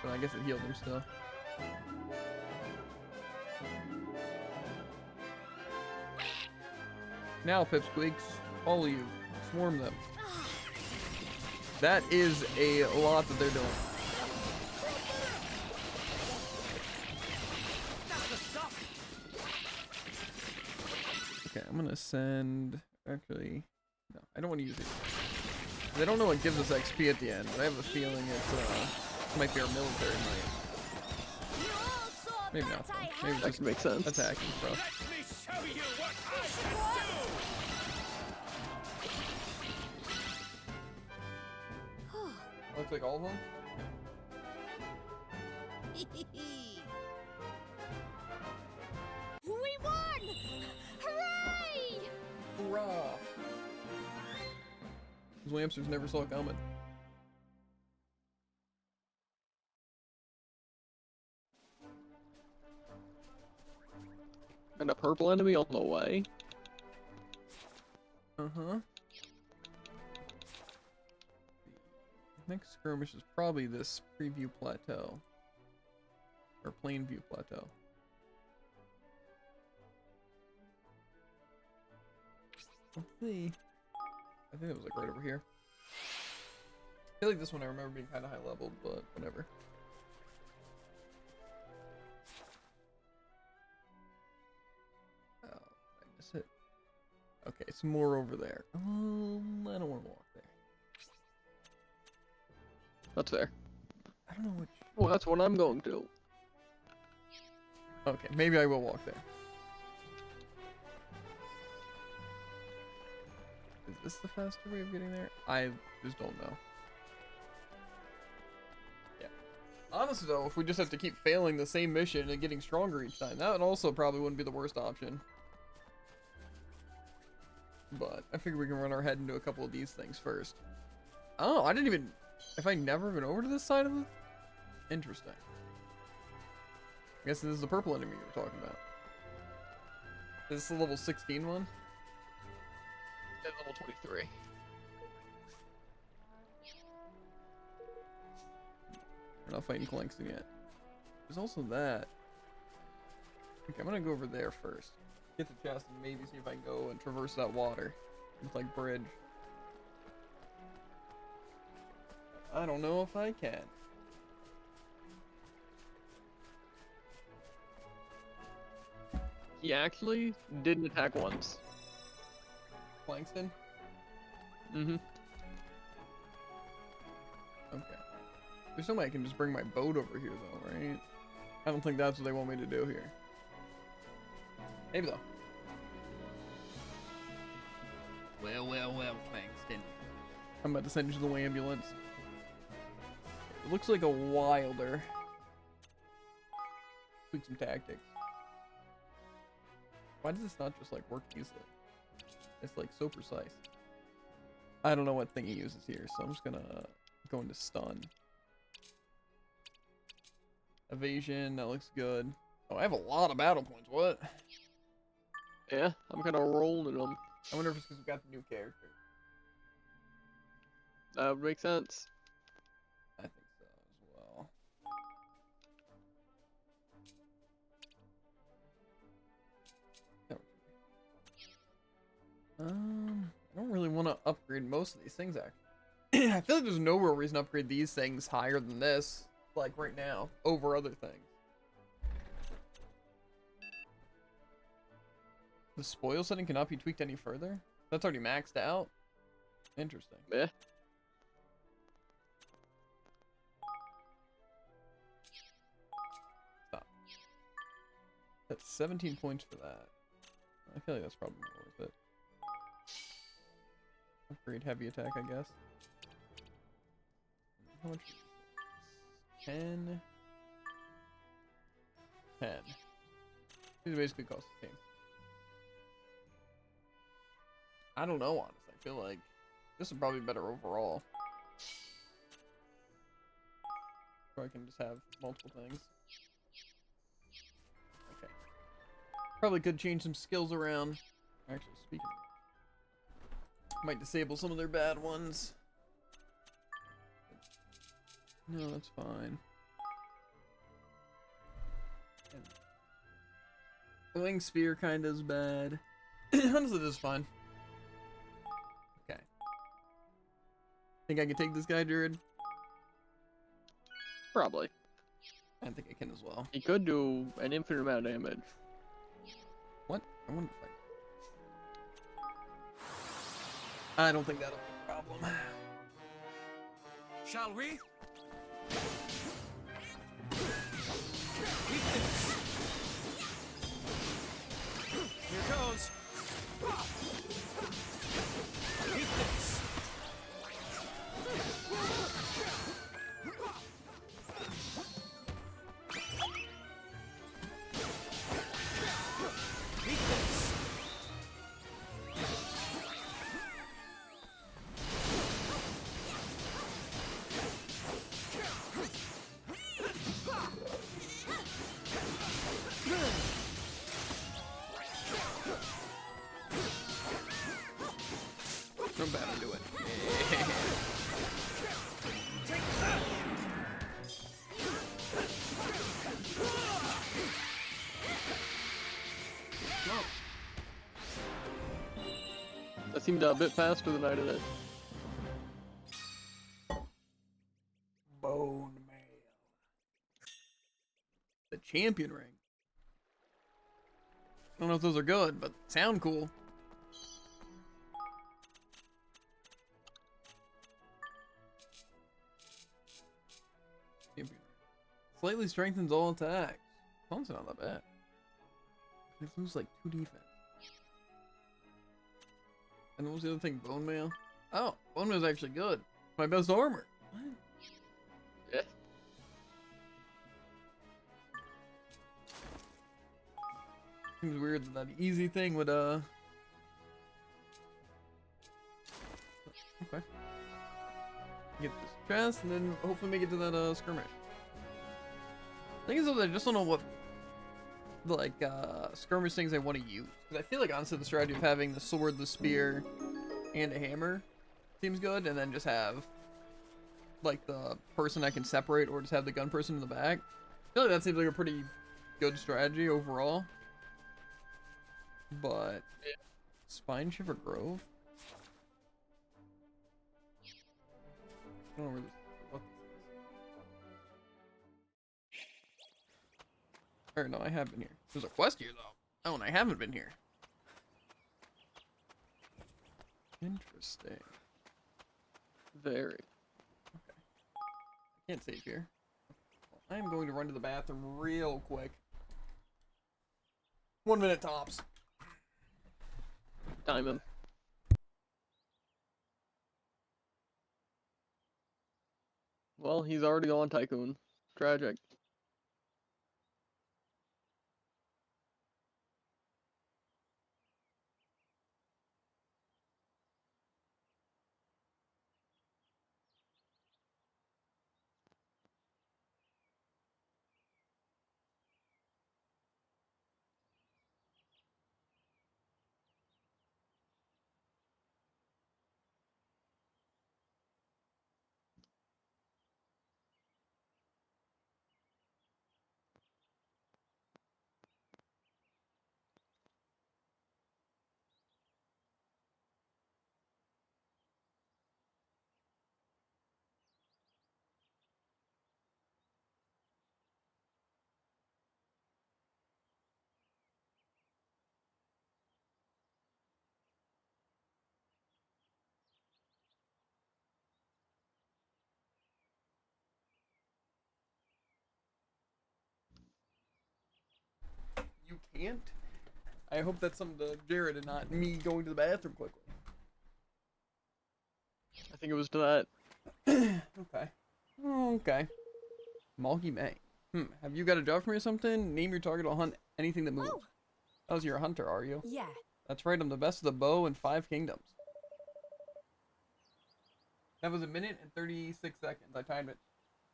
But I guess it healed him still. Now, Pipsqueaks, all of you, swarm them. That is a lot that they're doing. Okay, I'm gonna send. Actually, no, I don't want to use it. I don't know what gives us XP at the end, but I have a feeling it might be our military might. Maybe not. Though. Maybe That just could make sense. attacking stuff. Let me show you what I can do! Looks like all of them. We won! Hooray! Hurrah! Those hamsters never saw it coming. And a purple enemy on the way. Uh-huh. Next skirmish is probably this preview plateau. Or plain view plateau. Let's see. I think it was like right over here. I feel like this one I remember being kind of high level, but whatever. Oh, I miss it. Okay, it's more over there. I don't want to walk there. That's fair. I don't know which. Well, that's what I'm going to. Okay, maybe I will walk there. Is this the faster way of getting there? I just don't know. Yeah. Honestly though, if we just have to keep failing the same mission and getting stronger each time, that also probably wouldn't be the worst option. But I figure we can run our head into a couple of these things first. Oh, I didn't even... Have I never been over to this side of the... Interesting. I guess this is the purple enemy you were talking about. Is this the level 16 one? Yeah, level 23. We're not fighting Clankston yet. There's also that. Okay, I'm gonna go over there first. Get the chest and maybe see if I can go and traverse that water. It's like bridge. I don't know if I can. He actually didn't attack once. Clankston? Mm-hmm. Okay. There's some way I can just bring my boat over here though, right? I don't think that's what they want me to do here. Maybe though. Well, Clankston. I'm about to send you to the ambulance. It looks like a wilder. Tweak some tactics. Why does this not just like work easily? It's like so precise. I don't know what thing he uses here, so I'm just gonna go into stun. Evasion, that looks good. Oh, I have a lot of battle points. What? Yeah, I'm kind of rolling them. I wonder if it's because we got the new character. That would make sense. I think so as well. I don't really want to upgrade most of these things actually. I feel like there's no real reason to upgrade these things higher than this, like right now, over other things. The spoil setting cannot be tweaked any further? That's already maxed out? Interesting. Yeah. Stop. That's 17 points for that. I feel like that's probably more worth it. Upgrade heavy attack, I guess. How much? 10. 10. These basically cost the same. I don't know, honestly. I feel like this is probably better overall. So I can just have multiple things. Okay. Probably could change some skills around. Actually, speaking of, might disable some of their bad ones. No, that's fine. The wing spear kind of is bad. Honestly, this is fine. Okay. Think I can take this guy, Druid? Probably. I think I can as well. He could do an infinite amount of damage. What? I want to fight. I don't think that'll be a problem. Shall we? seemed a bit faster than I did. Bone mail. The champion ring. I don't know if those are good, but sound cool. Champion ring. Slightly strengthens all attacks. Sounds not that bad. They lose like 2 defense. And what was the other thing? Bone mail? Oh, bone mail is actually good. My best armor. What? Yeah. Seems weird that that easy thing would okay. Get this chest and then hopefully make it to that skirmish. Thing is though, I just don't know what like skirmish things I want to use. Because I feel like honestly the strategy of having the sword, the spear, and a hammer seems good, and then just have like the person I can separate or just have the gun person in the back. I feel like that seems like a pretty good strategy overall. But Spine Shiver Grove? I don't know where this what this is. Or no, I have been here. There's a quest here though. Oh, and I haven't been here. Interesting. Very. Okay. I can't save here. Well, I am going to run to the bathroom real quick. 1 minute tops. Diamond. Well, he's already on Tycoon. Tragic. You can't? I hope that's something to Jared and not me going to the bathroom quickly. I think it was to that. Okay. Okay. Malky May. Have you got a job for me or something? Name your target, I'll hunt anything that moves. Oh, you're a hunter, are you? Yeah. That's right, I'm the best of the bow in 5 kingdoms. That was 1 minute and 36 seconds. I timed it.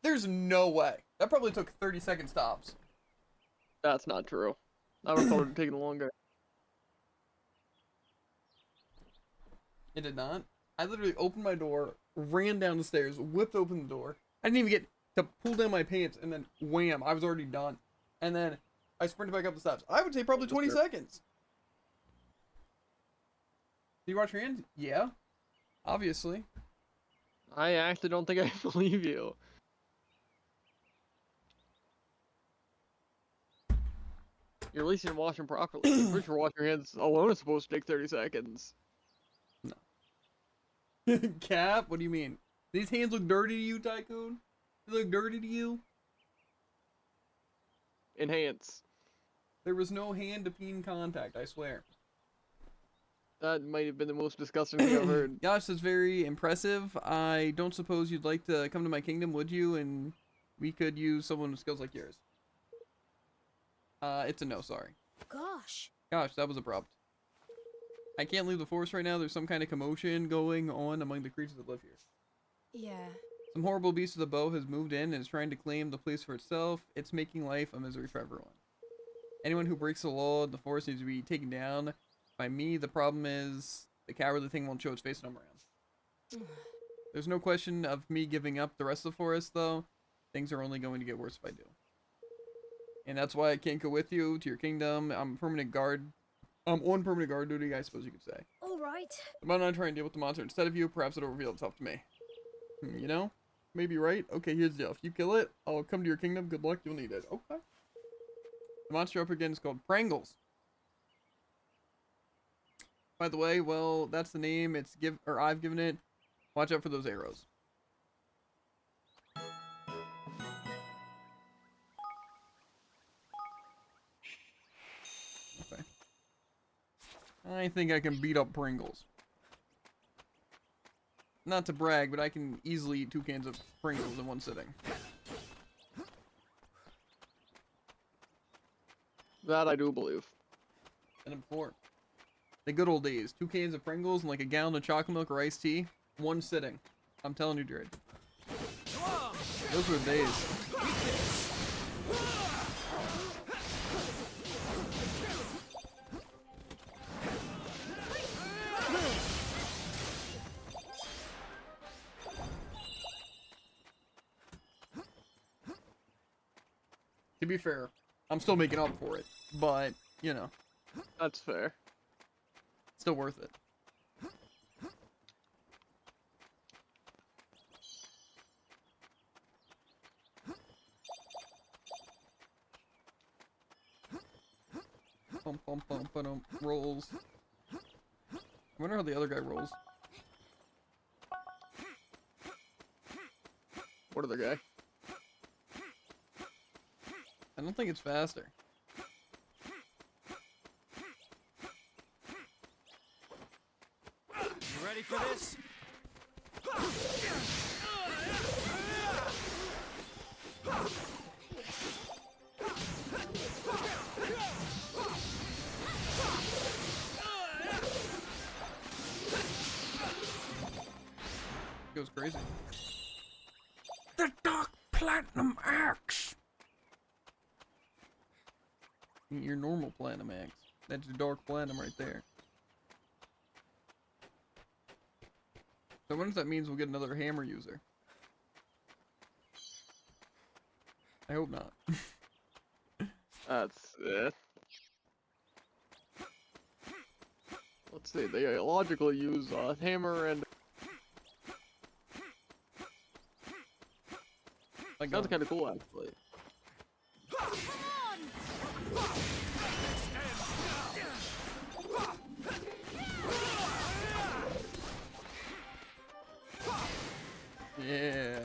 There's no way. That probably took 30 second stops. That's not true. I would have thought it would have taken longer. It did not. I literally opened my door, ran down the stairs, whipped open the door. I didn't even get to pull down my pants, and then wham, I was already done. And then I sprinted back up the steps. I would say probably 20 seconds. Do you wash your hands? Yeah. Obviously. I actually don't think I believe you. You're at least didn't wash them properly. I'm pretty sure washing your hands alone is supposed to take 30 seconds. No. Cap? What do you mean? These hands look dirty to you, Tycoon? They look dirty to you? Enhance. There was no hand to peen contact, I swear. That might have been the most disgusting thing I've heard. Gosh, that's very impressive. I don't suppose you'd like to come to my kingdom, would you? And we could use someone with skills like yours. It's a no, sorry. Gosh. Gosh, that was abrupt. I can't leave the forest right now. There's some kind of commotion going on among the creatures that live here. Yeah. Some horrible beast of the bow has moved in and is trying to claim the place for itself. It's making life a misery for everyone. Anyone who breaks the law in the forest needs to be taken down by me. The problem is the cowardly thing won't show its face and I'm around. There's no question of me giving up the rest of the forest, though. Things are only going to get worse if I do. And that's why I can't go with you to your kingdom. I'm permanent guard. I'm on permanent guard duty, I suppose you could say. All right. About not trying to deal with the monster instead of you, perhaps it'll reveal itself to me. You know? Maybe right? Okay, here's the deal. If you kill it, I'll come to your kingdom. Good luck, you'll need it. Okay. The monster up again is called Prangles. By the way, well, that's the name I've given it. Watch out for those arrows. Okay. I think I can beat up Pringles. Not to brag, but I can easily eat 2 cans of Pringles in one sitting. That I do believe. And before. The good old days. 2 cans of Pringles and like a gallon of chocolate milk or iced tea. One sitting. I'm telling you, Jared. Those were days. To be fair, I'm still making up for it, but, you know. That's fair. Still worth it. Pum pum pum pum rolls. I wonder how the other guy rolls. What other guy? I don't think it's faster. You ready for this? Goes crazy. The Dark Platinum Axe! Your normal Platinum Axe. That's your Dark Platinum right there. So I wonder if that means we'll get another hammer user. I hope not. That's it. Let's see, they logically use hammer and... Sounds kind of cool, actually. Yeah.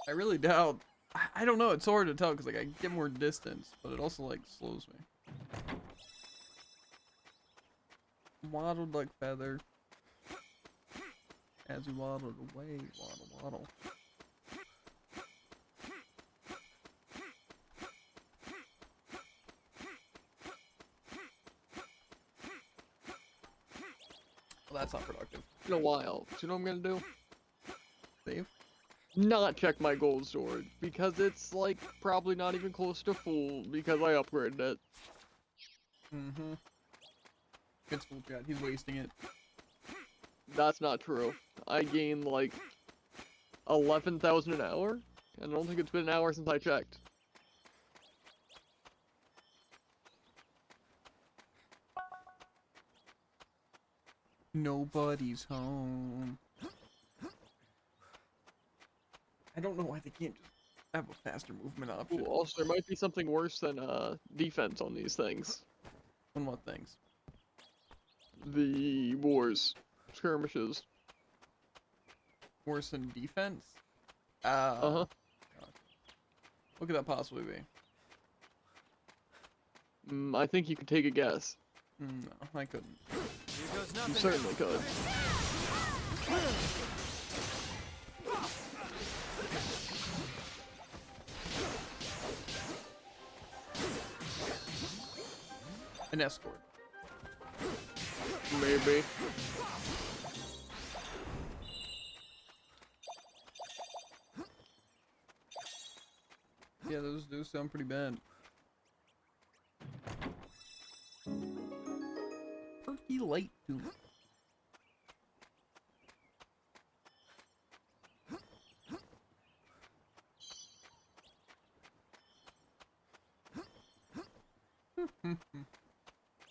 I really doubt. I don't know. It's so hard to tell because like I get more distance, but it also like slows me. Waddled like feather. As you waddled away, waddle, waddle. Well, that's not productive. In a while. So you know what I'm gonna do? Save? Not check my gold storage, because it's like probably not even close to full because I upgraded it. Mm-hmm. It's full chat. He's wasting it. That's not true. I gain like 11,000 an hour, and I don't think it's been an hour since I checked. Nobody's home. I don't know why they can't just have a faster movement option. Ooh, also, there might be something worse than defense on these things. On what things? The wars, skirmishes. Worse than defense? Uh-huh. What could that possibly be? I think you could take a guess. No, I couldn't. You certainly could. An escort. Maybe. Yeah, those do sound pretty bad. Perky light tube.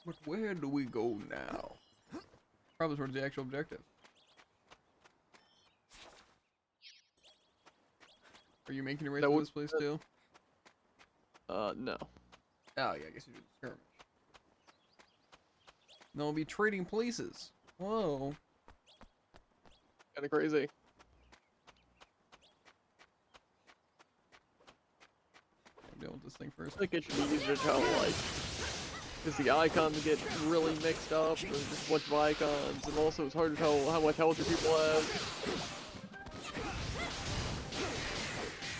But where do we go now? Probably towards the actual objective. Are you making your way to this place too? No. Oh yeah, I guess you do the skirmish. No, we'll be trading places. Whoa. Kinda crazy. I'm dealing with this thing first. I think it should be easier to tell, like, because the icons get really mixed up, there's just a bunch of icons, and also it's hard to tell how much health your people have.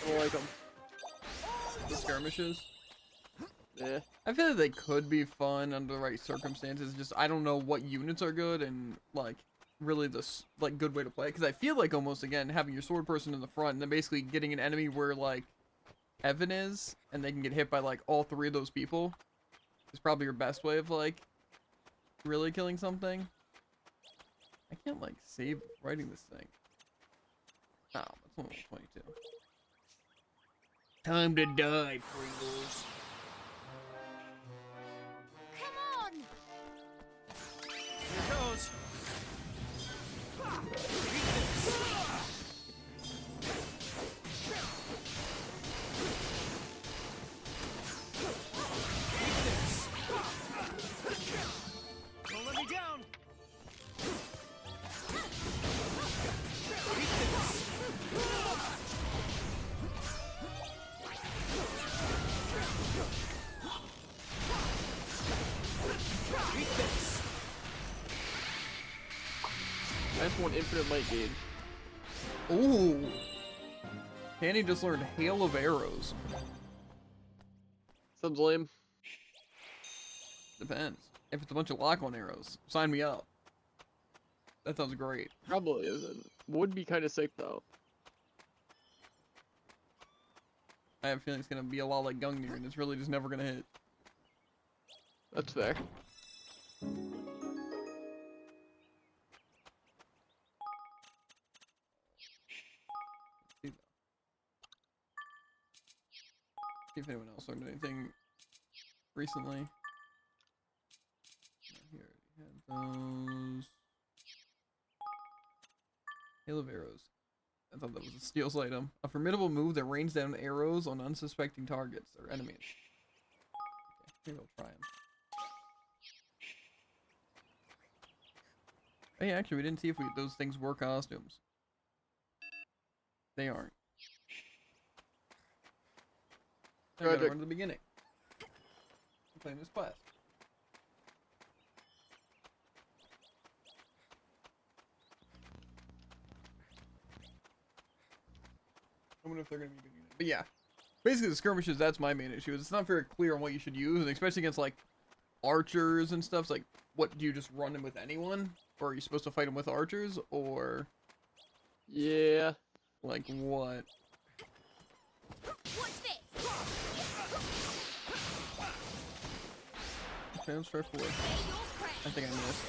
I don't like them. The skirmishes? Yeah. I feel like they could be fun under the right circumstances. Just I don't know what units are good and like really the like good way to play it. Because I feel like almost again having your sword person in the front and then basically getting an enemy where like Evan is and they can get hit by like all three of those people is probably your best way of like really killing something. I can't like save writing this thing. Oh, it's only 22. Time to die, Pringles. Come on! Here goes. Don't let me down. I just want infinite light gauge. Ooh. Candy just learned Hail of Arrows. Sounds lame. Depends. If it's a bunch of lock-on arrows, sign me up. That sounds great. Probably isn't. Would be kind of sick though. I have a feeling it's gonna be a lot like Gungnir, and it's really just never gonna hit. That's fair. See if anyone else learned anything recently. Here, we had those. Hail of Arrows. I thought that was a steals item. A formidable move that rains down arrows on unsuspecting targets or enemies. Okay, maybe I'll try them. Hey, actually, we didn't see if those things were costumes. They aren't. I gotta run to the beginning. I'm playing this quest. I wonder if they're gonna be good units. But yeah, basically the skirmishes, that's my main issue. It's not very clear on what you should use, and especially against like archers and stuff. It's like, what do you just run them with anyone, or are you supposed to fight them with archers, or yeah, like what? What's this? Okay, let's try forward. I think I missed.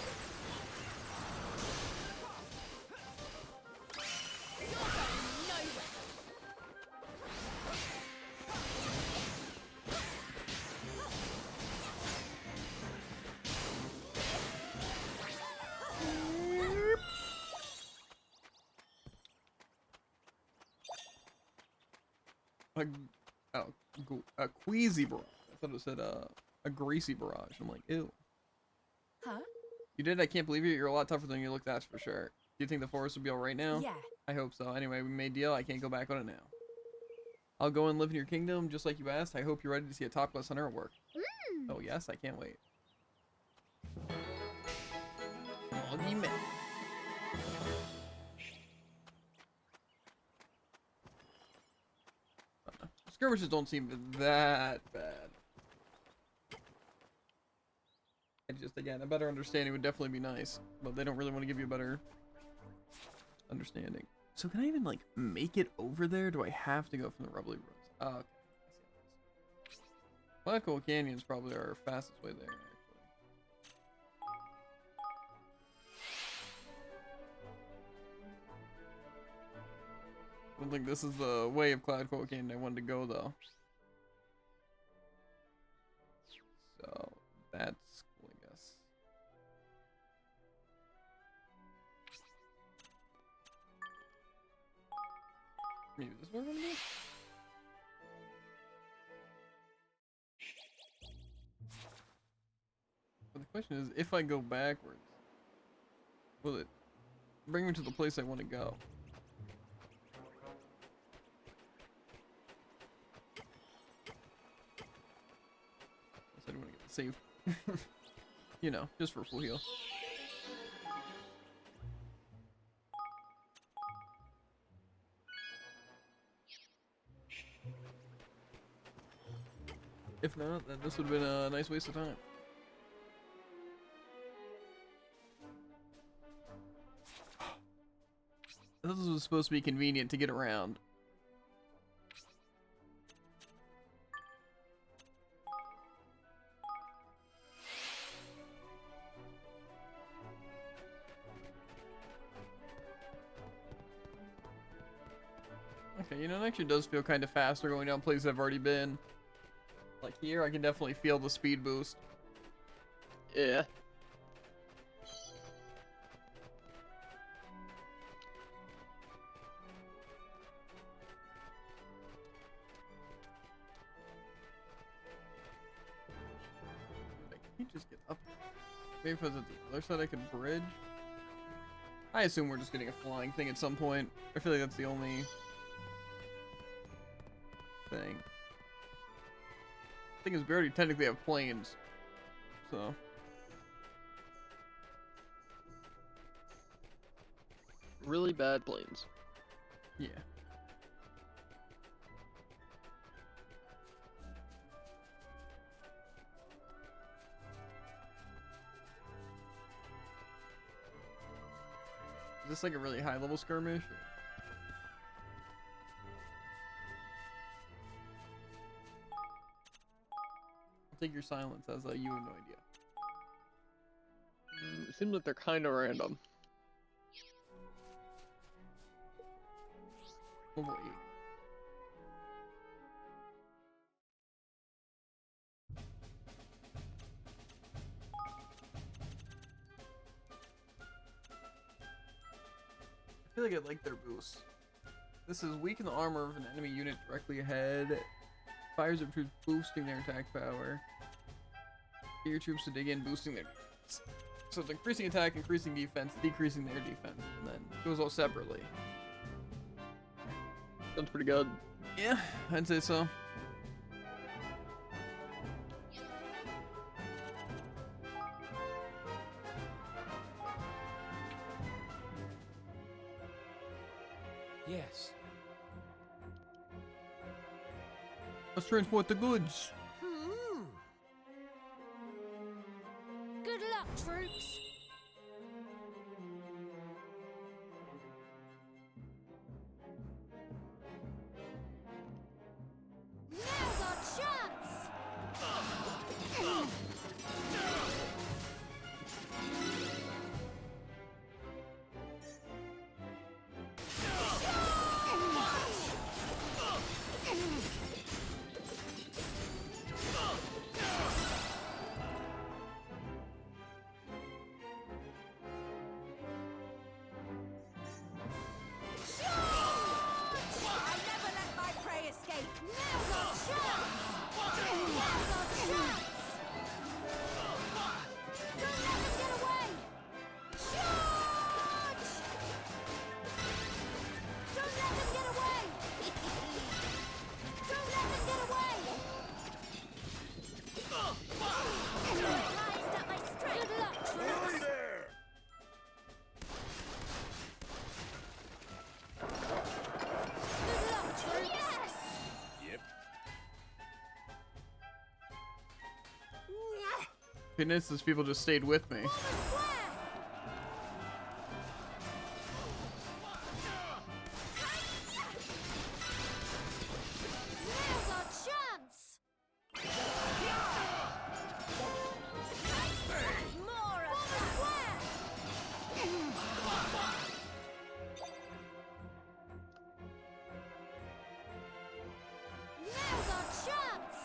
A queasy barrage. I thought it said a greasy barrage. I'm like, ew. Huh? You did? I can't believe it. You're a lot tougher than you look, that's for sure. Do you think the forest will be alright now? Yeah. I hope so. Anyway, we made a deal. I can't go back on it now. I'll go and live in your kingdom, just like you asked. I hope you're ready to see a top-class hunter at work. Oh, yes, I can't wait. Oggy man. Skirmishes don't seem that bad. And just, again, a better understanding would definitely be nice. But they don't really want to give you a better understanding. So can I even, like, make it over there? Do I have to go from the Rubbly Roads? Oh, okay. I see. Black Hole Canyon's probably our fastest way there, actually. I don't think this is the way of Cloud Hole Canyon I wanted to go, though. So, that's going to Maybe this is what we're gonna do? But the question is, if I go backwards, will it bring me to the place I want to go? I said I want to get the save. You know, just for full heal. If not, then this would have been a nice waste of time. I thought this was supposed to be convenient to get around. Okay, you know, it actually does feel kind of faster going down places I've already been. Like here, I can definitely feel the speed boost. Yeah. I can just get up there. Maybe if I was at the other side, I could bridge. I assume we're just getting a flying thing at some point. I feel like that's the only thing. Thing is, we already technically have planes, so. Really bad planes. Yeah. Is this like a really high level skirmish? I'll take your silence as you have no idea. It seems like they're kind of random. Level 8. I feel like I like their boosts. This is weaken the armor of an enemy unit directly ahead. Fires of troops boosting their attack power. Get your troops to dig in, boosting their defense. So it's increasing attack, increasing defense, decreasing their defense, and then it goes all separately. Sounds pretty good. Yeah, I'd say so. Yes. Let's transport the goods. Good luck, troops. Now's our chance. I never let my prey escape. Now's our chance. Now's our chance. Don't let them get away. Charge! Don't let them get away. Don't let them get away. Surprised at my strength. Good luck, troops. There! Good luck, troops. Yes. Yep. Goodness, those people just stayed with me. Now's our chance. More of that. Now's our chance.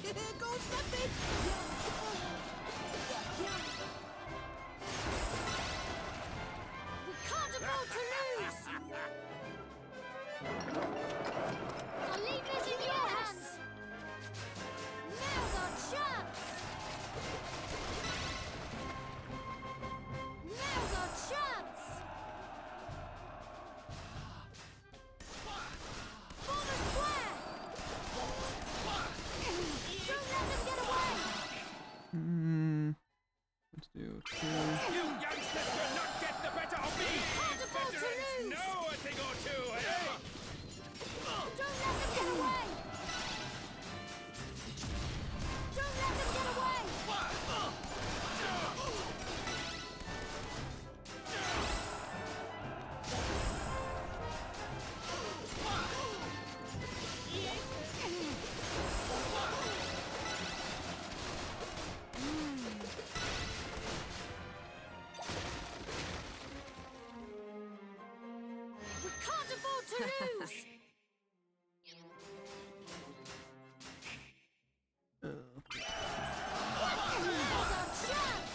Here goes nothing! We can't afford to lose! Our lead is in your hands! Now's our chance! Now's our chance! For the square! Don't let them get away! Let's do two. You youngsters will not get the better of me! Can't afford to lose! Know a thing or two, eh? Don't let them get away! Don't let them get away! We can't afford to lose! Now's our chance!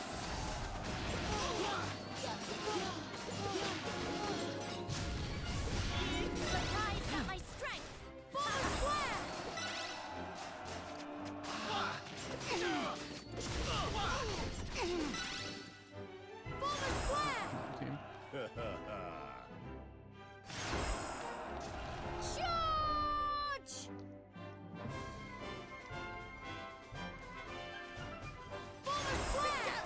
Surprised at my strength! For the square! For the square! Team. Charge! For the square!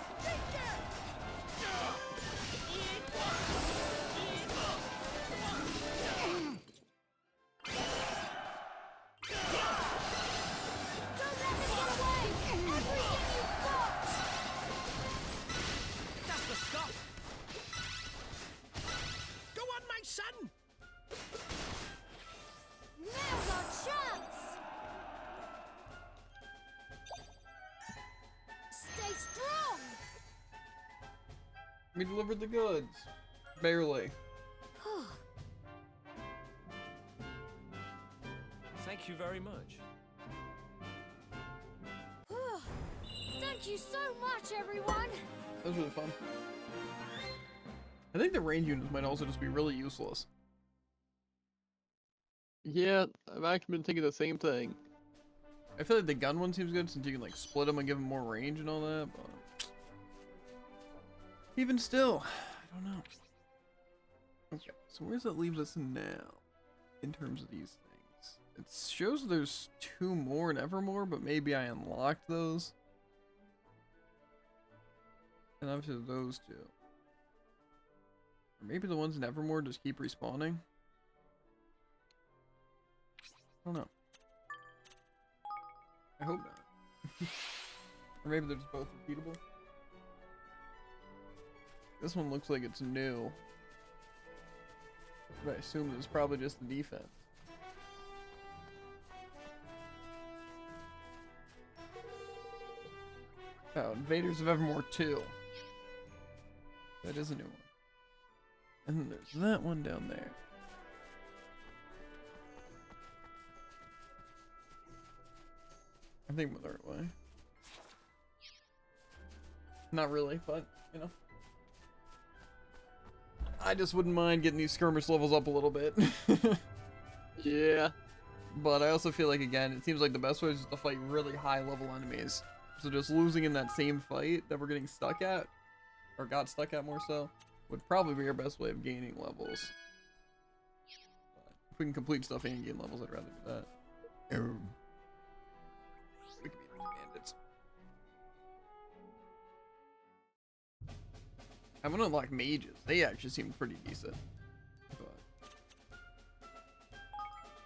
Don't let them get away! Everything you've got! That's the stuff! Go on, my son! Now's our chance! Stay strong! We delivered the goods. Barely. Thank you very much. Thank you so much, everyone! That was really fun. I think the range units might also just be really useless. Yeah, I've actually been thinking the same thing. I feel like the gun one seems good since you can like split them and give them more range and all that, but even still, I don't know. Okay, so where's that leaves us now in terms of these things? It shows there's 2 more in Evermore, but maybe I unlocked those. And obviously those 2. Or maybe the ones in Evermore just keep respawning. I don't know. I hope not. Or maybe they're just both repeatable. This one looks like it's new. But I assume it's probably just the defense. Oh, Invaders of Evermore 2. That is a new one. And then there's that one down there. I think we're the right way. Not really, but, you know. I just wouldn't mind getting these skirmish levels up a little bit. Yeah. But I also feel like, again, it seems like the best way is just to fight really high level enemies. So just losing in that same fight that we're getting stuck at, or got stuck at more so, would probably be our best way of gaining levels. But if we can complete stuff and gain levels, I'd rather do that. We can be those bandits. I want to unlock mages. They actually seem pretty decent. But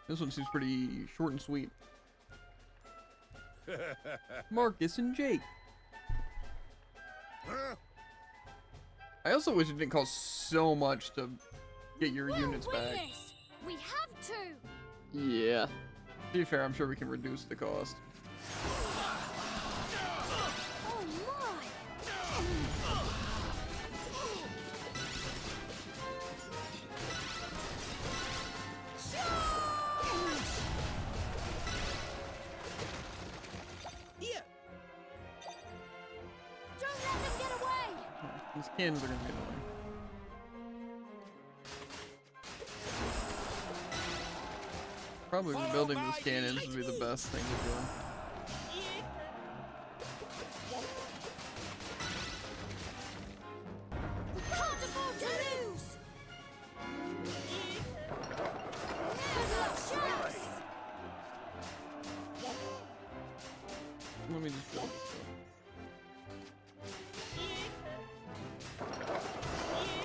this one seems pretty short and sweet. Marcus and Jake. I also wish it didn't cost so much to get your units back. Witness! We have to! Yeah. To be fair, I'm sure we can reduce the cost. Oh my! These cannons are gonna be annoying. Probably rebuilding these cannons would be the best thing to do. Let me just build this stuff.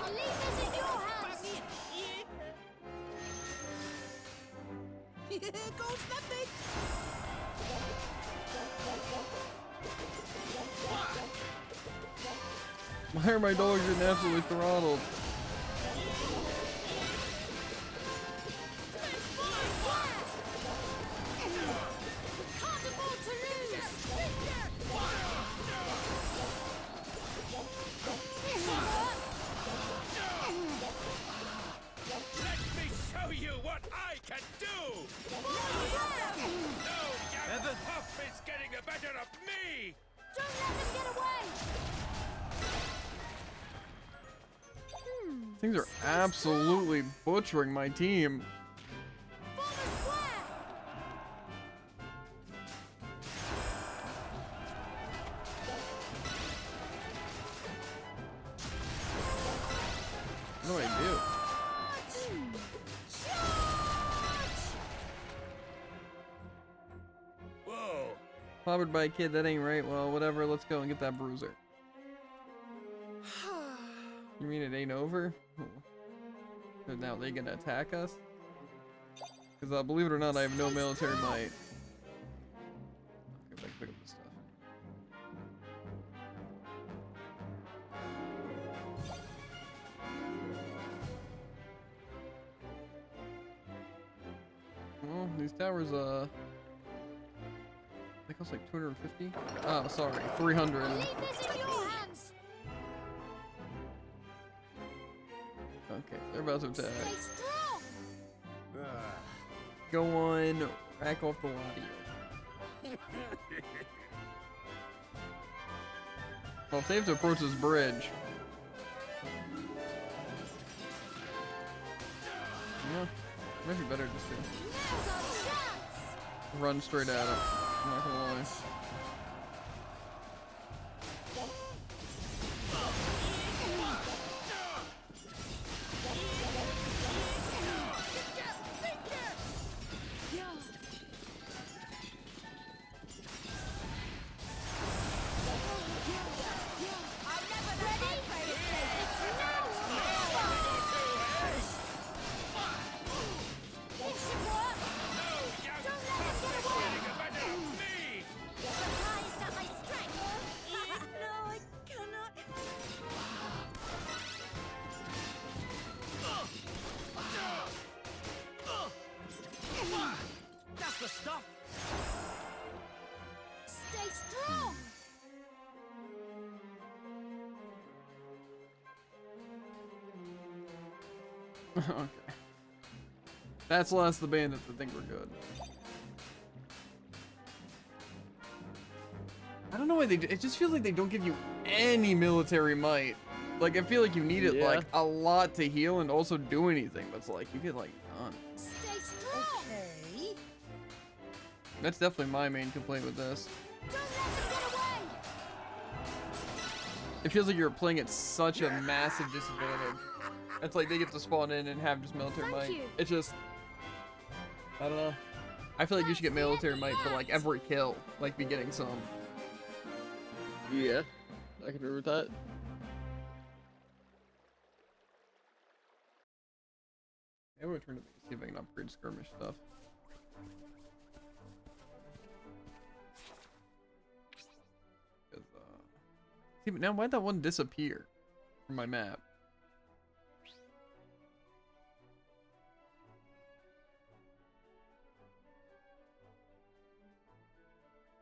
I'll leave this in your hands. Here goes nothing. Why are my dogs getting absolutely throttled? Let me show you what I can do! No, young pup is getting the better of me! Don't let them get away. Things are absolutely butchering my team. What do I do? Whoa! Clobbered by a kid, that ain't right. Well, whatever, let's go and get that bruiser. You mean it ain't over? So now they gonna attack us? Because believe it or not, I have no military might. Okay, pick up this stuff. Well, these towers, they cost like 250? Oh, sorry, 300. I'll leave this in your hands. Okay, they're about to attack. Stay strong. Go on, rack off the lot of you. Well, if they have to approach this bridge. Yeah, might be better just to run straight at it. I'm not gonna lie. That's the stuff. Stay strong. Okay. That's less the bandits. I think we're good. I don't know why it just feels like they don't give you any military might. Like, I feel like you need it, like, a lot to heal and also do anything, but it's like, you get, like, none. Stay strong. Okay. That's definitely my main complaint with this. Don't let them get away. It feels like you're playing at such a massive disadvantage. It's like they get to spawn in and have just military might. It's just, I don't know. I feel like you should get military might for, like, every kill. Like, be getting some. Yeah, I can agree with that. I'm gonna turn to see if I can upgrade skirmish stuff. See, but now why'd that one disappear from my map?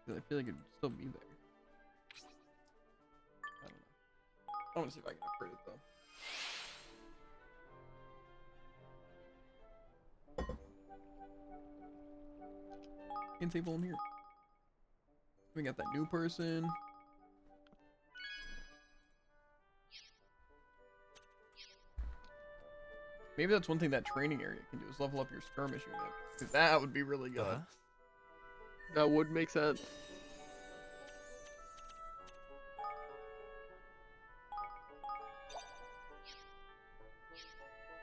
I feel like it'd still be there. I don't know. I want to see if I can upgrade it though. Can't save while I'm here. We got that new person. Maybe that's one thing that training area can do is level up your skirmish unit. 'Cause that would be really good. That would make sense.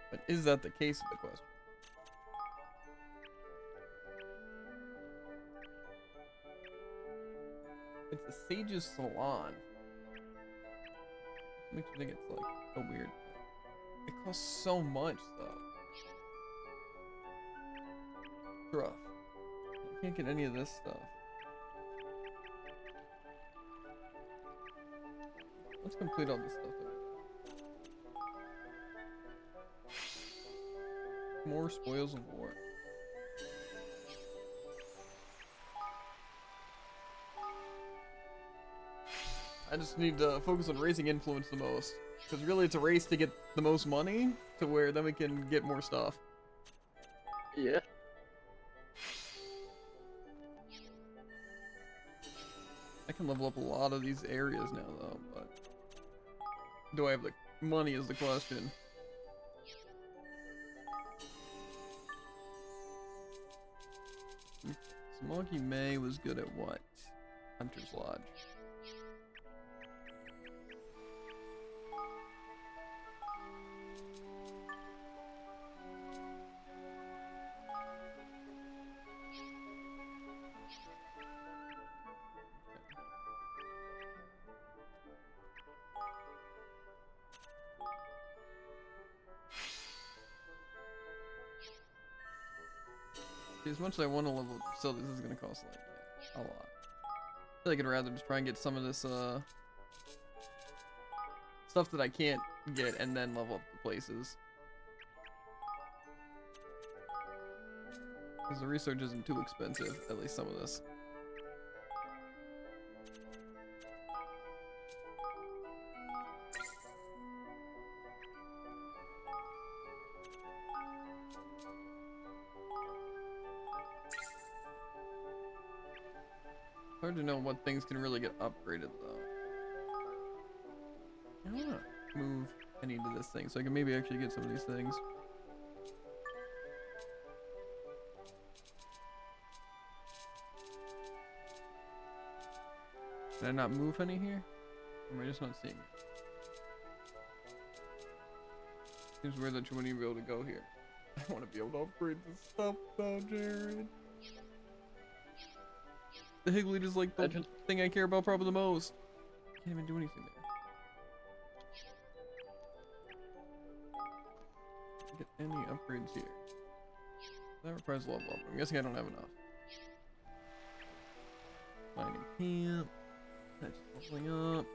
But is that the case of the question? It's the Sage's Salon. Makes me think it's like a weird thing. It costs so much though. It's rough. You can't get any of this stuff. Let's complete all this stuff though. More spoils of war. I just need to focus on raising influence the most. Because really it's a race to get the most money to where then we can get more stuff. Yeah. I can level up a lot of these areas now though, but do I have the money is the question. Smoggy May was good at what? Hunter's Lodge. As much as I want to level up facilities, this is going to cost like a lot. I feel like I'd rather just try and get some of this stuff that I can't get and then level up the places. Because the research isn't too expensive, at least some of this. Hard to know what things can really get upgraded though. I wanna move any to this thing so I can maybe actually get some of these things. Did I not move any here? Or am I just not seeing it? Seems weird that you wouldn't even be able to go here. I want to be able to upgrade this stuff though, Jared. The Higgly is like the thing I care about probably the most. Can't even do anything there. Get any upgrades here. That requires level up. I'm guessing I don't have enough. Mining camp. That's leveling up.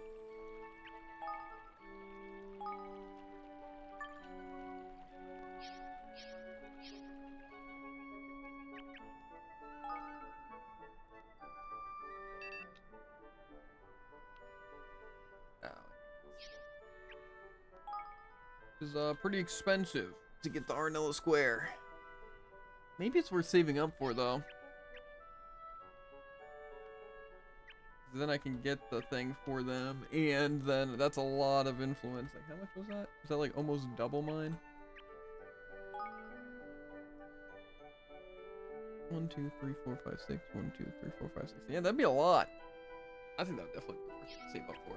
Is pretty expensive to get the Arnella Square. Maybe it's worth saving up for though. Then I can get the thing for them, and then that's a lot of influence. Like, how much was that? Was that like almost double mine? 1, 2, 3, 4, 5, 6. 1, 2, 3, 4, 5, 6. Yeah, that'd be a lot. I think that would definitely be worth to save up for.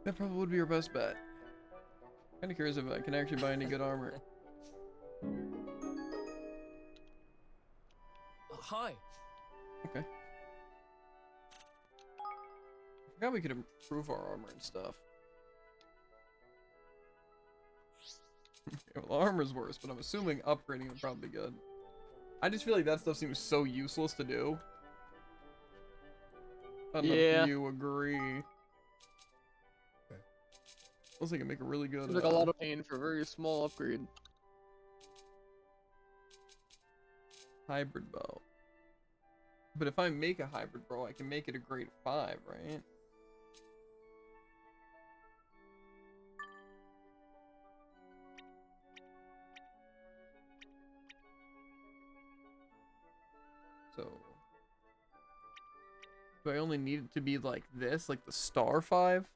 That probably would be your best bet. Kinda curious if I can actually buy any good armor. Hi. Okay. I forgot we could improve our armor and stuff. Okay, well, armor's worse, but I'm assuming upgrading would probably be good. I just feel like that stuff seems so useless to do. I don't know if you agree. Looks like it make a really good. Seems like a lot of pain for a very small upgrade. Hybrid bow. But if I make a hybrid bow, I can make it a grade 5, right? Do I only need it to be like this, like the star 5?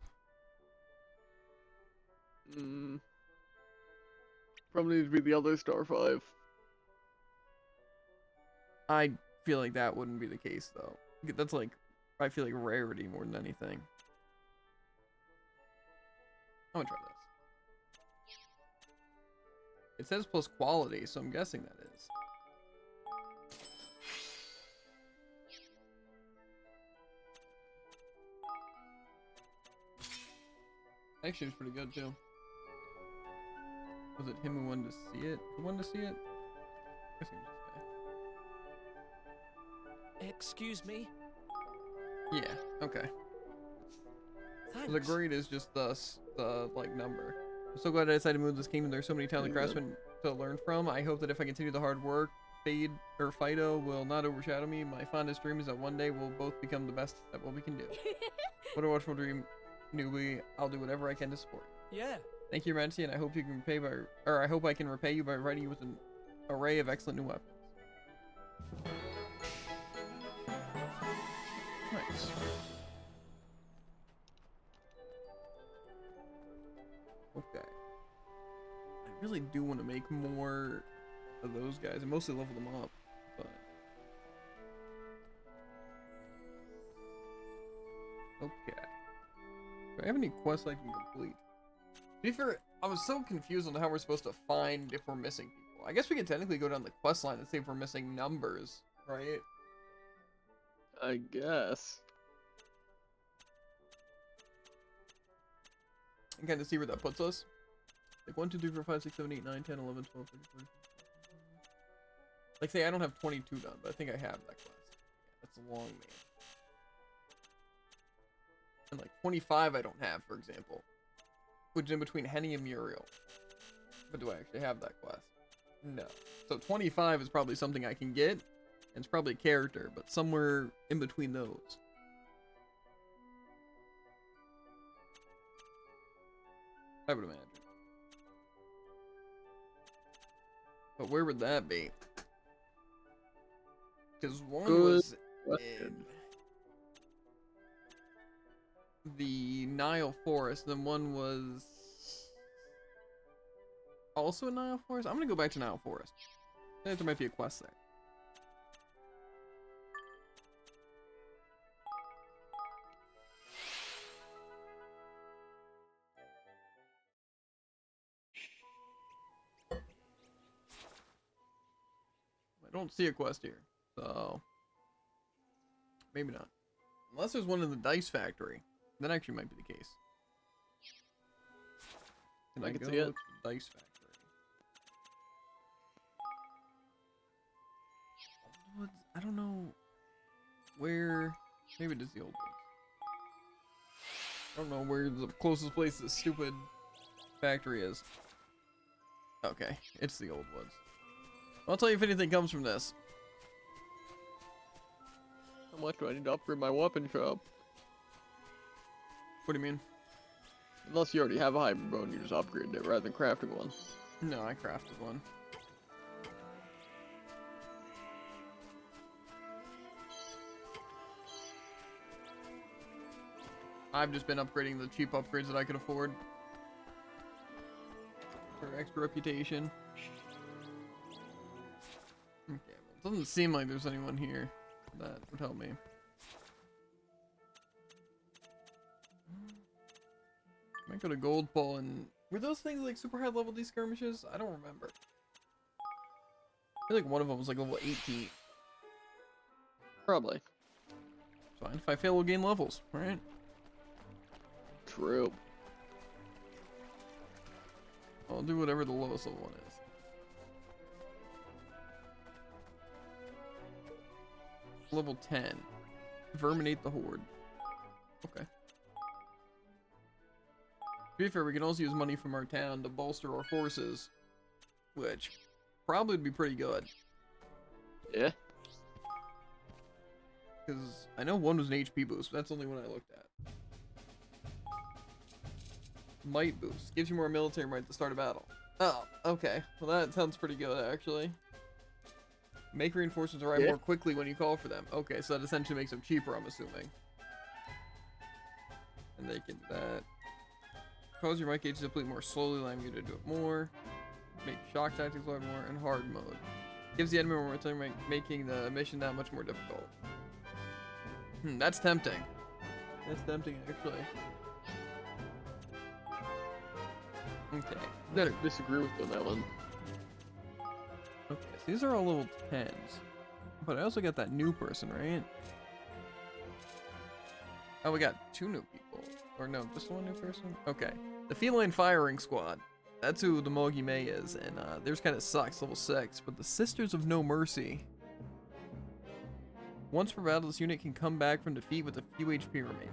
Probably needs to be the other star 5. I feel like that wouldn't be the case though. That's like, I feel like rarity more than anything. I'm gonna try this. It says plus quality, so I'm guessing that is. Actually, it's pretty good too. Was it him who wanted to see it? Who wanted to see it? I guess he was this Excuse me? guy. Yeah, okay. Thanks. The grade is just the like number. I'm so glad I decided to move to this kingdom. There's so many talented craftsmen to learn from. I hope that if I continue the hard work, Fade or Fido will not overshadow me. My fondest dream is that one day we'll both become the best at what we can do. What a wonderful dream, newbie. I'll do whatever I can to support you. Yeah. Thank you, Rancy, and I hope you can repay by, or I hope I can repay you by providing you with an array of excellent new weapons. Nice. Okay. I really do want to make more of those guys. I mostly level them up, but okay. Do I have any quests I can complete? To be fair, I was so confused on how we're supposed to find if we're missing people. I guess we could technically go down the quest line and see if we're missing numbers, right? I guess. And kind of see where that puts us. Like 1, 2, 3, 4, 5, 6, 7, 8, 9, 10, 11, 12, 13, 14. Like say I don't have 22 done, but I think I have that quest. Yeah, that's a long name. And like 25 I don't have, for example. Which is in between Henny and Muriel. But do I actually have that quest? No. So 25 is probably something I can get. And it's probably a character, but somewhere in between those. I would imagine. But where would that be? Because one was in the Nile Forest, then one was also in Nile Forest. I'm gonna go back to Nile Forest. I think there might be a quest there. I don't see a quest here, so maybe not. Unless there's one in the Dice Factory. That actually might be the case. Can I can go see it. to the Dice Factory? Old Woods? I don't know where. Maybe it is the Old Woods. I don't know where the closest place to this stupid factory is. Okay, it's the Old Woods. I'll tell you if anything comes from this. How much do I need to upgrade my weapon shop? What do you mean? Unless you already have a hybrid bone, you just upgrade it rather than crafting one. No, I crafted one. I've just been upgrading the cheap upgrades that I could afford. For extra reputation. Okay, well, it doesn't seem like there's anyone here that would help me. Might go to Gold Pole and... Were those things like super high level, these skirmishes? I don't remember. I feel like one of them was like level 18. Probably. It's fine. If I fail, we'll gain levels, right? True. I'll do whatever the lowest level one is. Level 10. Verminate the Horde. Okay. To be fair, we can also use money from our town to bolster our forces, which probably would be pretty good. Yeah. Because I know one was an HP boost, but that's the only one I looked at. Might boost. Gives you more military might at the start of battle. Oh, okay. Well, that sounds pretty good, actually. Make reinforcements arrive more quickly when you call for them. Okay, so that essentially makes them cheaper, I'm assuming. And they can do that. Cause your mic gauge to deplete more slowly, allowing you to do it more. Make shock tactics a lot more in hard mode. Gives the enemy more time, making the mission that much more difficult. That's tempting. That's tempting, actually. Okay. I don't disagree with you on that one. Okay, so these are all level 10s. But I also got that new person, right? Oh, we got 2 new people. Or no, just one new person? Okay. The Feline Firing Squad. That's who the Mogi May is. And theirs kind of sucks, level 6. But the Sisters of No Mercy. Once per battle, this unit can come back from defeat with a few HP remaining.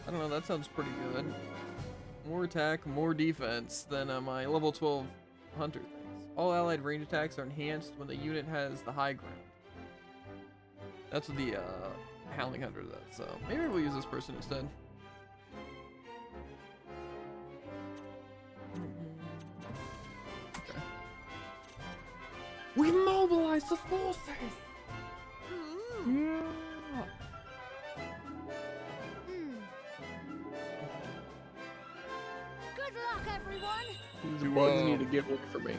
I don't know, that sounds pretty good. More attack, more defense than my level 12 hunter things. All allied range attacks are enhanced when the unit has the high ground. That's what the Howling Hunter does, so maybe we'll use this person instead. Okay. We mobilized the forces! Yeah! Good luck, everyone! These bugs need to give one for me.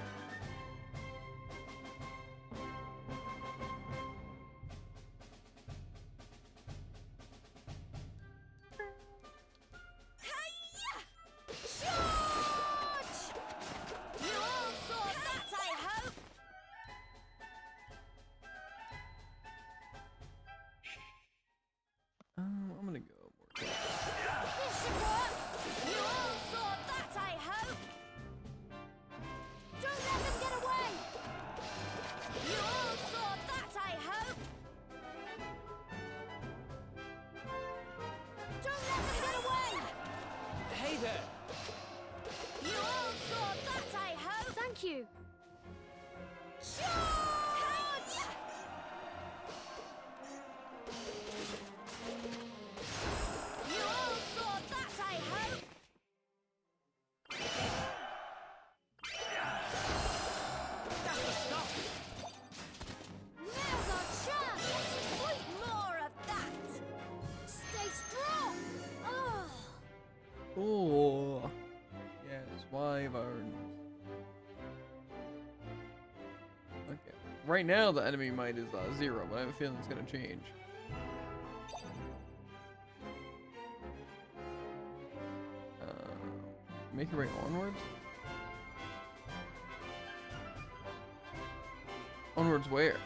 I'm gonna go more. This should work! You all saw that, I hope! Don't let them get away! You all saw that, I hope! Don't let them get away! Hey there! You all saw that, I hope! Thank you! Charge! You all saw that, I hope! Now's our chance! Wait, more of that! Stay strong! Oh! Oh, yes, wyvern. Okay, right now the enemy might is 0, but I have a feeling it's gonna change. Make your way onwards? Onwards where?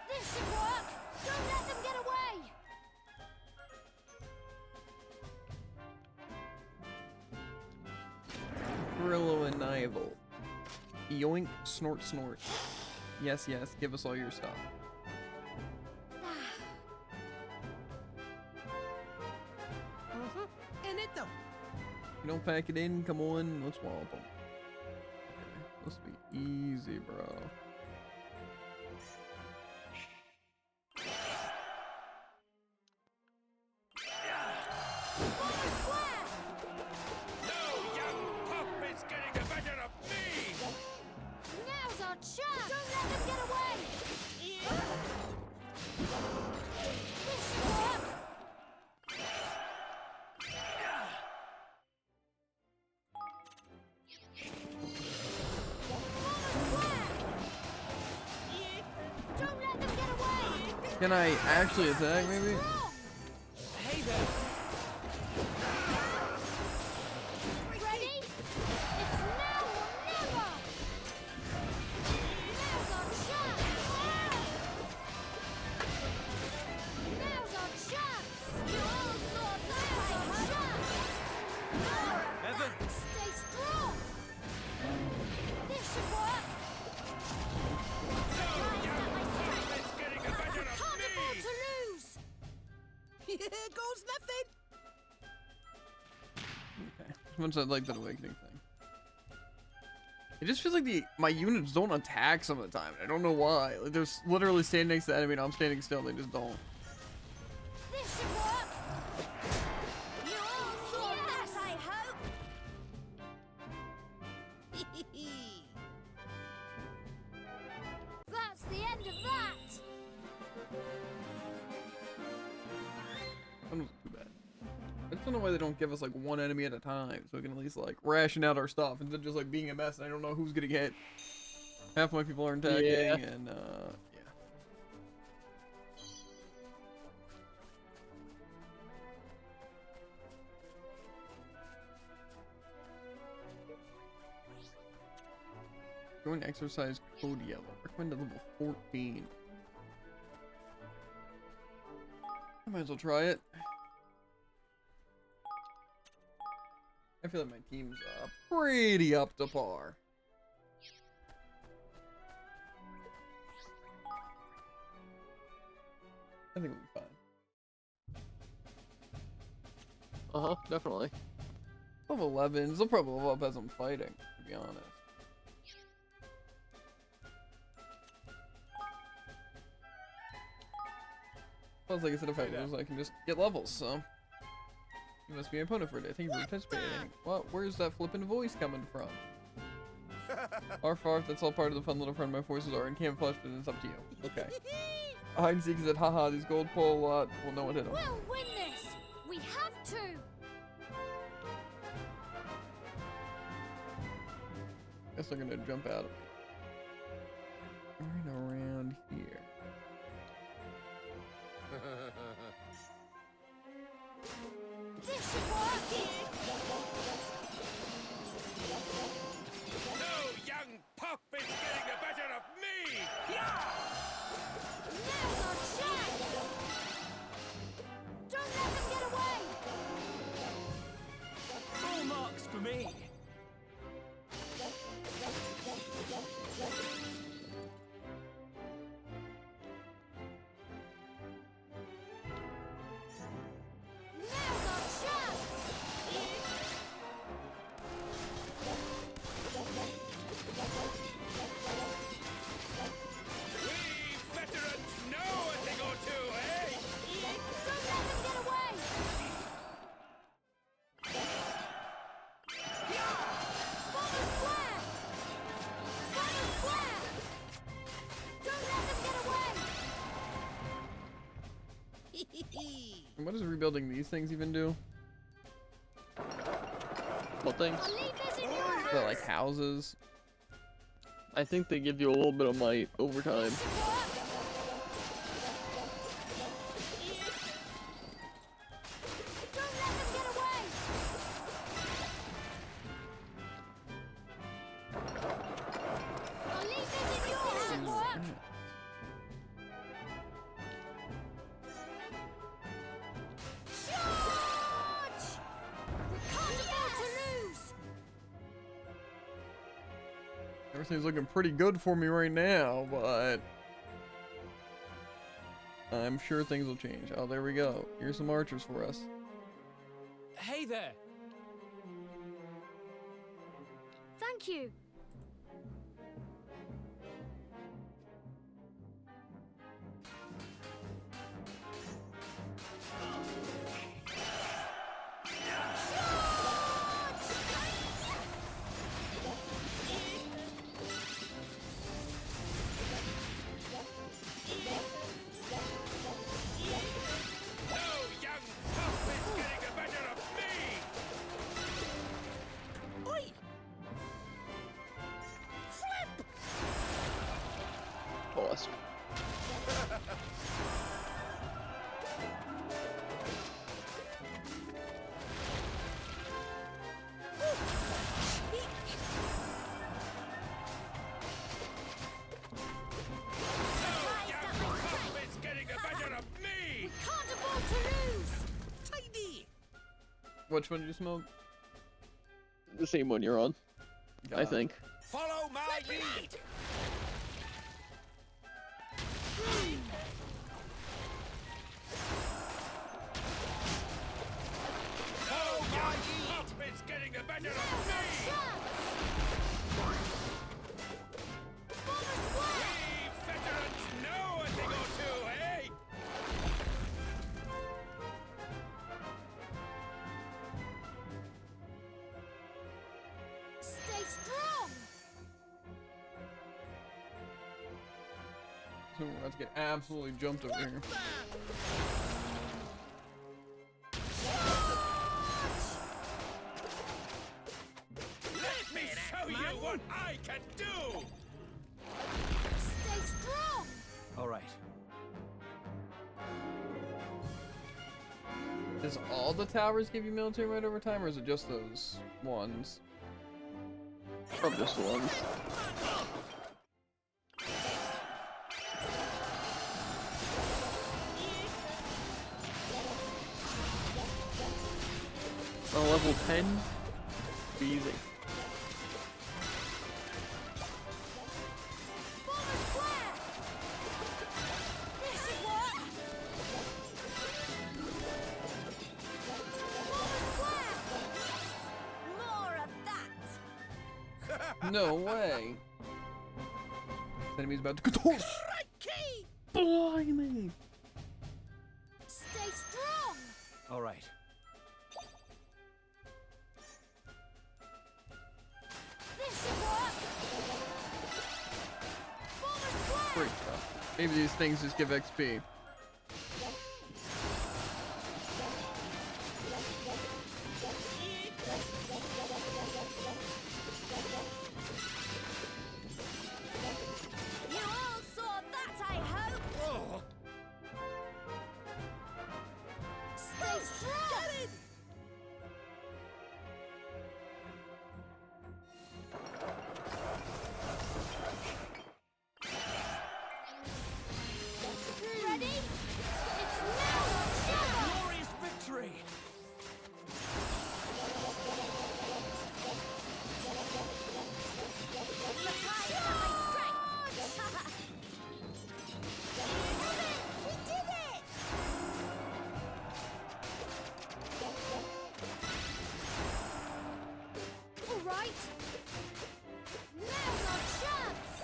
This should work! Don't let them get away! Brillo and Nival. Yoink, snort, snort. Yes, yes, give us all your stuff. In it though. You don't pack it in, come on, let's wallop them. Okay, this will be easy, bro. Now's our chance! Don't let them get away! This should work! Don't let them get away! Can I actually attack, maybe? Hey there! Ready? It's now or never! Now's our chance! Now's our chance! You all saw that! Now's our chance! Evan! Stay strong! This should work! goes nothing. Okay. As much as I like that awakening thing. It just feels like my units don't attack some of the time. I don't know why. Like they're literally standing next to the enemy and I'm standing still. They just don't. This should work. You all saw that, I hope. That's the end of that. That wasn't too bad. I just don't know why they don't give us like one enemy at a time so we can at least like ration out our stuff instead of just like being a mess and I don't know who's getting hit. Half my people are attacking and yeah. Join exercise code yellow. Recommended level 14. I might as well try it. I feel like my team's pretty up to par. I think we'll be fine. Definitely. Level 11s, they'll probably level up as I'm fighting, to be honest. Plus, like I said, if I lose, I can just get levels, so. You must be an opponent for a day. Thank you for participating. What? Where's that flippin' voice coming from? Arf, that's all part of the fun little friend my forces are in camouflage, but it's up to you. Okay. Hide and seek said, haha, these gold pole will know what hit them. We'll win this. We have to. Guess they're gonna jump out of me. Right around here. This should work. No young pup is getting the better of me! Now's our chance. Don't let them get away. Full marks for me. Now's our chance. We veterans know a thing or two, eh? Don't let them get away. Bomber square. Bomber square. Don't let them get away. And what does rebuilding these things even do? What things? I'll leave this in your They're hands. like houses. I think they give you a little bit of might over time. Don't let them get away. I'll leave this in your hands. Charge! We can't afford to lose. Everything's looking pretty good for me right now, but I'm sure things will change. Oh, there we go. Here's some archers for us. Hey there. Thank you. No young pup is getting the better of me! Oi! Flip! Lost. Young pup is getting the better of me! Can't afford to lose. Tidy! Which one did you smoke? The same one you're on, I God. think. Follow my lead! We're about to get absolutely jumped over here. Let me show you what I can do! Stay strong! All right. Does all the towers give you military might over time, or is it just those ones? From just ones. On level 10? Easy. No way. This enemy's about to control. Blimey. Stay strong! All right. This should work! Form a square! Great stuff. Maybe these things just give XP. You all saw that, I hope! Stay strong! Ready? It's now or never! Glorious victory! Surprise to my strength! We did it! All right. Now's our chance.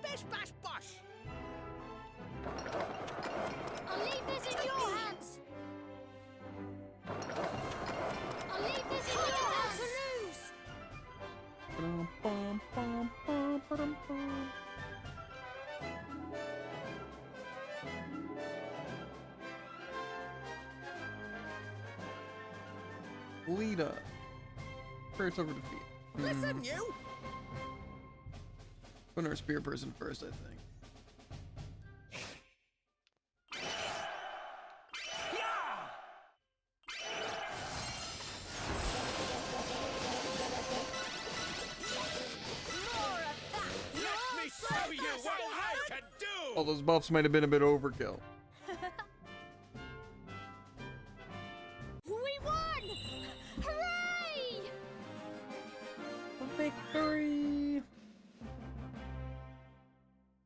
Bish bash bosh! I'll leave this in your hands. I'll leave this in your hands to lose. Lita. First over defeat. Listen, you! Put our spear person first, I think. Let me show you what I can do! All those buffs might have been a bit overkill. We won! Hooray! Victory!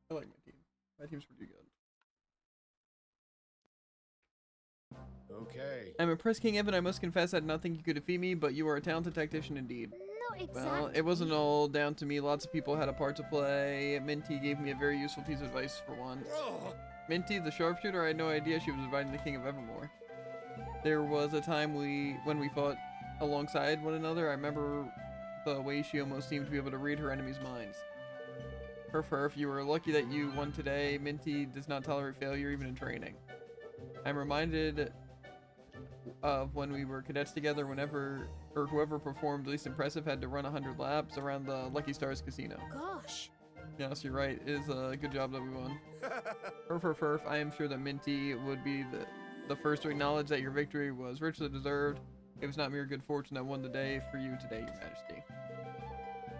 I like my team. My team's pretty good. Okay. I'm impressed, King Evan. I must confess I did not think you could defeat me, but you are a talented tactician indeed. Not exactly. Well, it wasn't all down to me. Lots of people had a part to play. Minty gave me a very useful piece of advice for one. Minty, the sharpshooter, I had no idea she was inviting the King of Evermore. There was a time when we fought alongside one another. I remember the way she almost seemed to be able to read her enemies' minds. Herf, you were lucky that you won today. Minty does not tolerate failure even in training. I'm reminded of when we were cadets together, whoever performed least impressive had to run 100 laps around the Lucky Stars Casino. Gosh. Yes, you're right. It is a good job that we won. Herf, I am sure that Minty would be the first to acknowledge that your victory was richly deserved. It was not mere good fortune that won the day for you today, Your Majesty.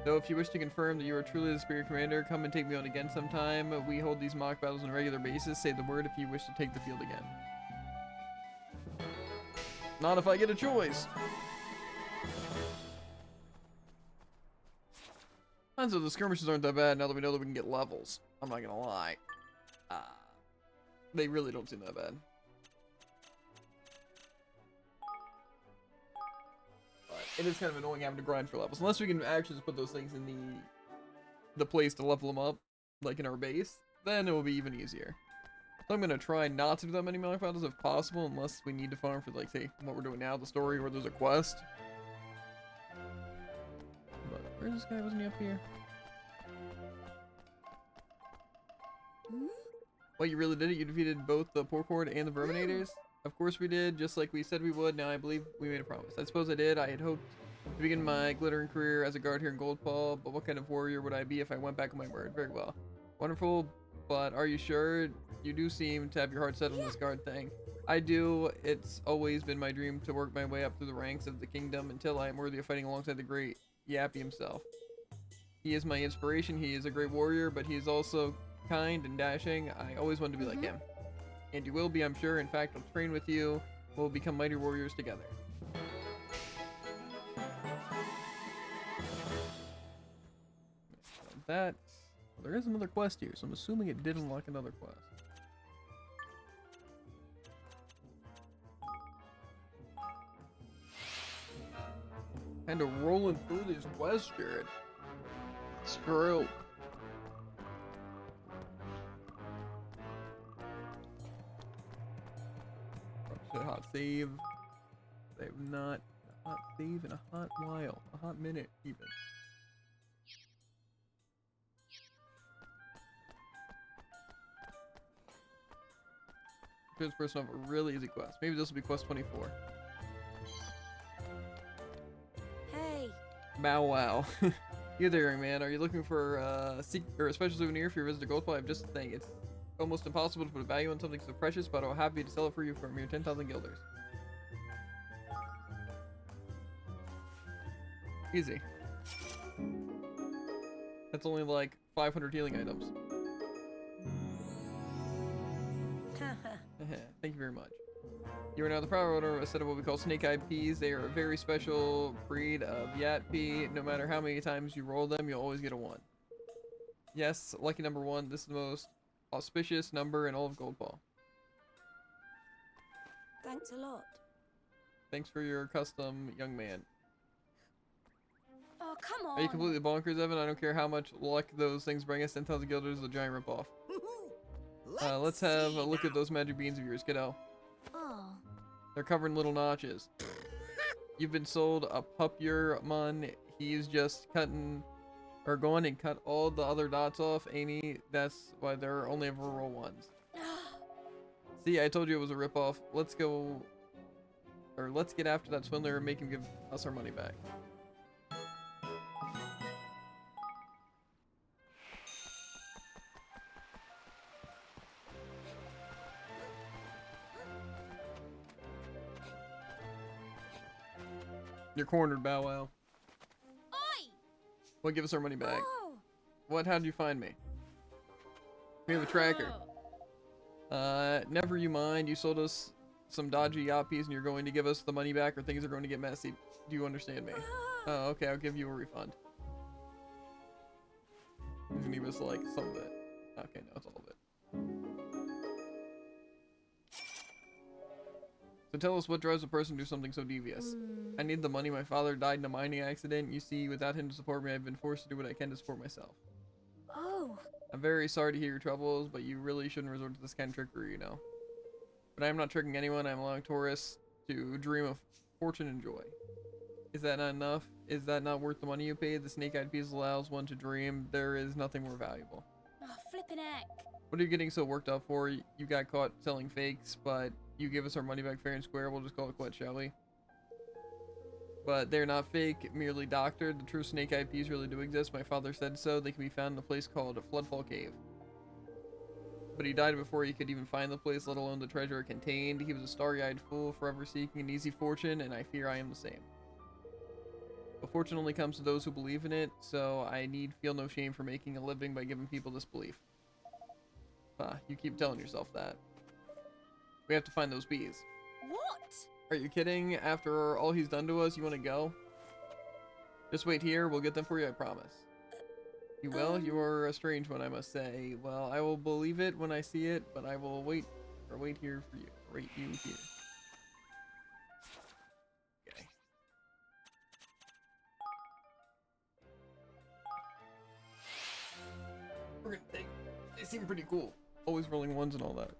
Though if you wish to confirm that you are truly the Superior Commander, come and take me on again sometime. We hold these mock battles on a regular basis. Say the word if you wish to take the field again. Not if I get a choice. And so the skirmishes aren't that bad now that we know that we can get levels. I'm not gonna lie. They really don't seem that bad. But it is kind of annoying having to grind for levels. Unless we can actually just put those things in the place to level them up, like in our base, then it will be even easier. So I'm gonna try not to do that many mock battles if possible, unless we need to farm for, like, say, what we're doing now, the story, or there's a quest. But where's this guy? Wasn't he up here? Well, you really did it. You defeated both the Porcord and the Verminators. Of course we did, just like we said we would. Now I believe we made a promise. I suppose I did. I had hoped to begin my glittering career as a guard here in Goldpaw, but what kind of warrior would I be if I went back on my word? Very well. Wonderful, but are you sure? You do seem to have your heart set on this guard thing. I do. It's always been my dream to work my way up through the ranks of the kingdom until I am worthy of fighting alongside the great Yappy himself. He is my inspiration. He is a great warrior, but he is also kind and dashing. I always wanted to be like him. And you will be, I'm sure. In fact, I'll train with you. We'll become mighty warriors together. So that... well, there is another quest here, so I'm assuming it did unlock another quest. Kind of rolling through these quests, Jared. Screw. Shit, hot save. They have not a hot save in a hot while. A hot minute, even. This person have a really easy quest. Maybe this will be quest 24. Hey. Bow wow. You there, young man. Are you looking for a special souvenir for your visit to Goldpaw? I have just a thing. It's almost impossible to put a value on something so precious, but I'll be happy to sell it for you for a mere 10,000 guilders. Easy. That's only like 500 healing items. Thank you very much. You are now the proud owner of a set of what we call snake-eyed peas. They are a very special breed of yat pea. No matter how many times you roll them, you'll always get a 1. Yes, lucky number 1. This is the most auspicious number in all of Goldpaw. Thanks a lot. Thanks for your custom, young man. Oh, come on. Are you completely bonkers, Evan? I don't care how much luck those things bring us. 10,000 guilders is a giant ripoff. Let's have a look at those magic beans of yours, kiddo. Oh. They're covered in little notches. You've been sold a Pupurmon. He's just cutting, or going and cut all the other dots off, ain't he? That's why there are only ever roll ones. See, I told you it was a ripoff. Let's go, or let's get after that swindler and make him give us our money back. You're cornered, Bow Wow. Oi! Well, give us our money back. Oh. What? How did you find me? We have a tracker. Never you mind. You sold us some dodgy yappies and you're going to give us the money back or things are going to get messy. Do you understand me? Oh, okay. I'll give you a refund. You can give us, like, some of it. Okay, no, it's all of it. So tell us what drives a person to do something so devious. I need the money. My father died in a mining accident. You see, without him to support me, I've been forced to do what I can to support myself. Oh. I'm very sorry to hear your troubles, but you really shouldn't resort to this kind of trickery, you know. But I am not tricking anyone. I'm allowing tourists to dream of fortune and joy. Is that not enough? Is that not worth the money you paid? The snake-eyed peas allows one to dream. There is nothing more valuable. Oh, flippin' heck. What are you getting so worked up for? You got caught selling fakes, but you give us our money back fair and square. We'll just call it quits, shall we? But they're not fake, merely doctored. The true snake-eyed peas really do exist. My father said so. They can be found in a place called Floodfall Cave. But he died before he could even find the place, let alone the treasure it contained. He was a starry-eyed fool, forever seeking an easy fortune, and I fear I am the same. But fortune only comes to those who believe in it, so I need feel no shame for making a living by giving people this belief. You keep telling yourself that. We have to find those bees. What? Are you kidding? After all he's done to us, you want to go? Just wait here. We'll get them for you, I promise. You will? You are a strange one, I must say. Well, I will believe it when I see it, but I will wait here for you. Wait you here. Okay. We're gonna take... They seem pretty cool. Always rolling ones and all that.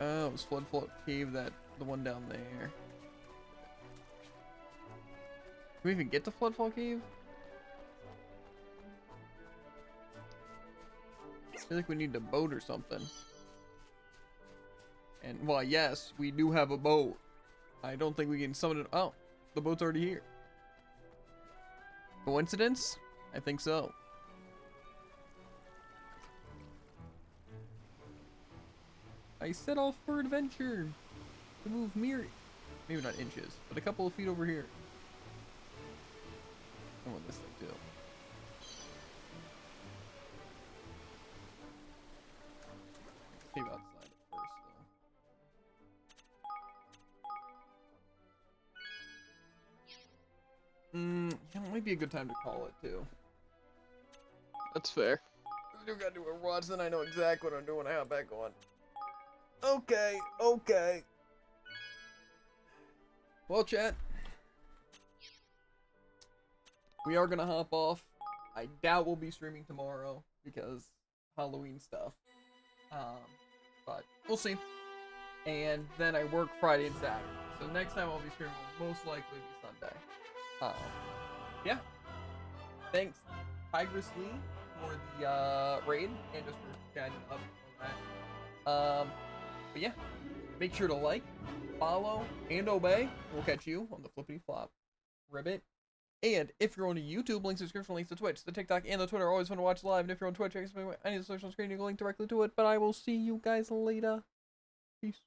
Oh, it was Floodfall Cave, the one down there. we even get to Floodfall Cave? I feel like we need a boat or something. And, well, yes, we do have a boat. I don't think we can summon it. Oh, the boat's already here. Coincidence? I think so. I set off for adventure to move maybe not inches, but a couple of feet over here. I want this thing too. Cave outside at first, though. Yeah, it might be a good time to call it too. That's fair. I do gotta do a watch, then I know exactly what I'm doing. I have that going. Okay. Well, chat. We are gonna hop off. I doubt we'll be streaming tomorrow because Halloween stuff. But we'll see. And then I work Friday and Saturday. So next time I'll be streaming will most likely be Sunday. Yeah. Thanks, Tigress Lee, for the raid and just for chatting up on that. But yeah, make sure to like, follow, and obey. We'll catch you on the flippity flop ribbit. And if you're on YouTube, links in the description, links to Twitch, the TikTok, and the Twitter are always fun to watch live. And if you're on Twitch, I need the social screen, you can link directly to it. But I will see you guys later. Peace.